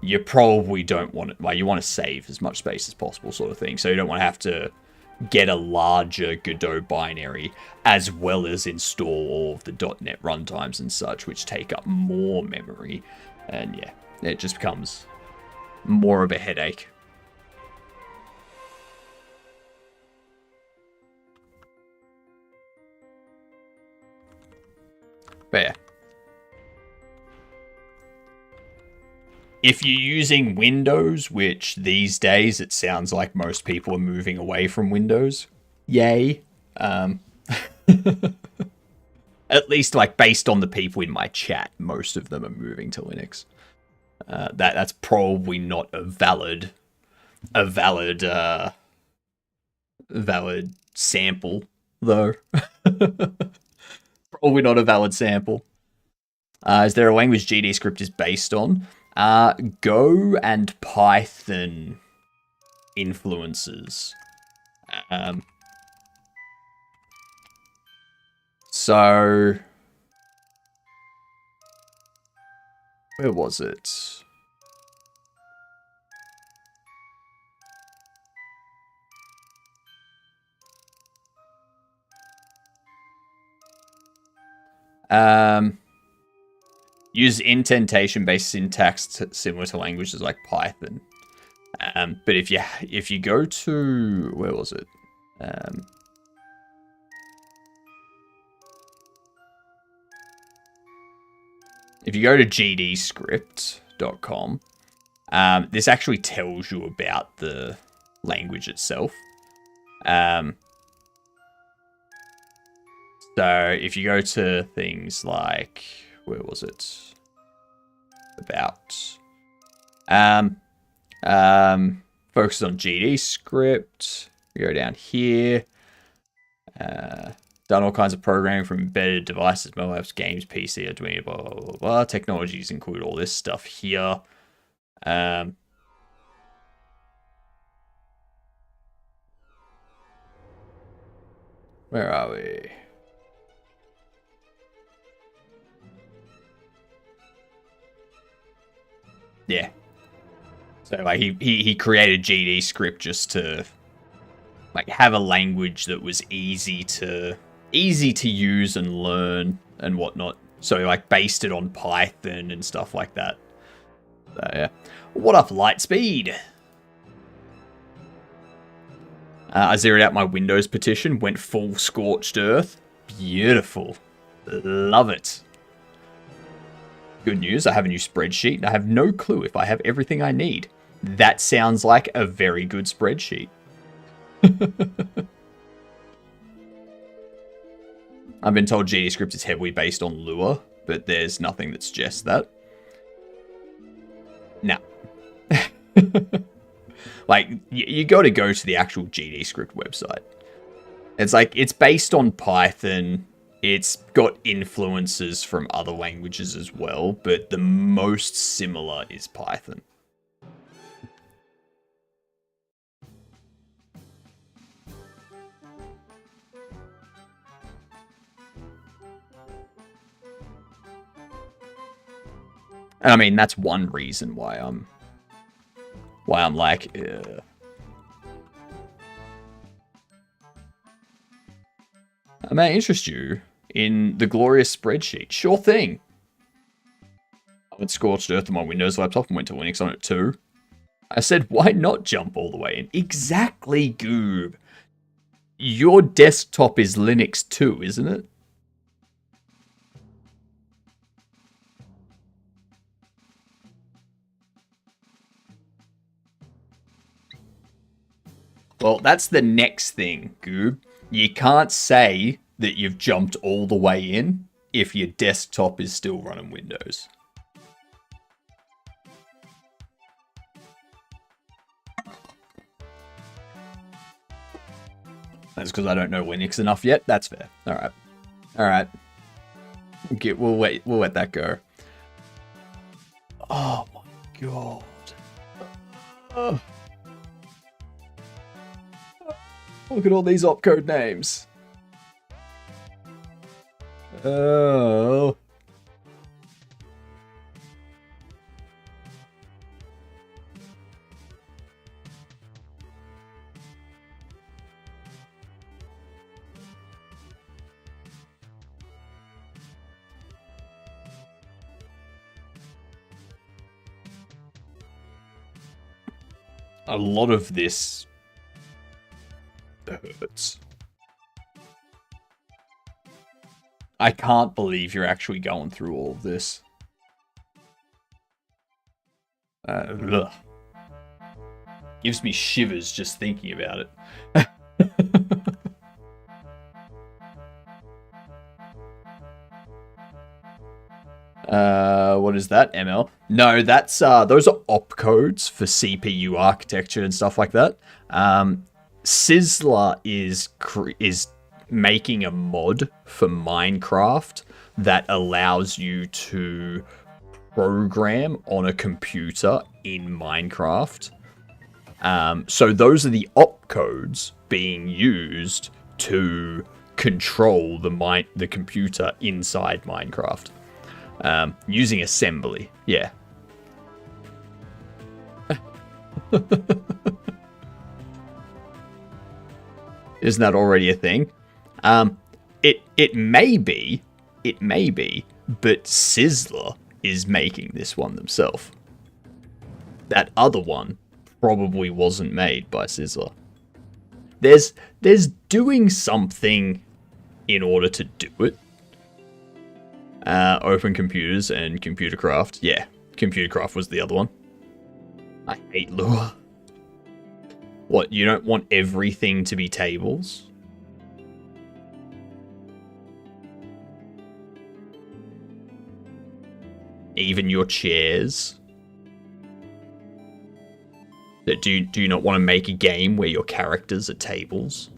you probably don't want it. Like you want to save as much space as possible, sort of thing. So you don't want to have to get a larger Godot binary as well as install all of the .NET runtimes and such, which take up more memory. And yeah, it just becomes more of a headache. But yeah. If you're using Windows, which these days it sounds like most people are moving away from Windows, yay. At least like based on the people in my chat, most of them are moving to Linux. That's probably not a valid sample though. Probably not a valid sample. Is there a language GDScript is based on? Go and Python influences. So, where was it? Use indentation-based syntax similar to languages like Python. But if you go to, where was it? If you go to gdscript.com, this actually tells you about the language itself. So if you go to things like, where was it? About. Focus on GDScript. We go down here. Done all kinds of programming from embedded devices, mobile apps, games, PC, doing blah, blah, blah, blah. Technologies include all this stuff here. Where are we? Yeah. So like he created GD script just to like have a language that was easy to use and learn and whatnot. So he like based it on Python and stuff like that. So yeah. What up, Lightspeed? I zeroed out my Windows partition, went full scorched earth. Beautiful. Love it. Good news, I have a new spreadsheet and I have no clue if I have everything I need. That sounds like a very good spreadsheet. I've been told GDScript is heavily based on Lua, but there's nothing that suggests that. Nah. Like, you got to go to the actual GDScript website. It's like, it's based on Python. It's got influences from other languages as well, but the most similar is Python. And I mean, that's one reason why I'm like, may I interest you in the glorious spreadsheet? Sure thing. I went scorched earth on my Windows laptop and went to Linux on it too. I said, why not jump all the way in? Exactly, Goob. Your desktop is Linux too, isn't it? Well, that's the next thing, Goob. You can't say that you've jumped all the way in if your desktop is still running Windows. That's because I don't know Linux enough yet. That's fair. All right. All right. Okay, we'll let that go. Oh my god. Oh. Look at all these opcode names. Oh. A lot of this hurts. I can't believe you're actually going through all of this. Ugh. Gives me shivers just thinking about it. What is that? ML? No, that's those are opcodes for CPU architecture and stuff like that. Sizzler is making a mod for Minecraft that allows you to program on a computer in Minecraft. So those are the opcodes being used to control the computer inside Minecraft. Using assembly, yeah. Isn't that already a thing? It may be, but Sizzler is making this one themselves. That other one probably wasn't made by Sizzler. There's doing something in order to do it. Open Computers and Computercraft. Yeah, Computercraft was the other one. I hate Lua. What, you don't want everything to be tables? Even your chairs? Do you not want to make a game where your characters are tables?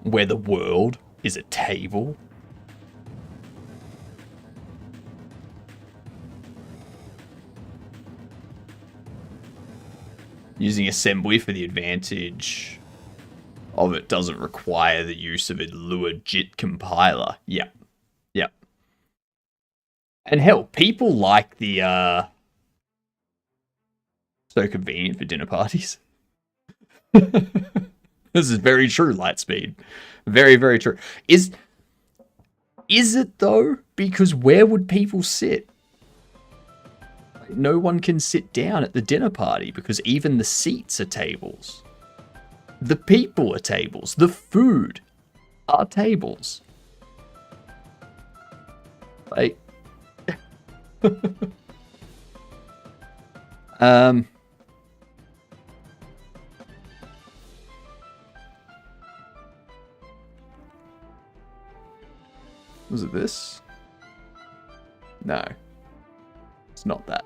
Where the world is a table? Using assembly for the advantage of it doesn't require the use of a Lua JIT compiler. Yep. Yep. And hell, people like the, so convenient for dinner parties. This is very true, Lightspeed. Very, very true. Is it, though? Because where would people sit? No one can sit down at the dinner party because even the seats are tables. The people are tables. The food are tables. Like, was it this? No. It's not that.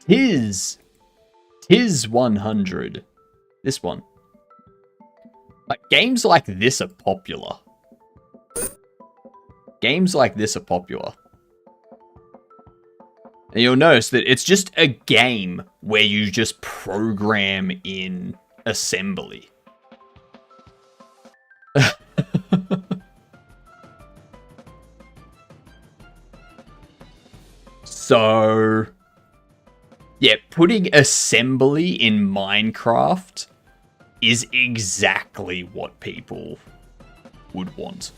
Tis 100. This one. Like, games like this are popular. Games like this are popular. And you'll notice that it's just a game where you just program in assembly. So, yeah, putting assembly in Minecraft is exactly what people would want.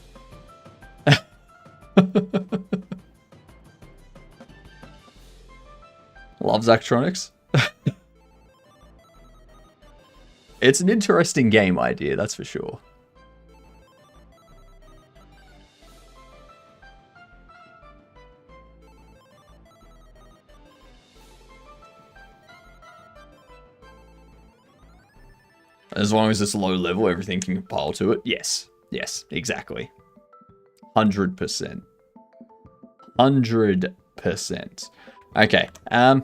Loves Actronics. It's an interesting game idea, that's for sure. As long as it's low level, everything can compile to it. Yes. Yes, exactly. 100%. 100%. Okay. I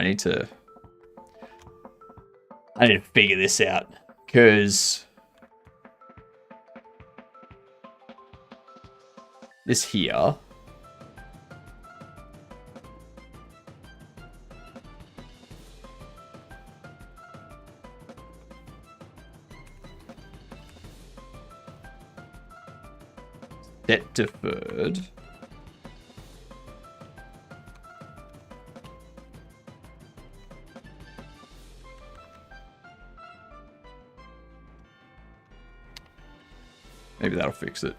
need to figure this out. Because this here. Set deferred. Maybe that'll fix it.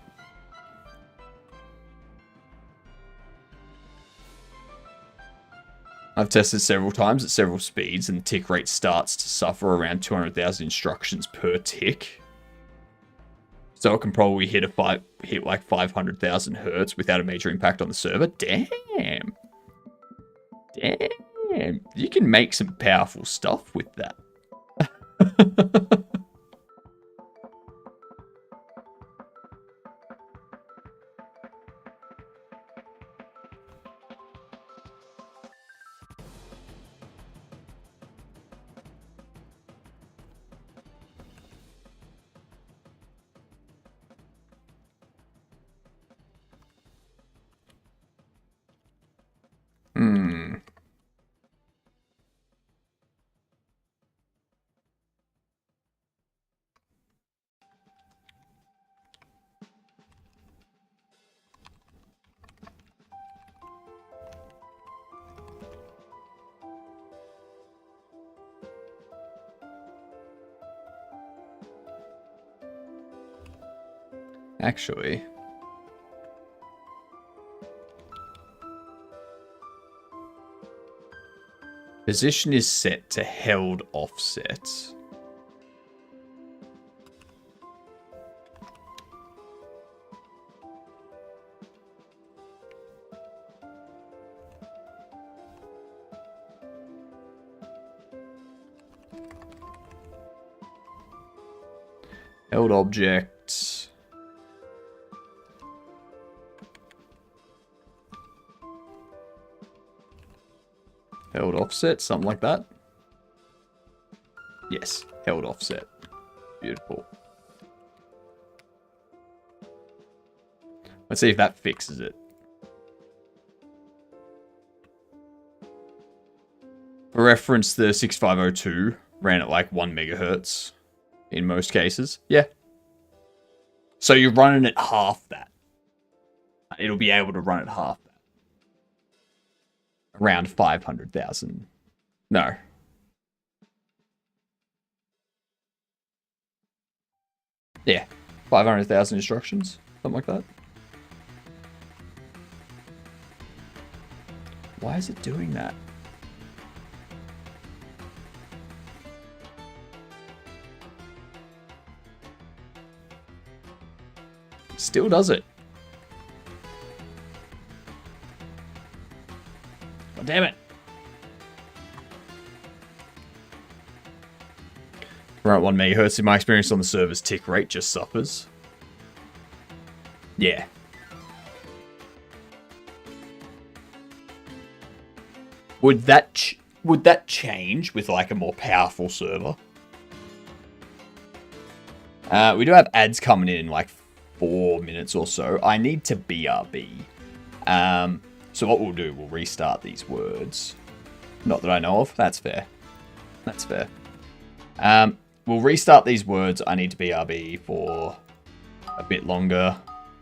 I've tested several times at several speeds, and the tick rate starts to suffer around 200,000 instructions per tick. So it can probably hit like 500,000 hertz without a major impact on the server. Damn. Damn. You can make some powerful stuff with that. Actually, position is set to held offset. Held object. Held offset, something like that. Yes, held offset. Beautiful. Let's see if that fixes it. reference, the 6502 ran at like 1 megahertz in most cases. Yeah. So you're running at half that. It'll be able to run at half that. Around 500,000. No. Yeah. 500,000 instructions. Something like that. Why is it doing that? Still does it. God damn it. We're at 1 megahertz. In my experience on the server's tick rate just suffers. Yeah. Would that change with like a more powerful server? We do have ads coming in like 4 minutes or so. I need to BRB. So what we'll do, we'll restart these words. Not that I know of. That's fair. That's fair. We'll restart these words. I need to BRB for a bit longer.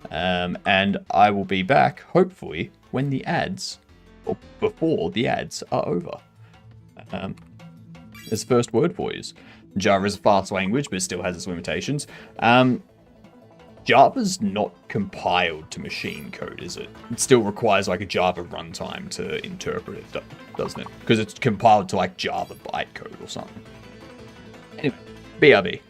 And I will be back, hopefully, when the ads, or before the ads are over. There's the first word for you. Java is a fast language, but it still has its limitations. Java's not compiled to machine code, is it? It still requires like a Java runtime to interpret it, doesn't it? Because it's compiled to like Java bytecode or something. Anyway, BRB.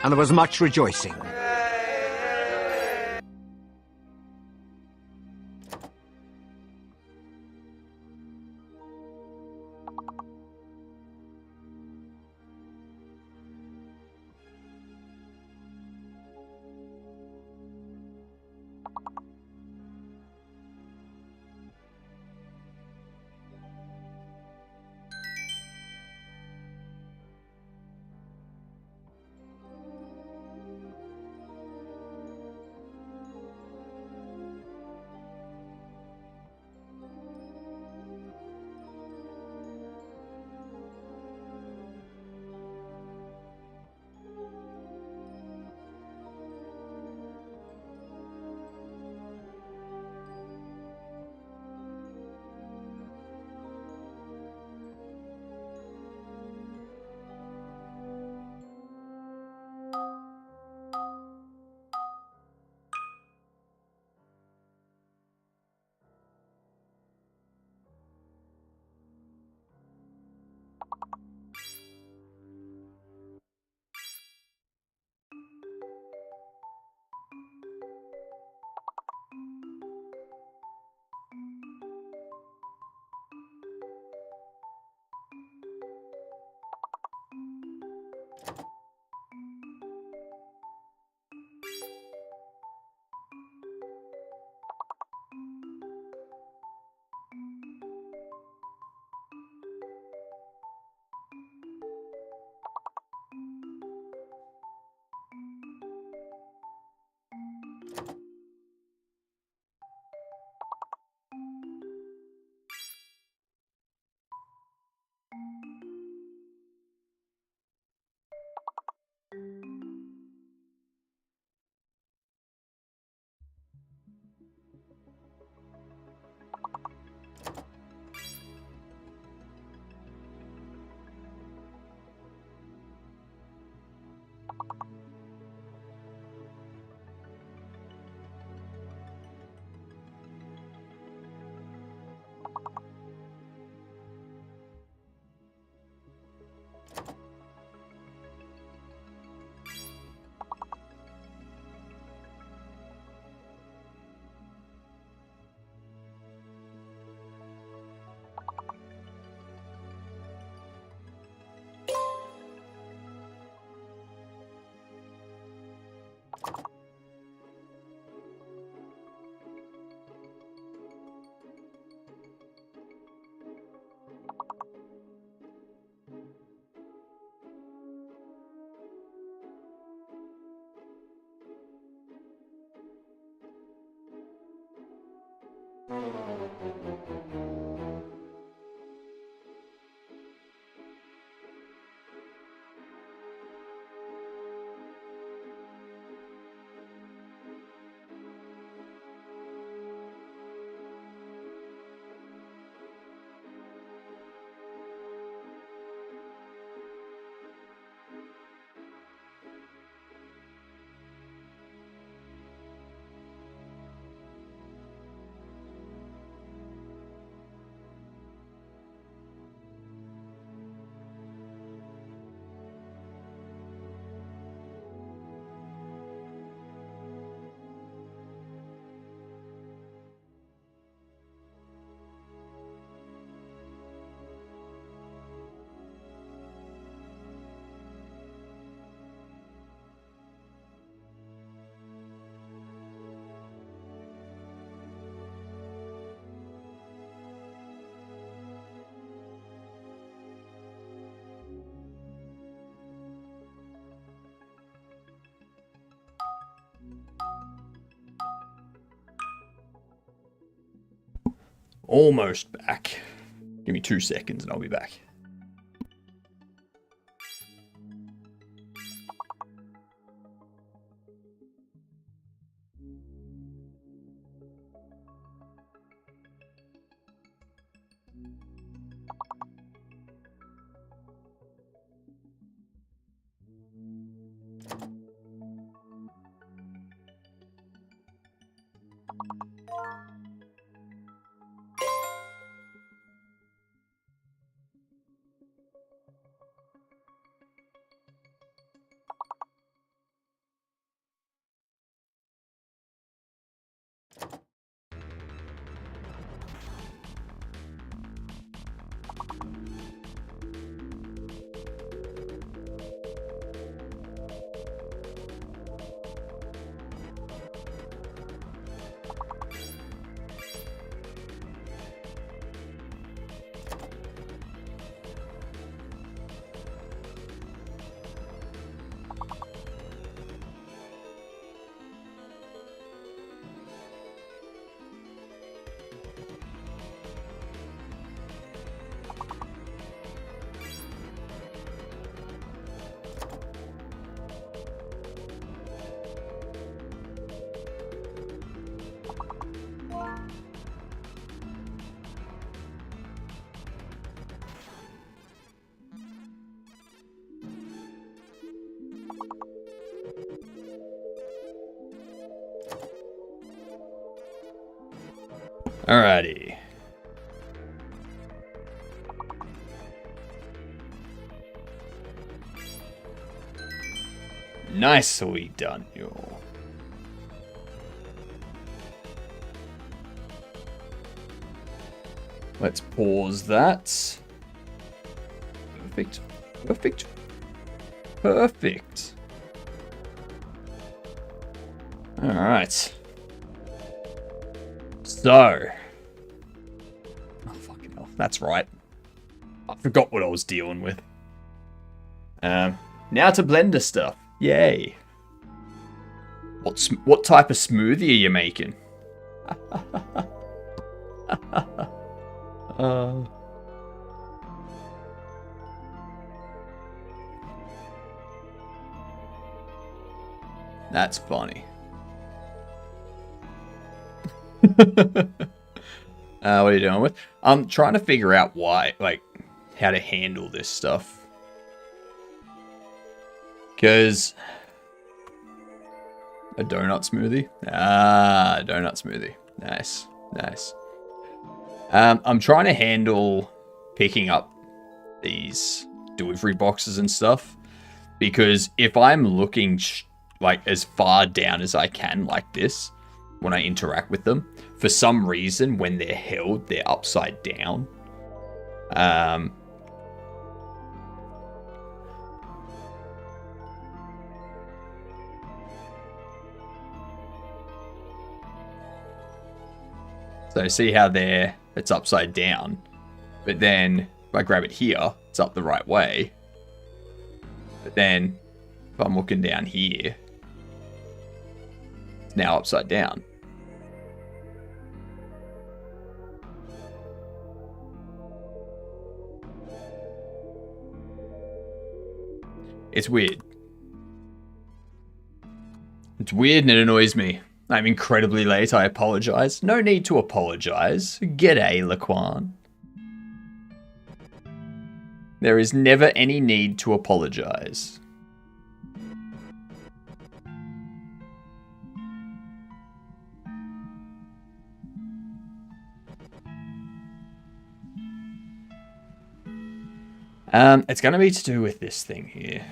and there was much rejoicing. Almost back. Give me 2 seconds and I'll be back. Alrighty. Nicely done, y'all. Let's pause that. Perfect. Perfect. Perfect. Alright. So. Oh, fucking hell. That's right. I forgot what I was dealing with. Now to blender stuff. Yay. What type of smoothie are you making? That's funny. What are you doing with? I'm trying to figure out why, like, how to handle this stuff. Because a donut smoothie? Ah, donut smoothie. Nice, nice. I'm trying to handle picking up these delivery boxes and stuff. Because if I'm looking like as far down as I can like this, when I interact with them, for some reason, when they're held, they're upside down. So see how it's upside down, but then if I grab it here, it's up the right way. But then if I'm looking down here, it's now upside down. It's weird. It's weird and it annoys me. I'm incredibly late, I apologize. No need to apologize. G'day, Laquan. There is never any need to apologize. It's gonna be to do with this thing here.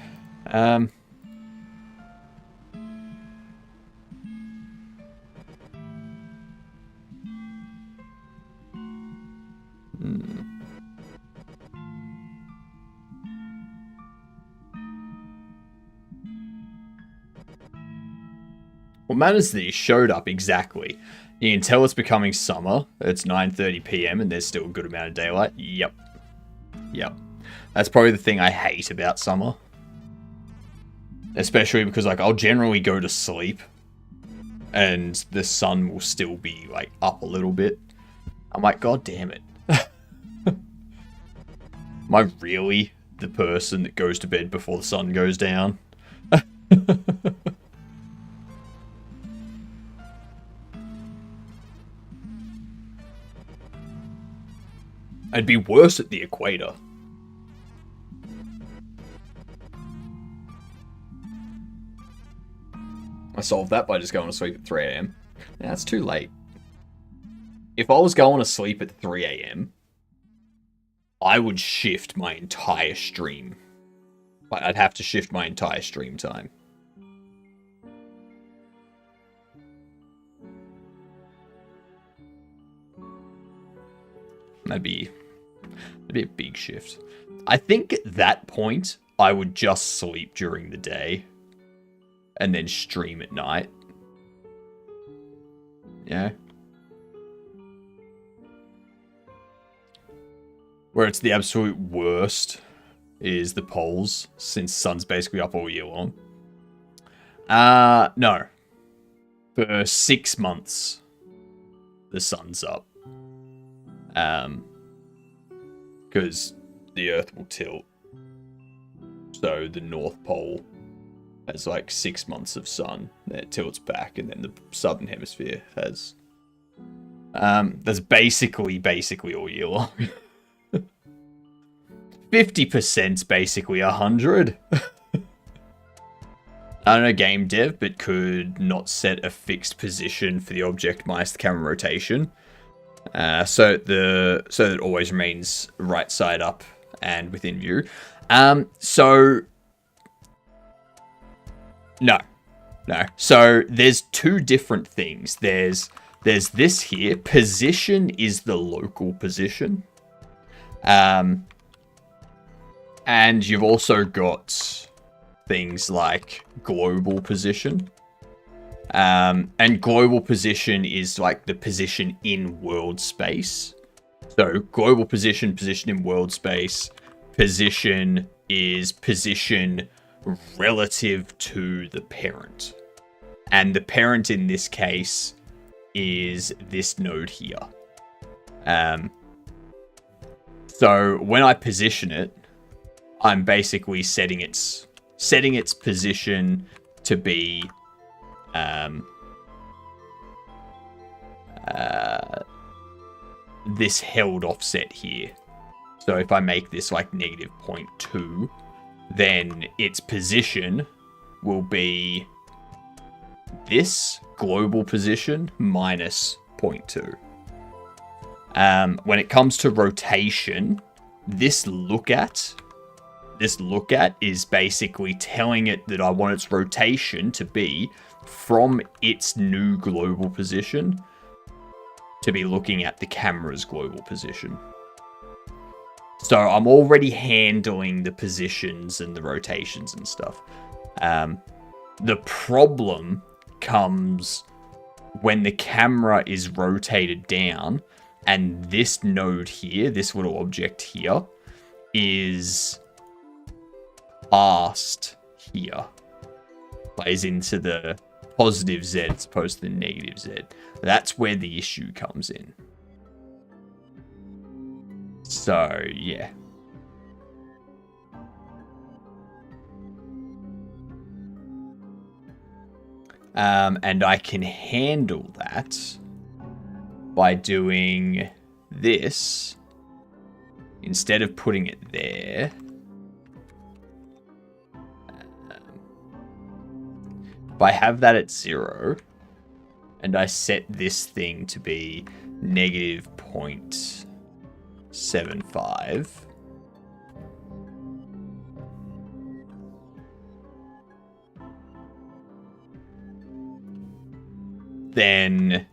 What matters these showed up exactly. You can tell it's becoming summer. It's 9:30 p.m. and there's still a good amount of daylight. Yep. Yep. That's probably the thing I hate about summer. Especially because, like, I'll generally go to sleep and the sun will still be, like, up a little bit. I'm like, God damn it. Am I really the person that goes to bed before the sun goes down? I'd be worse at the equator. I solved that by just going to sleep at 3 a.m. Yeah, that's too late. If I was going to sleep at 3 a.m., I would shift my entire stream. I'd have to shift my entire stream time. That'd be a big shift. I think at that point, I would just sleep during the day and then stream at night. Yeah. Where it's the absolute worst is the polls, since sun's basically up all year long. No. For 6 months, the sun's up. Because the Earth will tilt. So the North Pole has like 6 months of sun, then it tilts back, and then the Southern Hemisphere has... that's basically all year long. 50%'s basically 100. I don't know game dev, but could not set a fixed position for the object minus the camera rotation. So that it always remains right side up and within view. So no. So there's two different things. There's this here. Position is the local position. And you've also got things like global position. And global position is like the position in world space. So global position in world space. Position is position relative to the parent. And the parent in this case is this node here. So when I position it, I'm basically setting its position to be this held offset here. So if I make this like negative 0.2, then its position will be this global position minus 0.2. When it comes to rotation, this look at is basically telling it that I want its rotation to be from its new global position to be looking at the camera's global position. So I'm already handling the positions and the rotations and stuff. The problem comes when the camera is rotated down and this node here, this little object here, is past here. Plays into the positive Z as opposed to the negative Z. That's where the issue comes in. So, yeah. And I can handle that by doing this. Instead of putting it there, if I have that at 0, and I set this thing to be negative 0.75, then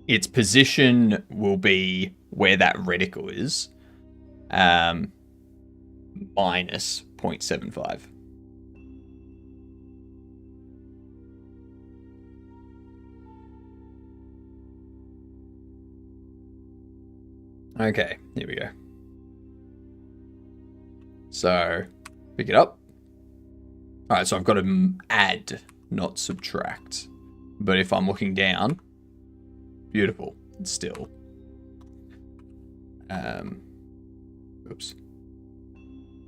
its position will be where that reticle is, minus 0.75. Okay, here we go. So, pick it up. Alright, so I've got to add, not subtract. But if I'm looking down, beautiful, it's still. Oops.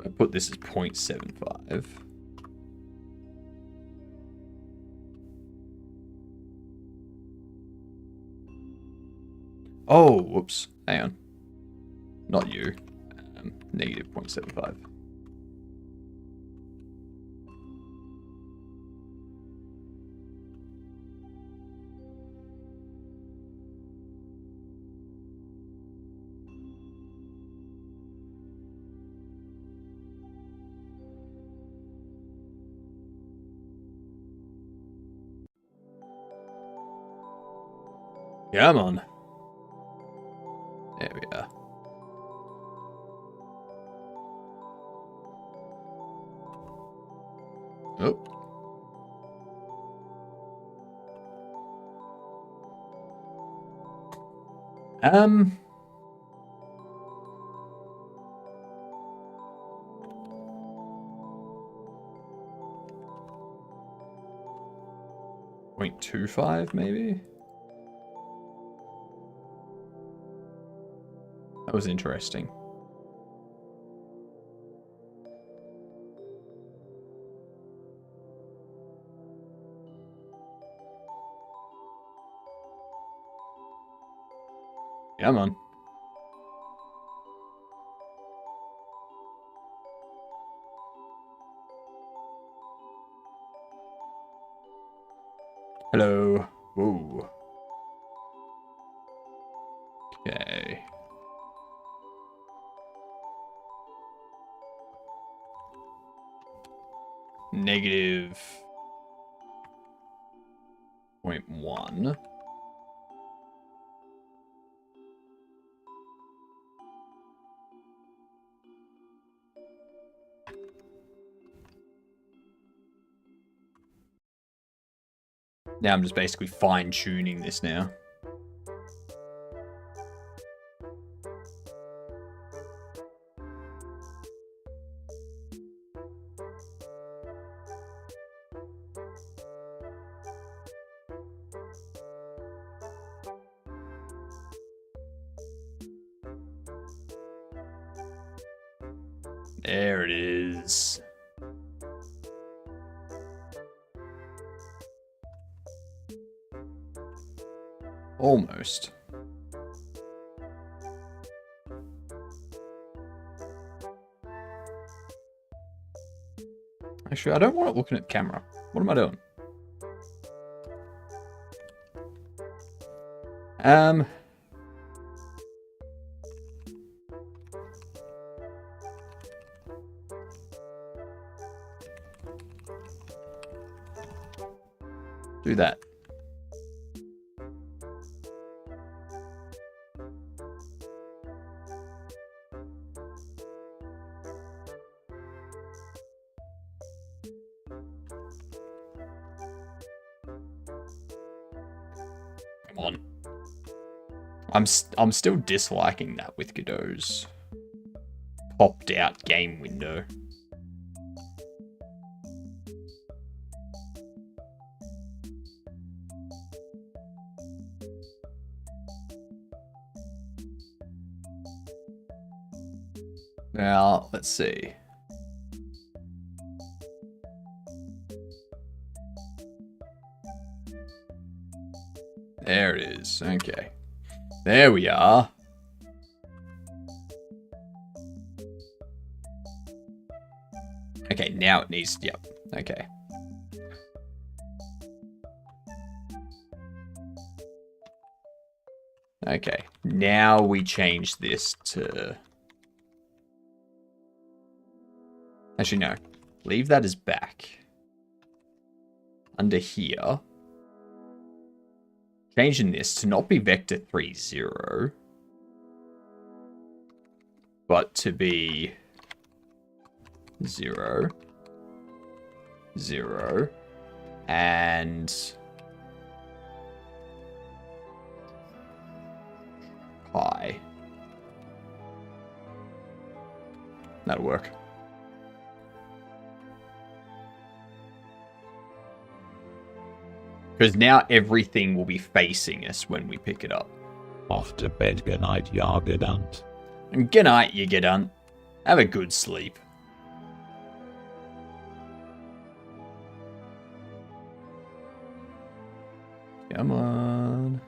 I put this as 0.75. Oh, whoops, hang on. Not you. Negative 0.75. Come on. There we are. Oh. 0.25 maybe? That was interesting. Come on. Hello. Whoa. Okay. Negative 0.1. Now I'm just basically fine-tuning this now. There it is. Almost. Actually, I don't want it looking at camera. What am I doing? Do that. Come on. I'm still disliking that with Godot's popped out game window. Now, let's see. There it is. Okay. There we are. Okay, now it needs... Yep. Okay. Okay. Now we change this to... Actually, no. Leave that as back. Under here. Changing this to not be vector 3, 0. But to be 0, 0, and pi. That'll work. Because now everything will be facing us when we pick it up. Off to bed, good night, Yargadunt. And good night, you Yagadun. Have a good sleep. Come on.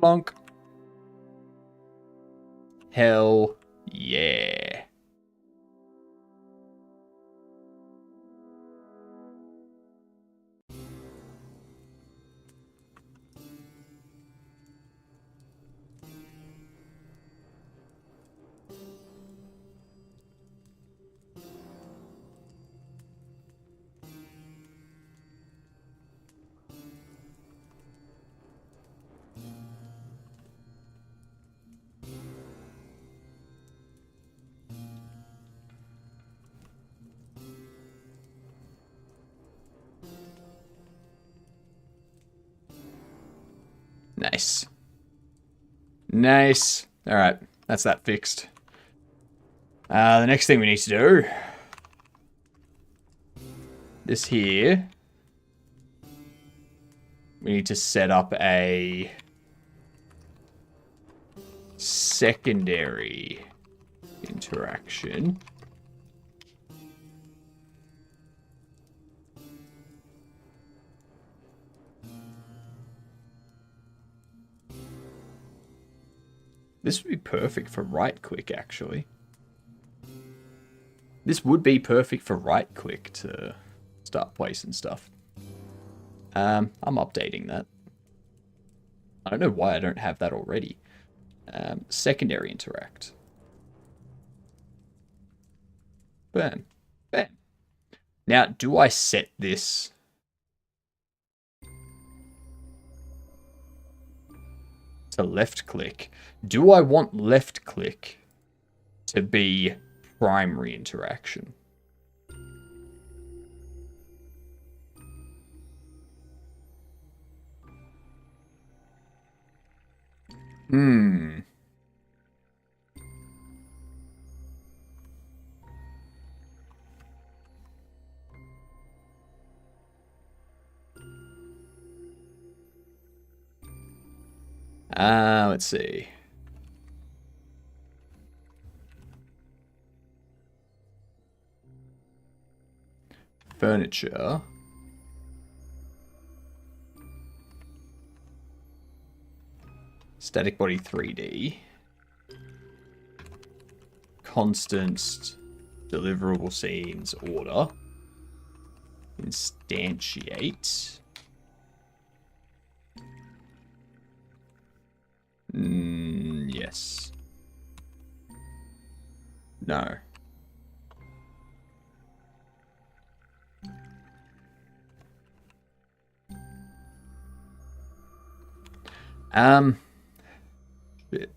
Bonk. Hell yeah. Nice. Nice. Alright, that's that fixed. The next thing we need to do... This here... We need to set up a... secondary interaction. This would be perfect for right click, actually. This would be perfect for right click to start placing stuff. I'm updating that. I don't know why I don't have that already. Secondary interact. Bam. Bam. Now, do I set this to left click? Do I want left click to be primary interaction? Let's see. Furniture. Static body 3D. Constant deliverable scenes order. Instantiate. Yes. No. Shit.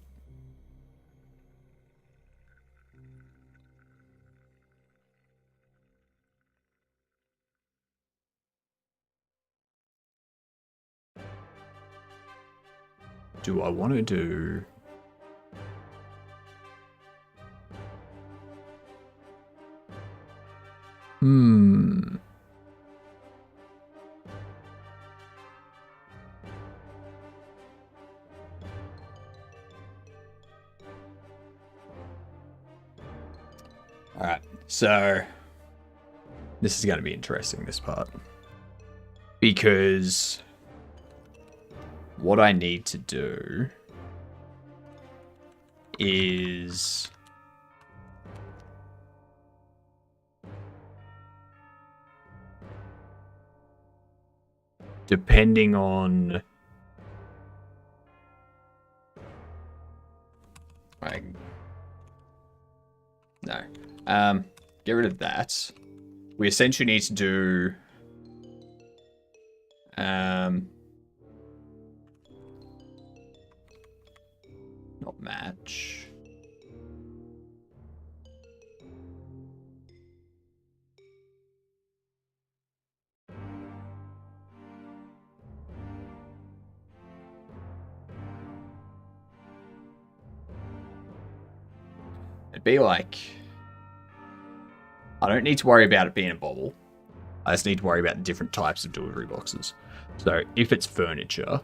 Do I want to do... Alright, so... This is going to be interesting, this part. Because... what I need to do... is... depending on... No. Get rid of that. We essentially need to do... not match. It'd be like... I don't need to worry about it being a bobble. I just need to worry about the different types of delivery boxes. So if it's furniture,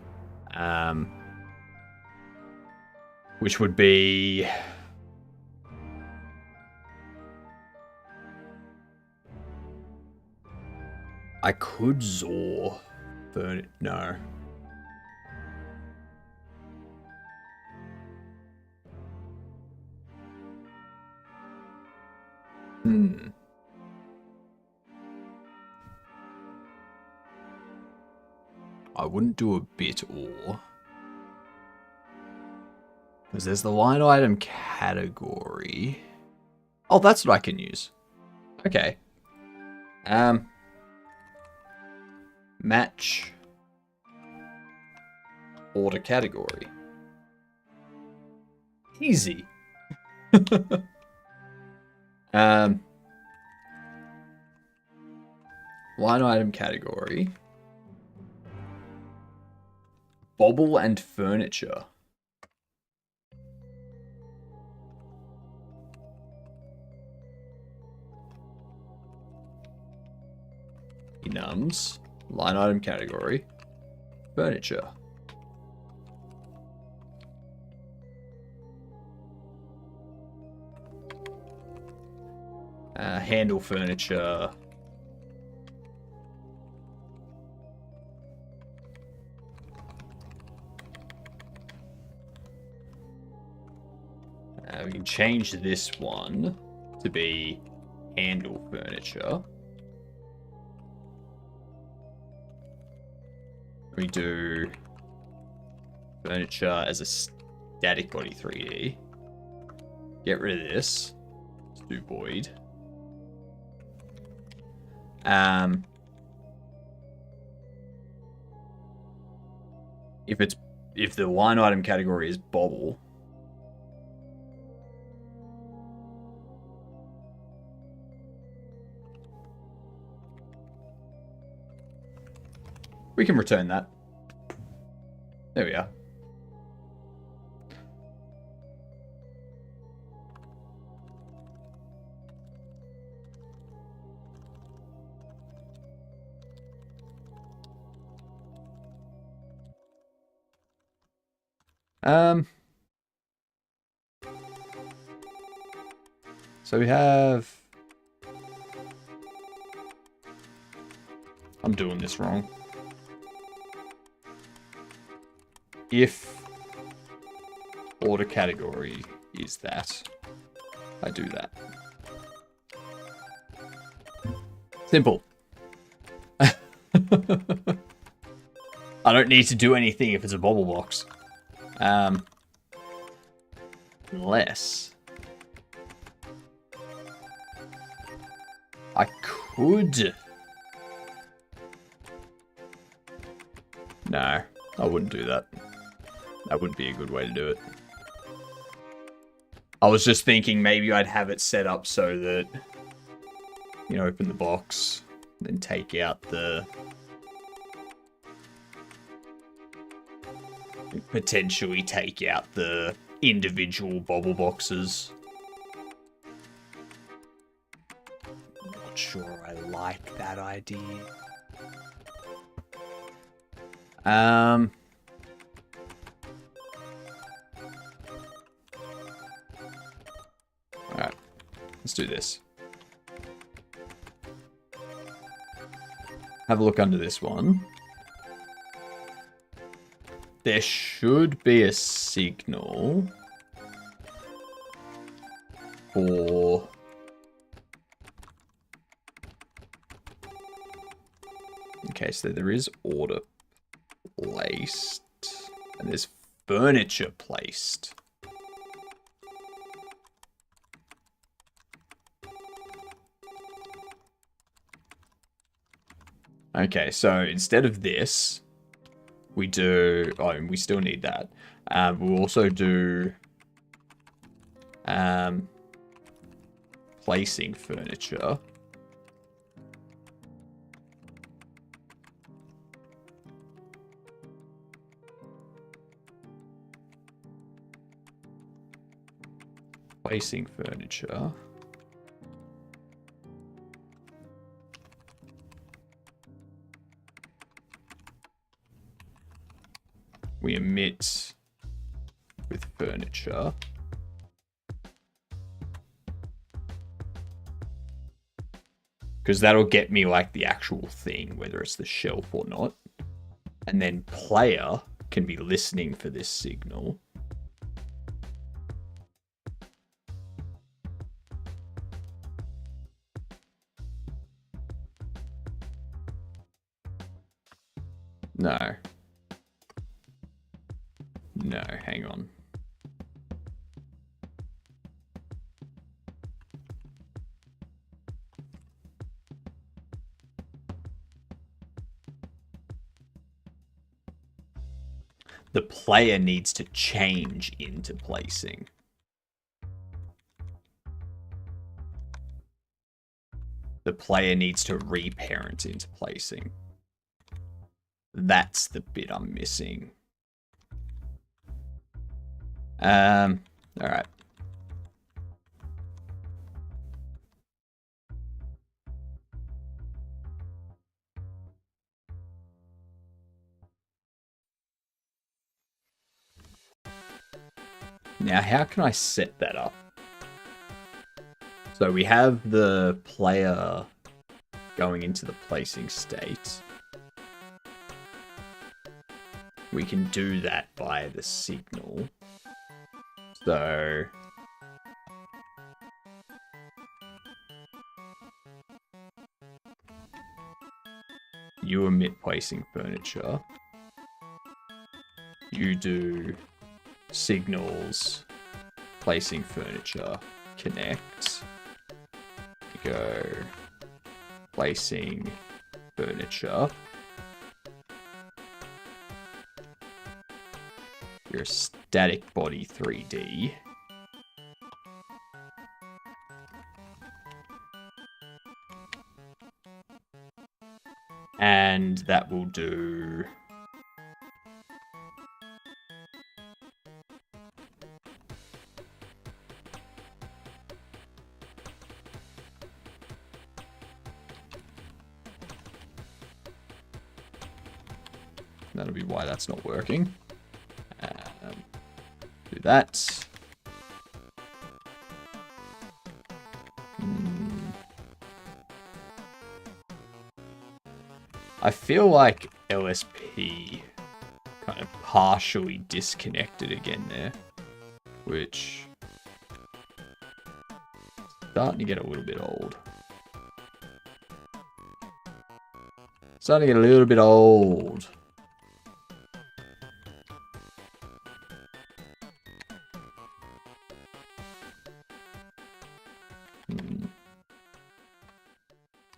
which would be... I could Zor furniture. No. I wouldn't do a bit or. Because there's the line item category. Oh, that's what I can use. Okay. Match. Order category. Easy. Line item category. Bobble and furniture. Enums. Line item category. Furniture. Handle furniture. We can change this one to be handle furniture. We do furniture as a static body 3D. Get rid of this. Let's do void. If the line item category is Bobble, we can return that. There we are. So we have... I'm doing this wrong. If order category is that, I do that. Simple. I don't need to do anything if it's a bobble box. Unless I could. No, I wouldn't do that. That would be a good way to do it. I was just thinking maybe I'd have it set up so that, you know, open the box, then take out the... potentially take out the individual bobble boxes. Not sure I like that idea. Alright, let's do this. Have a look under this one. There should be a signal for... Okay, so there is order placed, and there's furniture placed. Okay, so instead of this, we do... Oh, and we still need that. We'll also do... placing furniture. Placing furniture. We emit with furniture. Because that'll get me like the actual thing, whether it's the shelf or not. And then player can be listening for this signal. No. No, hang on. The player needs to change into placing. The player needs to reparent into placing. That's the bit I'm missing. All right. Now, how can I set that up? So we have the player going into the placing state. We can do that via the signal. So You omit placing furniture. You do signals, placing furniture, connect. You go placing furniture. You're a static body 3D. And that will do... That'll be why that's not working. Do that. I feel like LSP kind of partially disconnected again there, which starting to get a little bit old. Starting to get a little bit old.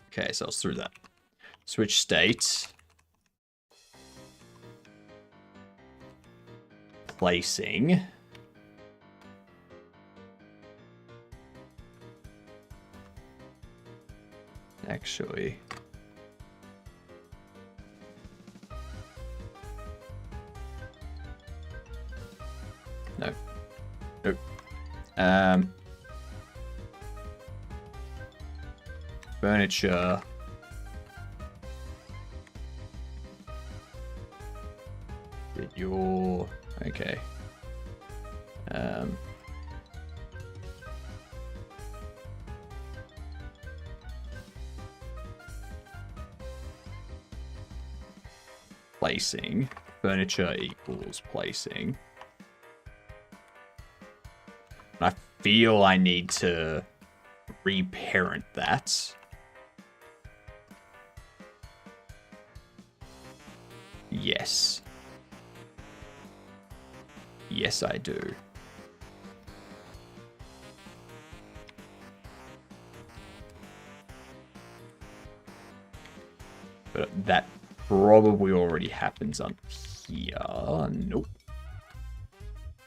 Okay, so I was through that. Switch state. Placing. Actually. No. Nope. Furniture. Did your... Okay. Placing. Furniture equals placing. And I feel I need to reparent that. Yes. Yes, I do. But that probably already happens on here. Nope.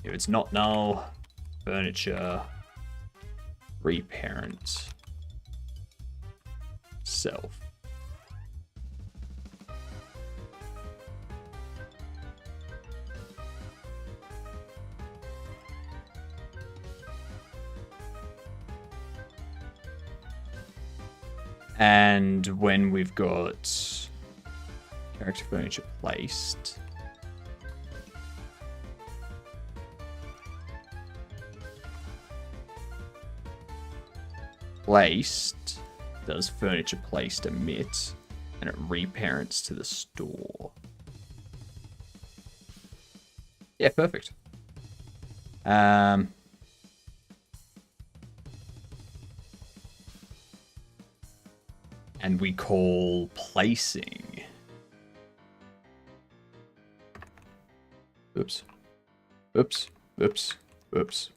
If it's not null, furniture, reparent, self. And when we've got character furniture placed, does furniture placed emit, and it reparents to the store. Yeah, perfect. And we call placing. Oops. Oops. Oops. Oops.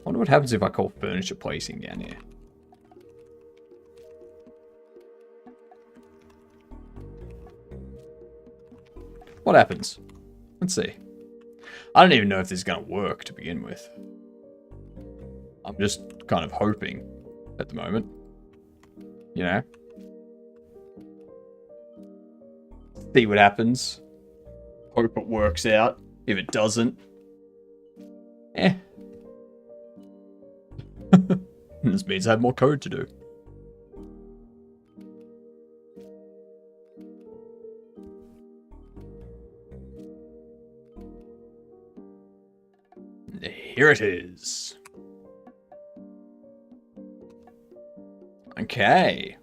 I wonder what happens if I call furniture placing down here. What happens? Let's see. I don't even know if this is going to work to begin with. I'm just kind of hoping at the moment. You know? See what happens. Hope it works out. If it doesn't, this means I have more code to do. Here it is. Okay.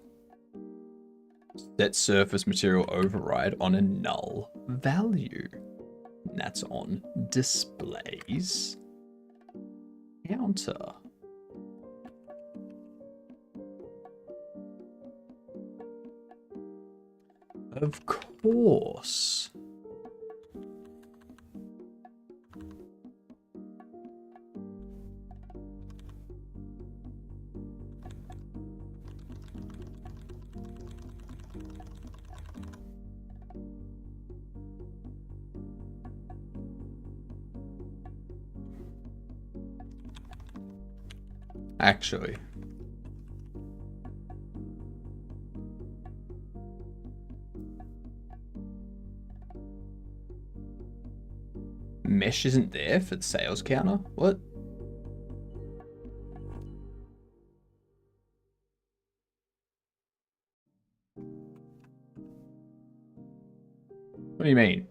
Set surface material override on a null value. And that's on displays. Counter. Of course. Actually. Mesh isn't there for the sales counter? What? What do you mean?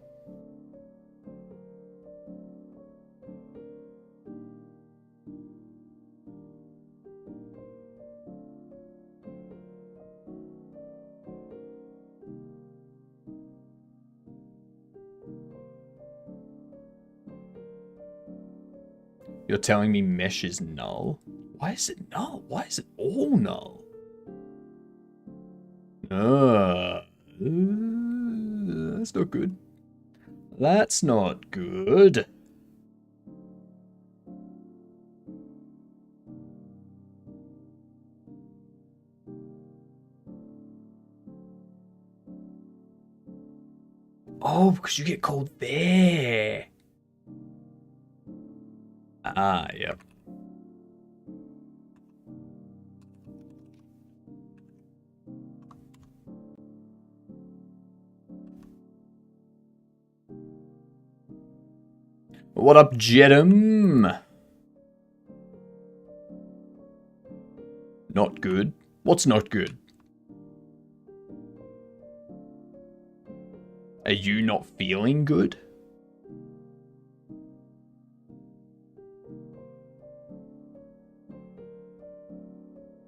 You're telling me mesh is null? Why is it null? Why is it all null? That's not good. That's not good. Oh, because you get called there. Ah, yep. What up, Jedum? Not good. What's not good? Are you not feeling good?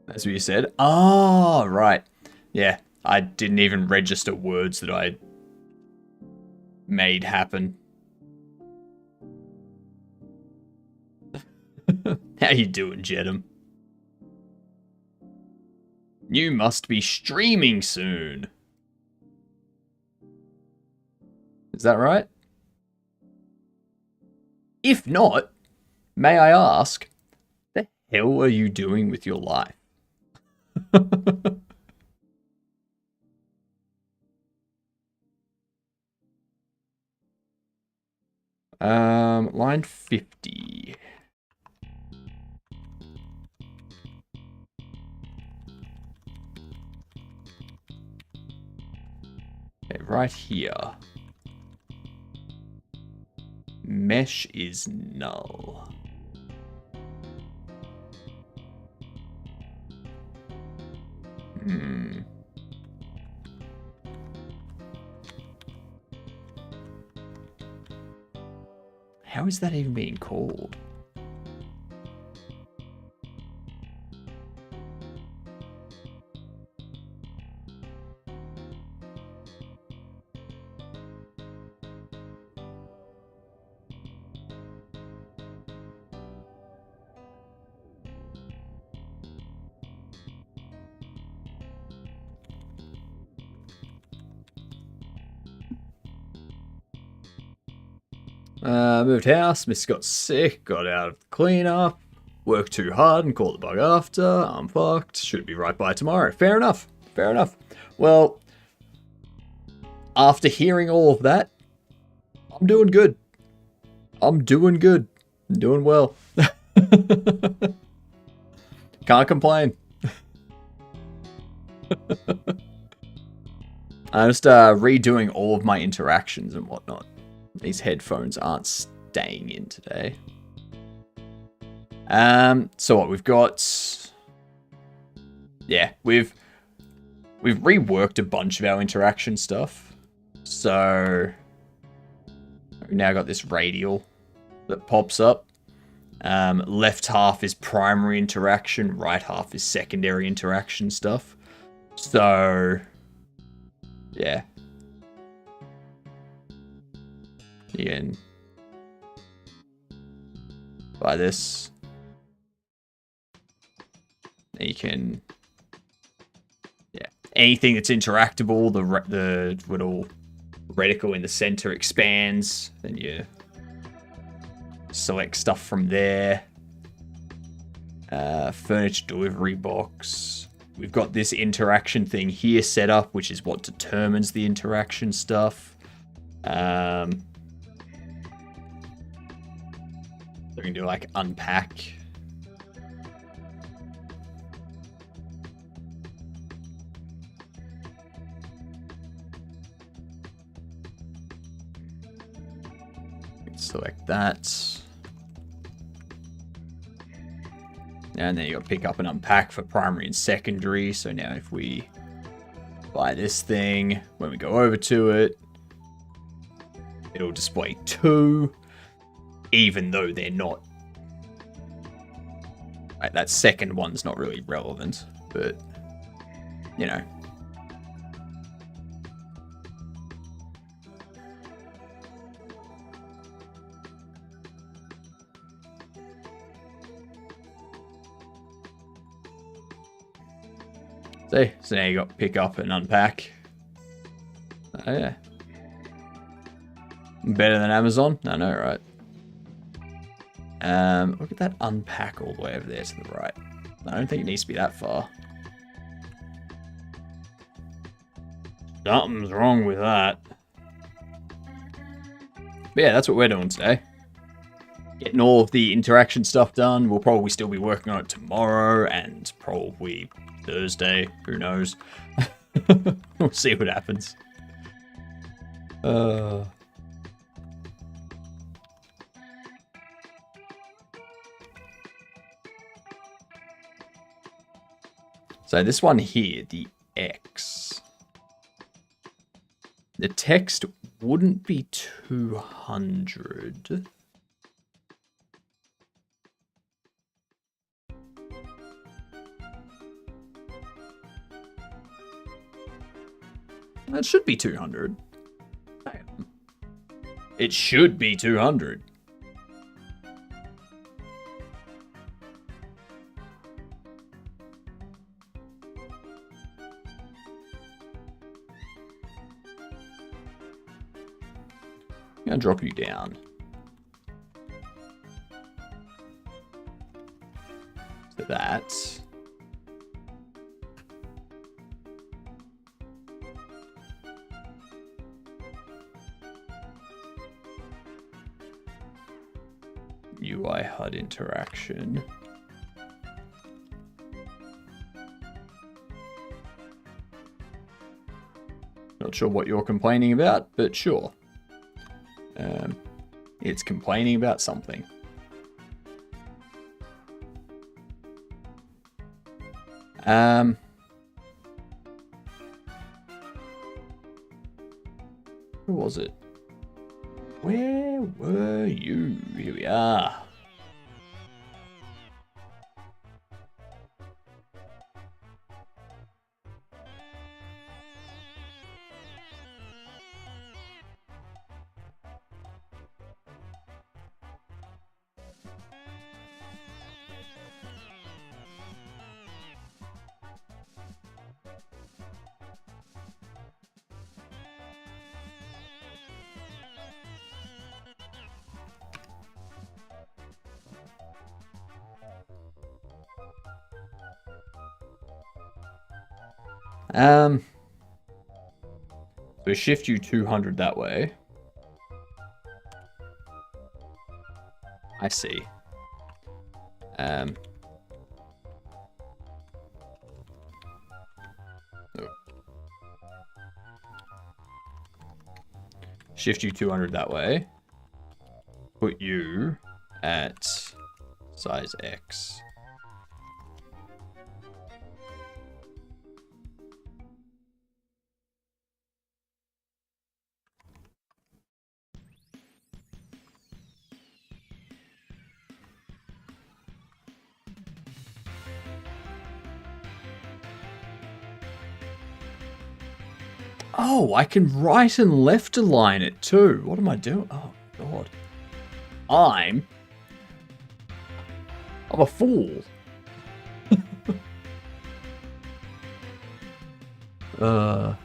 That's what you said? Ah, right. Yeah, I didn't even register words that I made happen. How you doing, Jedum? You must be streaming soon. Is that right? If not, may I ask, the hell are you doing with your life? Line 50. Okay, right here. Mesh is null. How is that even being called? Moved house, Miss got sick, got out of cleanup, worked too hard and caught the bug after, I'm fucked, should be right by tomorrow. Fair enough, fair enough. Well, after hearing all of that, I'm doing good. I'm doing good. I'm doing well. Can't complain. I'm just redoing all of my interactions and whatnot. These headphones aren't staying in today. So what we've got? Yeah, we've reworked a bunch of our interaction stuff. So we've now got this radial that pops up. Left half is primary interaction, right half is secondary interaction stuff. So, yeah. You can buy this. You can, yeah, anything that's interactable, the little reticle in the center expands, then you select stuff from there. Furniture delivery box. We've got this interaction thing here set up, which is what determines the interaction stuff. We can do like unpack. Select that. And then you'll pick up and unpack for primary and secondary. So now if we buy this thing, when we go over to it, it'll display 2, even though they're not. Right, that second one's not really relevant, but, you know. So now you got pick up and unpack. Oh yeah. Better than Amazon? I know, right? Look at that unpack all the way over there to the right. I don't think it needs to be that far. Something's wrong with that. But yeah, that's what we're doing today. Getting all of the interaction stuff done. We'll probably still be working on it tomorrow and probably Thursday. Who knows? We'll see what happens. So this one here, the X. The text wouldn't be 200. That should be 200. It should be 200. I'm gonna drop you down. So that. UI HUD interaction. Not sure what you're complaining about, but sure. It's complaining about something. Who was it? Where were you? Here we are. So shift you 200 that way. I see. Oh. Shift you 200 that way. Put you at size X. Oh, I can right and left align it too. What am I doing? Oh, God. I'm a fool.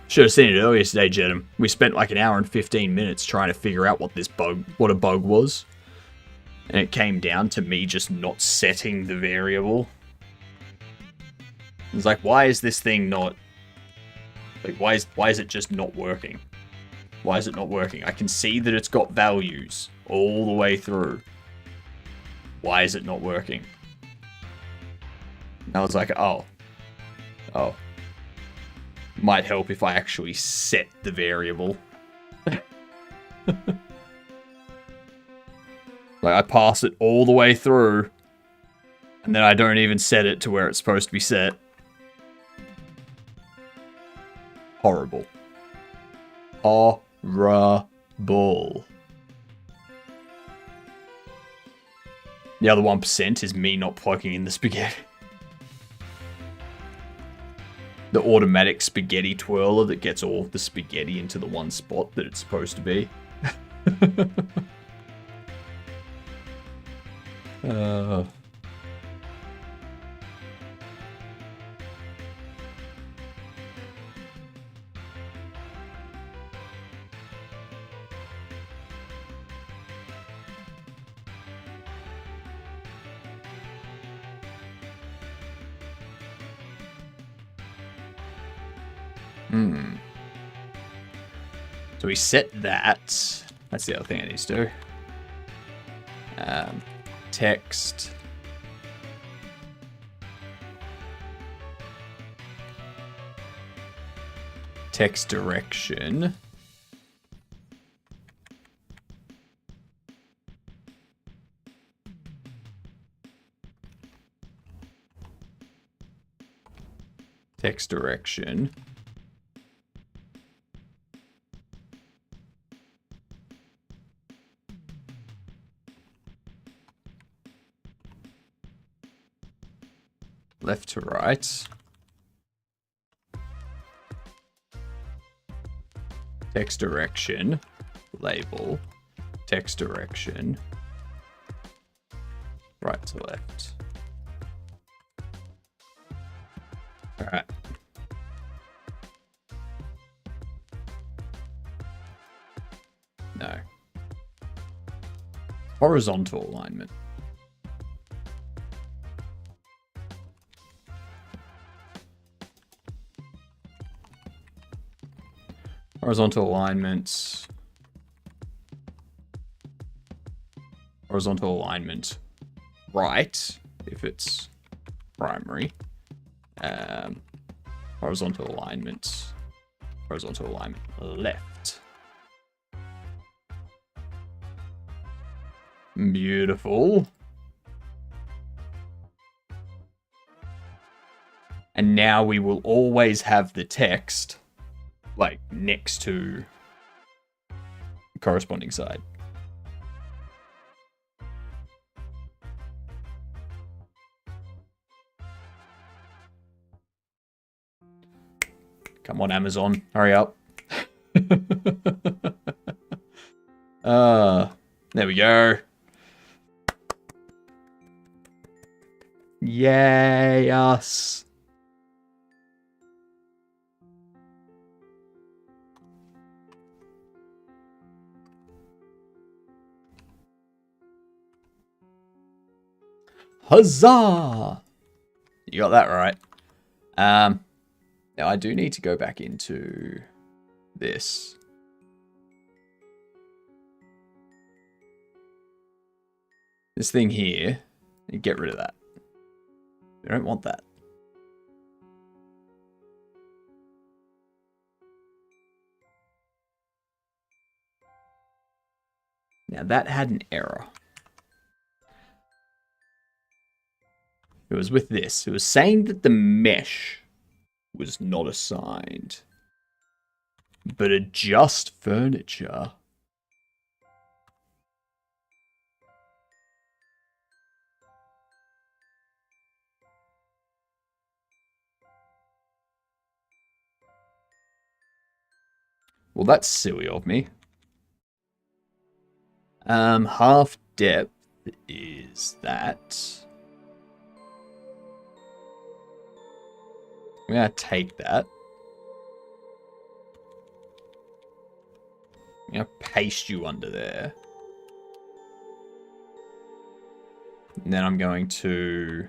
Should have seen it earlier today, Jedem. We spent like an hour and 15 minutes trying to figure out what a bug was. And it came down to me just not setting the variable. It's like, why is this thing not... Like, why is it just not working? Why is it not working? I can see that it's got values all the way through. Why is it not working? And I was like, oh. Might help if I actually set the variable. Like, I pass it all the way through, and then I don't even set it to where it's supposed to be set. Horrible. Horrible. The other 1% is me not plugging in the spaghetti. The automatic spaghetti twirler that gets all the spaghetti into the one spot that it's supposed to be. So we set that. That's the other thing I need to do. Text. Text direction. Text direction. Left to right. Text direction. Label. Text direction. Right to left. Alright. No. Horizontal alignment. Horizontal alignment. Horizontal alignment right, if it's primary. Horizontal alignment left. Beautiful. And now we will always have the text like next to the corresponding side. Come on, Amazon, hurry up. There we go. Yay, us. Huzzah! You got that right. Now I do need to go back into this. This thing here. You get rid of that. We don't want that. Now that had an error. It was with this. It was saying that the mesh was not assigned. But adjust furniture. Well, that's silly of me. Half depth is that. I'm gonna take that. I'm gonna paste you under there. And then I'm going to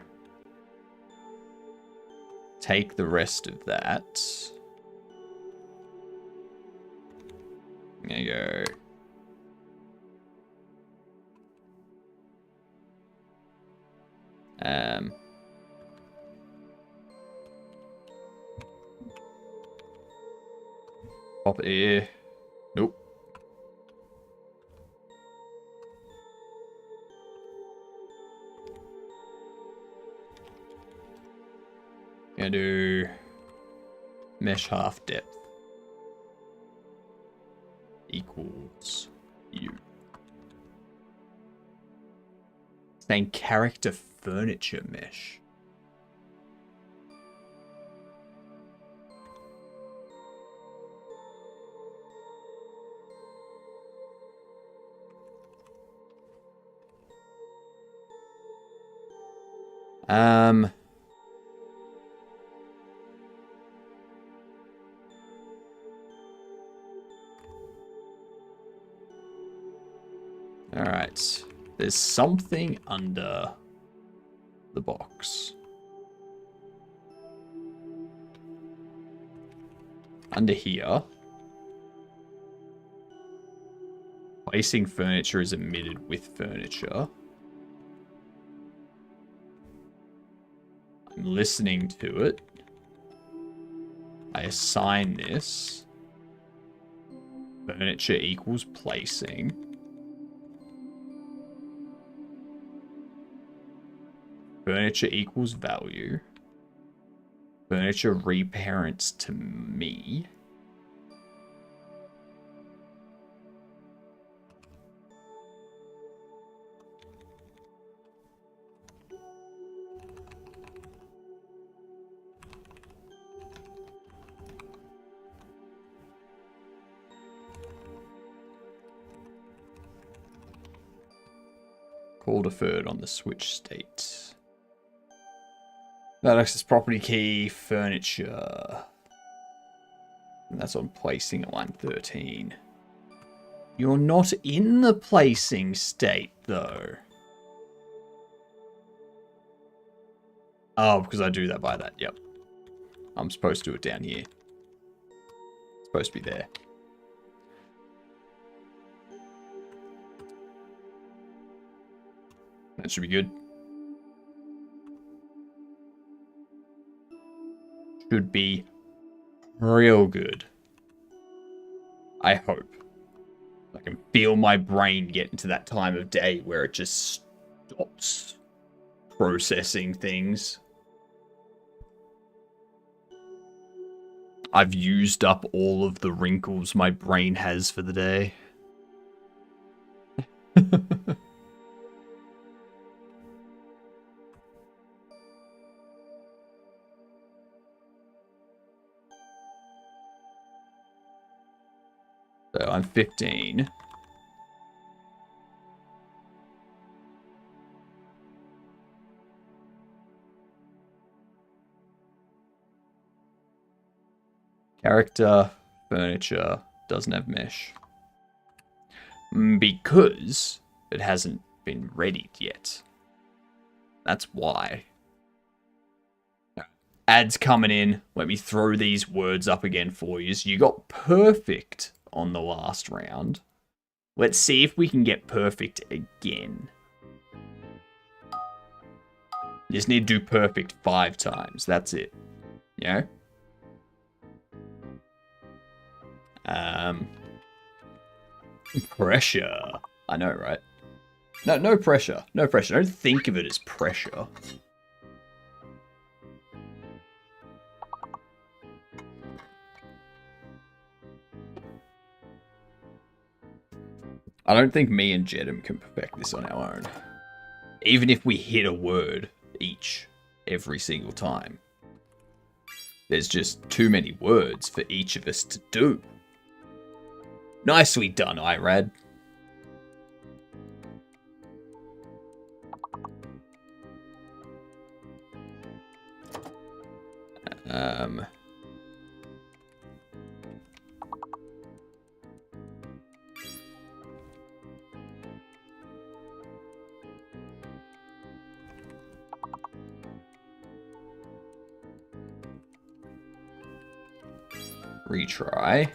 take the rest of that. I'm gonna go. Pop it here. Nope. Gonna do mesh half depth equals you. Saying character furniture mesh. Alright. There's something under the box. Under here. Placing furniture is omitted with furniture. I'm listening to it. I assign this. Furniture equals placing. Furniture equals value. Furniture reparents to me. Call deferred on the switch state. That access property key, furniture. And that's on placing at line 13. You're not in the placing state, though. Oh, because I do that by that, yep. I'm supposed to do it down here. It's supposed to be there. That should be good. Should be real good. I hope. I can feel my brain get into that time of day where it just stops processing things. I've used up all of the wrinkles my brain has for the day. So I'm 15. Character, furniture, doesn't have mesh. Because it hasn't been readied yet. That's why. Ads coming in. Let me throw these words up again for you. You got perfect on the last round. Let's see if we can get perfect again. You just need to do perfect 5 times. That's it. You know? Pressure. I know, right? No pressure. No pressure. Don't think of it as pressure. I don't think me and Jedem can perfect this on our own. Even if we hit a word each every single time. There's just too many words for each of us to do. Nicely done, Irad. Retry.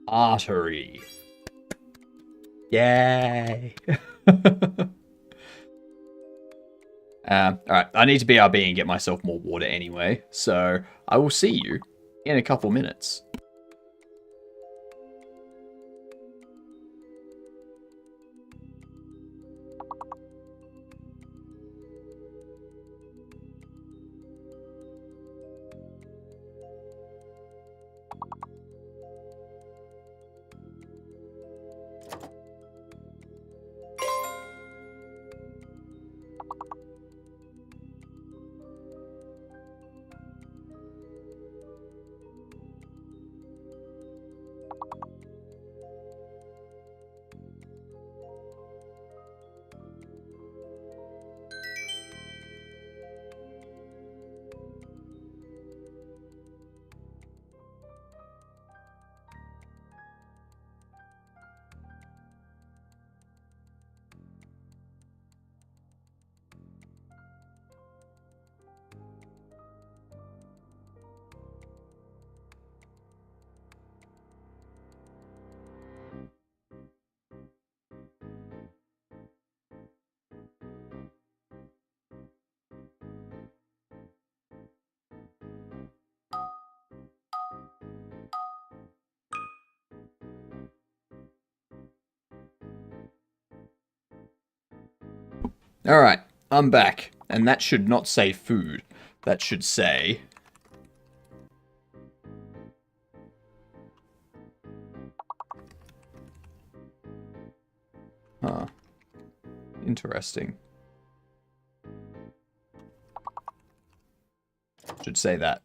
Artery. Yay. Alright, I need to BRB and get myself more water anyway, so I will see you in a couple minutes. Alright, I'm back. And that should not say food. That should say... Huh. Interesting. Should say that.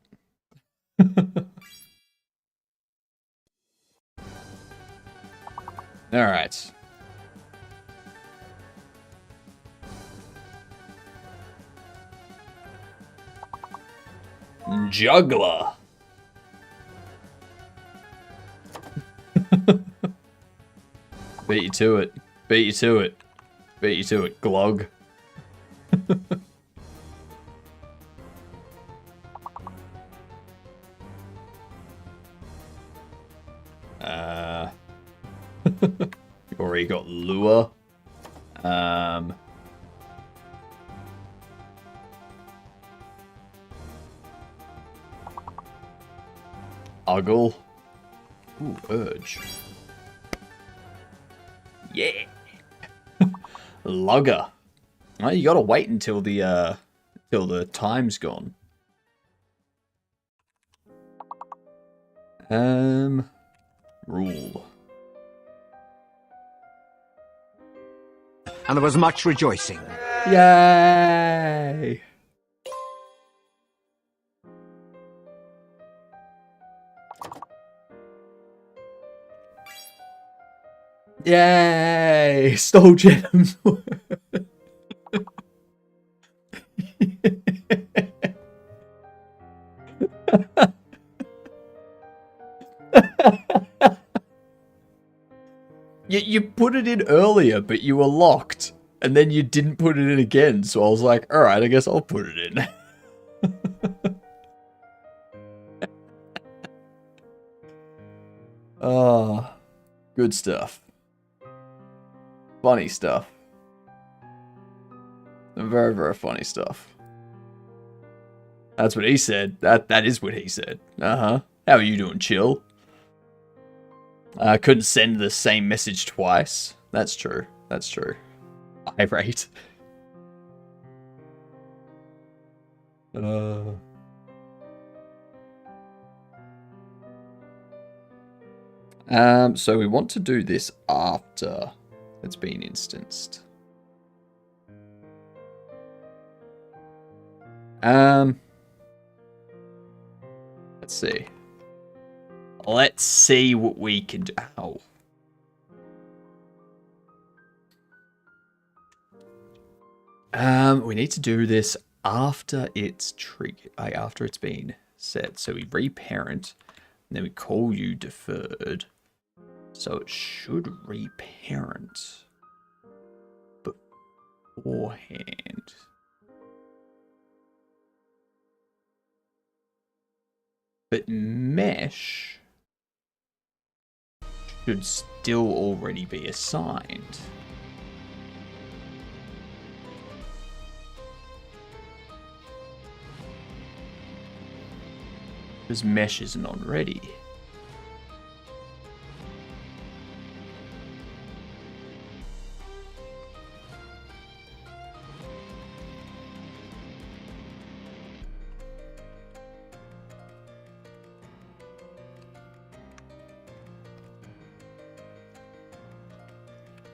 Alright. Juggler. Beat you to it. Beat you to it. Beat you to it, Glog. You already got Lure. Uggle. Ooh, Urge. Yeah. Lugger. Well, you gotta wait until the time's gone. Rule. And there was much rejoicing. Yay! Yay! Stole gems. You put it in earlier, but you were locked. And then you didn't put it in again, so I was like, alright, I guess I'll put it in. Oh, good stuff. Funny stuff. Very, very funny stuff. That's what he said. That is what he said. Uh-huh. How are you doing, chill? I couldn't send the same message twice. That's true. That's true. Irate. So we want to do this after it's been instanced. let's see. Let's see what we can do. Ow. We need to do this after it's triggered, after it's been set. So we reparent, and then we call you deferred. So it should reparent beforehand. But mesh should still already be assigned. Because mesh isn't on ready.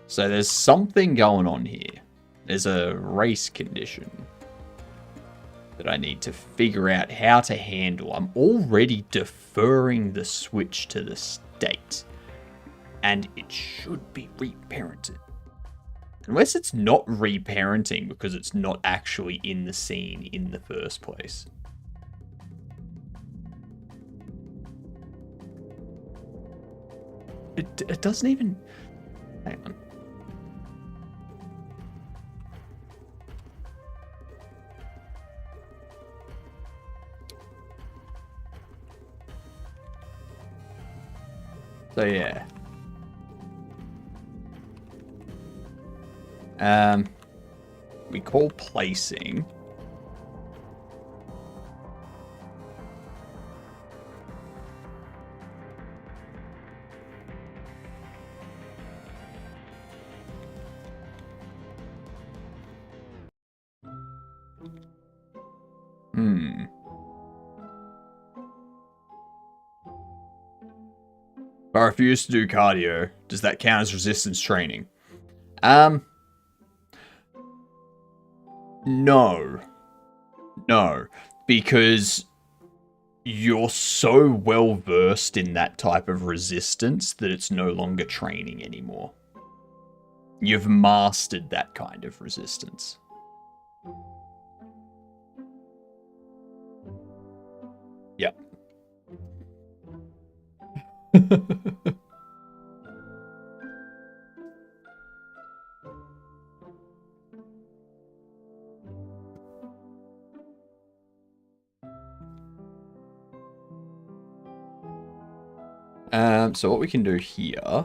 So there's something going on here. There's a race condition that I need to figure out how to handle. I'm already deferring the switch to the state, and it should be reparented. Unless it's not reparenting because it's not actually in the scene in the first place. It doesn't even... Hang on. So yeah. We call placing. If I refuse to do cardio, does that count as resistance training? No. No. Because you're so well versed in that type of resistance that it's no longer training anymore. You've mastered that kind of resistance. Yep. So what we can do here...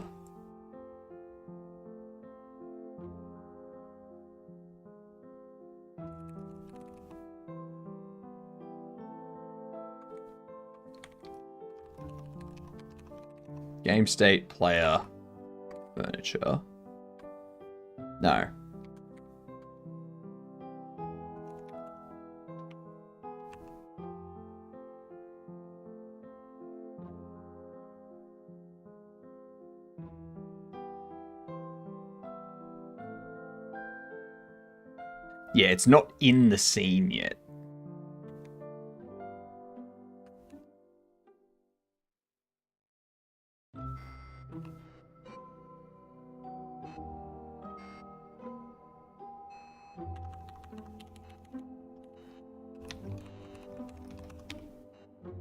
Game state, player, furniture. No. Yeah, it's not in the scene yet.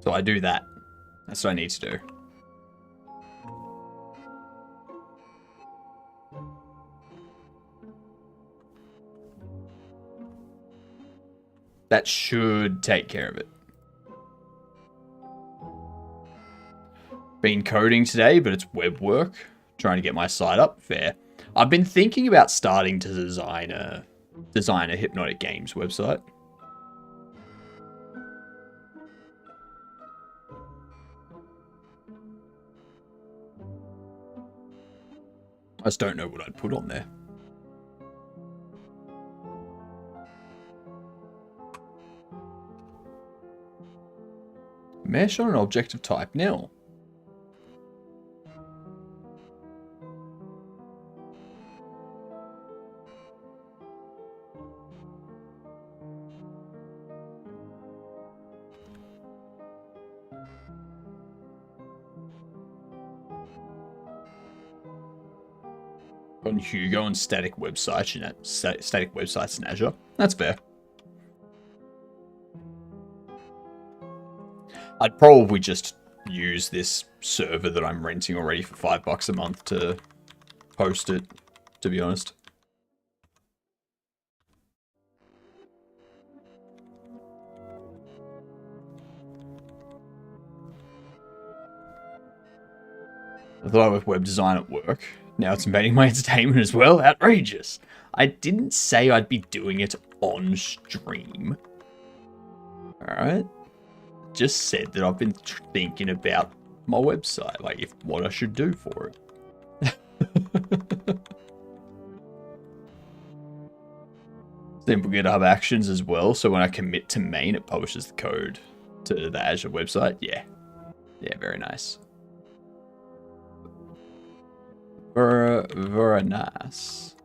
So I do that. That's what I need to do. That should take care of it. Been coding today, but it's web work. Trying to get my site up. Fair. I've been thinking about starting to design a Hypnotic Games website. I just don't know what I'd put on there. Mesh on an object of type nil. On Hugo and static websites in Azure. That's fair. I'd probably just use this server that I'm renting already for $5 a month to host it, to be honest. I thought I was web design at work. Now it's invading my entertainment as well. Outrageous. I didn't say I'd be doing it on stream. Alright. Just said that I've been thinking about my website, like if what I should do for it. Simple GitHub Actions as well, so when I commit to main, it publishes the code to the Azure website. Yeah. Yeah, very nice. Very nice.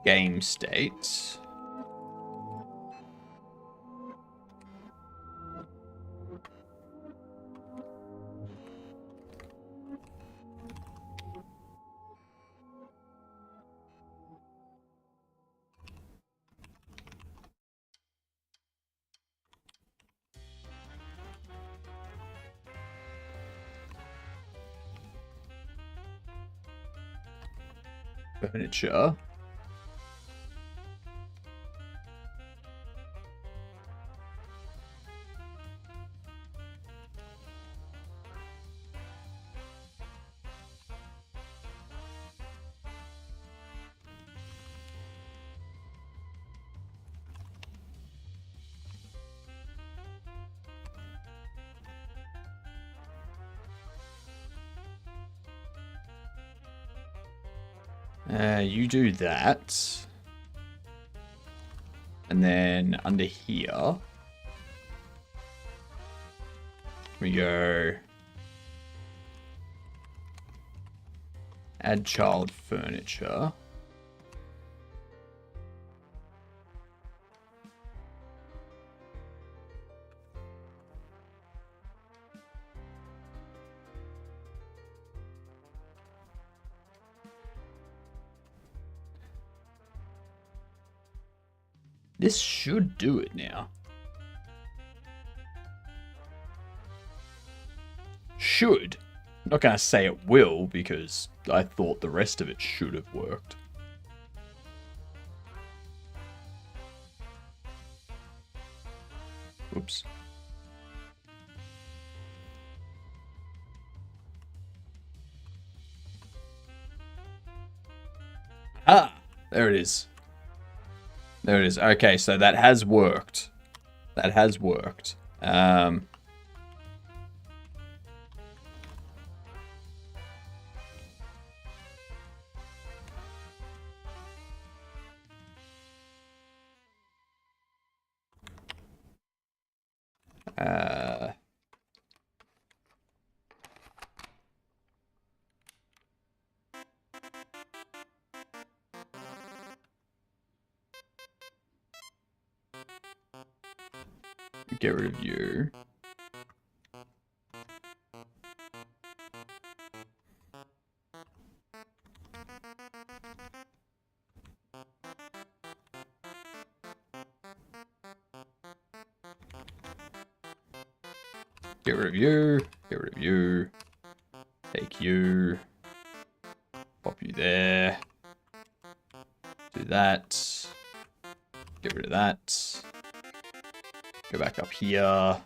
Game state. Furniture. You do that. And then under here, we go add child furniture. This should do it now. Should. I'm not going to say it will because I thought the rest of it should have worked. Oops. Ah, there it is. There it is. Okay, so that has worked. That has worked. Get rid of you. Get rid of you. Get rid of you. Take you. Pop you there. Do that. Get rid of that. Go back up here.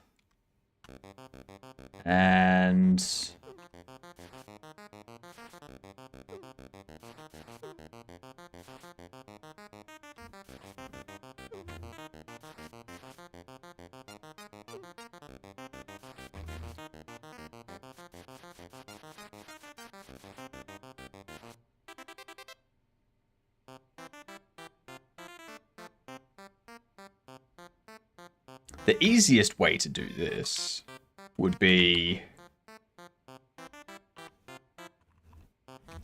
And The easiest way to do this would be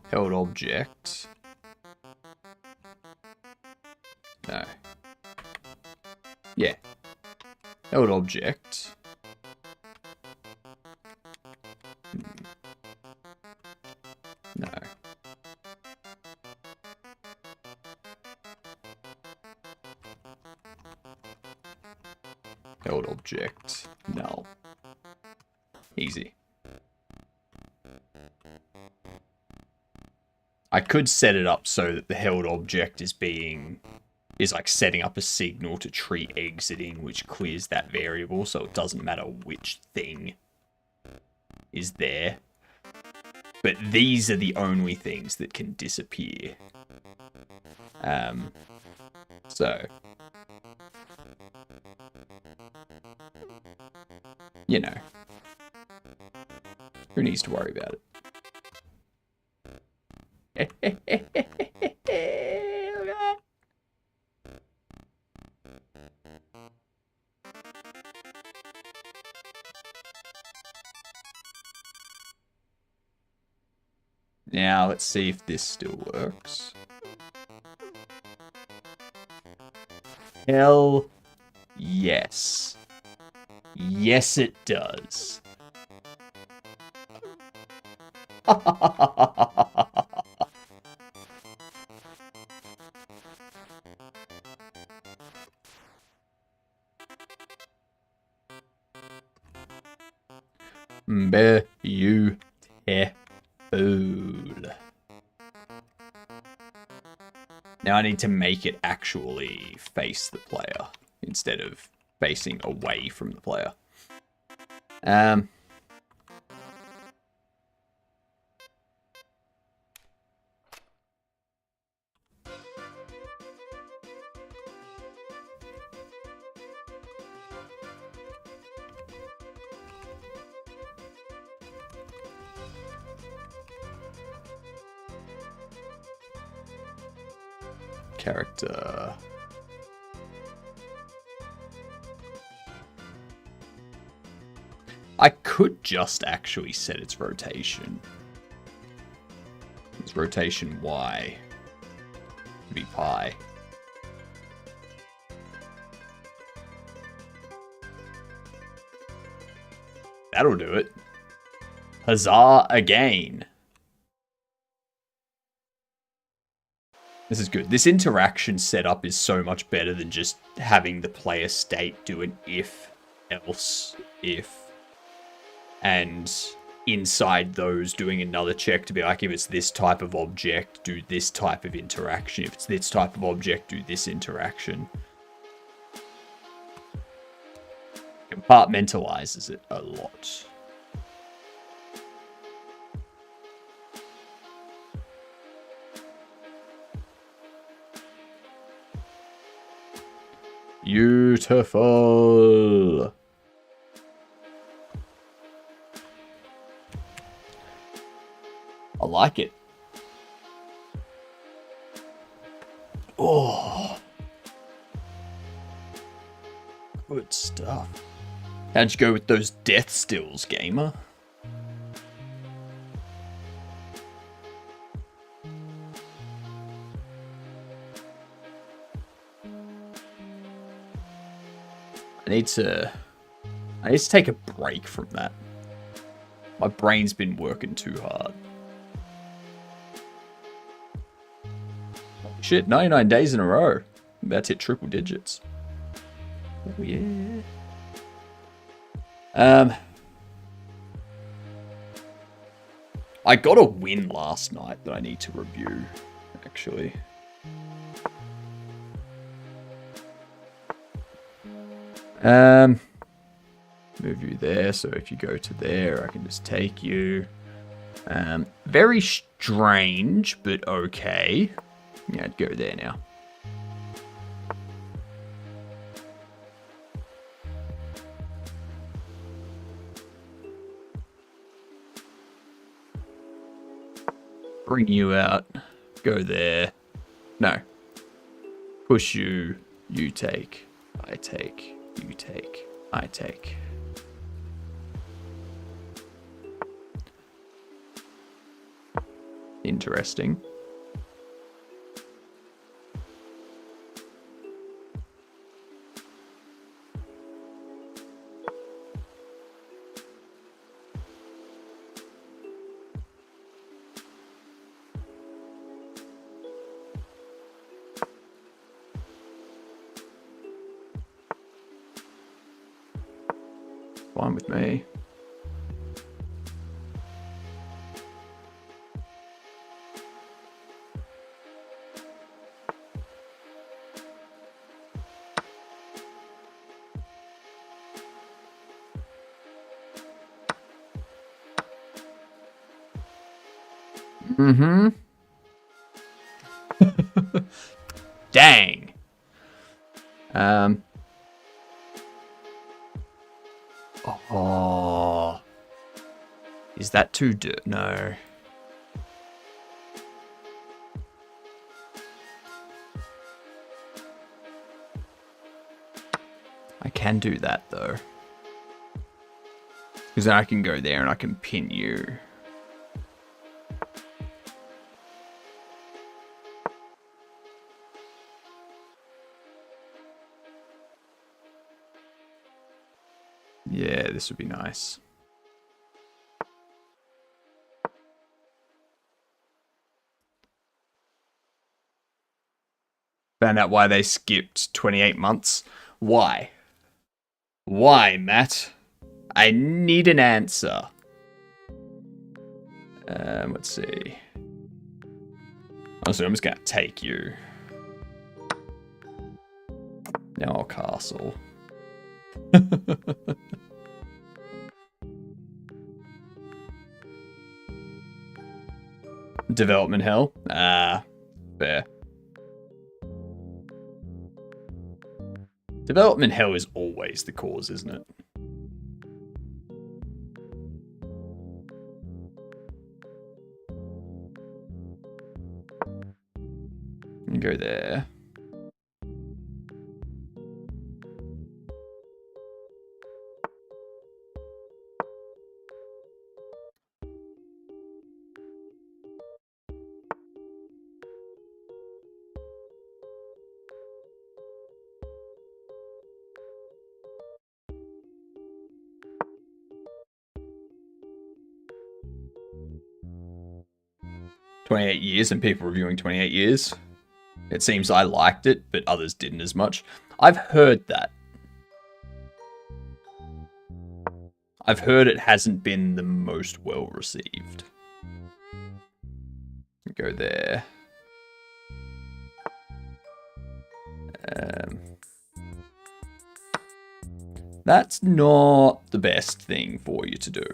held object. No. Yeah. Held object. No. Held object. No. Easy. I could set it up so that the held object is like setting up a signal to tree exiting, which clears that variable, so it doesn't matter which thing is there. But these are the only things that can disappear. So, you know, who needs to worry about it? Now, let's see if this still works. Hell yes. Yes, it does. Beautiful. Now I need to make it actually face the player instead of facing away from the player. Character. I could just actually set its rotation. Its rotation Y to be pi. That'll do it. Huzzah again. This is good. This interaction setup is so much better than just having the player state do an if, else, if, and inside those doing another check to be like, if it's this type of object, do this type of interaction. If it's this type of object, do this interaction. Compartmentalizes it a lot. Beautiful. I like it. Oh. Good stuff. How'd you go with those death stills, gamer? I need to take a break from that. My brain's been working too hard. Shit, 99 days in a row. I'm about to hit triple digits. Oh yeah. I got a win last night that I need to review, actually. Move you there, so if you go to there, I can just take you. Very strange, but okay. Yeah, I'd go there now. Bring you out. Go there. No. Push you. You take. I take. You take. I take. Interesting. Fine with me. Mm-hmm. Dang. Oh. Is that too dirt? No. I can do that though. Because then I can go there and I can pin you. Yeah, this would be nice. Found out why they skipped 28 months. Why? Why, Matt? I need an answer. Let's see. Honestly, I'm just gonna take you. Now I'll castle. Development hell? Fair. Development hell is always the cause, isn't it? And go there. $28 and people reviewing 28 years. It seems I liked it, but others didn't as much. I've heard that. I've heard it hasn't been the most well received. Go there. That's not the best thing for you to do.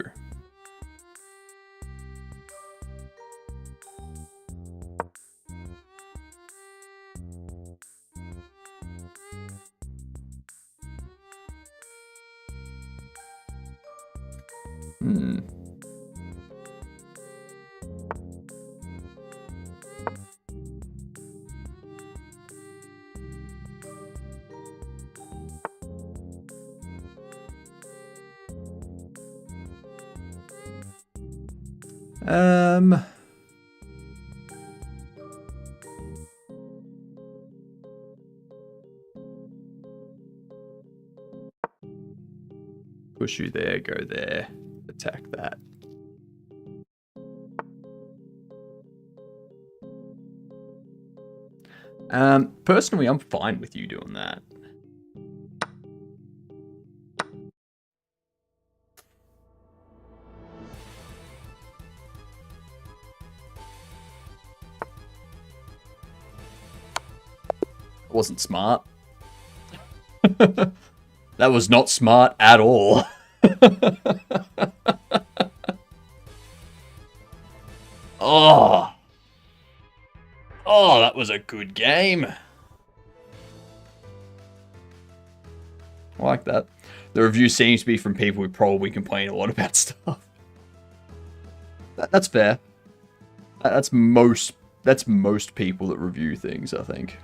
Push you there, go there, attack that. Personally, I'm fine with you doing that. Wasn't smart. That was not smart at all. Oh. Oh, that was a good game. I like that. The review seems to be from people who probably complain a lot about stuff. That's fair. That's most people that review things, I think.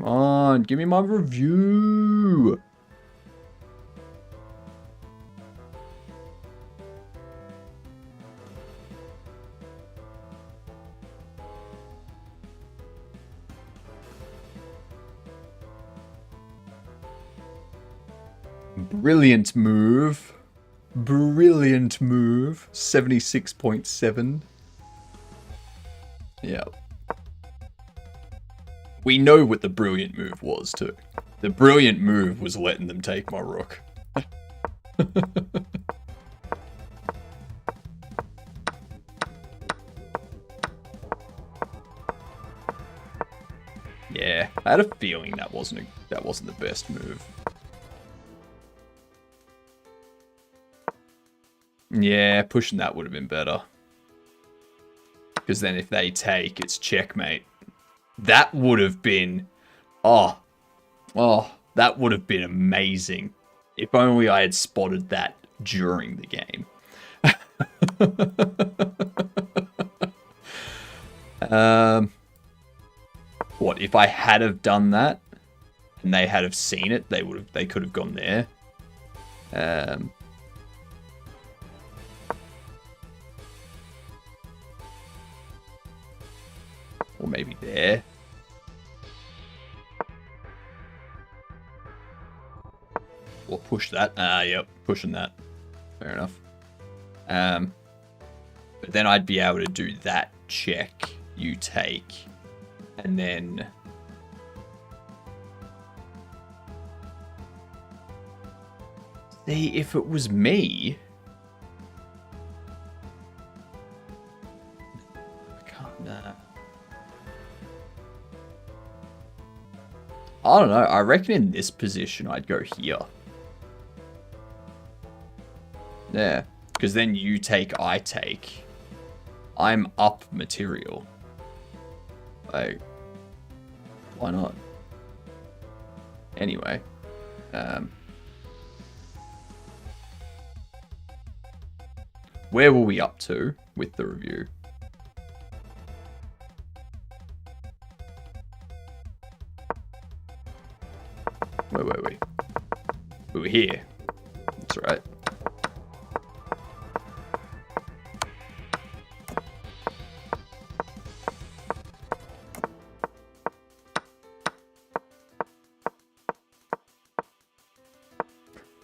on, give me my review. Brilliant move. Brilliant move. 76.7. Yeah. We know what the brilliant move was, too. The brilliant move was letting them take my rook. Yeah, I had a feeling that wasn't the best move. Yeah, pushing that would have been better. Because then if they take, it's checkmate. That would have been... Oh, that would have been amazing. If only I had spotted that during the game. What, if I had have done that, and they had have seen it, they could have gone there. Or maybe there. Or push that. Yep, pushing that. Fair enough. But then I'd be able to do that check, you take, and then... See, if it was me... I can't... I don't know. I reckon in this position I'd go here. Yeah. Because then you take, I take. I'm up material. Like, why not? Anyway. Where were we up to with the review? Wait. We were here. That's right.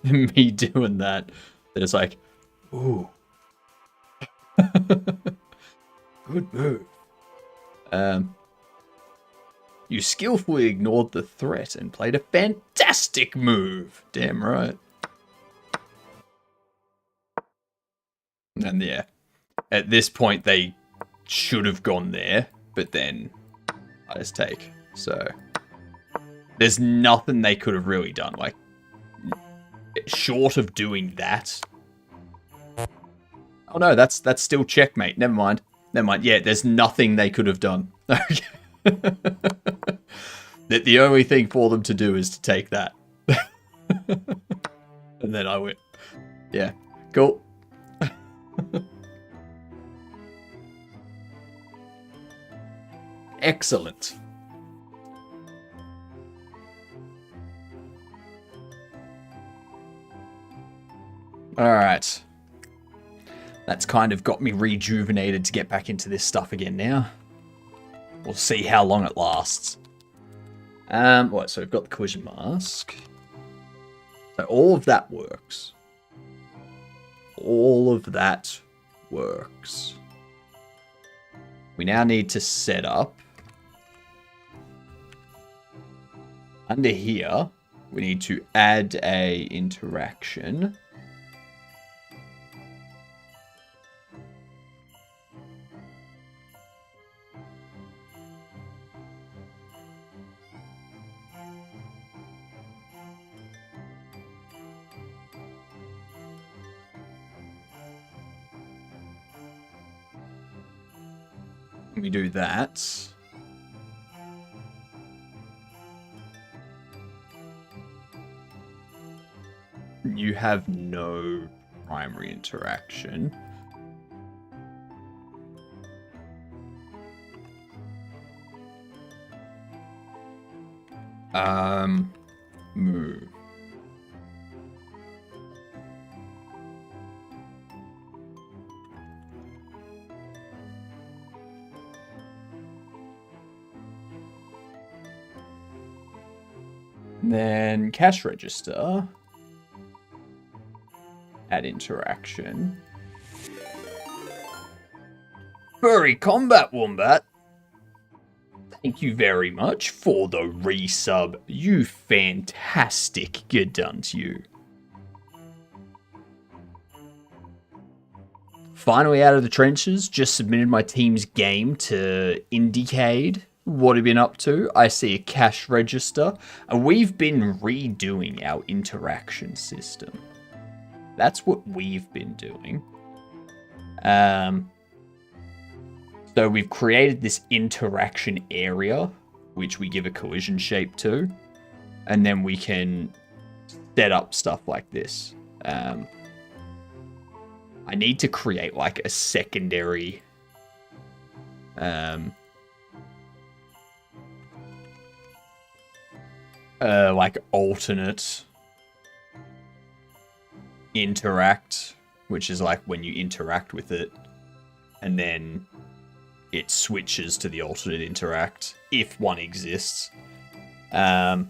Me doing that. It's like, ooh. Good move. You skillfully ignored the threat and played a fantastic move. Damn right. And yeah, at this point they should have gone there, but then I just take. So there's nothing they could have really done. Like, short of doing that. Oh no, that's still checkmate. Never mind. Yeah, there's nothing they could have done. Okay. That the only thing for them to do is to take that. And then I win. Yeah, cool. Excellent. Alright. That's kind of got me rejuvenated to get back into this stuff again now. We'll see how long it lasts. Right, so we've got the collision mask. So all of that works. All of that works. We now need to set up. Under here, we need to add a interaction. We do that. You have no primary interaction. Move. Then cash register. Add interaction. Furry Combat Wombat. Thank you very much for the resub. You fantastic. Good done to you. Finally out of the trenches. Just submitted my team's game to Indiecade. What have you been up to? I see a cash register. And we've been redoing our interaction system. That's what we've been doing. So we've created this interaction area, which we give a collision shape to. And then we can set up stuff like this. I need to create like a secondary... like alternate interact, which is like when you interact with it and then it switches to the alternate interact if one exists. So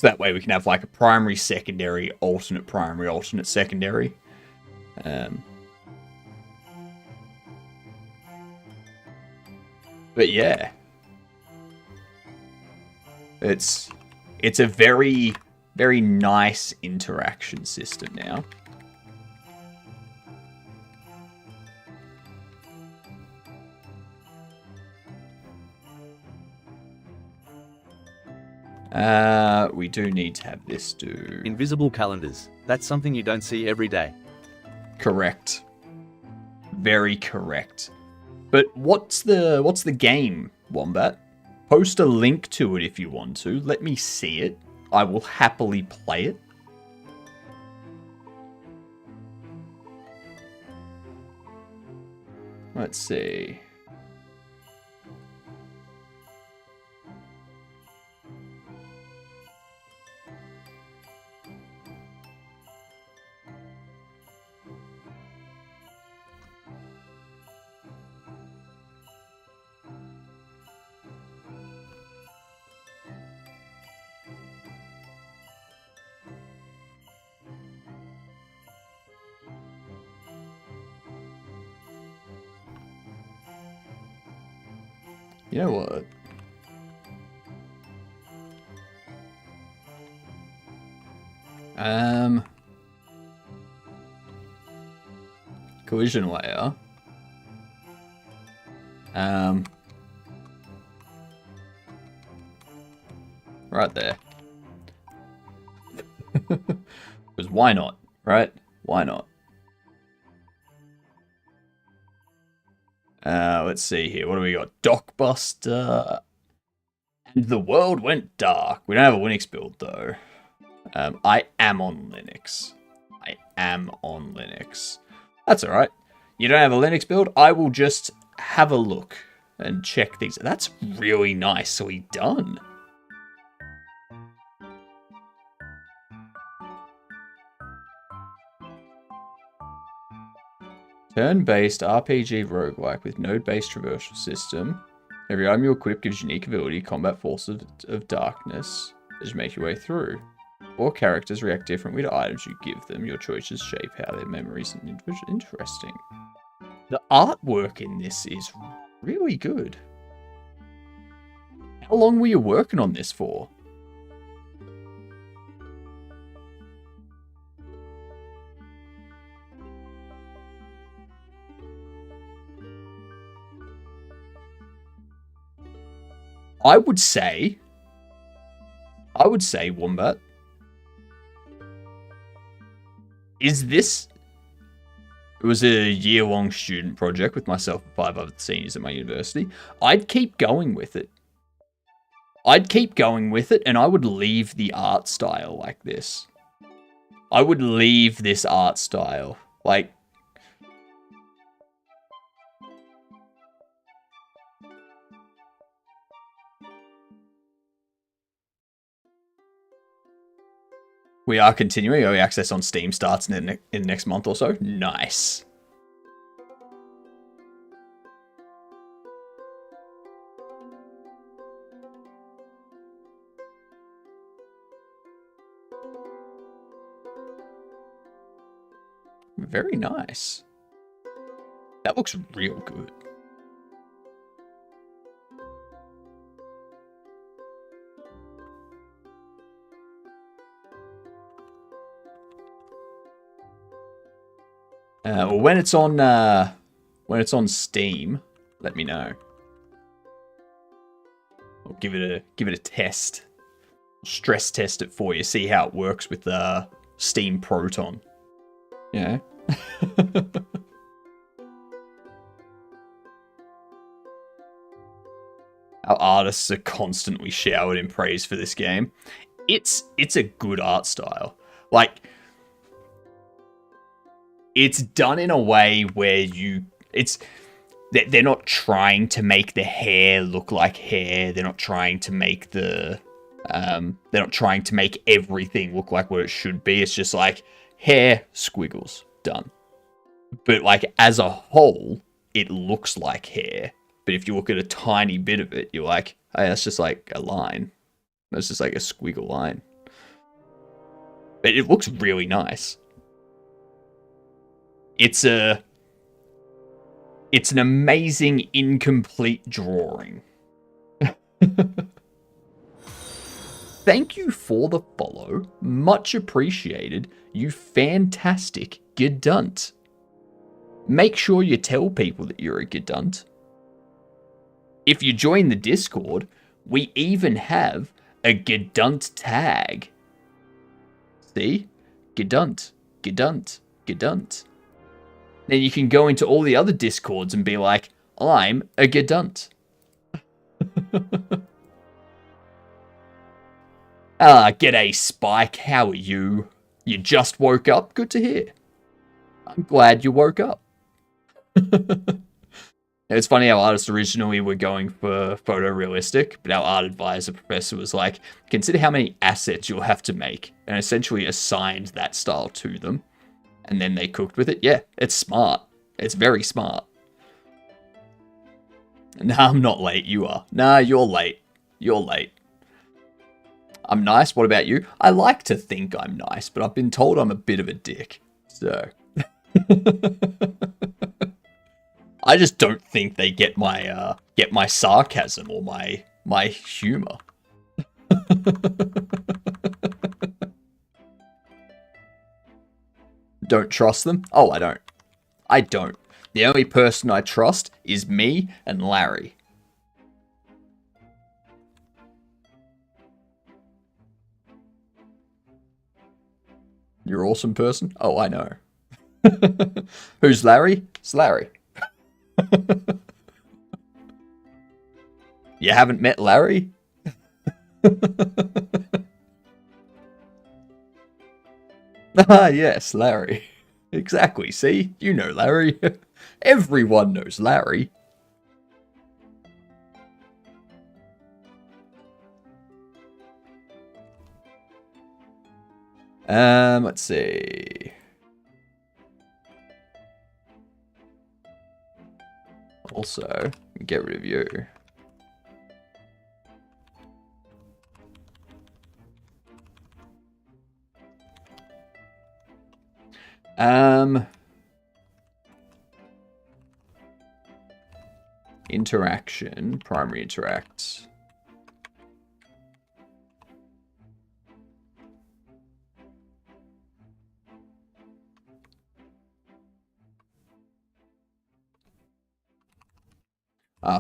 that way we can have like a primary, secondary, alternate secondary. But yeah, it's a very, very nice interaction system now. We do need to have this do... Invisible calendars. That's something you don't see every day. Correct. Very correct. But what's the game, Wombat? Post a link to it if you want to. Let me see it. I will happily play it. Let's see. You know what? Collision layer. Right there. Because why not, right? Why not? Let's see here. What do we got? Dockbuster. And the world went dark. We don't have a Linux build, though. I am on Linux. That's alright. You don't have a Linux build? I will just have a look and check things. That's really nicely done. Turn-based RPG roguelike with node-based traversal system. Every item you equip gives unique ability, combat forces of darkness, as you make your way through. All characters react differently to items you give them. Your choices shape how their memories and interesting. The artwork in this is really good. How long were you working on this for? I would say, Wombat, is this... It was a year-long student project with myself and 5 other seniors at my university. I'd keep going with it. And I would leave the art style like this. I would leave this art style. Like, We are continuing. Early access on Steam starts in the next month or so. Nice. Very nice. That looks real good. Well, when it's on Steam, let me know. I'll give it a test. Stress test it for you. See how it works with Steam Proton. Yeah. Our artists are constantly showered in praise for this game. It's a good art style. Like, it's done in a way where they're not trying to make the hair look like hair. They're not trying to make they're not trying to make everything look like what it should be. It's just like hair, squiggles, done. But like as a whole, it looks like hair. But if you look at a tiny bit of it, you're like, hey, that's just like a line. That's just like a squiggle line. But it looks really nice. It's an amazing incomplete drawing. Thank you for the follow. Much appreciated. You fantastic gedunt. Make sure you tell people that you're a gedunt. If you join the Discord, we even have a gedunt tag. See? Gedunt, gedunt, gedunt. Then you can go into all the other Discords and be like, I'm a gedunt. G'day Spike, how are you? You just woke up? Good to hear. I'm glad you woke up. It's funny how artists originally were going for photorealistic, but our art advisor professor was like, consider how many assets you'll have to make, and essentially assigned that style to them. And then they cooked with it. Yeah, it's smart. It's very smart. Nah, I'm not late. You are. Nah, you're late. You're late. I'm nice. What about you? I like to think I'm nice, but I've been told I'm a bit of a dick. So. I just don't think they get my sarcasm or my humor. Don't trust them? Oh, I don't. I don't. The only person I trust is me and Larry. You're an awesome person? Oh, I know. Who's Larry? It's Larry. You haven't met Larry? Ah, yes, Larry. Exactly, see? You know Larry. Everyone knows Larry. Let's see. Also, get rid of you. Interaction, primary interact.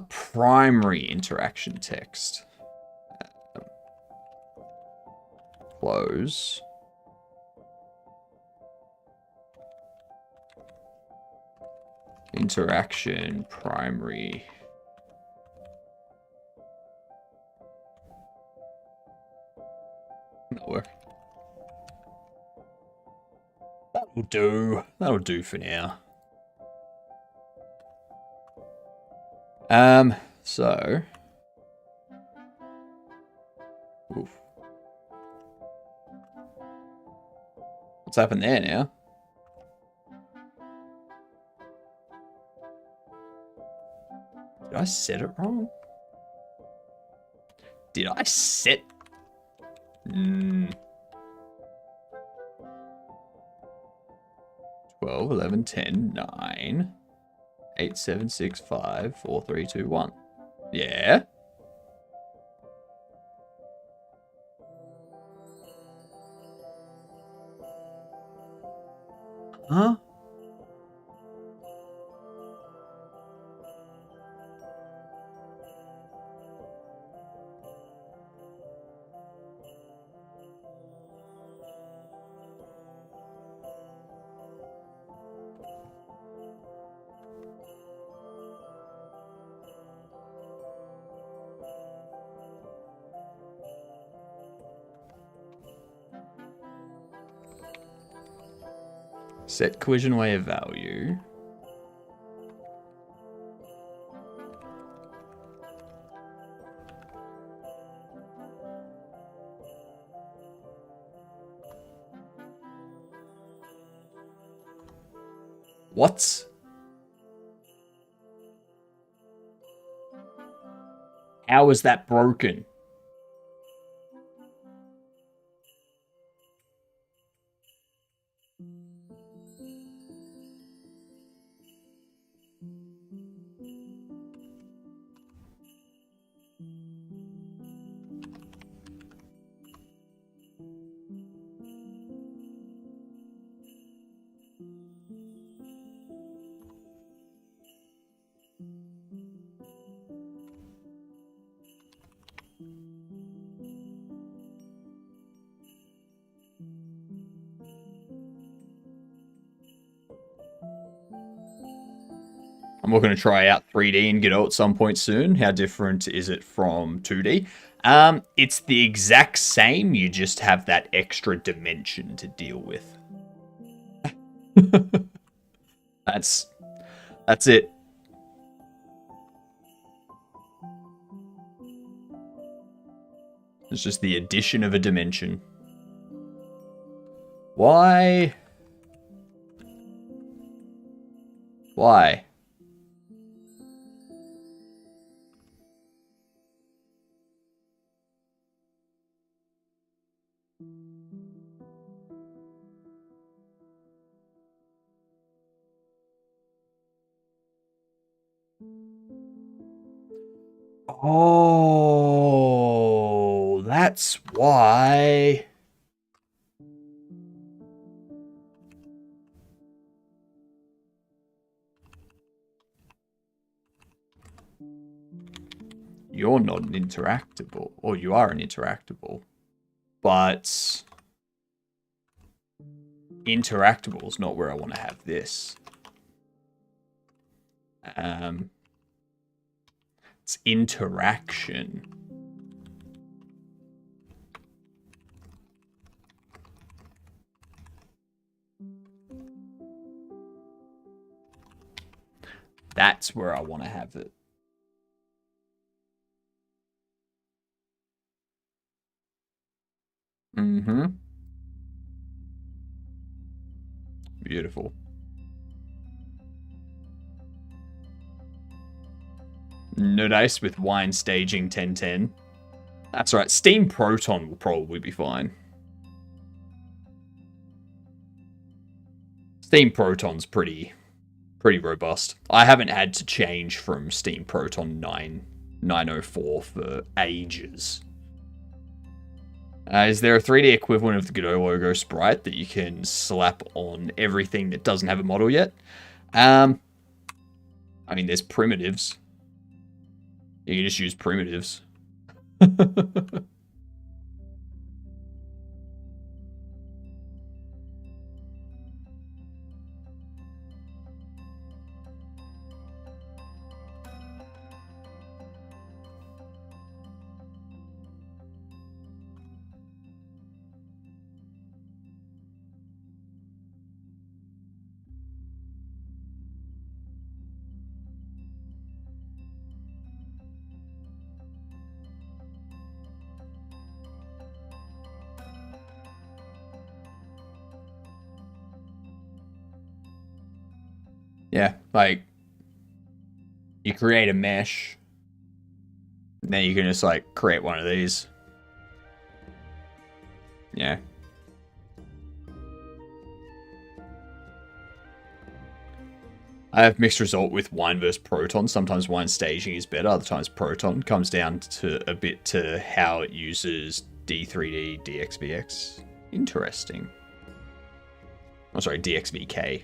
Primary interaction text. Close. Interaction, primary. That'll work. That'll do. That'll do for now. So. Oof. What's happened there now? Did I set it wrong? Did I set... 12, 11, 10, 9, 8, 7, 6, 5, 4, 3, 2, 1. Yeah. Huh? Set collision way of value. What? How is that broken? I'm looking to try out 3D and Godot at some point soon. How different is it from 2D? It's the exact same, you just have that extra dimension to deal with. That's it. It's just the addition of a dimension. Why? Why? Oh, that's why. You're not an interactable, or you are an interactable, but interactable is not where I want to have this. It's interaction. That's where I want to have it. Mm-hmm. Beautiful. No dice with wine staging 1010. That's right. Steam Proton will probably be fine. Steam Proton's pretty robust. I haven't had to change from Steam Proton 904 for ages. Is there a 3D equivalent of the Godot logo sprite that you can slap on everything that doesn't have a model yet? I mean, there's primitives. You can just use primitives. Like, you create a mesh, and then you can just, like, create one of these. Yeah. I have mixed result with Wine versus Proton. Sometimes Wine staging is better, other times Proton. Comes down to a bit to how it uses D3D, DXVX. Interesting. Oh, sorry, DXVK.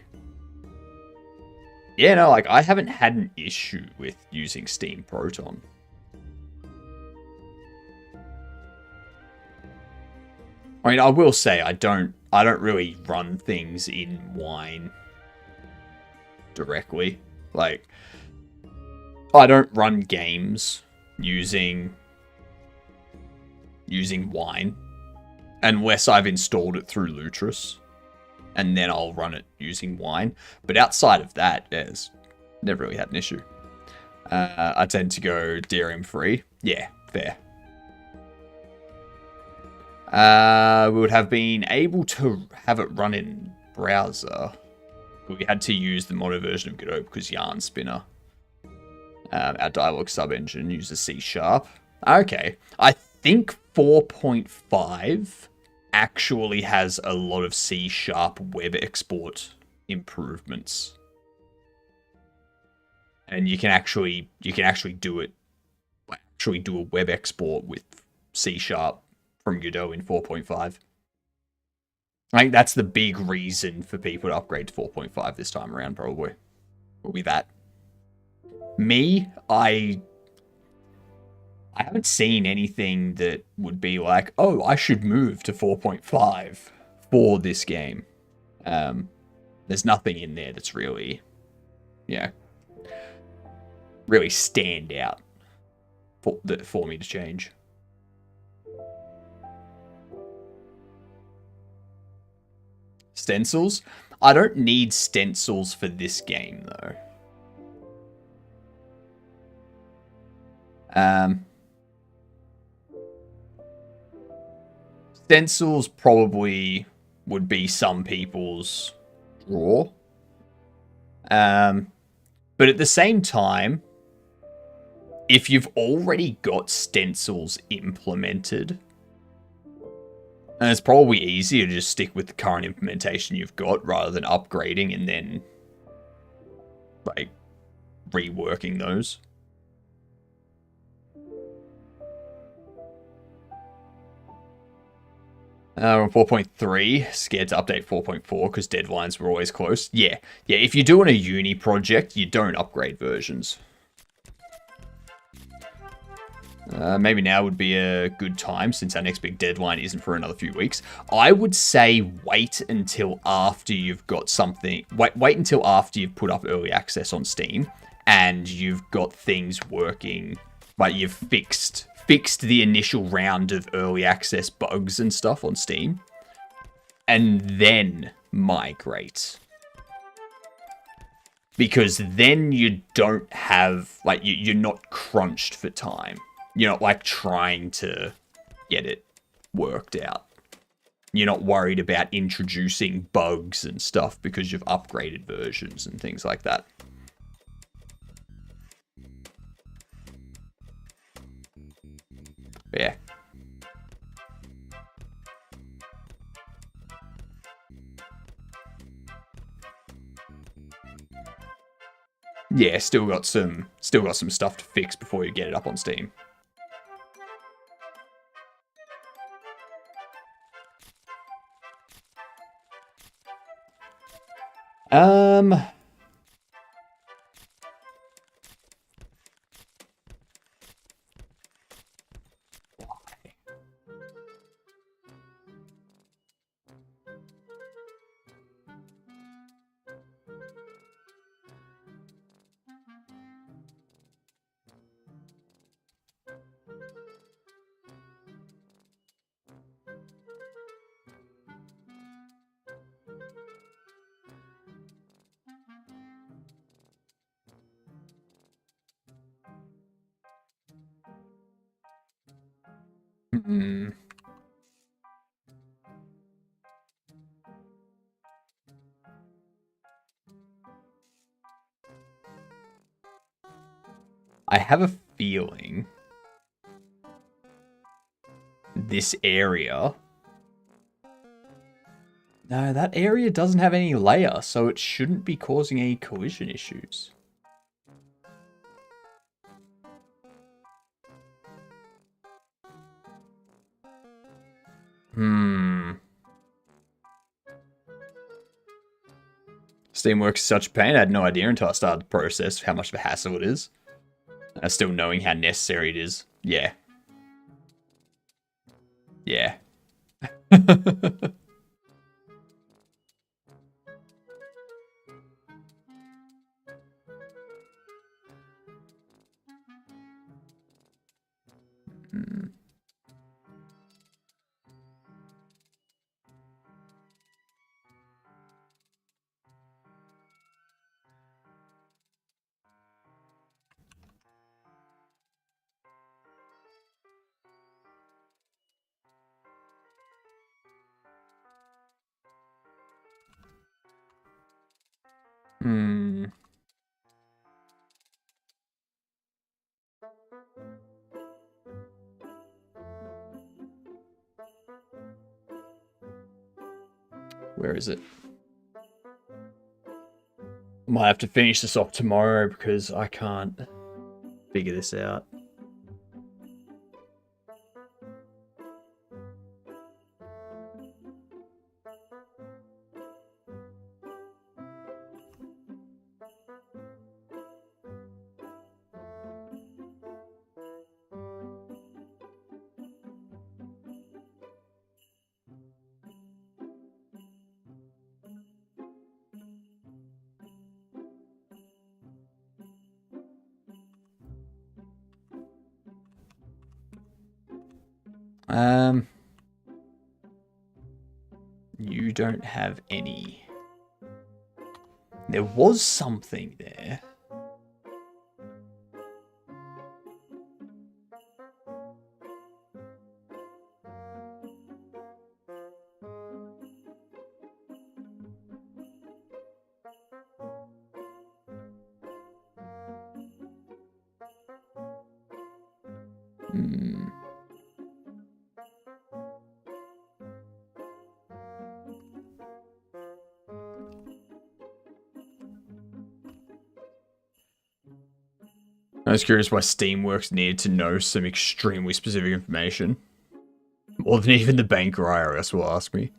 Yeah, no, like, I haven't had an issue with using Steam Proton. I mean, I will say I don't really run things in Wine directly. Like, I don't run games using Wine unless I've installed it through Lutris, and then I'll run it using Wine. But outside of that, there's never really had an issue. I tend to go DRM free. Yeah, fair. We would have been able to have it run in browser. We had to use the modded version of Godot because Yarn Spinner, our dialogue sub-engine, uses C#. Okay. I think 4.5 actually has a lot of C# web export improvements. And you can actually do it, actually do a web export with C# from Godot in 4.5. I think that's the big reason for people to upgrade to 4.5 this time around, probably. Will be that. Me, I haven't seen anything that would be like, oh, I should move to 4.5 for this game. There's nothing in there that's really, really stand out for me to change. Stencils? I don't need stencils for this game, though. Stencils probably would be some people's draw. But at the same time, if you've already got stencils implemented, and it's probably easier to just stick with the current implementation you've got rather than upgrading and then, like, reworking those. On 4.3, scared to update 4.4 because deadlines were always close. Yeah, if you're doing a uni project, you don't upgrade versions. Maybe now would be a good time since our next big deadline isn't for another few weeks. I would say wait until after you've got something. Wait until after you've put up early access on Steam and you've got things working. Like you've fixed the initial round of early access bugs and stuff on Steam, and then migrate. Because then you don't have, like, you're not crunched for time. You're not, like, trying to get it worked out. You're not worried about introducing bugs and stuff because you've upgraded versions and things like that. Yeah. Yeah, still got some stuff to fix before you get it up on Steam. Hmm. I have a feeling this area... No, that area doesn't have any layer, so it shouldn't be causing any collision issues. Steamworks is such a pain. I had no idea until I started the process how much of a hassle it is. Still knowing how necessary it is. Yeah. Yeah. Where is it? Might have to finish this off tomorrow because I can't figure this out. You don't have any. There was something there. I was curious why Steamworks needed to know some extremely specific information. More than even the bank or IRS will ask me.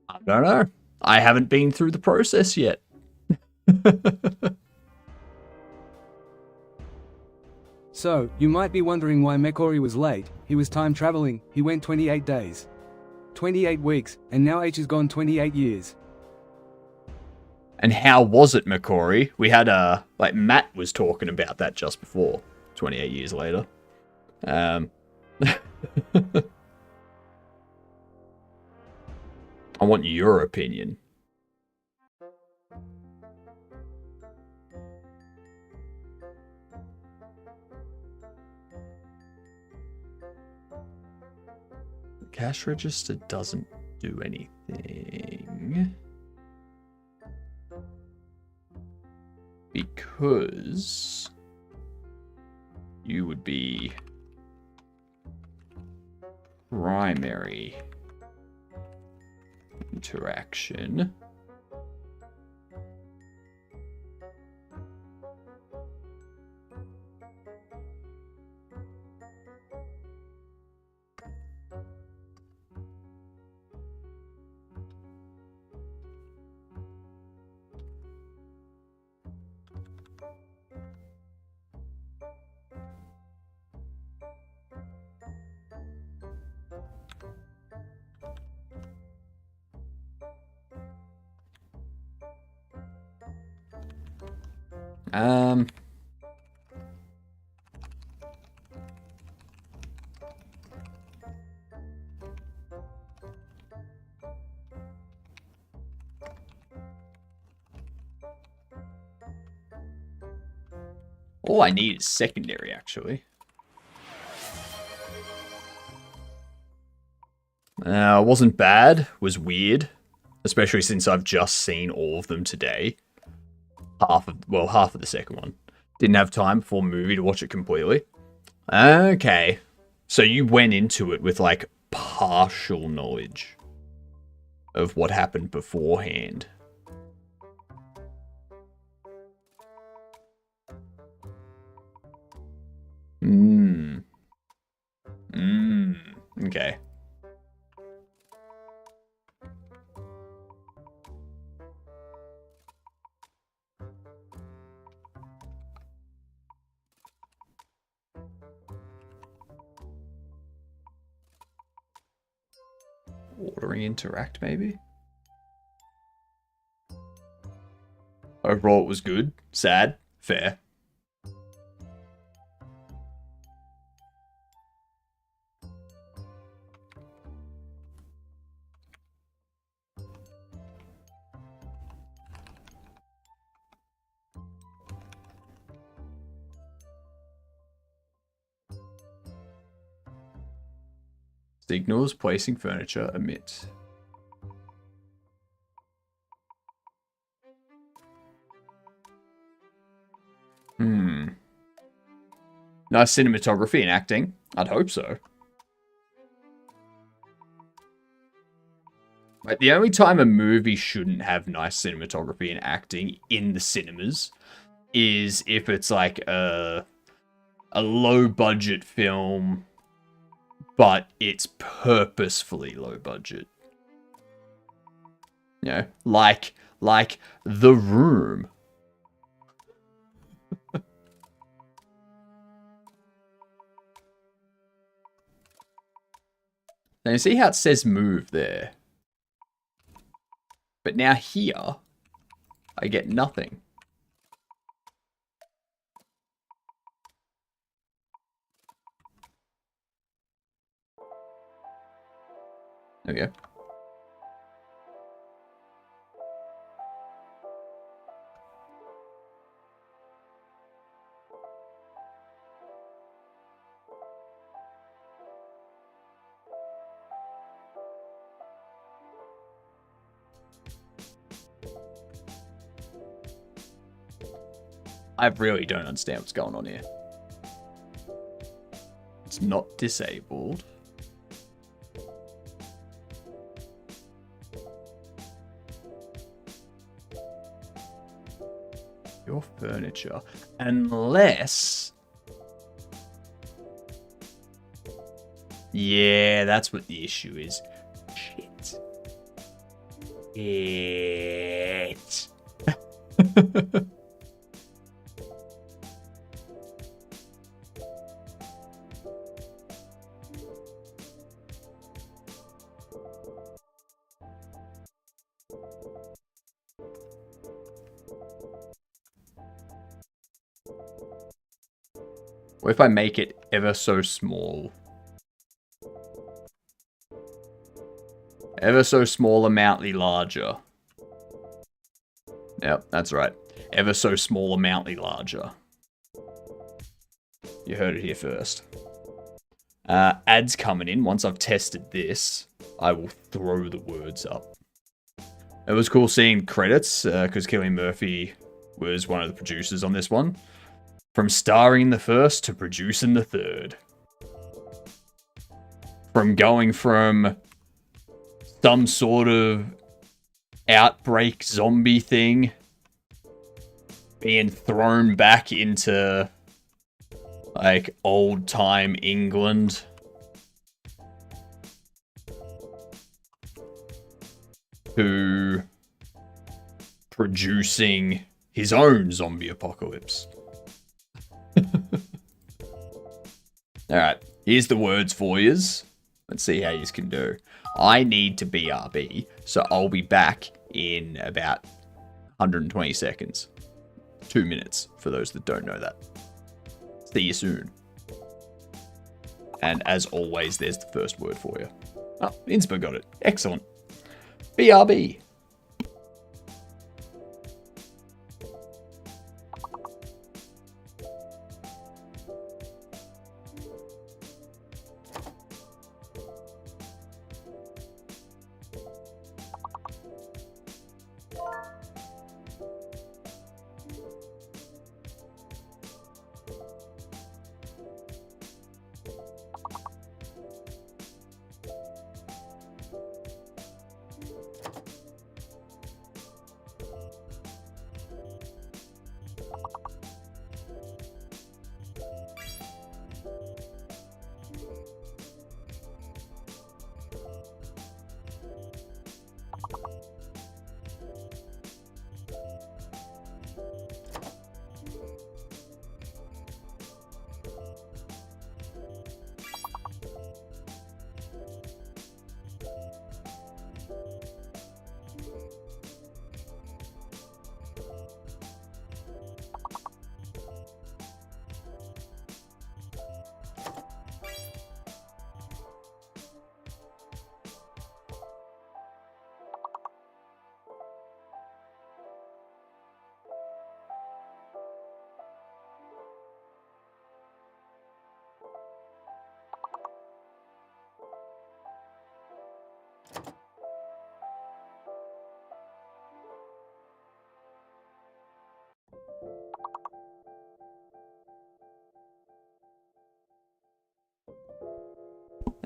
I don't know. I haven't been through the process yet. So, you might be wondering why Mekori was late. He was time traveling. He went 28 days. 28 weeks, and now H has gone 28 years. And how was it, Mekori? We had like Matt was talking about that just before. 28 years later. I want your opinion. The cash register doesn't do anything. Because you would be primary interaction. All I need is secondary, actually. Wasn't bad, was weird. Especially since I've just seen all of them today. half of the second one. Didn't have time before movie to watch it completely. Okay. So you went into it with like partial knowledge of what happened beforehand. Okay. Ordering interact, maybe? Overall, it was good. Sad. Fair. Signals placing furniture emit. Nice cinematography and acting. I'd hope so. Like, the only time a movie shouldn't have nice cinematography and acting in the cinemas is if it's like a low budget film, but it's purposefully low budget. You know, like The Room. Now you see how it says move there? But now here, I get nothing. There we go. I really don't understand what's going on here. It's not disabled. Your furniture. Unless... Yeah, that's what the issue is. Shit. Shit. What if I make it ever so small? Ever so small amountly larger. Yep, that's right. Ever so small amountly larger. You heard it here first. Ads coming in. Once I've tested this, I will throw the words up. It was cool seeing credits, because Cillian Murphy was one of the producers on this one. From starring in the first to producing the third. From going from some sort of outbreak zombie thing being thrown back into like old time England. To producing his own zombie apocalypse. Alright, here's the words for yous. Let's see how yous can do. I need to BRB, so I'll be back in about 120 seconds. 2 minutes, for those that don't know that. See you soon. And as always, there's the first word for you. Oh, Inspo got it. Excellent. BRB.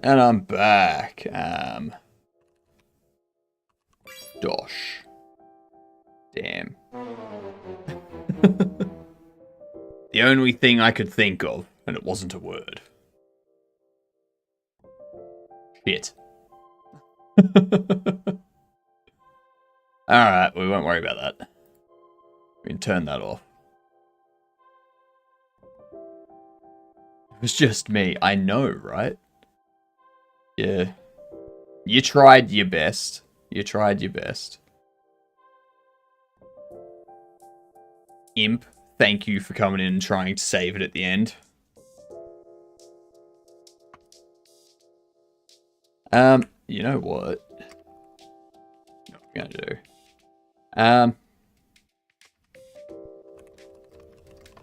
And I'm back. Dosh. Damn. The only thing I could think of, and it wasn't a word. Shit. Alright, we won't worry about that. We can turn that off. It was just me. I know, right? Yeah. You tried your best. You tried your best. Imp, thank you for coming in and trying to save it at the end. You know what? What I'm gonna do?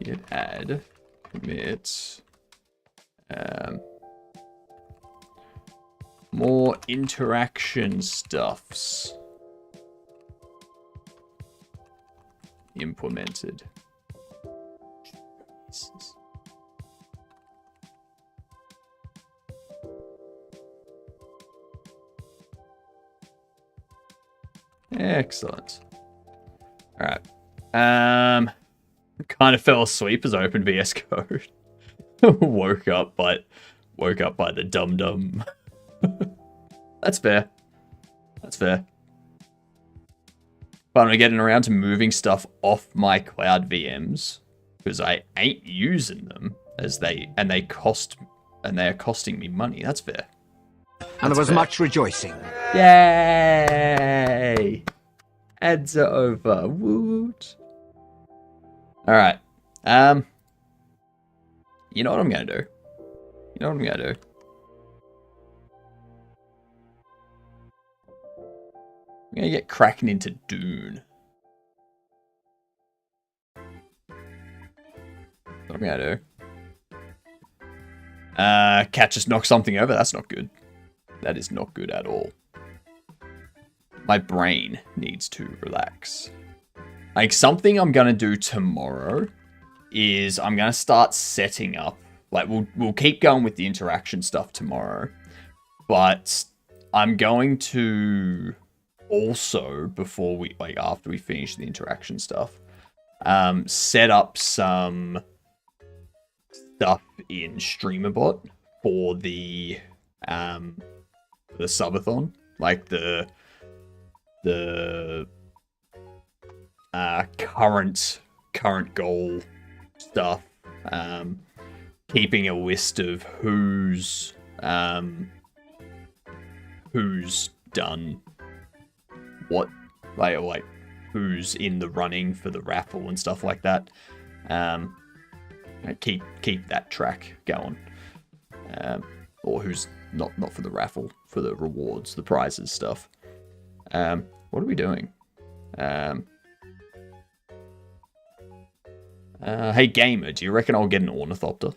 Git add commit more interaction stuffs implemented. Jesus. Excellent. Alright. Kind of fell asleep as I opened VS Code. woke up by the dum-dum. That's fair. That's fair. But I'm getting around to moving stuff off my cloud VMs because I ain't using them as they are costing me money. That's fair. And there was much rejoicing. Yay! Ads are over. Woot. Alright. You know what I'm gonna do? You know what I'm gonna do? I'm gonna get cracking into Dune. What I'm gonna do? Cat just knocked something over. That's not good. That is not good at all. My brain needs to relax. Like, something I'm gonna do tomorrow is I'm gonna start setting up. Like, we'll keep going with the interaction stuff tomorrow, but I'm going to also, after we finish the interaction stuff, set up some stuff in StreamerBot for the subathon, like the current goal stuff, keeping a list of who's done what, like who's in the running for the raffle and stuff like that. Keep that track going, or who's not for the raffle, for the rewards, the prizes stuff. What are we doing? Hey gamer, do you reckon I'll get an ornithopter?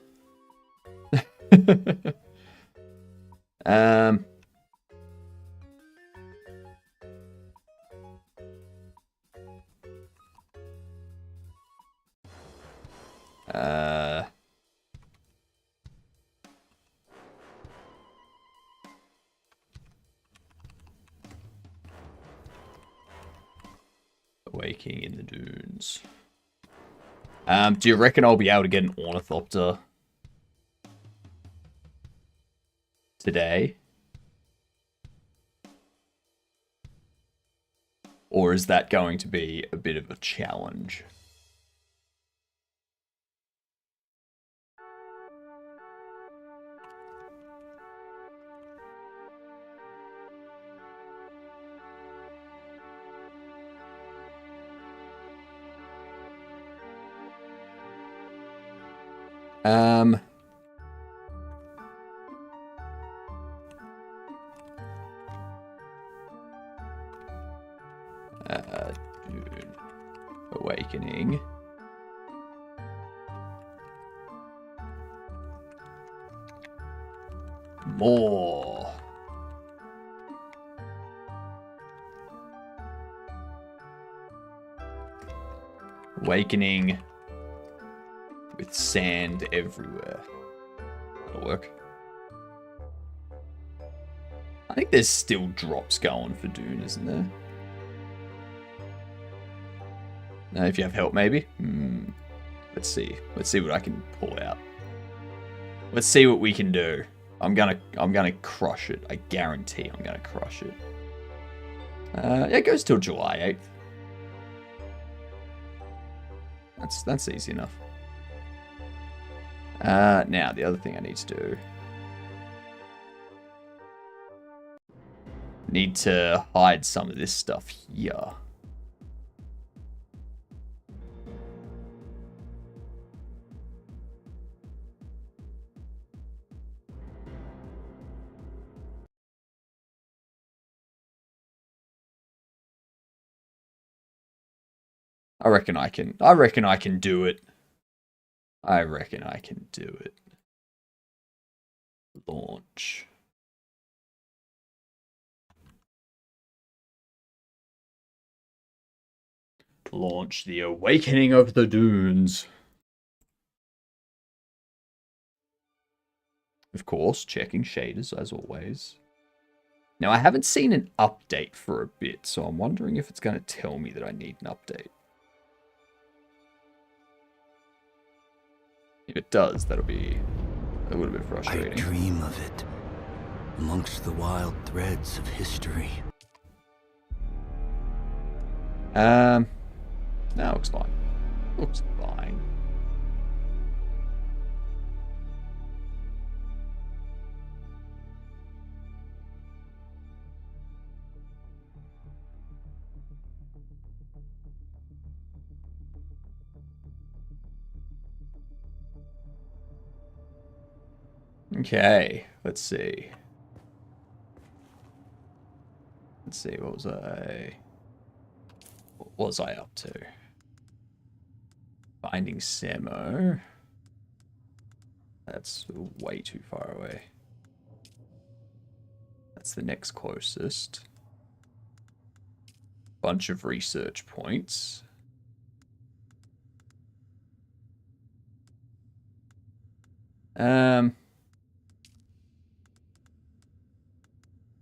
Waking in the dunes. Do you reckon I'll be able to get an ornithopter today? Or is that going to be a bit of a challenge? Dune Awakening. More. Awakening with sand everywhere. That'll work. I think there's still drops going for Dune, isn't there? No, if you have help, maybe? Let's see. Let's see what I can pull out. Let's see what we can do. I'm gonna crush it. I guarantee I'm gonna crush it. Yeah, it goes till July 8th. That's easy enough. Now, the other thing I need to do... Need to hide some of this stuff here. I reckon I can do it. I reckon I can do it. Launch. Launch the Awakening of the Dunes. Of course, checking shaders as always. Now, I haven't seen an update for a bit, so I'm wondering if it's going to tell me that I need an update. If it does, that'll be a little bit frustrating. I dream of it, amongst the wild threads of history. No, looks fine. Looks fine. Okay, let's see. Let's see, what was I up to? Finding Samo. That's way too far away. That's the next closest. Bunch of research points.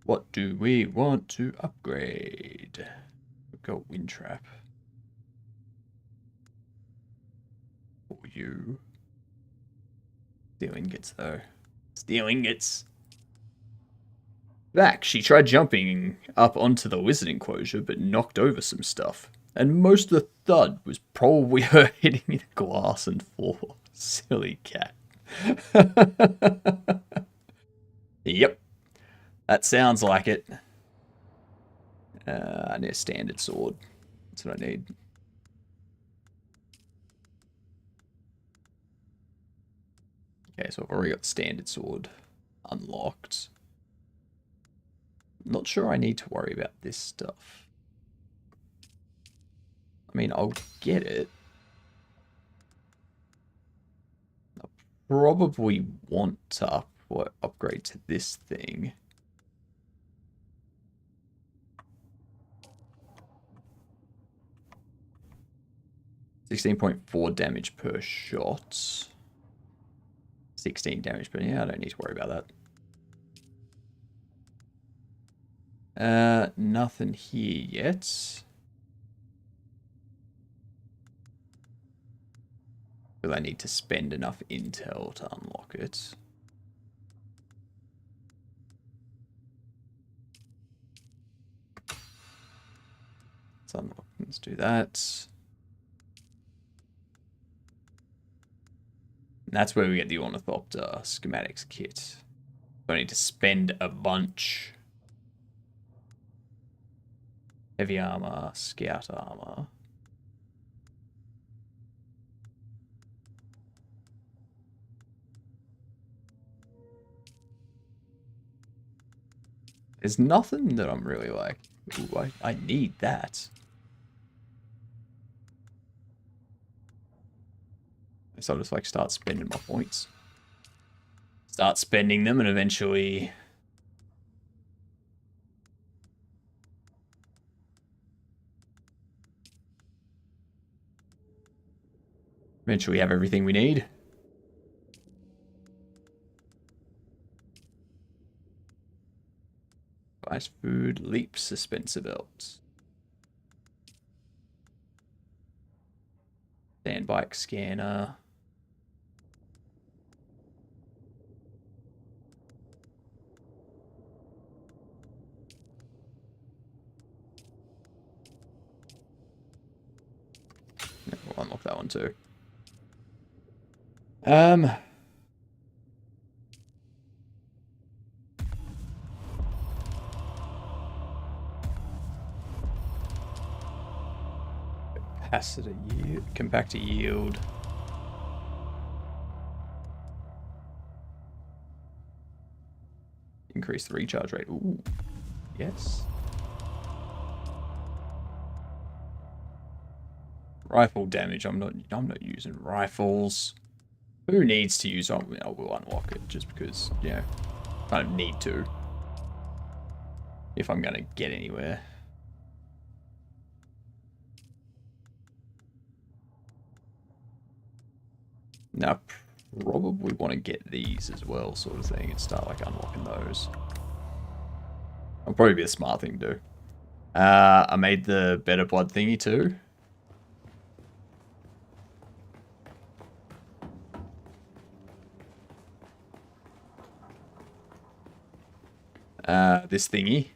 What do we want to upgrade? We've got Wind Trap. For you. Steel ingots, though. Steel ingots. Back, she tried jumping up onto the wizard enclosure, but knocked over some stuff. And most of the thud was probably her hitting the glass and floor. Silly cat. Yep. That sounds like it. I need a standard sword. That's what I need. Okay, so I've already got the standard sword unlocked. Not sure I need to worry about this stuff. I mean, I'll get it. I'll probably want to upgrade to this thing. 16.4 damage per shot. 16 damage, but yeah, I don't need to worry about that. Nothing here yet. Will I need to spend enough intel to unlock it? Let's unlock. Let's do that. And that's where we get the Ornithopter schematics kit. So I need to spend a bunch. Heavy armor, scout armor. There's nothing that I'm really like, ooh, I need that. So I'll just like start spending my points. Start spending them and eventually... Eventually have everything we need. Spiced food, leap suspensor belts. Sand bike scanner. We'll unlock that one too. Capacitor yield, compactor yield. Increase the recharge rate. Ooh, yes. Rifle damage. I'm not using rifles. Who needs to use? I will unlock it just because, you know, I don't need to. If I'm gonna get anywhere. Now, probably want to get these as well, sort of thing, and start like unlocking those. That'll probably be a smart thing to do. I made the better blood thingy too. This thingy.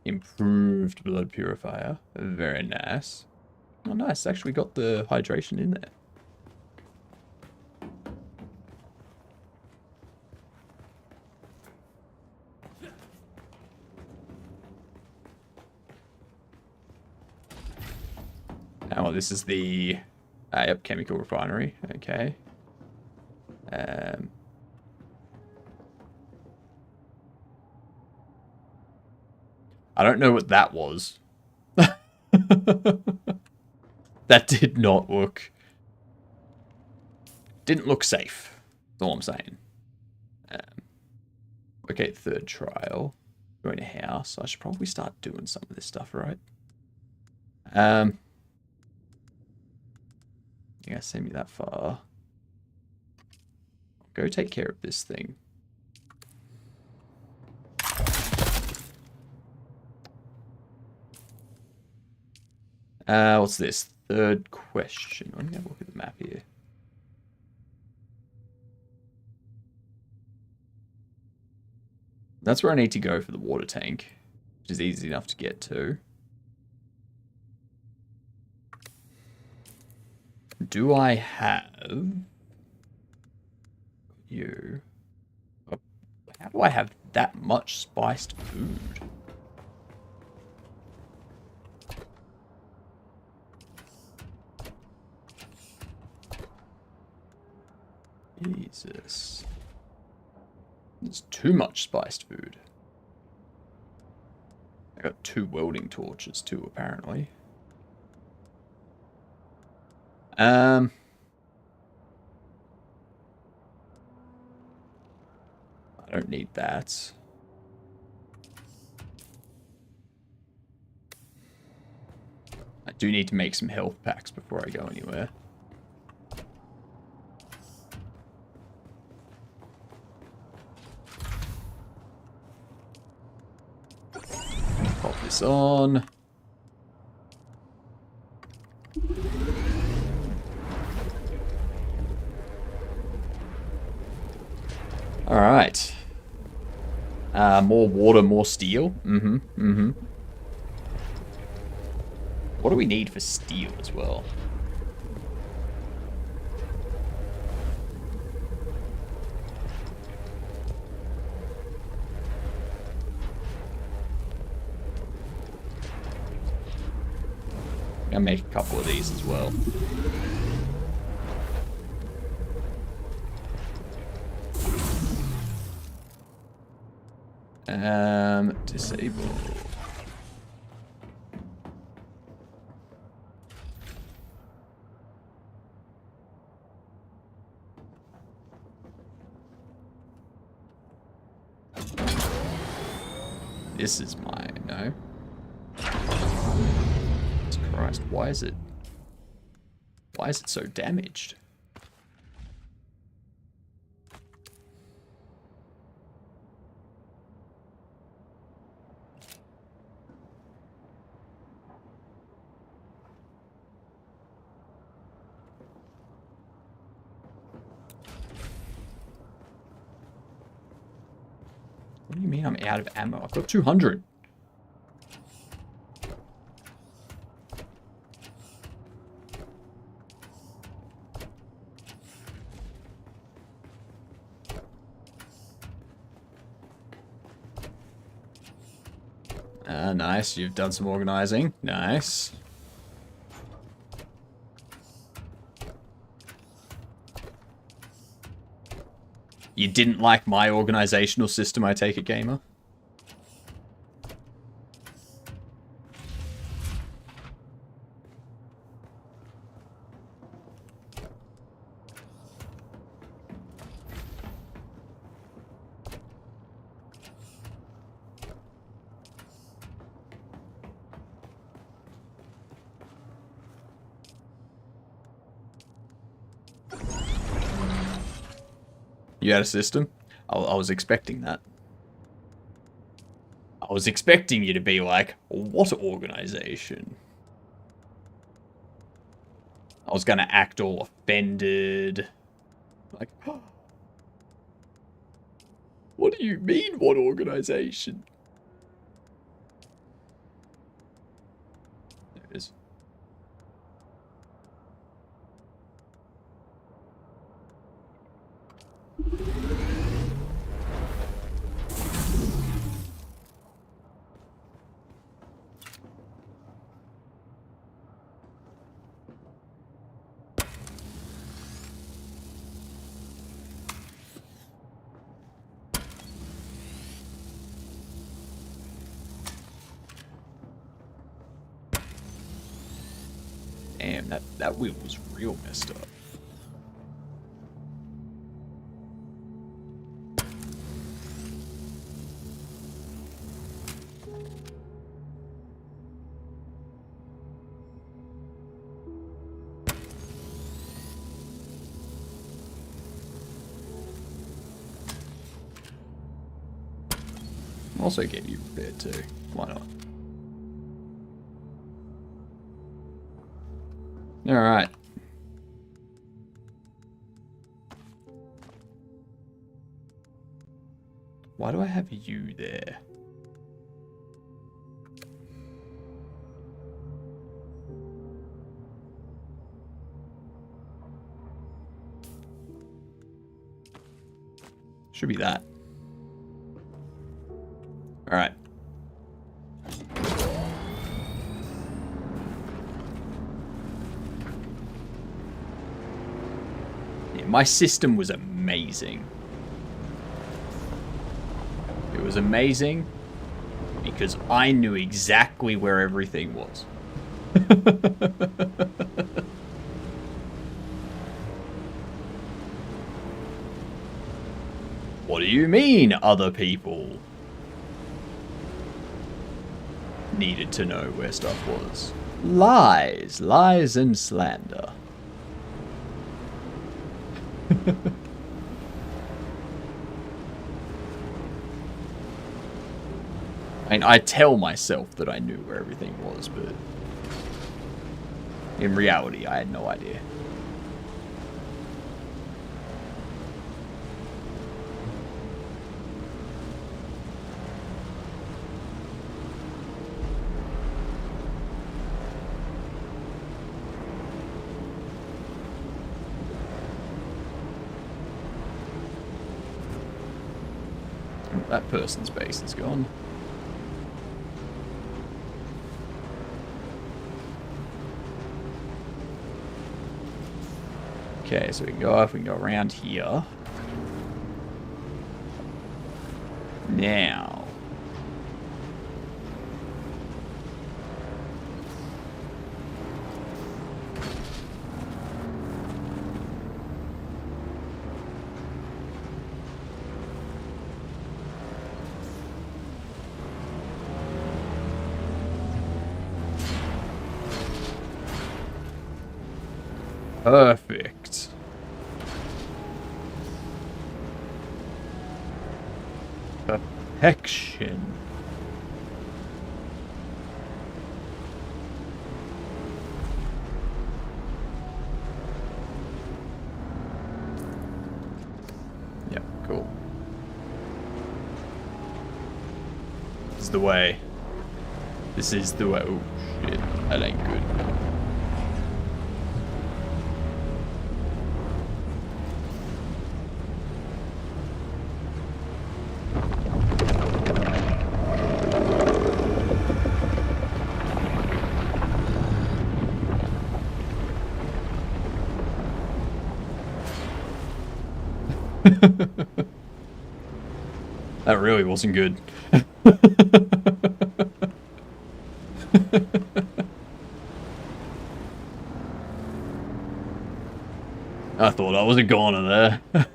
Improved blood purifier. Very nice. Oh, nice. Actually got the hydration in there. Oh, this is the yep, chemical refinery. Okay. I don't know what that was. That did not look... Didn't look safe. That's all I'm saying. Okay, third trial. Going to house. I should probably start doing some of this stuff, right? You guys send me that far. Go take care of this thing. What's this? Third question. Let me have a look at the map here. That's where I need to go for the water tank, which is easy enough to get to. Do I have you? How do I have that much spiced food? Jesus. There's too much spiced food. I got 2 welding torches too, apparently. I don't need that. I do need to make some health packs before I go anywhere. Pop this on. Alright. More water, more steel. What do we need for steel as well? I'm gonna make a couple of these as well. Disable. This is mine, no? Jesus Christ, why is it so damaged? What do you mean I'm out of ammo? I've got 200. Nice. You've done some organizing. Nice. You didn't like my organizational system, I take it, gamer? You had a system? I was expecting that. I was expecting you to be like, what organization? I was gonna act all offended. Like, what do you mean, what organization? There it is. Damn, that wheel was real messed up. Also gave you repair too. Why not? Alright. Why do I have you there? Should be that. Alright. Yeah, my system was amazing. It was amazing because I knew exactly where everything was. What do you mean, other people needed to know where stuff was? Lies, lies and slander. I mean, I tell myself that I knew where everything was, but in reality, I had no idea. That person's base is gone. Okay, so we can go off, we can go around here. Now. Perfect. Perfection. Yep, cool. This is the way. This is the way. Oh, shit. That ain't good. That really wasn't good. I thought I was a goner there.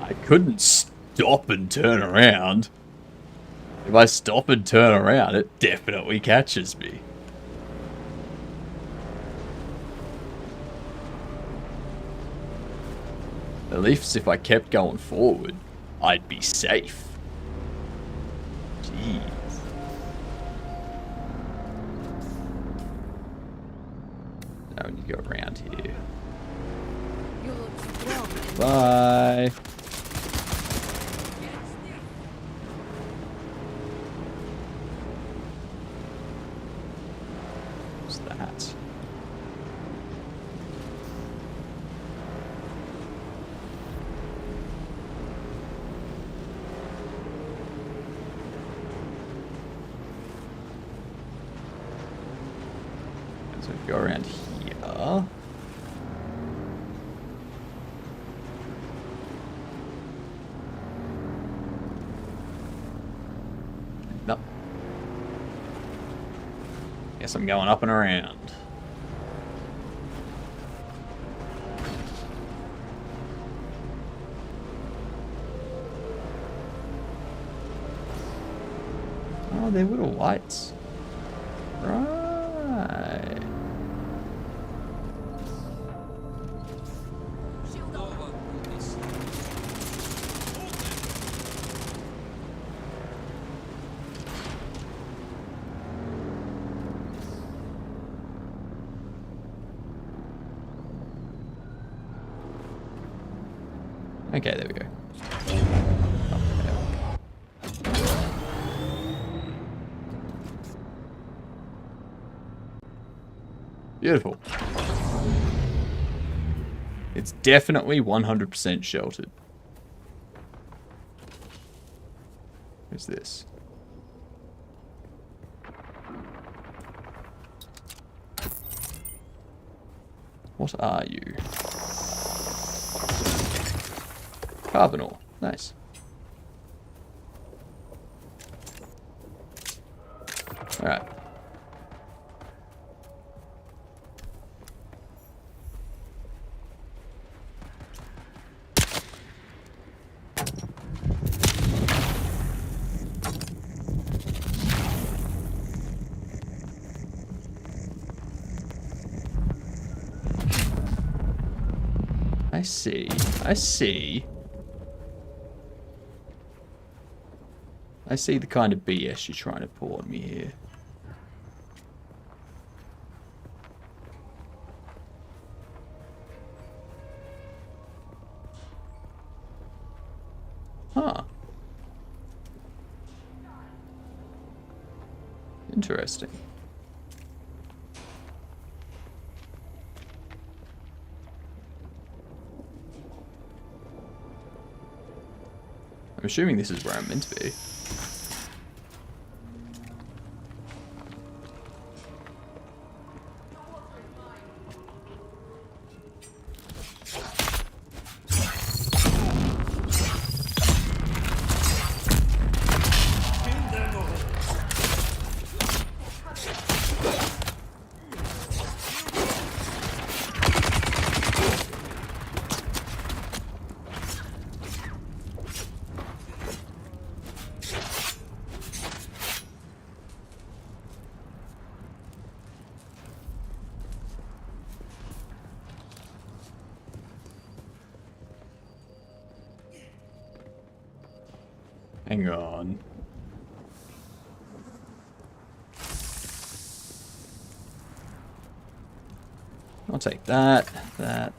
I couldn't stop and turn around. If I stop and turn around, it definitely catches me. At least if I kept going forward, I'd be safe. Jeez. Now we need to go around here. Bye. What's that? So go around here. Nope. Guess I'm going up and around. Oh, they're little lights. Right. Okay, there we go. Beautiful. It's definitely 100% sheltered. What's this? What are you? Carbon ore. Nice. Alright. I see. I see. I see the kind of BS you're trying to pull on me here. Huh. Interesting. I'm assuming this is where I'm meant to be. Hang on. I'll take that, that.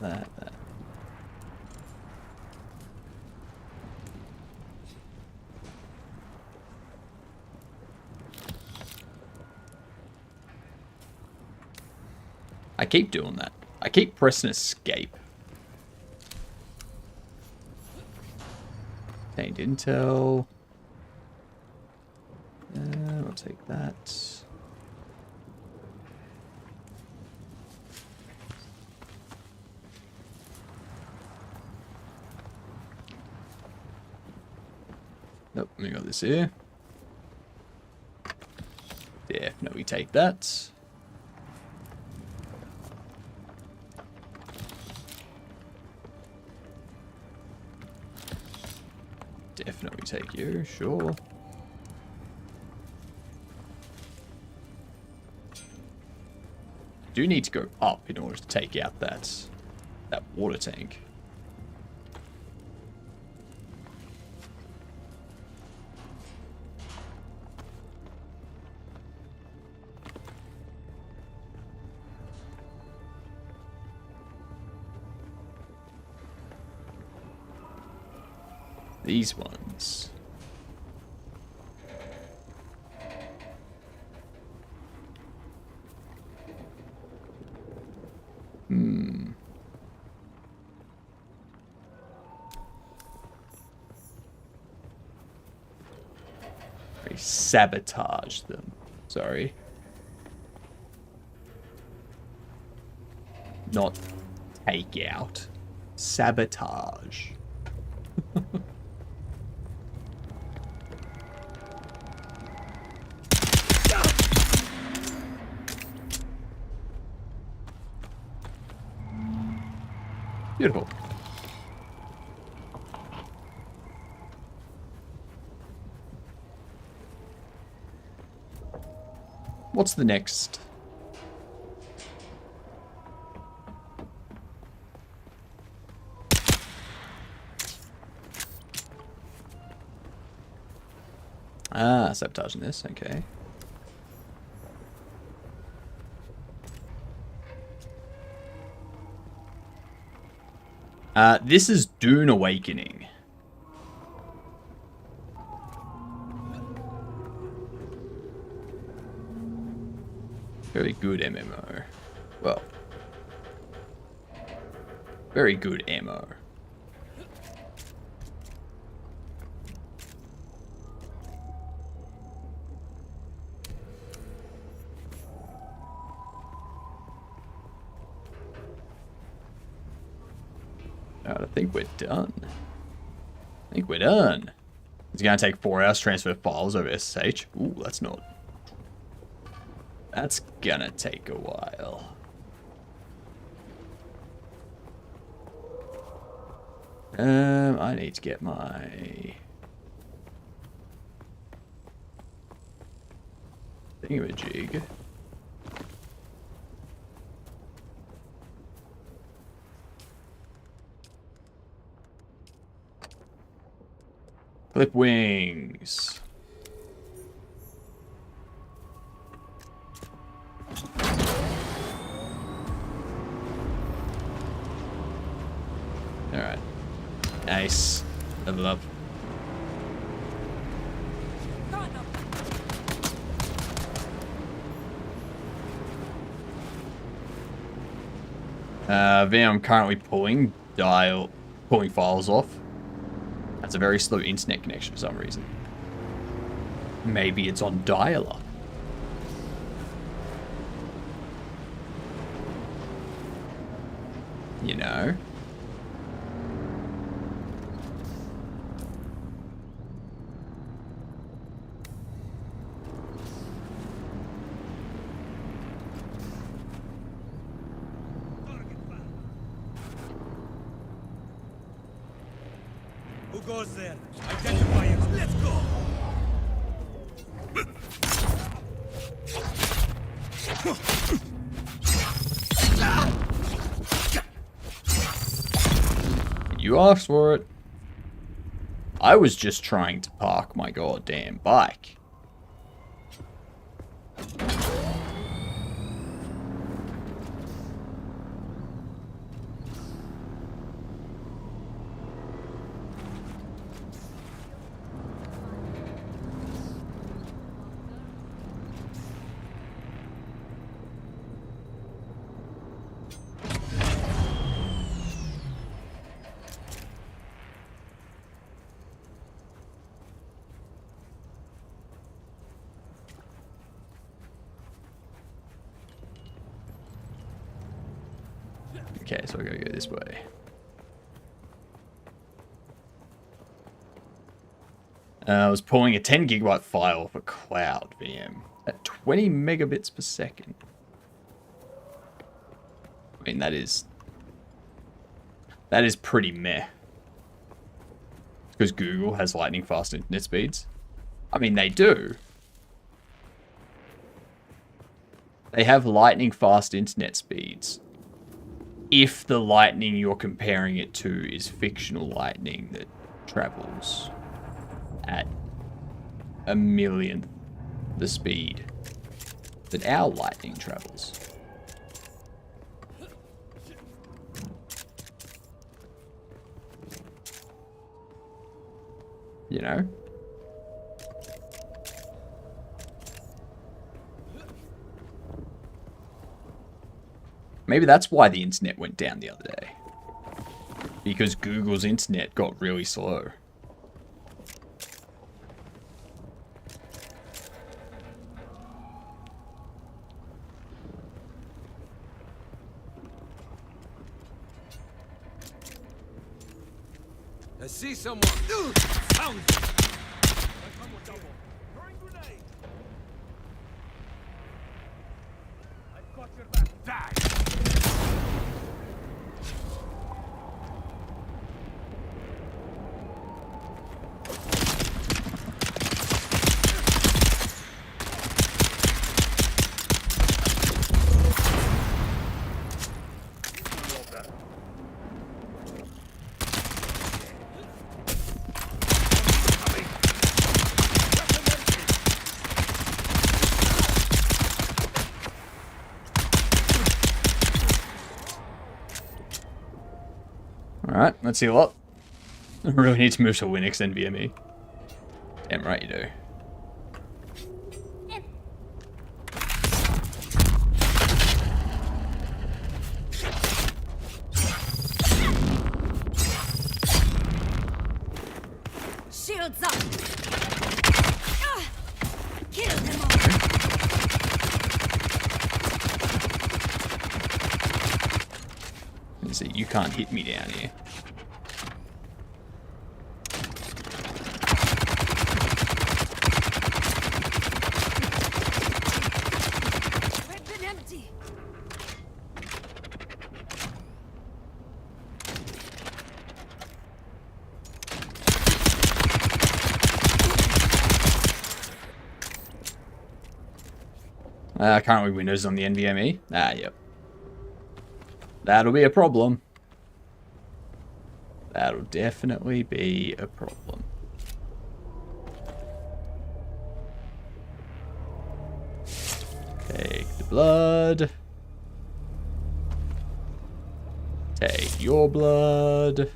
I keep doing that. I keep pressing escape. Obtained intel. I'll take that. Nope, we got this here. Definitely take that. Definitely take you, sure. Do need to go up in order to take out that water tank. These ones. I sabotage them. Sorry. Not take out. Sabotage. Beautiful. What's the next? Ah, sabotaging this, okay. This is Dune Awakening. Very good MMO. Well, very good ammo. Alright, I think we're done. It's gonna take 4 hours to transfer files over SSH. Ooh, that's not... That's gonna take a while. I need to get my... thingamajig. Clip wings. Alright. Nice. Level up. I'm currently pulling files off. That's a very slow internet connection for some reason. Maybe it's on dial-up. You know? Who goes there? Identify him. Let's go! You asked for it. I was just trying to park my goddamn bike. Okay, so I gotta go this way. I was pulling a 10 gigabyte file off a cloud VM at 20 megabits per second. I mean, that is pretty meh. Because Google has lightning fast internet speeds. I mean, they do. They have lightning fast internet speeds. If the lightning you're comparing it to is fictional lightning that travels at a millionth the speed that our lightning travels. You know? Maybe that's why the internet went down the other day. Because Google's internet got really slow. I see someone. Found you. Throwing grenade. I've got your back. Die. Alright, let's see what. I really need to move to Linux NVMe. Damn right you do. Shields up! Kill them all! Let's see, you can't hit me down here. Weapon empty! Currently Windows on the NVMe. Ah, yep. That'll be a problem. That'll definitely be a problem. Take the blood. Take your blood.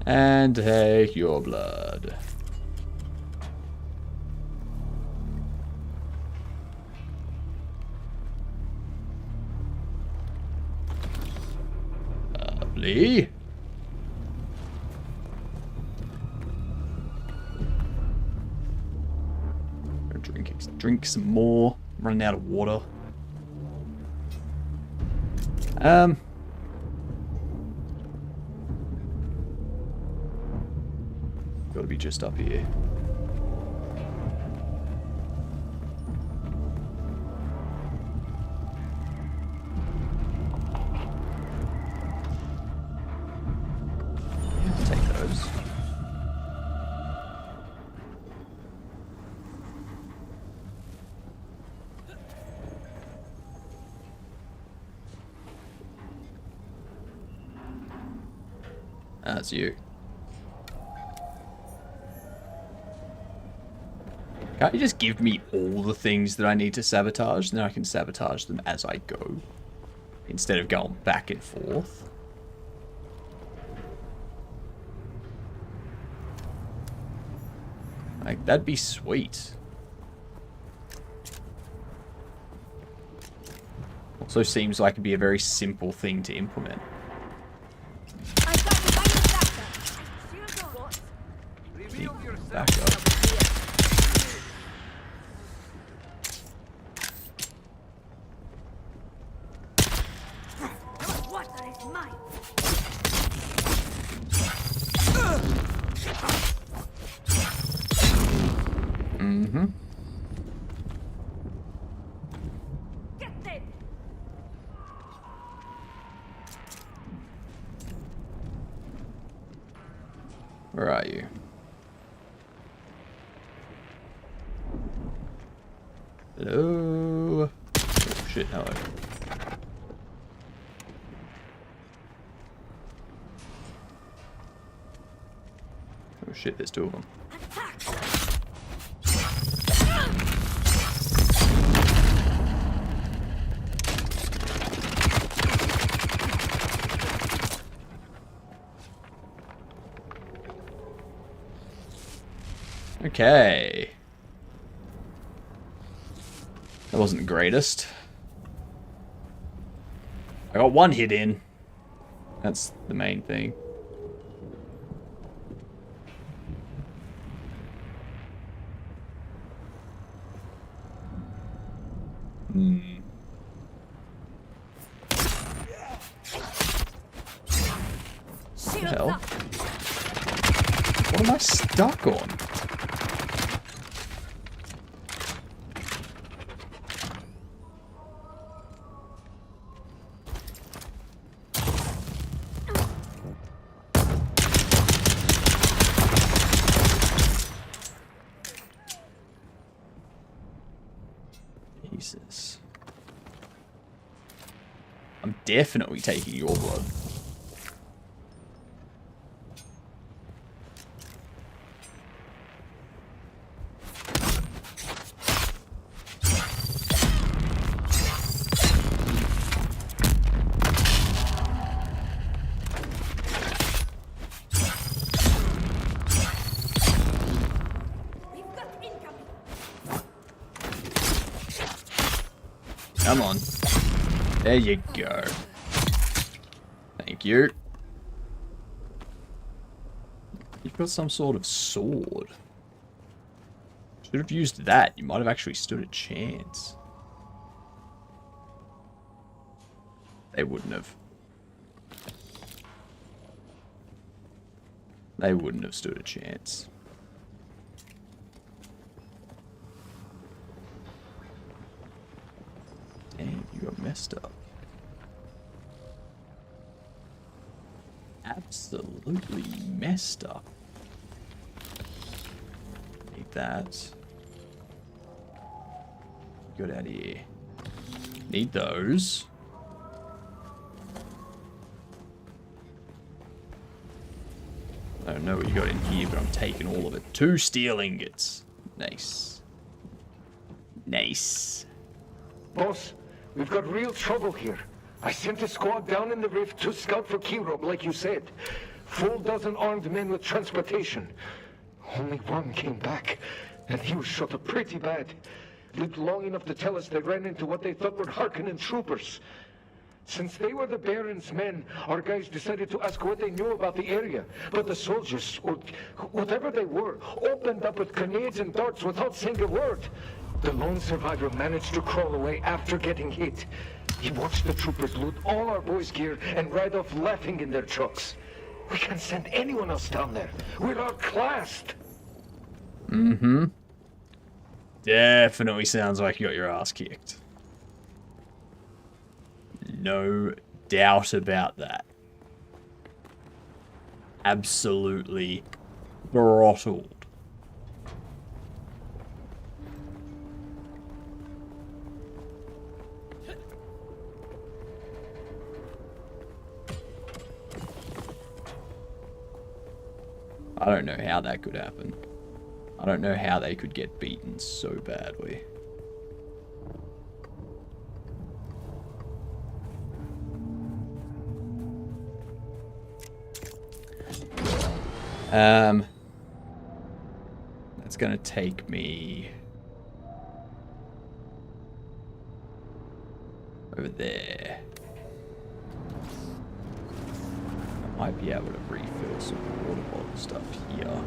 And take your blood. Lovely. Drink some more. I'm running out of water. Gotta be just up here. Take those. That's you. Can't you just give me all the things that I need to sabotage, and then I can sabotage them as I go, instead of going back and forth? Like, that'd be sweet. Also seems like it'd be a very simple thing to implement. Back up. Mm-hmm. Get them! Where are you? Hello? Oh shit, hello. Oh shit, there's two of them. Okay. That wasn't the greatest. I got one hit in. That's the main thing. What the hell? What am I stuck on? Jesus. I'm definitely taking your blood. Come on. There you go. Thank you. You've got some sort of sword. Should have used that. You might have actually stood a chance. They wouldn't have. They wouldn't have stood a chance. Damn, you got messed up. Absolutely messed up. Need that. Get out of here. Need those. I don't know what you got in here, but I'm taking all of it. 2 steel ingots. Nice. Nice. Boss, we've got real trouble here. I sent a squad down in the rift to scout for Kirob, like you said. Full dozen armed men with transportation. Only one came back, and he was shot up pretty bad. Lived long enough to tell us they ran into what they thought were Harkonnen troopers. Since they were the Baron's men, our guys decided to ask what they knew about the area. But the soldiers, or whatever they were, opened up with grenades and darts without saying a word. The lone survivor managed to crawl away after getting hit. He watched the troopers loot all our boys' gear and ride off laughing in their trucks. We can't send anyone else down there. We're outclassed. Mm-hmm. Definitely sounds like you got your ass kicked. No doubt about that. Absolutely throttled. I don't know how that could happen. I don't know how they could get beaten so badly. That's gonna take me over there. I might be able to refill some water bottle stuff here.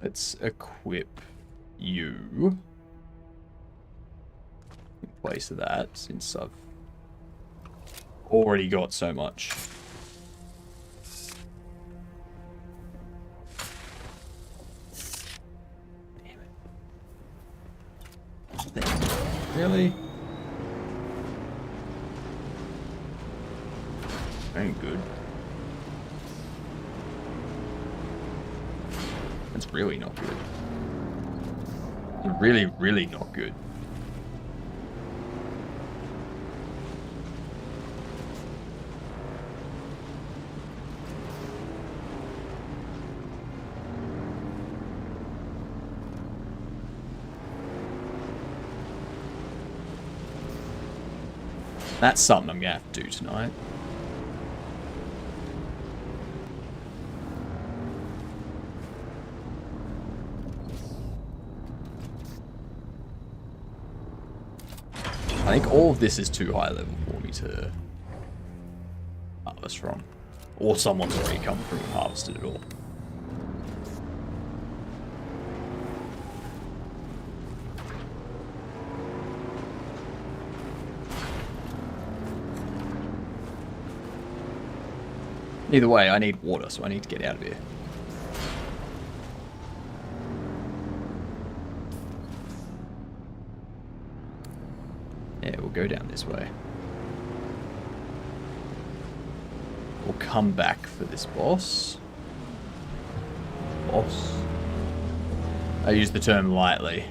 Let's equip you in place of that, since I've Already got so much. Damn it. Really? Ain't good. That's really not good. Really, really not good. That's something I'm gonna have to do tonight. I think all of this is too high level for me to harvest from. Or someone's already come through and harvested it all. Either way, I need water, so I need to get out of here. Yeah, we'll go down this way. We'll come back for this boss. Boss? I use the term lightly.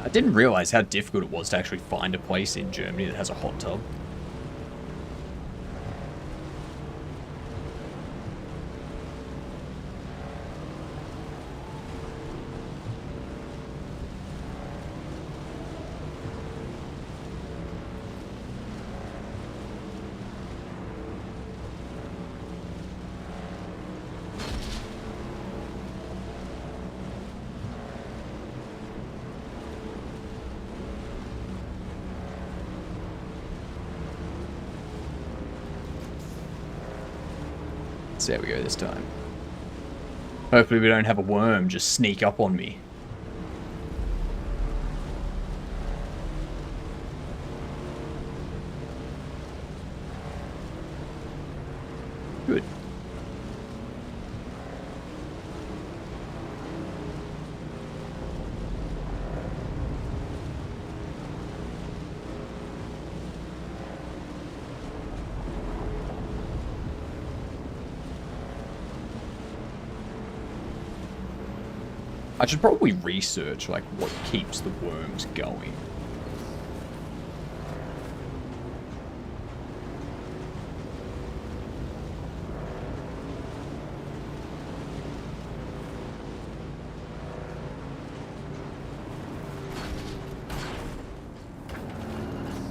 I didn't realize how difficult it was to actually find a place in Germany that has a hot tub. There we go this time. Hopefully we don't have a worm just sneak up on me. Good. I should probably research, like, what keeps the worms going.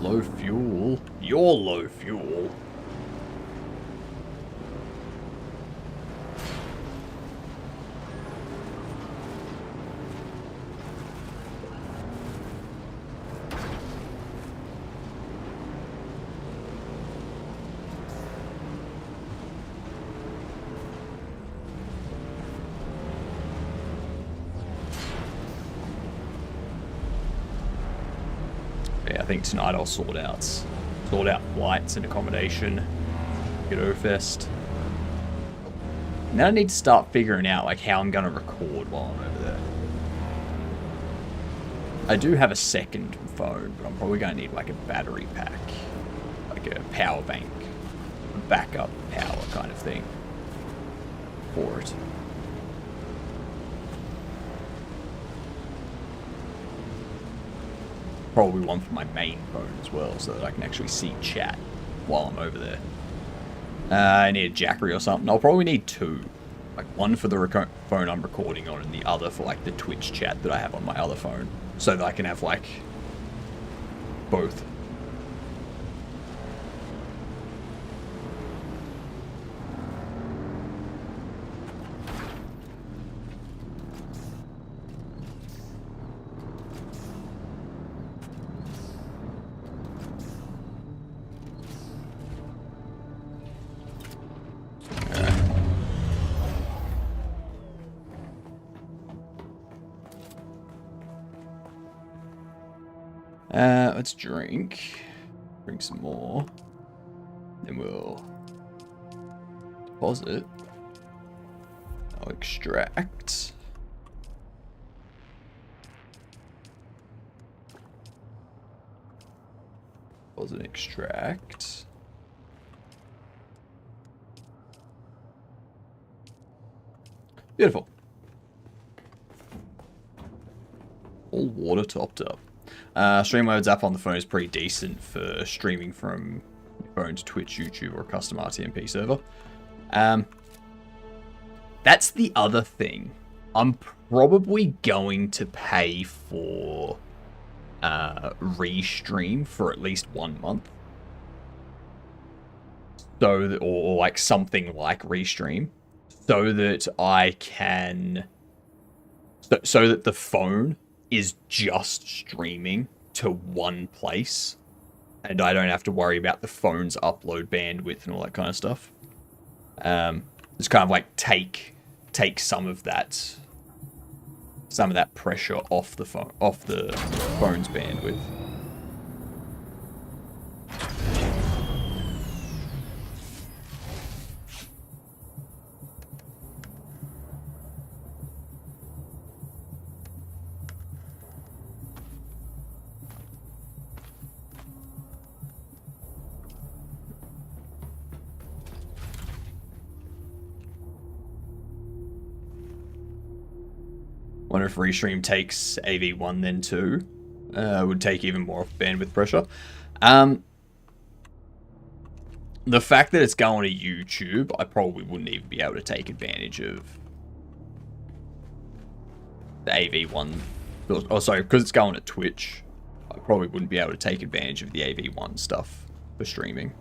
Low fuel? You're low fuel. I think tonight I'll sort out flights and accommodation. Get Fest. And then I need to start figuring out like how I'm gonna record while I'm over there. I do have a second phone, but I'm probably gonna need like a battery pack, like a power bank, a backup power kind of thing for it. Probably one for my main phone as well, so that I can actually see chat while I'm over there. I need a Jackery or something. I'll probably need two. Like one for the phone I'm recording on and the other for like the Twitch chat that I have on my other phone. So that I can have like both. Let's drink. Drink some more. Then we'll deposit. I'll extract. Deposit, extract. Beautiful. All water topped up. Streamloads app on the phone is pretty decent for streaming from your phone to Twitch, YouTube, or a custom RTMP server. That's the other thing. I'm probably going to pay for Restream for at least 1 month. So that, or like something like Restream. So that I can... So that the phone is just streaming to one place. And I don't have to worry about the phone's upload bandwidth and all that kind of stuff. Just kind of like take some of that pressure off the phone's bandwidth. Wonder if Restream takes AV1 then too. Would take even more bandwidth pressure. The fact that it's going to YouTube, I probably wouldn't even be able to take advantage of the AV1. Oh, sorry, because it's going to Twitch, I probably wouldn't be able to take advantage of the AV1 stuff for streaming.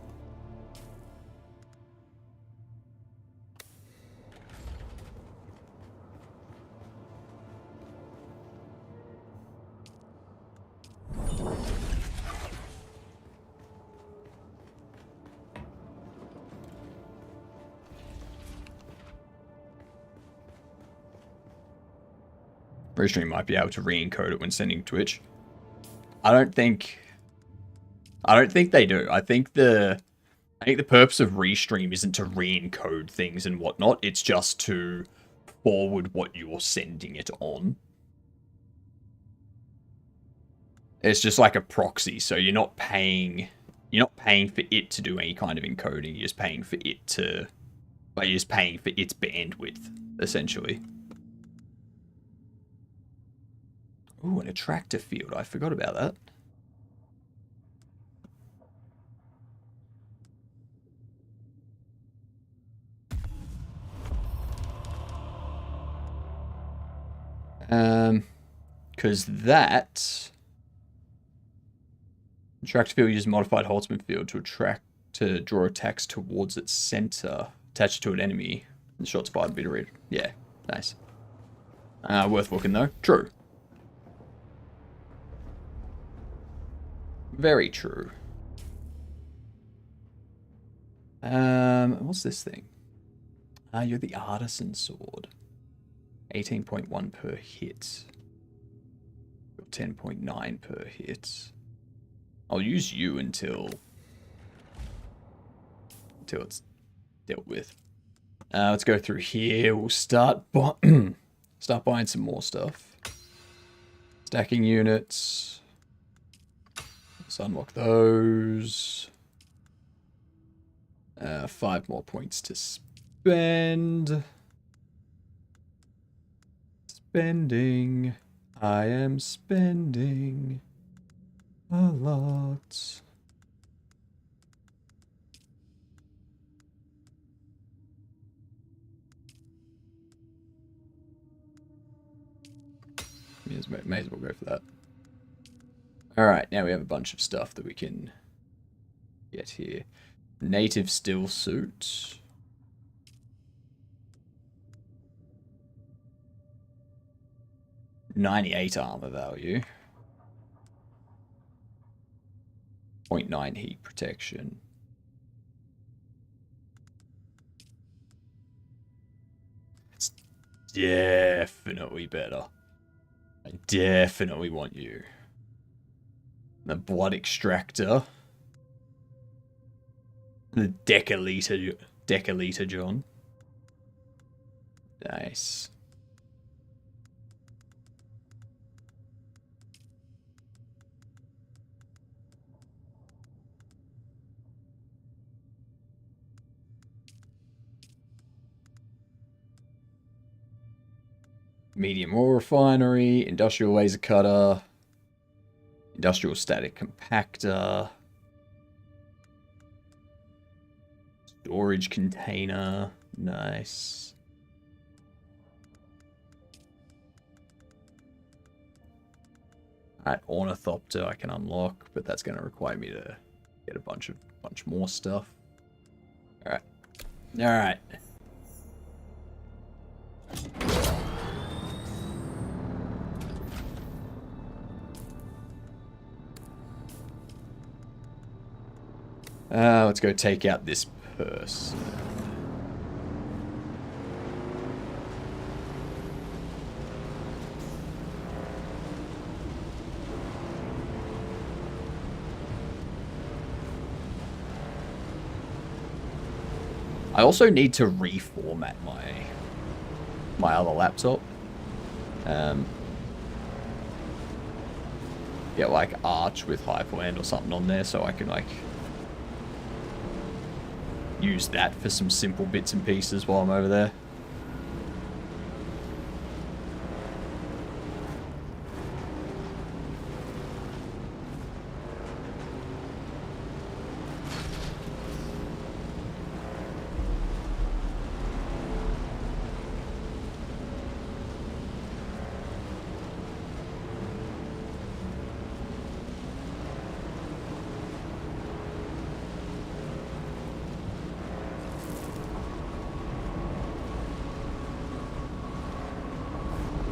Restream might be able to re-encode it when sending to Twitch. I don't think they do. I think the purpose of Restream isn't to re-encode things and whatnot. It's just to forward what you're sending it on. It's just like a proxy, so you're not paying for it to do any kind of encoding. You're just paying for it to, like, you're just paying for its bandwidth, essentially. Ooh, an attractor field. I forgot about that. Because that attractor field uses modified Holtzman field to draw attacks towards its center, attached to an enemy. The shot's fired a bit of red. Yeah, nice. Worth looking though. True. Very true. What's this thing? You're the artisan sword. 18.1 per hit. 10.9 per hit. I'll use you until it's dealt with. Let's go through here. We'll start buying some more stuff. Stacking units. Let's unlock those. 5 more points to spend. Spending. I am spending a lot. May as well go for that. Alright, now we have a bunch of stuff that we can get here. Native still suit. .98 armor value. 0.9 heat protection. It's definitely better. I definitely want you. The blood extractor. The decaliter John. Nice. Medium ore refinery, industrial laser cutter, industrial static compactor, storage container, nice. Alright, ornithopter I can unlock, but that's going to require me to get a bunch more stuff. Alright. Alright. Let's go take out this purse. I also need to reformat my other laptop. Get like Arch with Hyperland or something on there so I can like use that for some simple bits and pieces while I'm over there.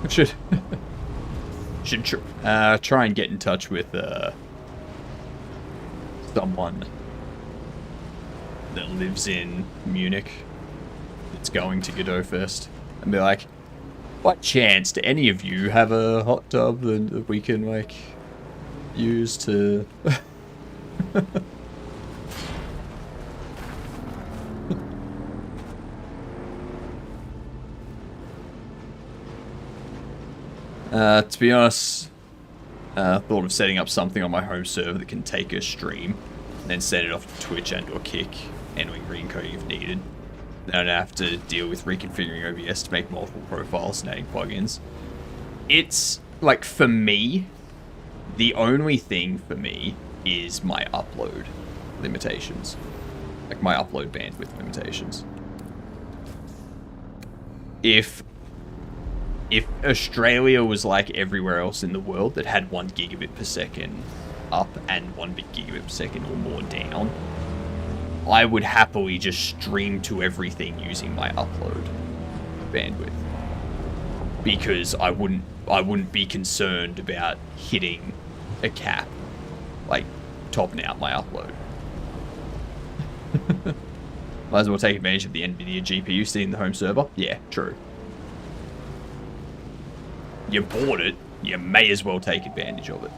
Should try and get in touch with someone that lives in Munich that's going to Godot Fest and be like, what chance do any of you have a hot tub that we can like use to to be honest, thought of setting up something on my home server that can take a stream, and then send it off to Twitch and or Kick, entering green coding if needed. Then I don't have to deal with reconfiguring OBS to make multiple profiles and adding plugins. It's, like, for me, the only thing for me is my upload limitations. Like, my upload bandwidth limitations. If Australia was like everywhere else in the world that had 1 gigabit per second up and 1 gigabit per second or more down, I would happily just stream to everything using my upload bandwidth. Because I wouldn't be concerned about hitting a cap, like topping out my upload. Might as well take advantage of the NVIDIA GPU sitting in the home server. Yeah, true. You bought it, you may as well take advantage of it.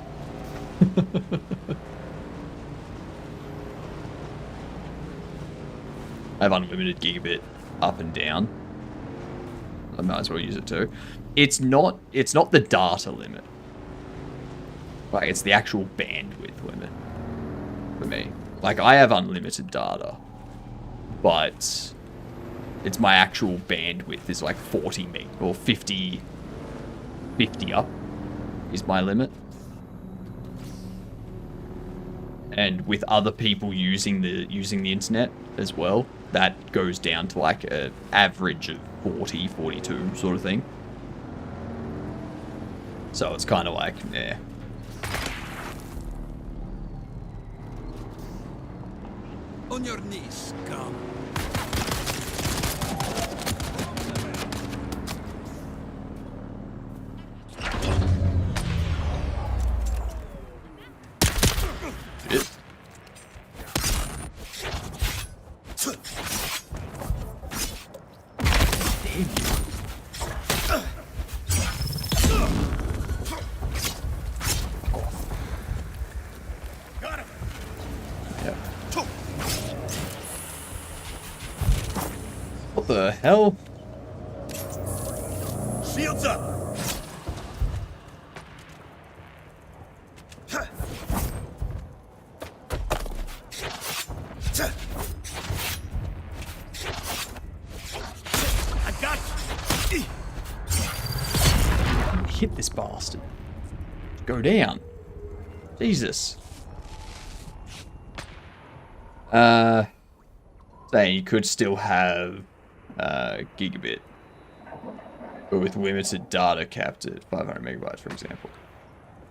I have unlimited gigabit up and down. I might as well use it too. It's not the data limit. Like, it's the actual bandwidth limit for me. Like, I have unlimited data, but it's my actual bandwidth is like 40 meg or 50 up is my limit. And with other people using the internet as well, that goes down to like an average of 40, 42 sort of thing. So it's kind of like, yeah. On your knees, scum. the hell? Shields up! I got you! Hit this bastard. Go down. Jesus. Saying you could still have gigabit, but with limited data capped at 500 megabytes, for example.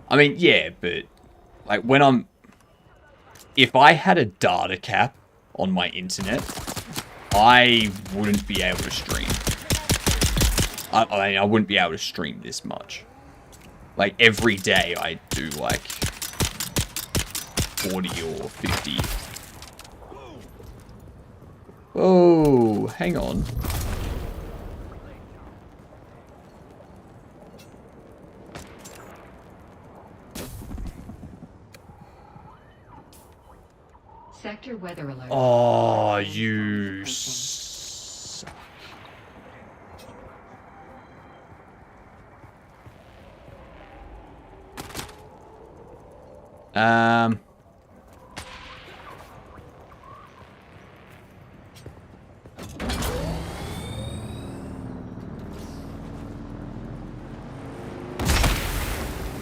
I mean, yeah, but like if I had a data cap on my internet, I wouldn't be able to stream. I mean, I wouldn't be able to stream this much. Like every day, I do like 40 or 50. Oh, hang on. Sector weather alert. Oh, you suck.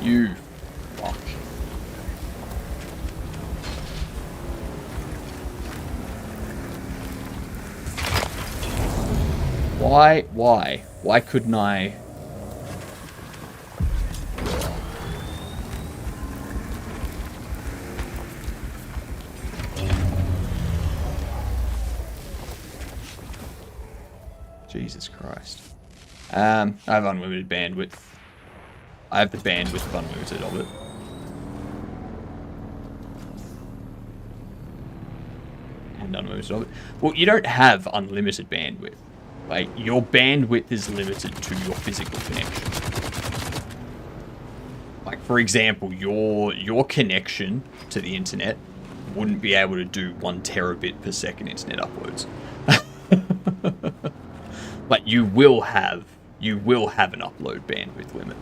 You fuck. Why couldn't I? Jesus Christ. I have unlimited bandwidth. I have the bandwidth of unlimited of it. And unlimited of it. Well, you don't have unlimited bandwidth. Like, your bandwidth is limited to your physical connection. Like, for example, your connection to the internet wouldn't be able to do 1 terabit per second internet uploads. But you will have an upload bandwidth limit.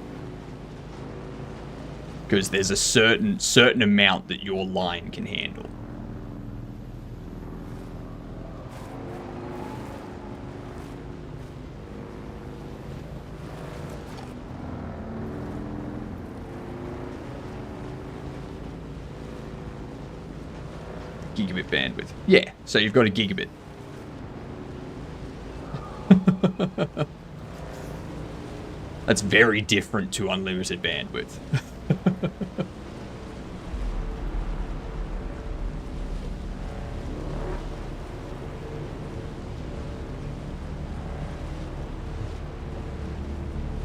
Because there's a certain amount that your line can handle. Gigabit bandwidth. Yeah, so you've got a gigabit. That's very different to unlimited bandwidth.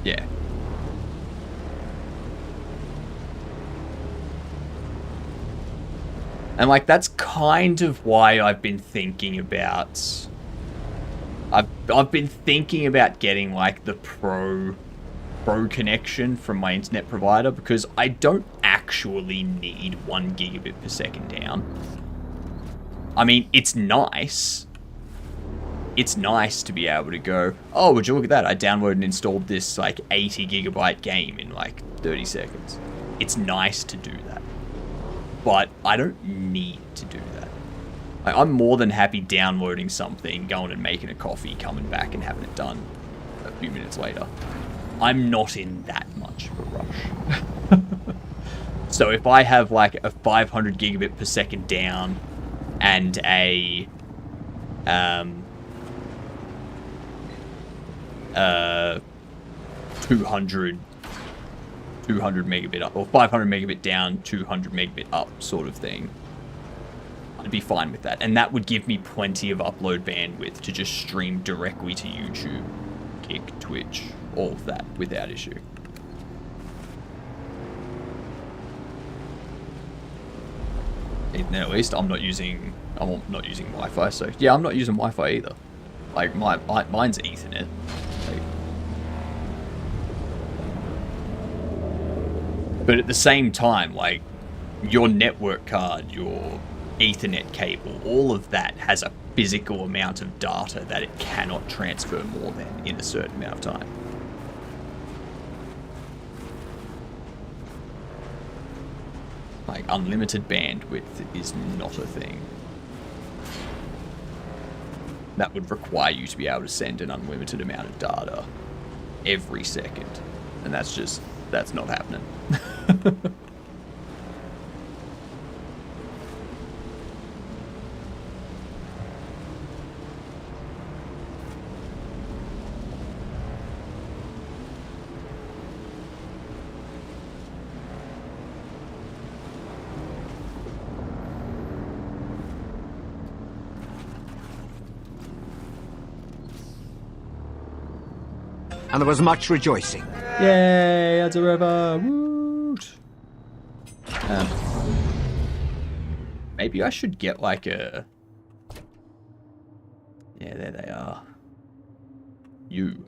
Yeah. And like that's kind of why I've been thinking about I've been thinking about getting like the pro connection from my internet provider, because I don't actually need 1 gigabit per second down. I mean, it's nice. It's nice to be able to go, oh, would you look at that? I downloaded and installed this like 80 gigabyte game in like 30 seconds. It's nice to do that. But I don't need to do that. Like, I'm more than happy downloading something, going and making a coffee, coming back and having it done a few minutes later. I'm not in that much of a rush. So if I have like a 500 gigabit per second down and a 200 megabit up, or 500 megabit down, 200 megabit up sort of thing, I'd be fine with that. And that would give me plenty of upload bandwidth to just stream directly to YouTube, Kick, Twitch, all of that without issue. At least I'm not using Wi-Fi, so yeah, I'm not using Wi-Fi either. Like mine's Ethernet. But at the same time, like, your network card, your Ethernet cable, all of that has a physical amount of data that it cannot transfer more than in a certain amount of time. Like, unlimited bandwidth is not a thing. That would require you to be able to send an unlimited amount of data every second. And that's not happening. And there was much rejoicing. Yay, that's a river. Woot. Maybe I should get like a... Yeah, there they are. You.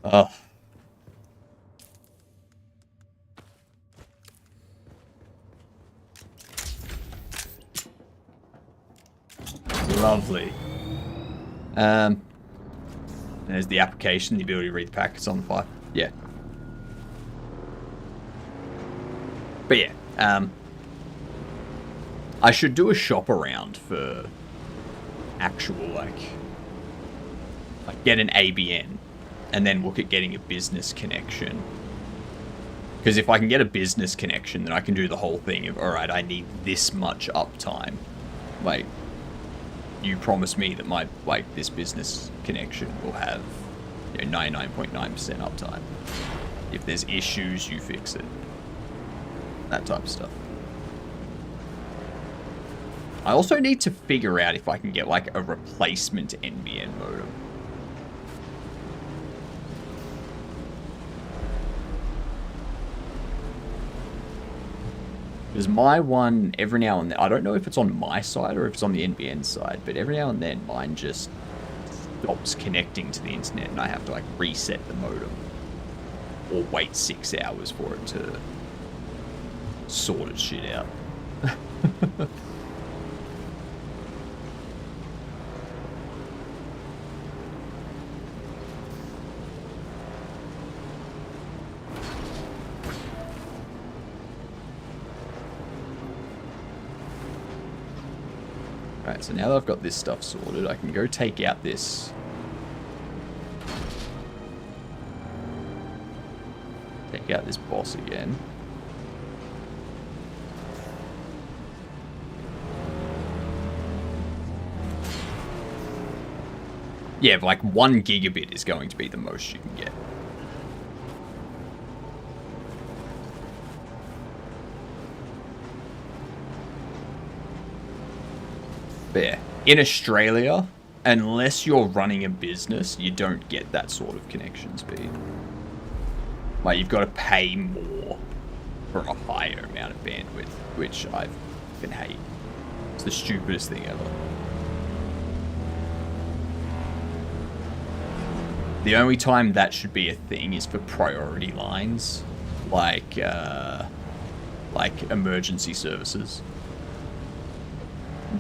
Oh. Lovely. There's the application, the ability to read the packets on the fly. Yeah. But yeah, I should do a shop around for actual, like get an ABN and then look at getting a business connection. Because if I can get a business connection, then I can do the whole thing of, alright, I need this much uptime. Like, you promise me that my, this business connection will have, 99.9% uptime. If there's issues, you fix it. That type of stuff. I also need to figure out if I can get, a replacement NBN modem. Because my one, every now and then, I don't know if it's on my side or if it's on the NBN side, but every now and then mine just stops connecting to the internet and I have to reset the modem. Or wait 6 hours for it to sort its shit out. Alright, so now that I've got this stuff sorted, I can go take out this... Take out this boss again. Yeah, but 1 gigabit is going to be the most you can get. Yeah. In Australia, unless you're running a business, you don't get that sort of connection speed. You've got to pay more for a higher amount of bandwidth, which I fucking hate. It's the stupidest thing ever. The only time that should be a thing is for priority lines, like emergency services.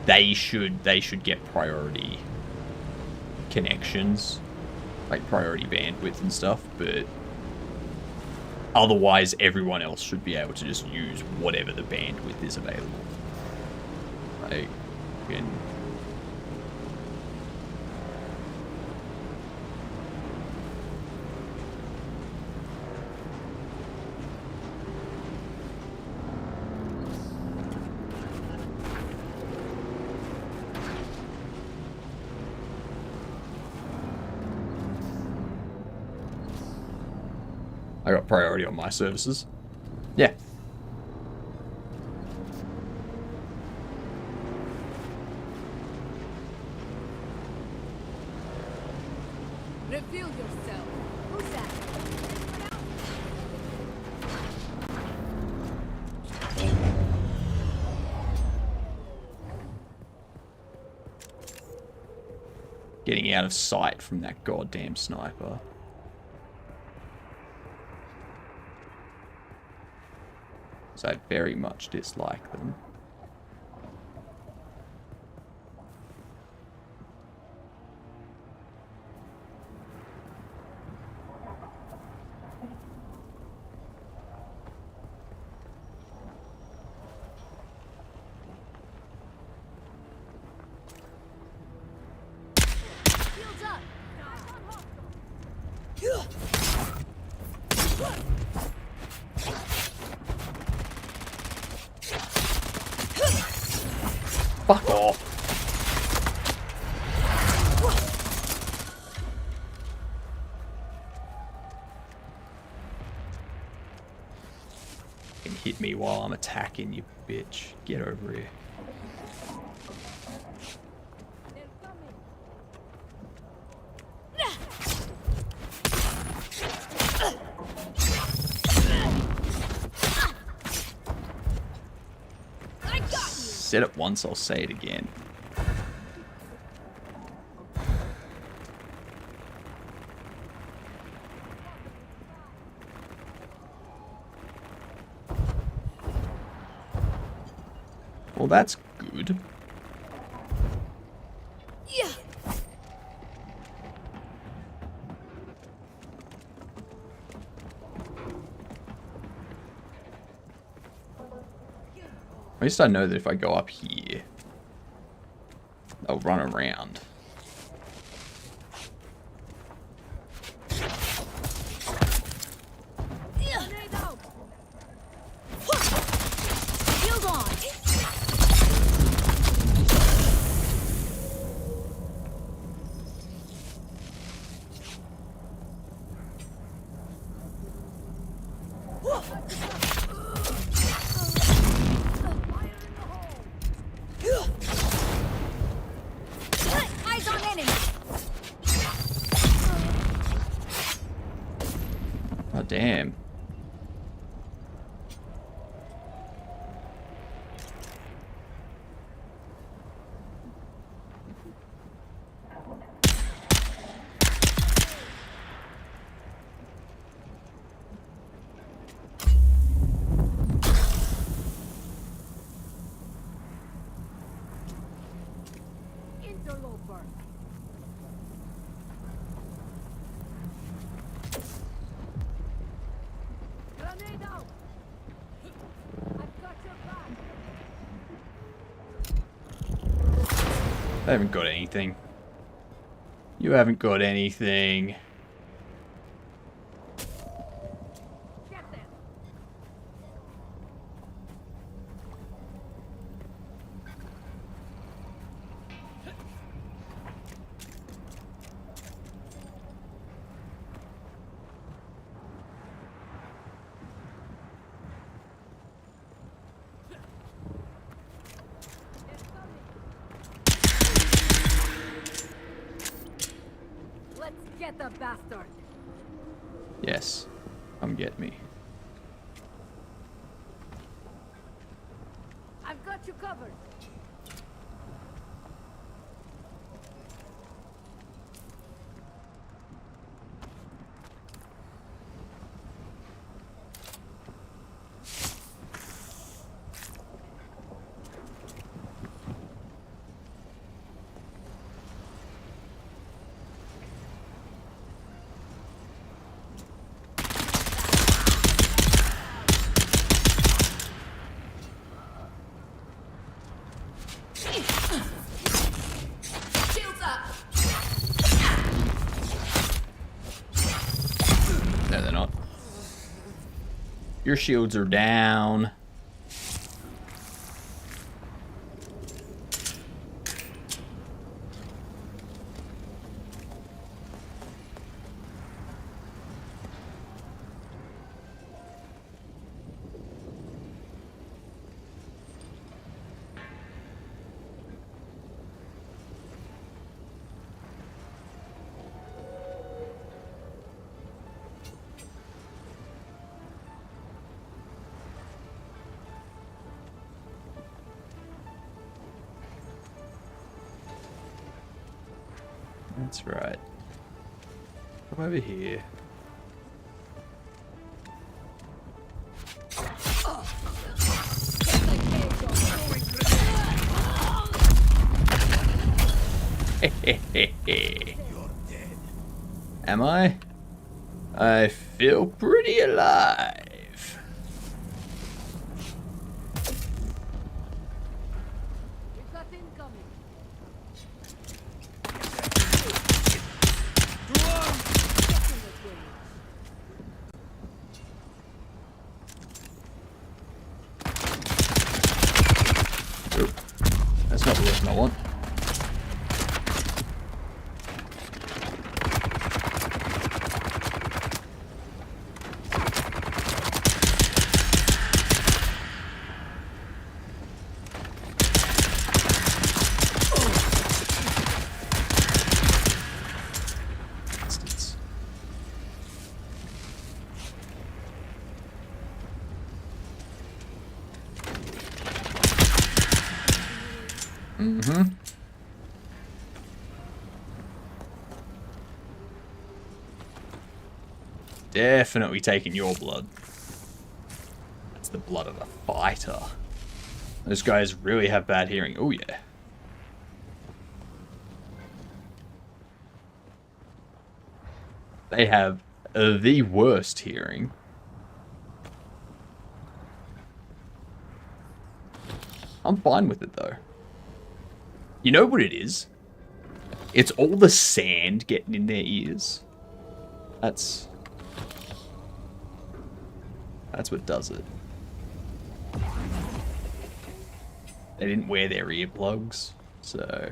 They should get priority connections, priority bandwidth and stuff, but otherwise everyone else should be able to just use whatever the bandwidth is available. I got priority on my services. Yeah. Reveal yourself. Who's that? Getting out of sight from that goddamn sniper. I very much dislike them. Fuck off. You can hit me while I'm attacking you, bitch. Get over here. Said it once, I'll say it again. Well, that's good. Yeah. At least I know that if I go up here, they'll run around. Oh, damn. Interloper. Grenade out. I've got your back. I haven't got anything. You haven't got anything. Get them. Let's get the bastard. Yes. Come get me. I've got you covered. Shields up. No, they're not. Your shields are down. That's right. Come over here. Am I? I feel pretty alive. We've got incoming. Oop. That's not the weapon I want. Mm-hmm. Definitely taking your blood. That's the blood of a fighter. Those guys really have bad hearing. Oh yeah. They have the worst hearing. I'm fine with it though. You know what it is? It's all the sand getting in their ears. That's what does it. They didn't wear their earplugs, so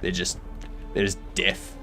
they're just deaf.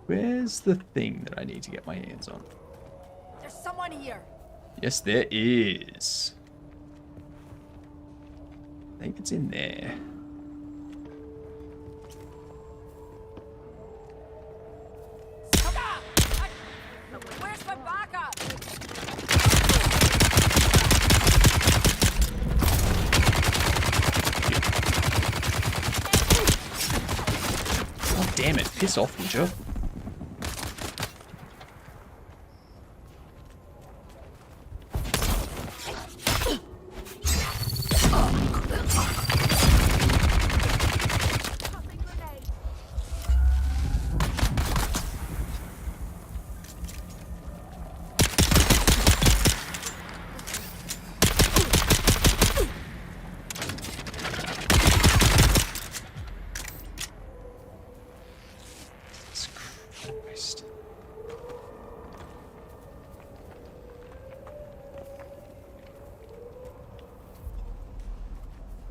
Where's the thing that I need to get my hands on? There's someone here. Yes, there is. I think it's in there. Where's my backup? Oh, damn it. Piss off, would you?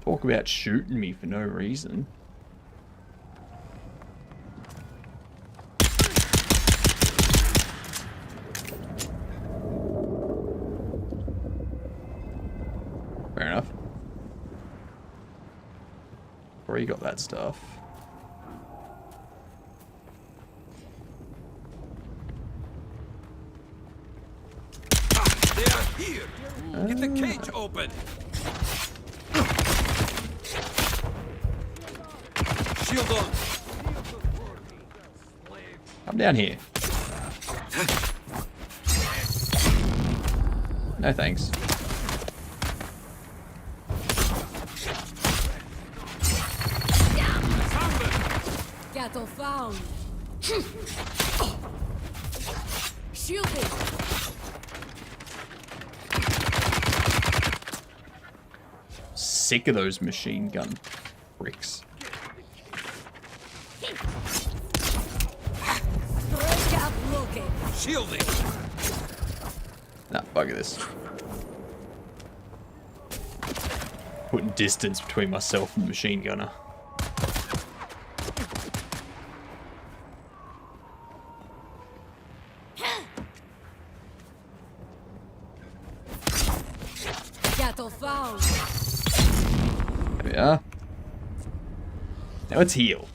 Talk about shooting me for no reason. Fair enough. Already got that stuff. They are here. Get the cage open. Shield on. Come down here. No thanks. Cattle found. Shielded. Sick of those machine gun bricks. Shielding. Nah, bugger this. Putting distance between myself and the machine gunner. found. There we are. Now let's heal.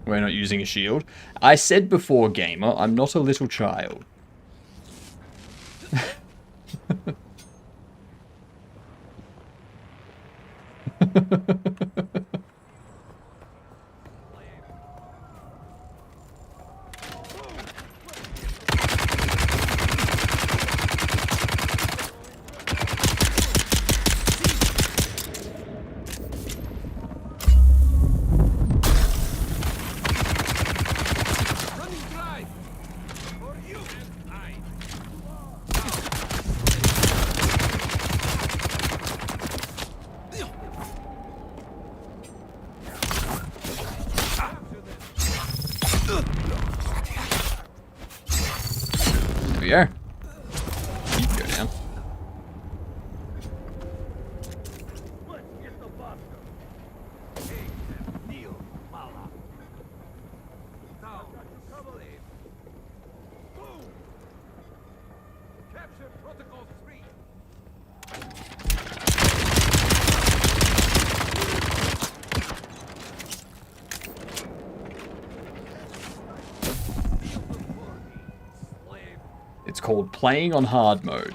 We're not using a shield. I said before, gamer, I'm not a little child. There we are. You can go down. It's called playing on hard mode.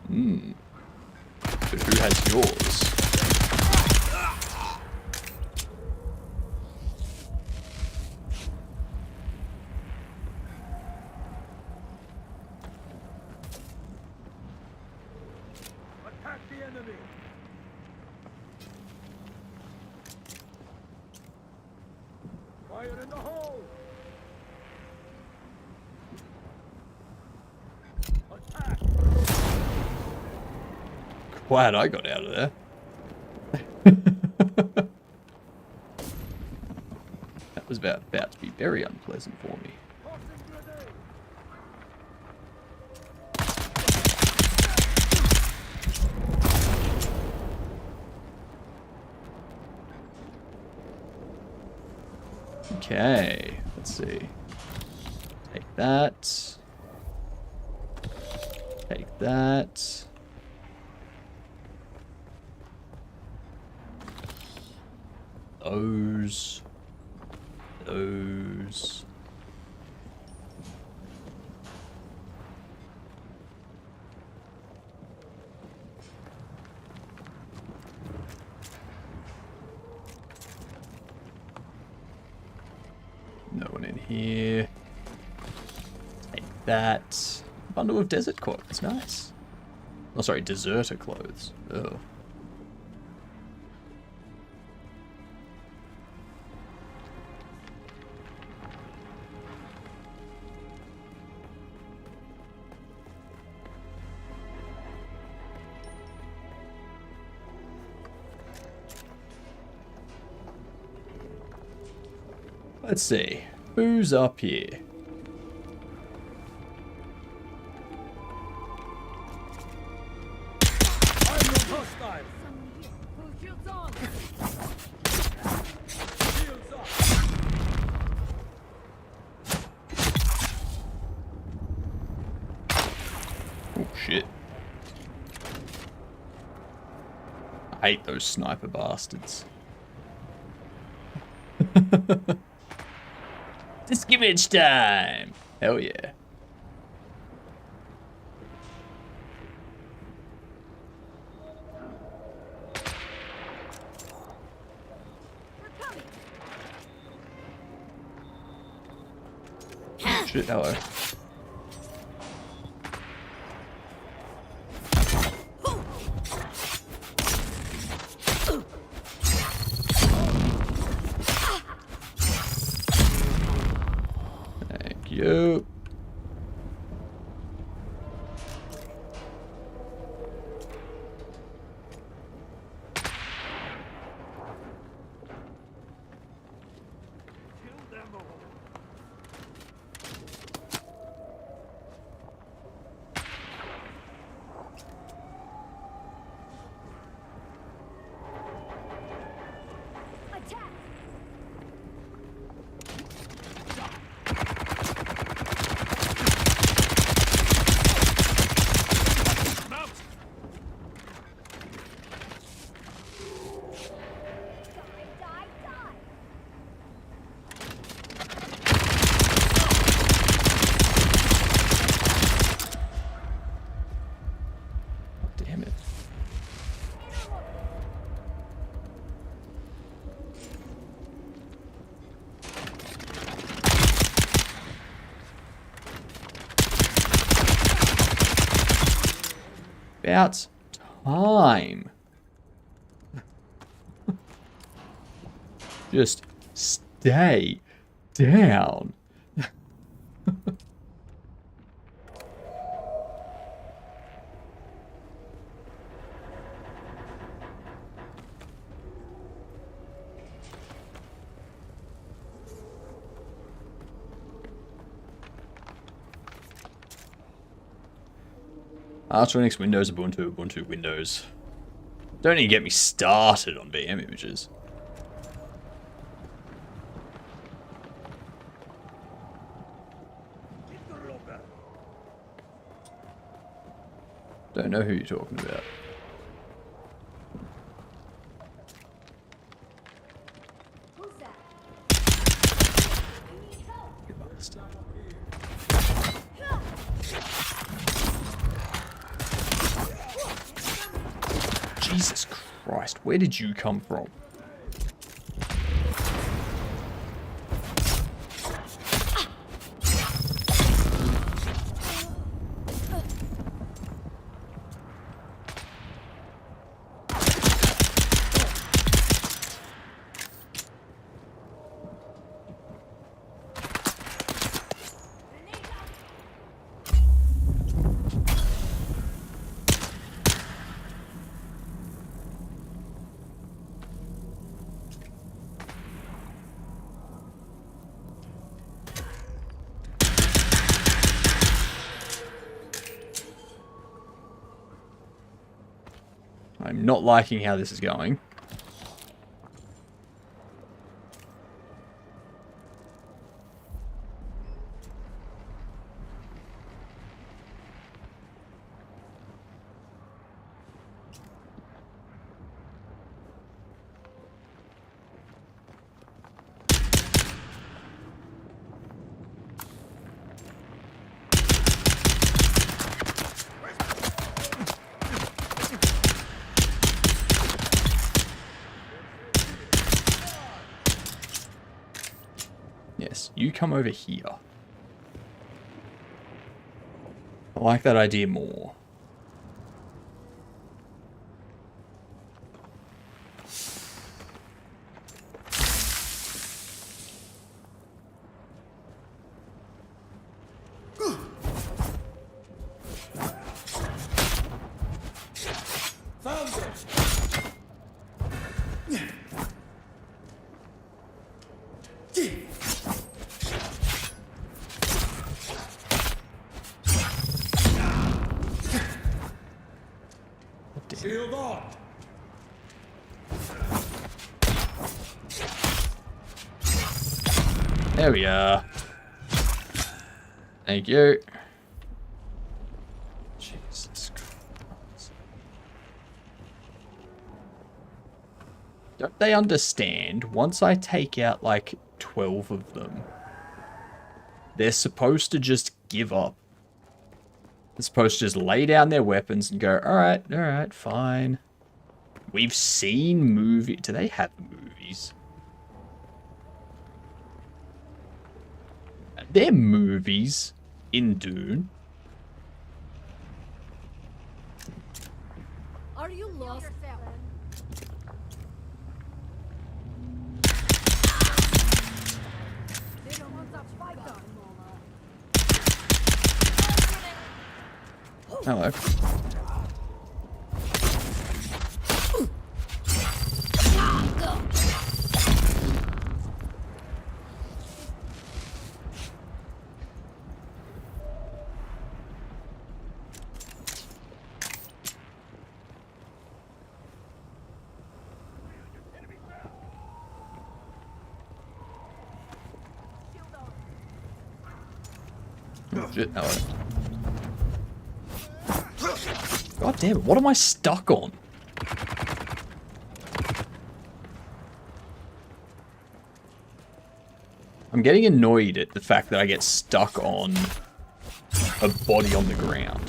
Hmm. But who has yours? Fire in the hole! Attack! Glad I got out of there. That was about to be very unpleasant for me. Okay, let's see. Take that. Take that. Those. No one in here. Take that. Bundle of desert clothes. Nice. Oh, sorry, deserter clothes. Oh. Let's see. Who's up here? Oh shit. I hate those sniper bastards. Discimage time! Hell yeah. Shit, hello. Thank you. About time. Just stay down. Arch Windows, Ubuntu Windows. Don't even get me started on VM images. Don't know who you're talking about. Who's that? You bastard. Jesus Christ, where did you come from? I'm not liking how this is going. Yes, you come over here. I like that idea more. Found it. Shield on. There we are. Thank you. Jesus Christ. Don't they understand? Once I take out like 12 of them, they're supposed to just give up. They're supposed to just lay down their weapons and go, alright, fine. We've seen movies. Do they have movies? They're movies in Dune. Are you lost? Hello. Oh, shit, hello. God damn it, what am I stuck on? I'm getting annoyed at the fact that I get stuck on a body on the ground.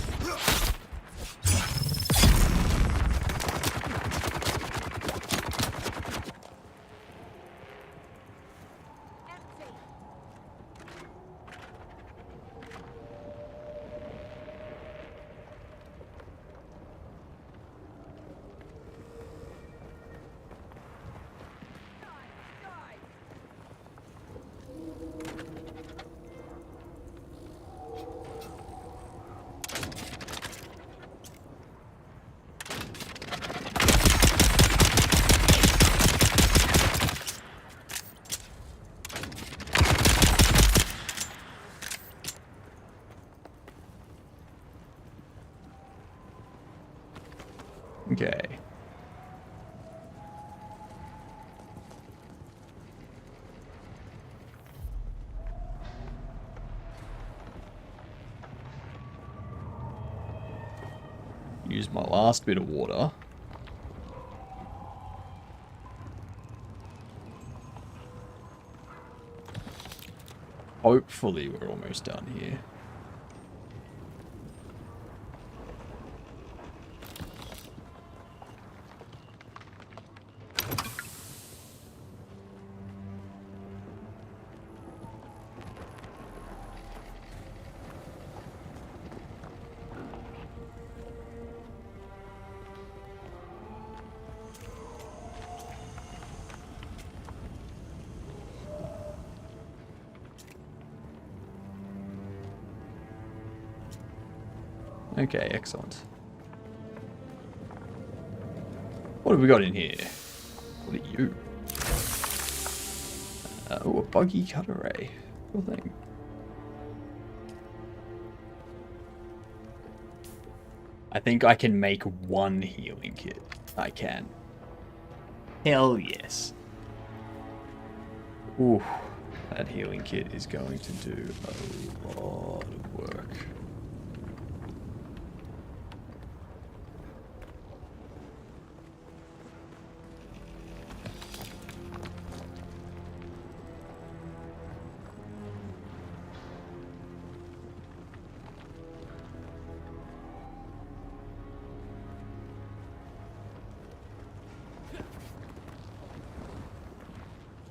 Okay. Use my last bit of water. Hopefully we're almost done here. Okay, excellent. What have we got in here? What are you? Oh, a buggy cut array. Cool thing. I think I can make one healing kit. I can. Hell yes. Ooh, that healing kit is going to do a lot of work.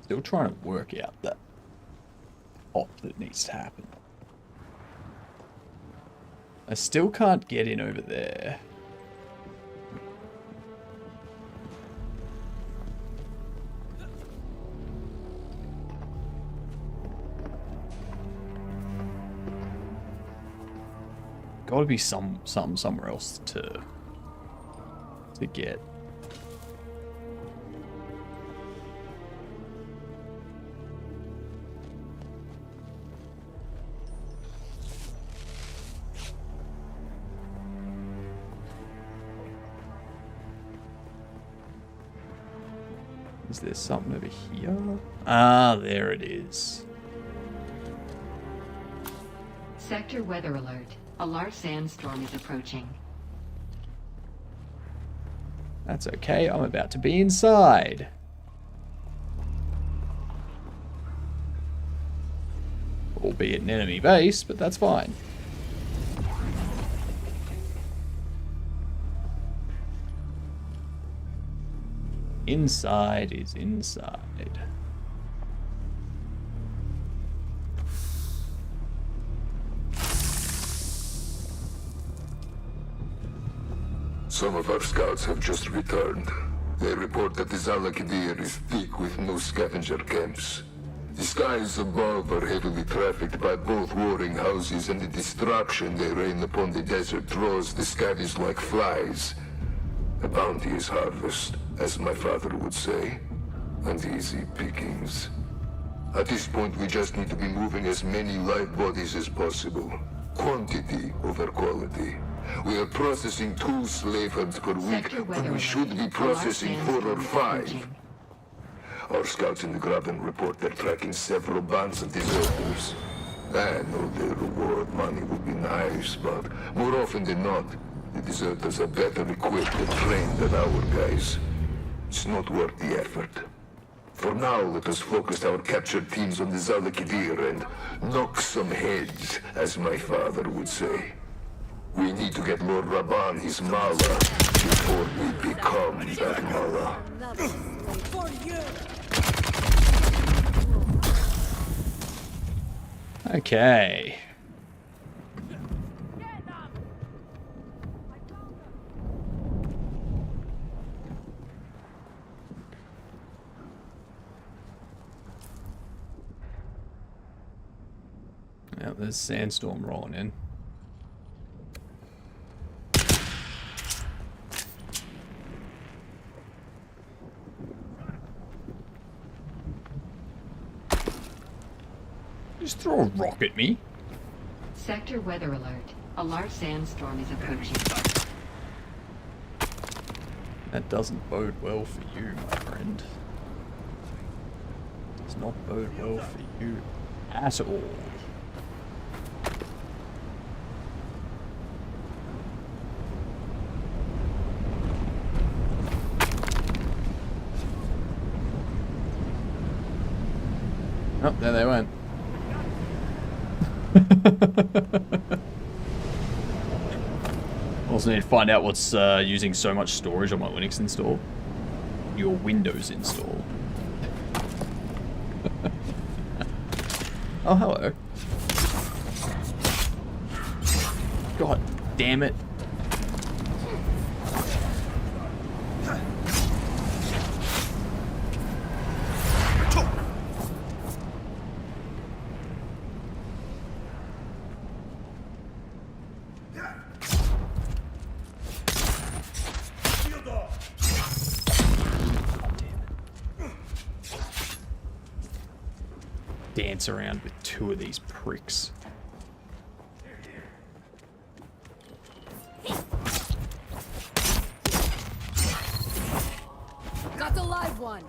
Still trying to work out that op that needs to happen. I still can't get in over there. Gotta be somewhere else to get. Is there something over here? Ah, there it is. Sector weather alert. A large sandstorm is approaching. That's okay, I'm about to be inside. Albeit an enemy base, but that's fine. Inside is inside. Some of our scouts have just returned. They report that the Zalakidir is thick with new scavenger camps. The skies above are heavily trafficked by both warring houses, and the destruction they rain upon the desert draws the scavvies like flies. A bounteous harvest, as my father would say, and easy pickings. At this point, we just need to be moving as many live bodies as possible. Quantity over quality. We are processing 2 slave heads per week, when we should be processing 4 or 5. Our scouts in the Graben report they're tracking several bands of deserters. I know the reward money would be nice, but more often than not, the deserters are better equipped and trained than our guys. It's not worth the effort. For now, let us focus our captured teams on the Zalakidir and knock some heads, as my father would say. We need to get Lord Rabban his mala before we become that mala. Okay. Now there's sandstorm rolling in. Just throw a rock at me. Sector weather alert. A large sandstorm is approaching. That doesn't bode well for you, my friend. Does not bode well for you at all. Oh, there they went. Also need to find out what's using so much storage on my Linux install. Your Windows install. Oh, hello. God damn it. Dance around with two of these pricks. Got the live one.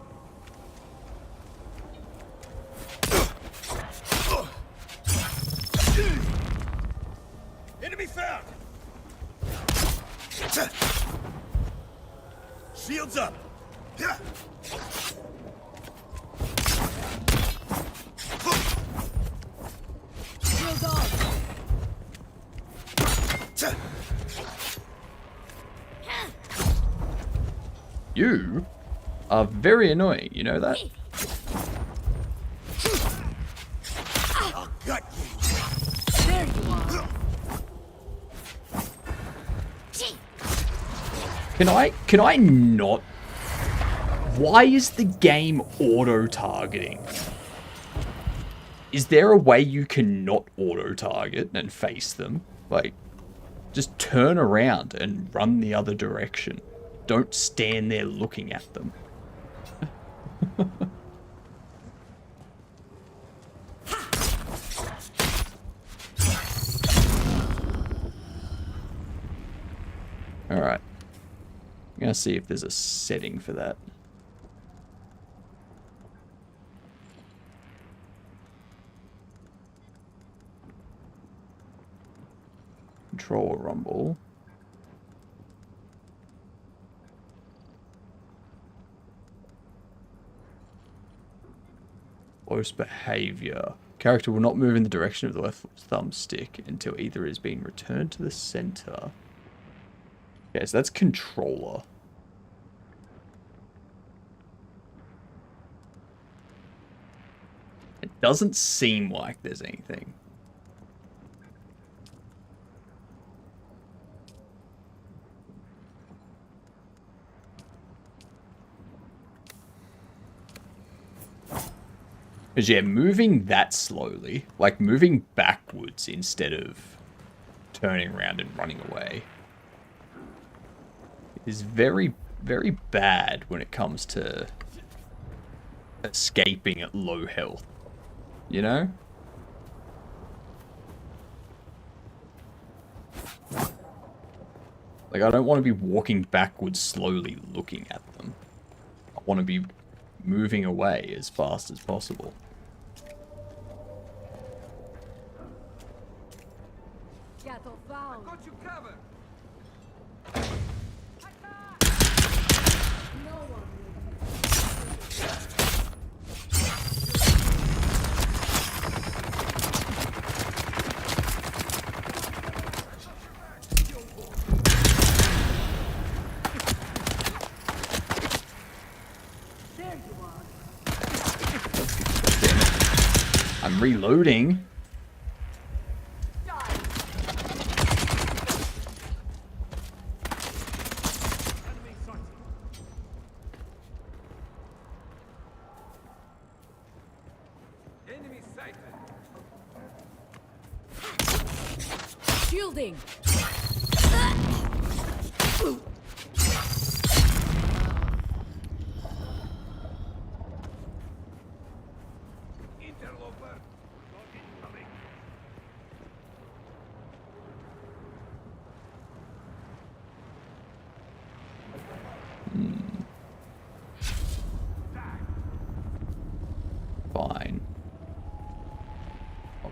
Enemy found! Shields up! Shield on. You are very annoying, you know that? I'll gut you! There you are. Can I not? Why is the game auto-targeting? Is there a way you can not auto-target and face them? Like, just turn around and run the other direction. Don't stand there looking at them. Alright. I'm gonna see if there's a setting for that. Control rumble. Close behavior. Character will not move in the direction of the left thumbstick until either is being returned to the center. Okay, so that's controller. It doesn't seem like there's anything. Because, yeah, moving that slowly, like moving backwards instead of turning around and running away, is very, very bad when it comes to escaping at low health. You know? Like, I don't want to be walking backwards slowly looking at them. I want to be moving away as fast as possible. Cattle found. Got you covered. No one. There you are. Damn it. I'm reloading. Shielding.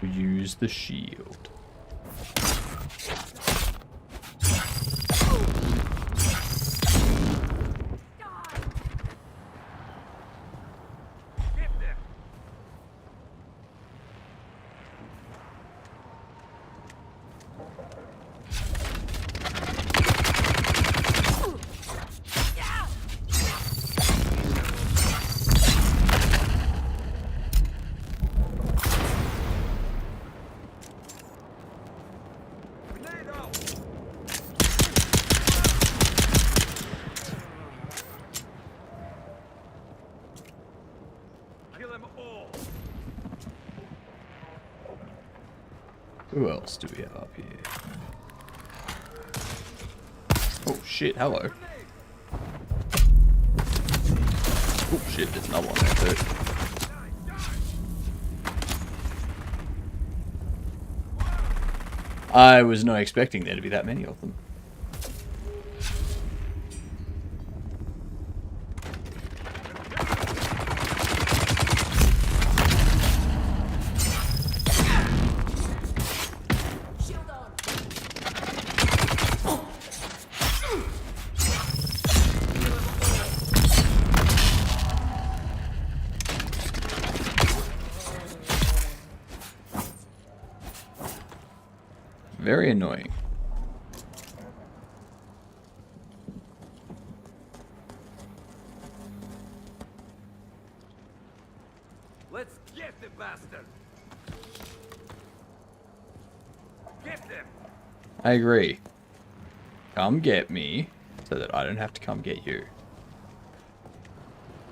I'll use the shield. Who else do we have up here? Oh shit, hello. Oh shit, there's another one there too. I was not expecting there to be that many of them. Very annoying. Let's get the bastard. Get them. I agree. Come get me so that I don't have to come get you.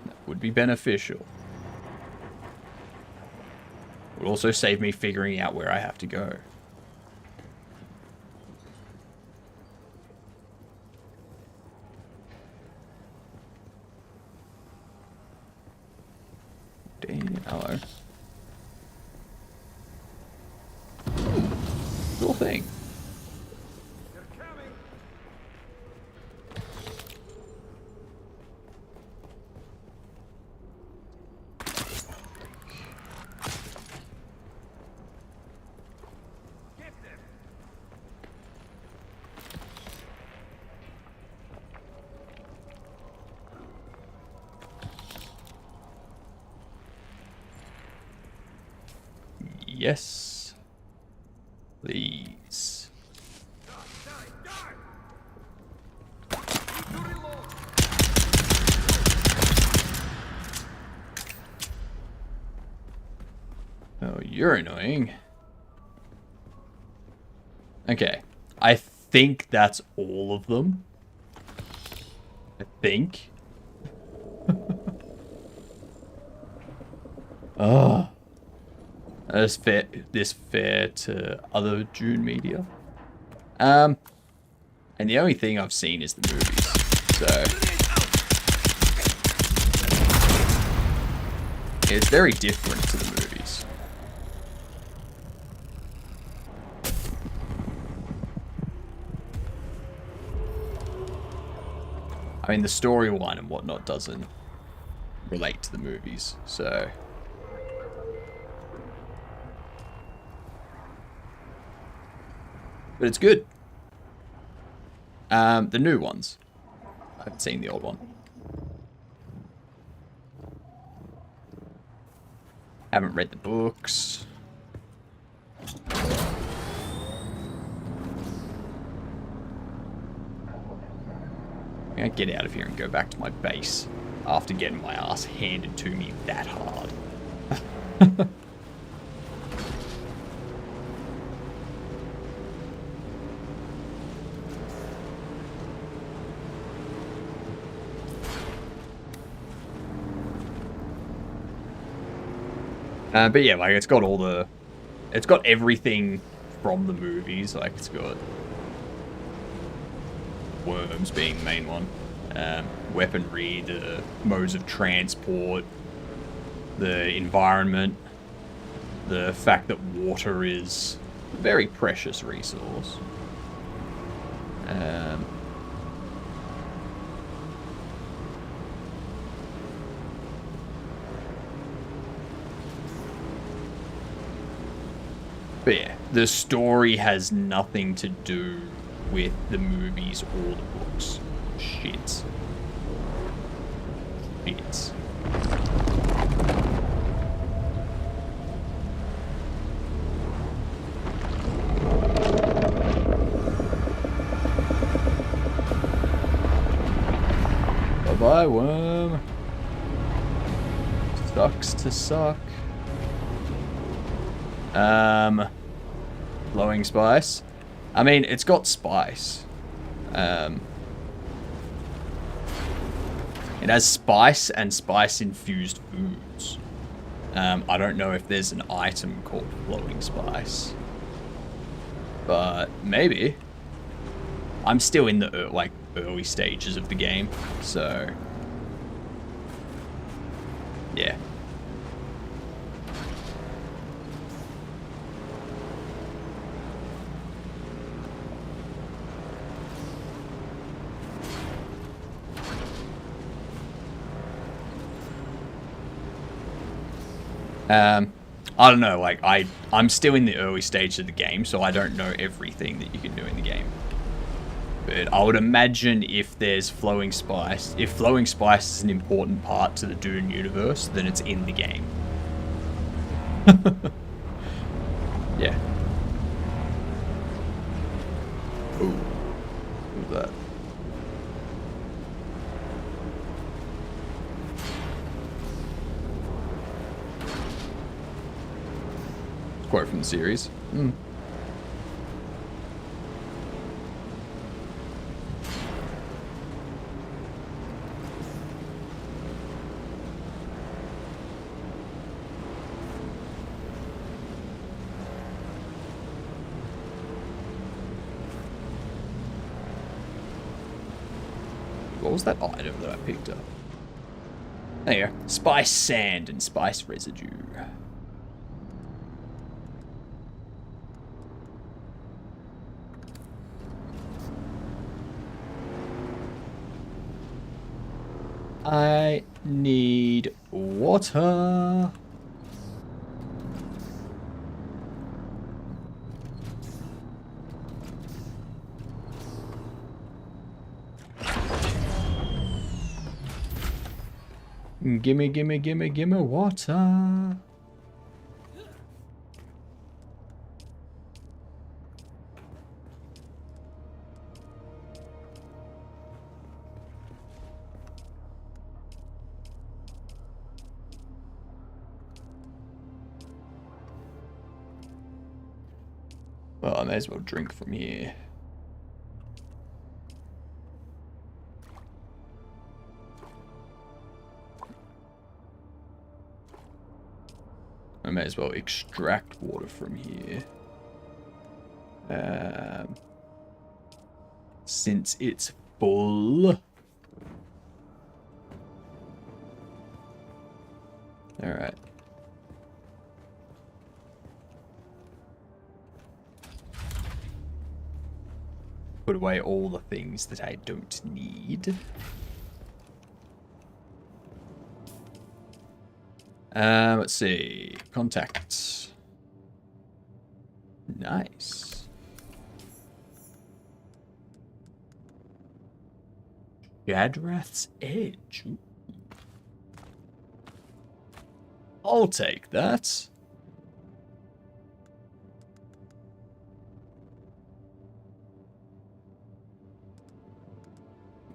That would be beneficial. It would also save me figuring out where I have to go. Hello. Cool thing. Yes, please. Oh, you're annoying. Okay, I think that's all of them. I think. Oh. Is this fair to other Dune media? And the only thing I've seen is the movies, so it's very different to the movies. I mean, the storyline and whatnot doesn't relate to the movies, so. But it's good. The new ones. I haven't seen the old one. Haven't read the books. I'm gonna get out of here and go back to my base after getting my ass handed to me that hard. But yeah, like, it's got everything from the movies. Like, it's got worms being the main one, weaponry, the modes of transport, the environment, the fact that water is a very precious resource. But yeah, the story has nothing to do with the movies or the books. Shit. Shit. Bye-bye, worm. Sucks to suck. Glowing spice. I mean, it's got spice. It has spice and spice-infused foods. I don't know if there's an item called glowing spice. But maybe. I'm still in the early stages of the game, so yeah. I don't know, like, I'm still in the early stage of the game, so I don't know everything that you can do in the game. But I would imagine if there's flowing spice, if flowing spice is an important part to the Dune universe, then it's in the game. Yeah. Ooh. Who's that? Quote from the series. What was that item that I picked up? There you go. Spice sand and spice residue. I need water. Gimme, gimme, gimme, gimme water. Well, I may as well drink from here. I may as well extract water from here. Since it's full. Alright. Put away all the things that I don't need. Let's see. Contacts. Nice. Shadrath's Edge. Ooh. I'll take that.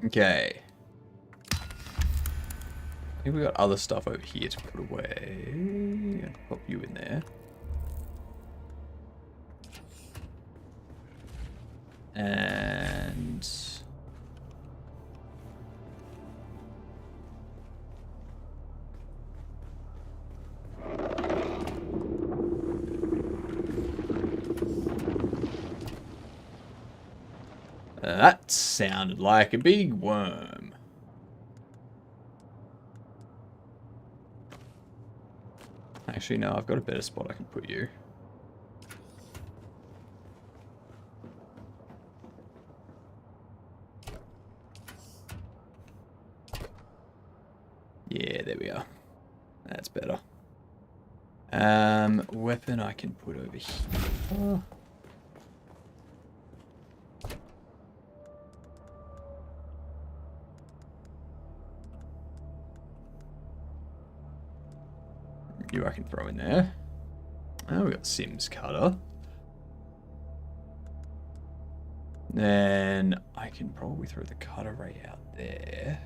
Okay. I think we got other stuff over here to put away. I'll pop you in there. And that sounded like a big worm. Actually, no, I've got a better spot I can put you. Yeah, there we are. That's better. Weapon I can put over here. You I can throw in there. Oh, we got Sims Cutter. Then I can probably throw the cutter ray out there.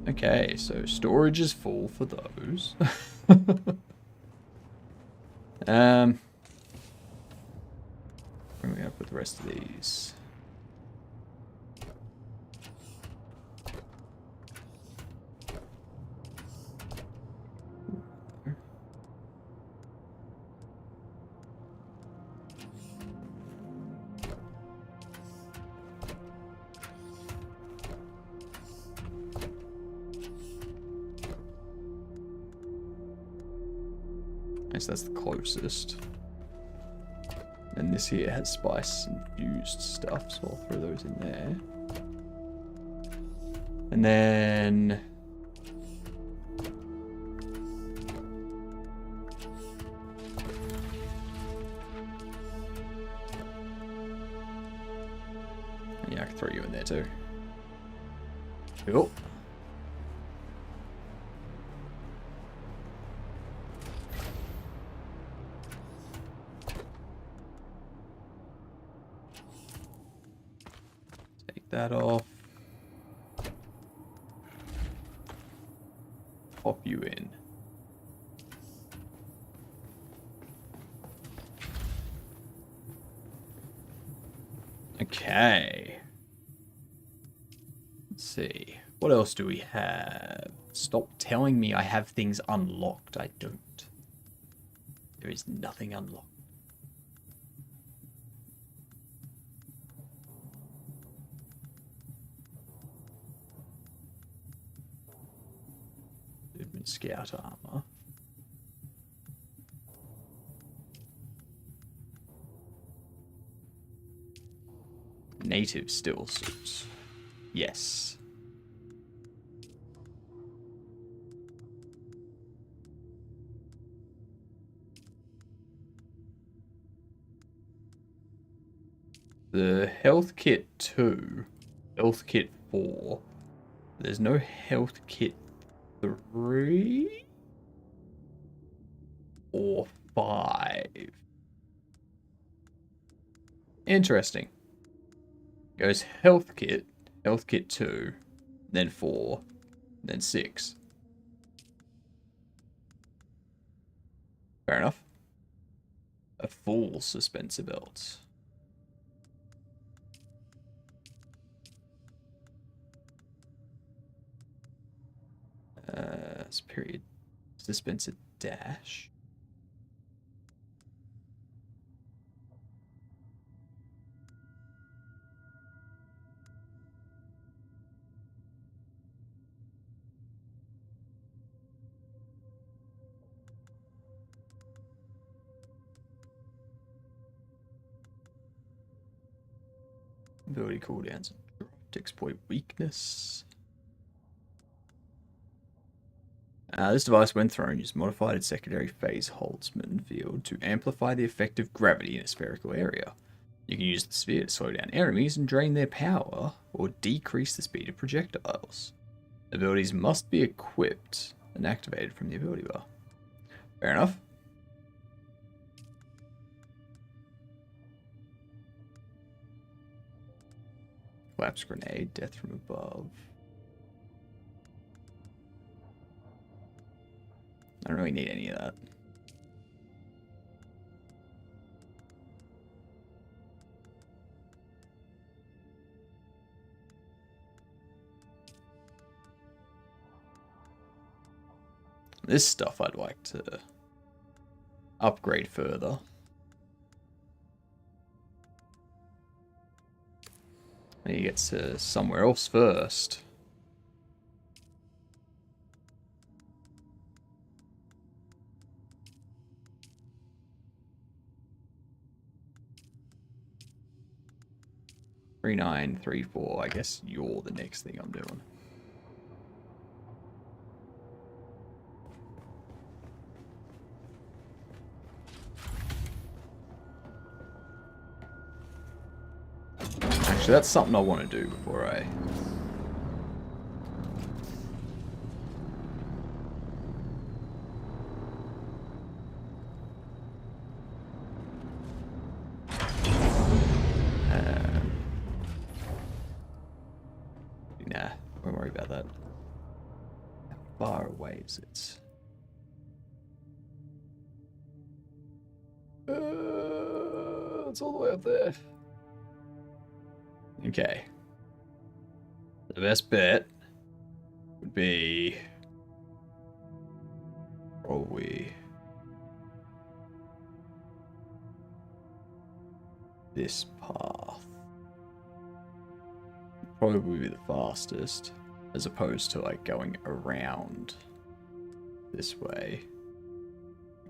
Okay, so storage is full for those. Where are we gonna put the rest of these? That's the closest. And this here has spice infused stuff, so I'll throw those in there. And then yeah, I can throw you in there too. Cool. That off. Pop you in. Okay. Let's see. What else do we have? Stop telling me I have things unlocked. I don't. There is nothing unlocked. Scout armor. Native still suits. Yes. The health kit 2, health kit 4. There's no health kit 3 or 5. Interesting. Goes health kit 2, then 4, then 6. Fair enough. A full suspensor belt. Period. Dispenser dash. Ability cooldowns. Exploit weakness. This device, when thrown, is modified its secondary phase Holtzman field to amplify the effect of gravity in a spherical area. You can use the sphere to slow down enemies and drain their power, or decrease the speed of projectiles. Abilities must be equipped and activated from the ability bar. Fair enough. Collapse grenade, death from above. I don't really need any of that. This stuff I'd like to upgrade further. Maybe get to somewhere else first. Three, 9, 3, 4. I guess you're the next thing I'm doing. Actually, that's something I want to do before I... Nah, won't worry about that. How far away is it? It's all the way up there. Okay. The best bet would be probably this path. Probably be the fastest, as opposed to like going around this way.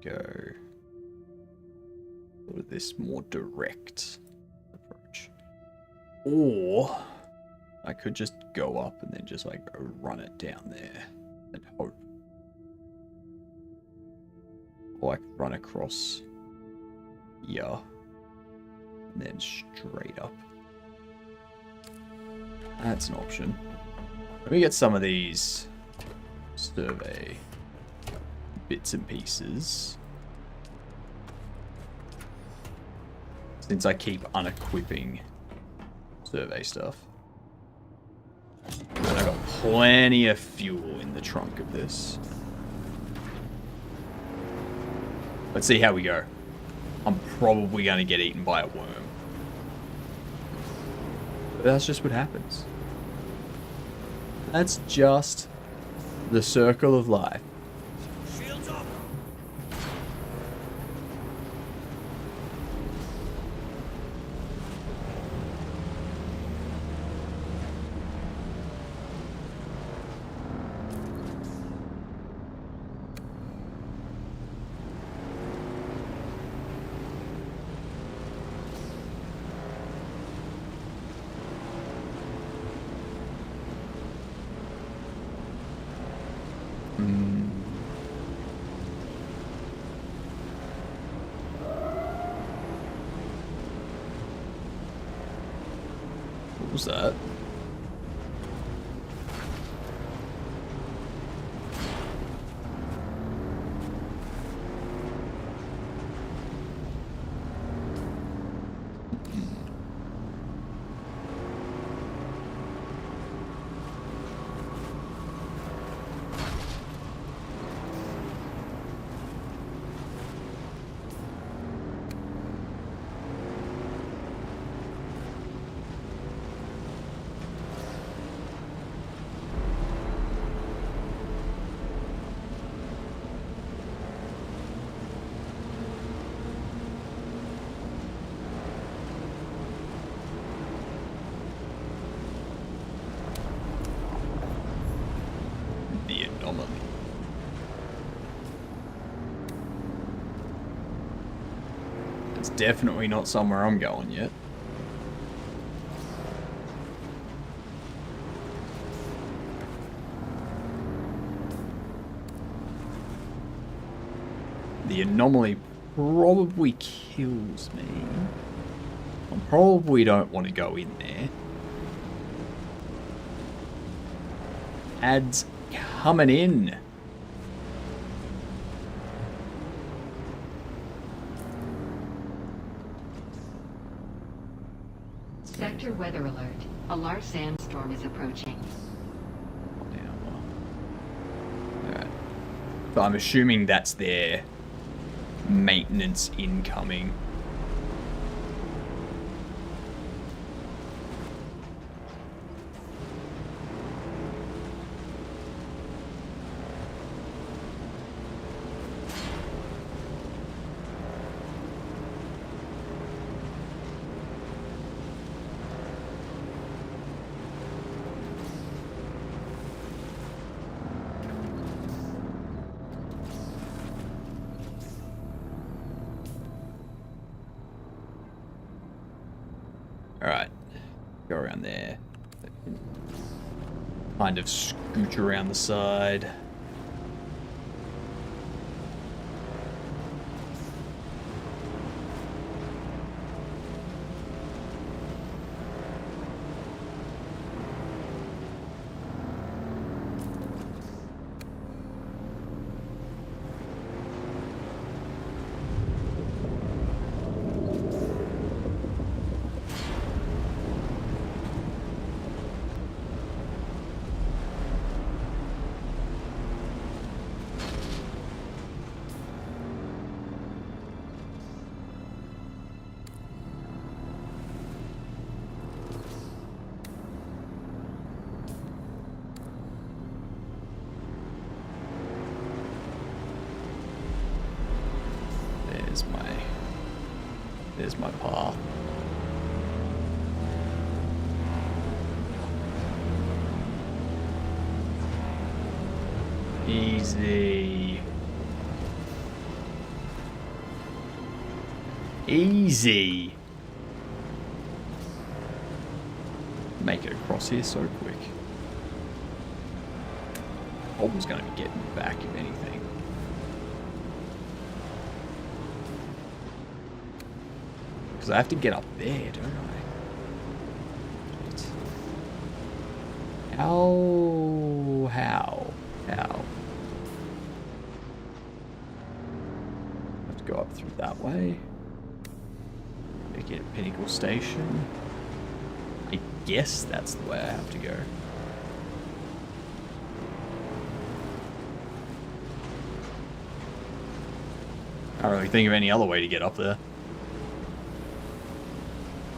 Go sort of this more direct approach. Or I could just go up and then just like run it down there and hope. Or I could run across here and then straight up. That's an option. Let me get some of these survey bits and pieces. Since I keep unequipping survey stuff. And I got plenty of fuel in the trunk of this. Let's see how we go. I'm probably going to get eaten by a worm. But that's just what happens. That's just the circle of life. Shields up. What was that? It's definitely not somewhere I'm going yet. The anomaly probably kills me. I probably don't want to go in there. Ads coming in. Sector weather alert. A large sandstorm is approaching. Alright. So I'm assuming that's their maintenance incoming. Go around there. Kind of scooch around the side. There's my path. Easy. Easy. Make it across here so quick. Problem's gonna be getting me back, if anything. Because I have to get up there, don't I? How? I have to go up through that way. Make it a pinnacle station. I guess that's the way I have to go. I don't really think of any other way to get up there.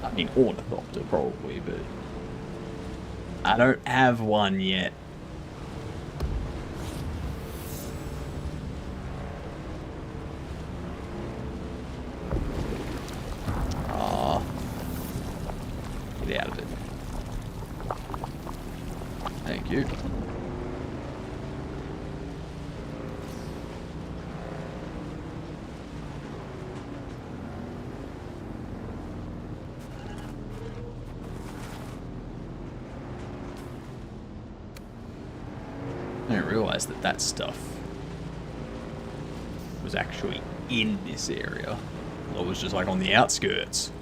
I mean, ornithopter probably, but I don't have one yet. Ah, get out of it. Thank you. I didn't realize that that stuff was actually in this area. It was just like on the outskirts.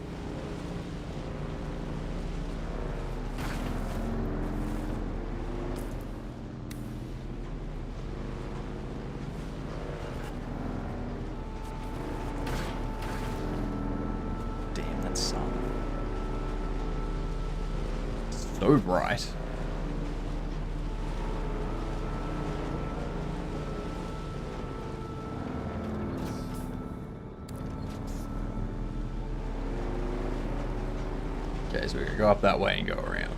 Damn, that sun. It's so bright. Okay, so we're gonna go up that way and go around.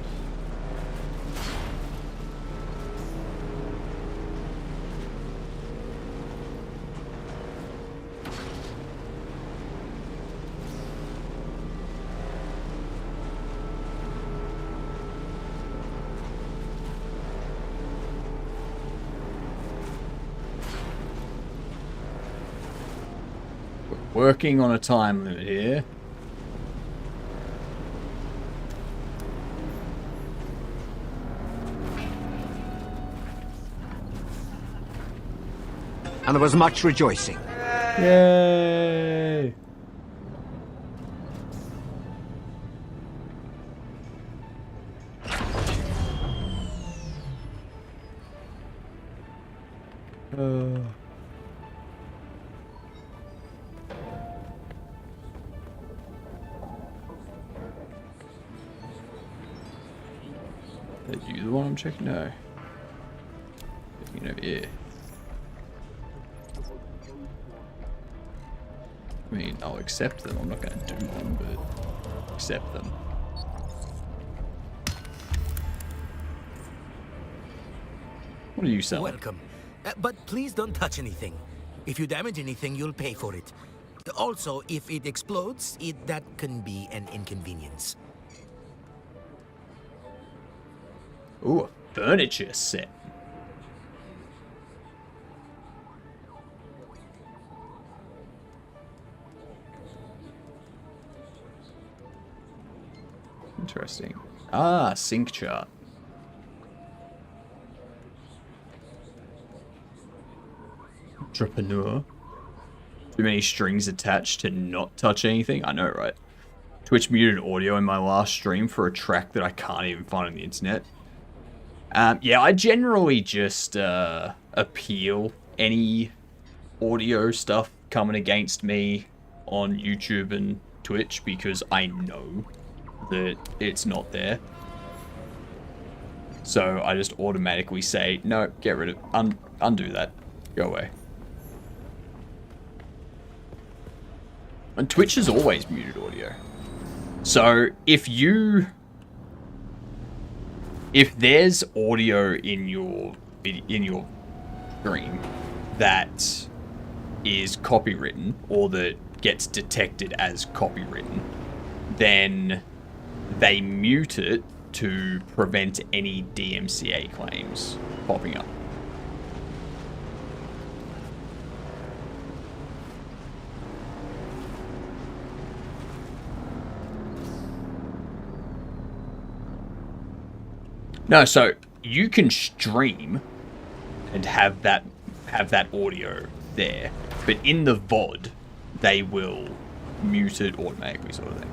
We're working on a time limit here. And there was much rejoicing. Yay! Is you the one I'm checking? No. Checking over here. I mean, I'll accept them. I'm not going to do them, but accept them. What are you selling? Welcome. But please don't touch anything. If you damage anything, you'll pay for it. Also, if it explodes, that can be an inconvenience. Ooh, a furniture set. Interesting. Ah, sync chart. Entrepreneur. Too many strings attached to not touch anything? I know, right? Twitch muted audio in my last stream for a track that I can't even find on the internet. Yeah, I generally just appeal any audio stuff coming against me on YouTube and Twitch because I know that it's not there. So I just automatically say, no, get rid of, undo that, go away. And Twitch has always muted audio. So if there's audio in your stream that is copywritten or that gets detected as copywritten, then they mute it to prevent any DMCA claims popping up. No, so you can stream and have that audio there, but in the VOD, they will mute it automatically, sort of thing.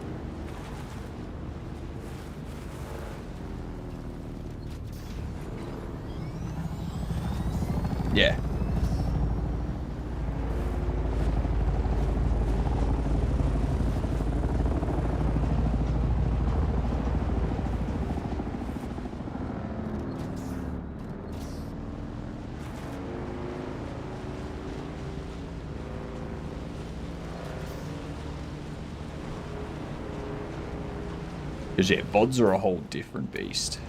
Yeah. Because, yeah, VODs are a whole different beast.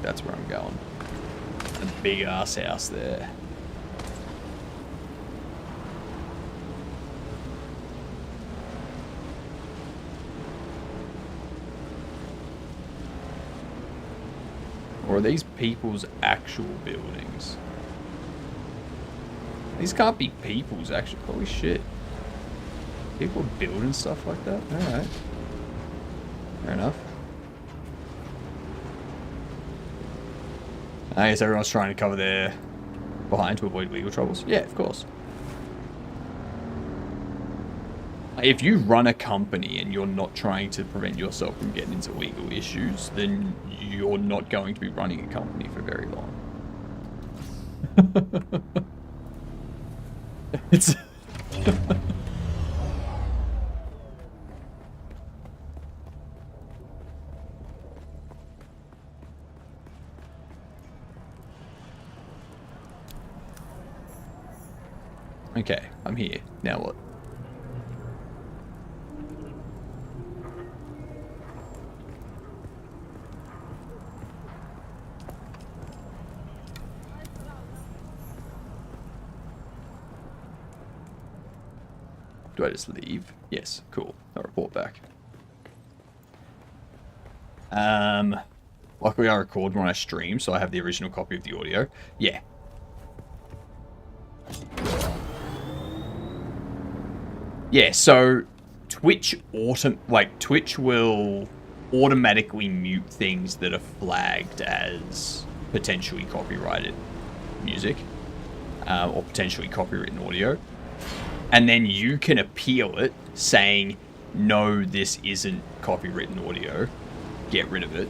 That's where I'm going. A big ass house there. Or are these people's actual buildings? These can't be people's actual. Holy shit. People building stuff like that? Alright. Fair enough. I guess everyone's trying to cover their behind to avoid legal troubles. Yeah, of course. If you run a company and you're not trying to prevent yourself from getting into legal issues, then you're not going to be running a company for very long. It's... Okay, I'm here. Now what? Do I just leave? Yes, cool. I'll report back. Luckily I record when I stream, so I have the original copy of the audio. Yeah. Yeah, so Twitch will automatically mute things that are flagged as potentially copyrighted music or potentially copywritten audio. And then you can appeal it saying, no, this isn't copywritten audio. Get rid of it.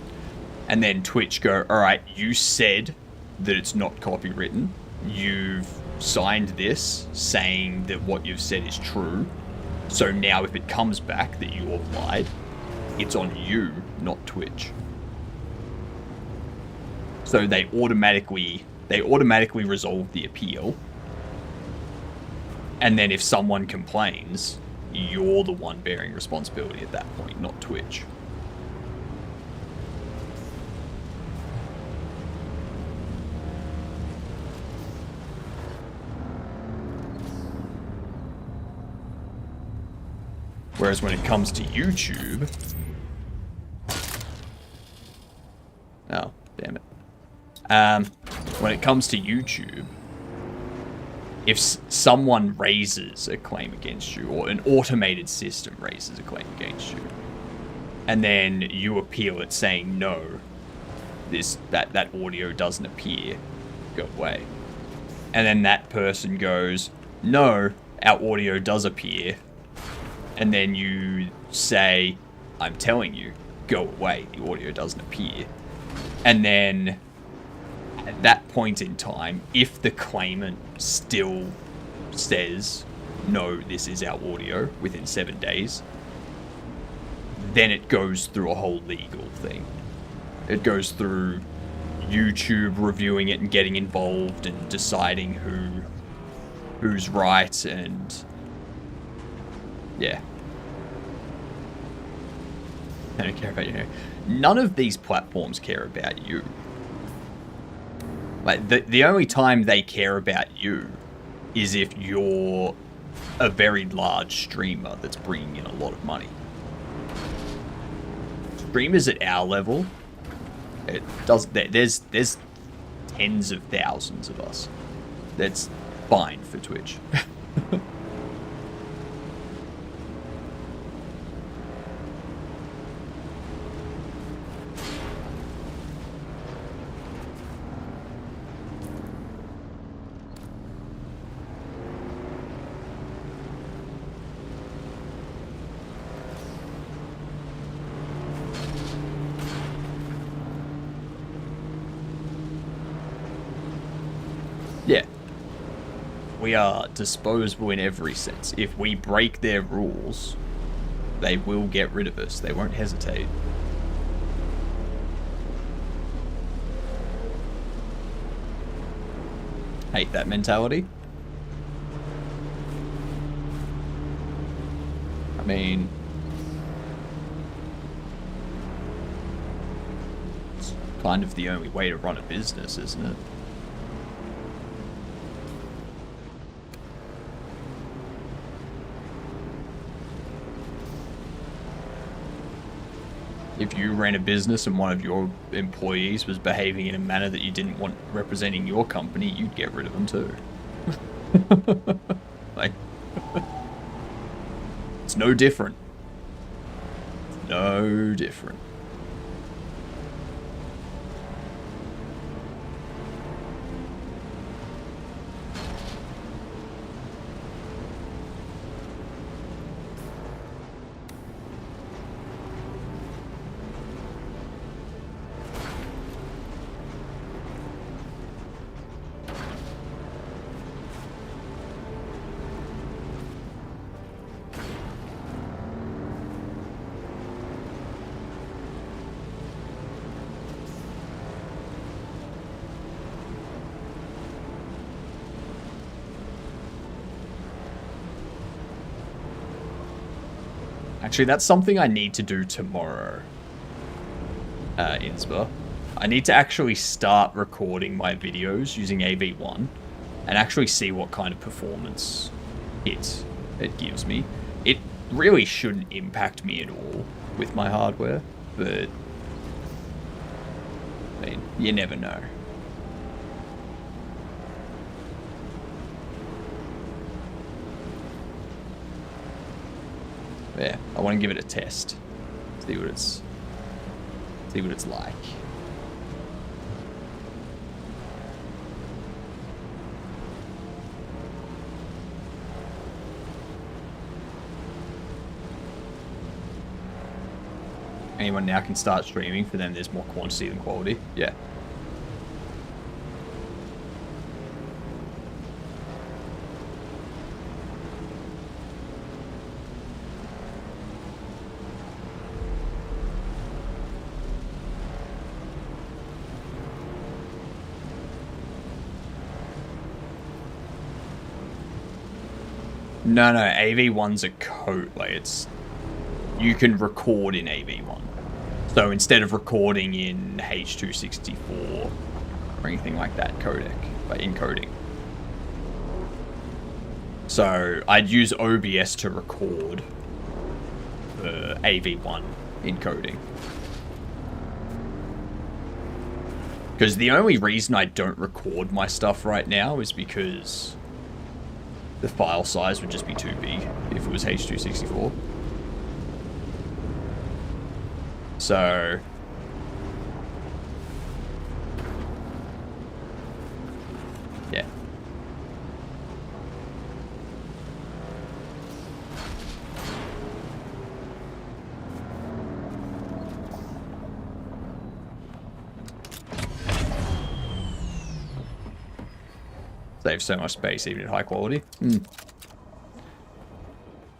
And then Twitch go, all right, you said that it's not copywritten. You've signed this saying that what you've said is true. So now if it comes back that you have lied, it's on you, not Twitch. So they automatically resolve the appeal. And then if someone complains, you're the one bearing responsibility at that point, not Twitch. Whereas when it comes to YouTube... Oh, damn it. when it comes to YouTube, if someone raises a claim against you, or an automated system raises a claim against you, and then you appeal it saying no, that audio doesn't appear, go away. And then that person goes, no, our audio does appear. And then you say, I'm telling you, go away, the audio doesn't appear. And then at that point in time, if the claimant still says, no, this is our audio within 7 days, then it goes through a whole legal thing. It goes through YouTube reviewing it and getting involved and deciding who's right, and yeah. I don't care about you. None of these platforms care about you. Like, the only time they care about you is if you're a very large streamer that's bringing in a lot of money. Streamers at our level, there's tens of thousands of us. That's fine for Twitch. Yeah. We are disposable in every sense. If we break their rules, they will get rid of us. They won't hesitate. Hate that mentality. I mean, it's kind of the only way to run a business, isn't it? If you ran a business and one of your employees was behaving in a manner that you didn't want representing your company, you'd get rid of them too. Like, it's no different. No different. Actually, that's something I need to do tomorrow, Inspa. I need to actually start recording my videos using AV1 and actually see what kind of performance it gives me. It really shouldn't impact me at all with my hardware, but I mean, you never know. Yeah, I want to give it a test. See what it's like. Anyone now can start streaming, for them there's more quantity than quality. Yeah. No, AV1's a code, like it's, you can record in AV1. So instead of recording in H.264 or anything like that codec, but encoding. So I'd use OBS to record the AV1 encoding. Because the only reason I don't record my stuff right now is because the file size would just be too big if it was H.264. So... yeah. Saves so much space even at high quality. And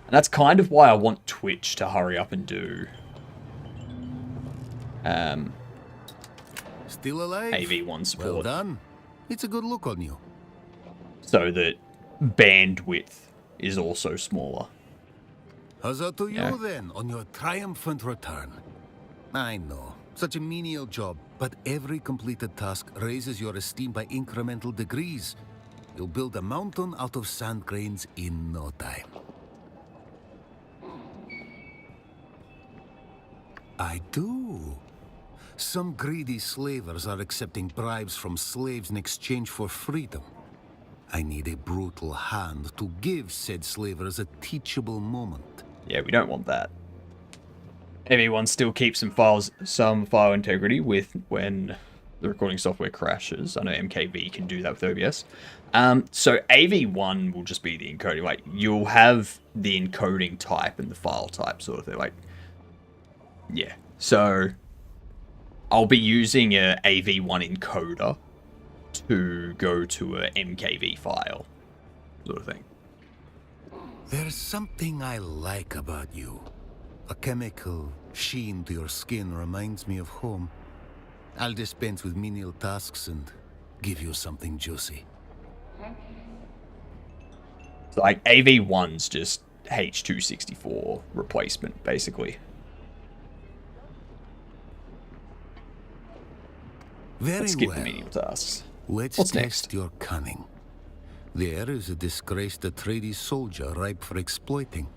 that's kind of why I want Twitch to hurry up and do Still alive? AV1 support. Well done. It's a good look on you. So that bandwidth is also smaller. Huzzah to Yeah. you then on your triumphant return. I know, such a menial job, but every completed task raises your esteem by incremental degrees. You'll build a mountain out of sand grains in no time. I do. Some greedy slavers are accepting bribes from slaves in exchange for freedom. I need a brutal hand to give said slavers a teachable moment. Yeah, we don't want that. Everyone still keeps some file integrity with when the recording software crashes. I know MKV can do that with OBS. So AV1 will just be the encoding. Like, you'll have the encoding type and the file type sort of thing. Like, yeah. So I'll be using a AV1 encoder to go to a MKV file sort of thing. There's something I like about you. A chemical sheen to your skin reminds me of home. I'll dispense with menial tasks and give you something juicy. So like AV1's just H.264 replacement, basically. Very Let's skip well. the menial tasks. Let's What's test next? your cunning. There is a disgraced Atreides soldier ripe for exploiting.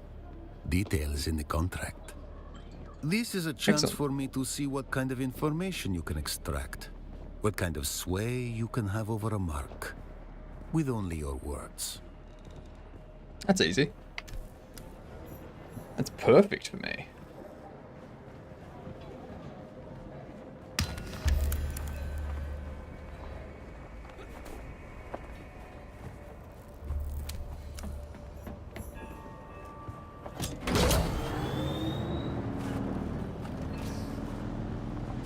Details in the contract. This is a chance Excellent. for me to see what kind of information you can extract. What kind of sway you can have over a mark. With only your words. That's easy. That's perfect for me.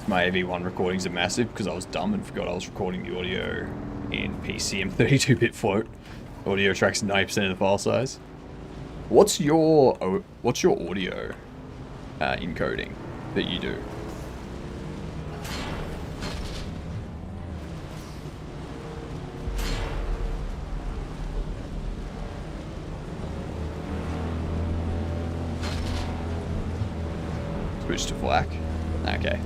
My AV1 recordings are massive because I was dumb and forgot I was recording the audio in PCM 32-bit float. Audio tracks 90% of the file size. What's your audio encoding that you do? Switch to FLAC. Okay.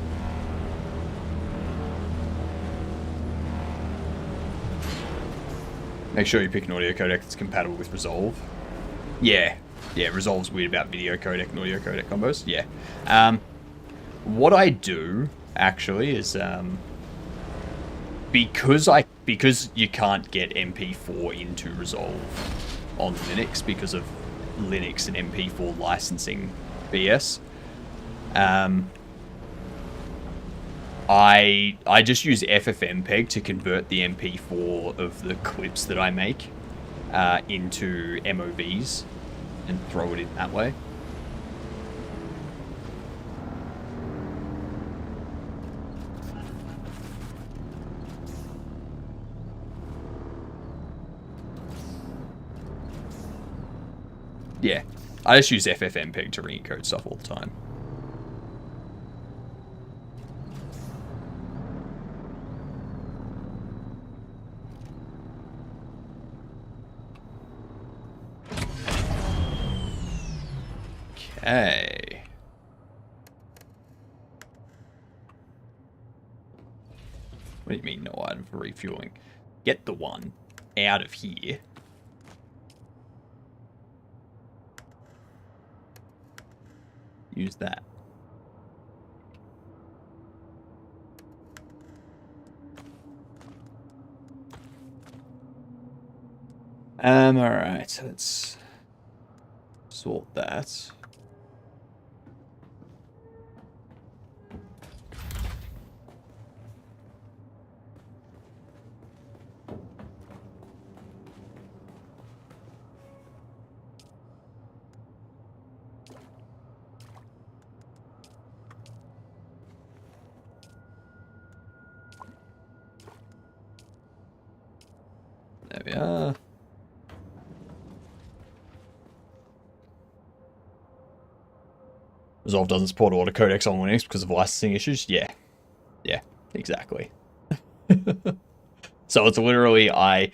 Make sure you pick an audio codec that's compatible with Resolve. Yeah. Yeah, Resolve's weird about video codec and audio codec combos. Yeah. What I do, actually, is... because you can't get MP4 into Resolve on Linux because of Linux and MP4 licensing BS, I just use FFmpeg to convert the MP4 of the clips that I make into MOVs and throw it in that way. Yeah, I just use FFmpeg to re-encode stuff all the time. Okay. What do you mean no item for refueling? Get the one out of here. Use that. Alright, let's sort that. There we are. Resolve doesn't support auto codecs on Linux because of licensing issues. Yeah, exactly. So it's literally I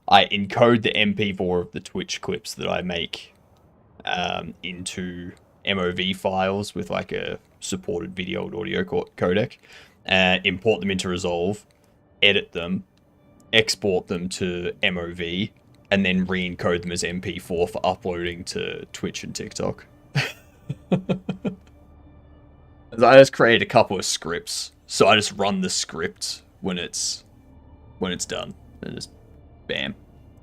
encode the MP4 of the Twitch clips that I make into MOV files with like a supported video and audio codec, import them into Resolve, edit them, export them to MOV, and then re-encode them as MP4 for uploading to Twitch and TikTok. I just created a couple of scripts, so I just run the script when it's done, and just bam,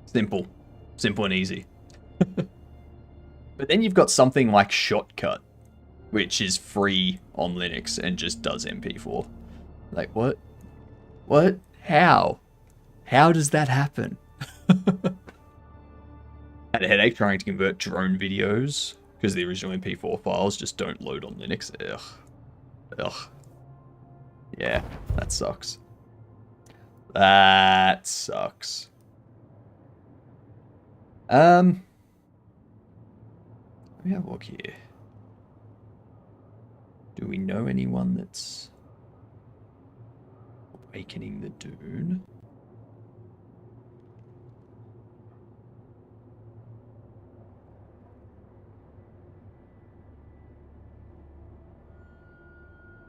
simple and easy. But then you've got something like Shotcut, which is free on Linux and just does MP4. Like what? How does that happen? Had a headache trying to convert drone videos because the original MP4 files just don't load on Linux. Ugh. Yeah, that sucks. Let me have a look here. Do we know anyone that's awakening the Dune?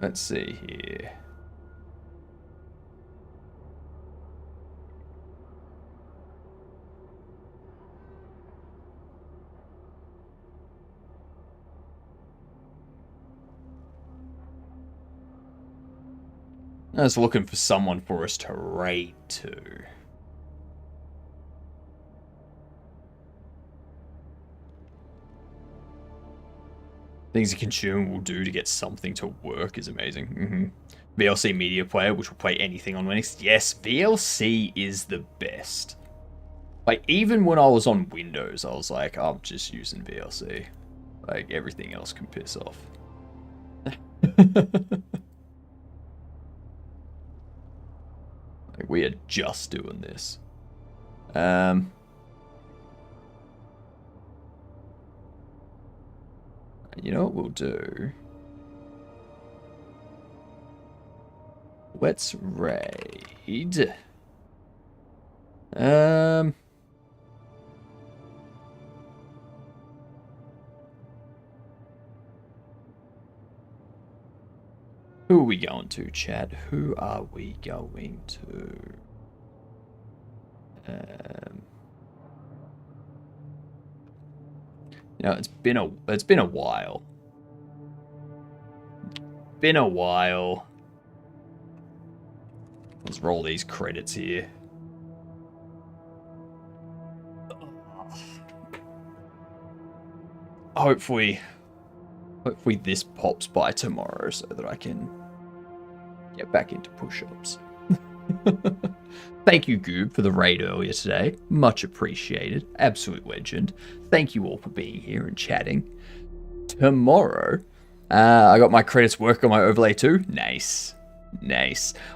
Let's see here. I was looking for someone for us to raid to. Things a consumer will do to get something to work is amazing. VLC media player, which will play anything on Linux. Yes, VLC is the best. Like, even when I was on Windows, I was like, I'm just using VLC. Like, everything else can piss off. Like, we are just doing this. You know what we'll do? Let's raid. Who are we going to, chat? Who are we going to? You know, it's been a while. Been a while. Let's roll these credits here. Hopefully this pops by tomorrow so that I can get back into push-ups. Thank you, Goob, for the raid earlier today. Much appreciated. Absolute legend. Thank you all for being here and chatting. Tomorrow, I got my credits working on my overlay too. Nice.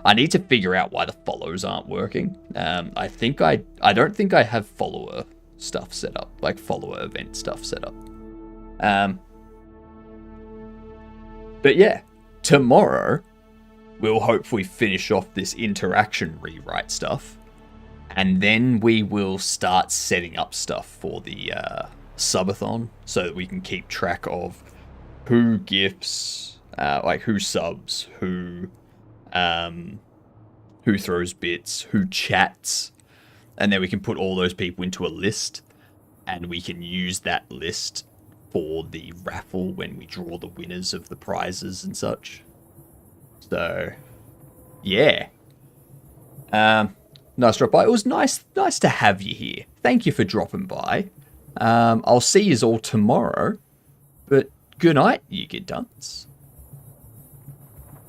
I need to figure out why the follows aren't working. I don't think I have follower stuff set up, like follower event stuff set up. But yeah, tomorrow we'll hopefully finish off this interaction rewrite stuff, and then we will start setting up stuff for the subathon so that we can keep track of who gifts, like who subs, who throws bits, who chats, and then we can put all those people into a list, and we can use that list for the raffle when we draw the winners of the prizes and such. So, yeah. Nice drop by. It was nice to have you here. Thank you for dropping by. I'll see you all tomorrow. But good night, you good dunce.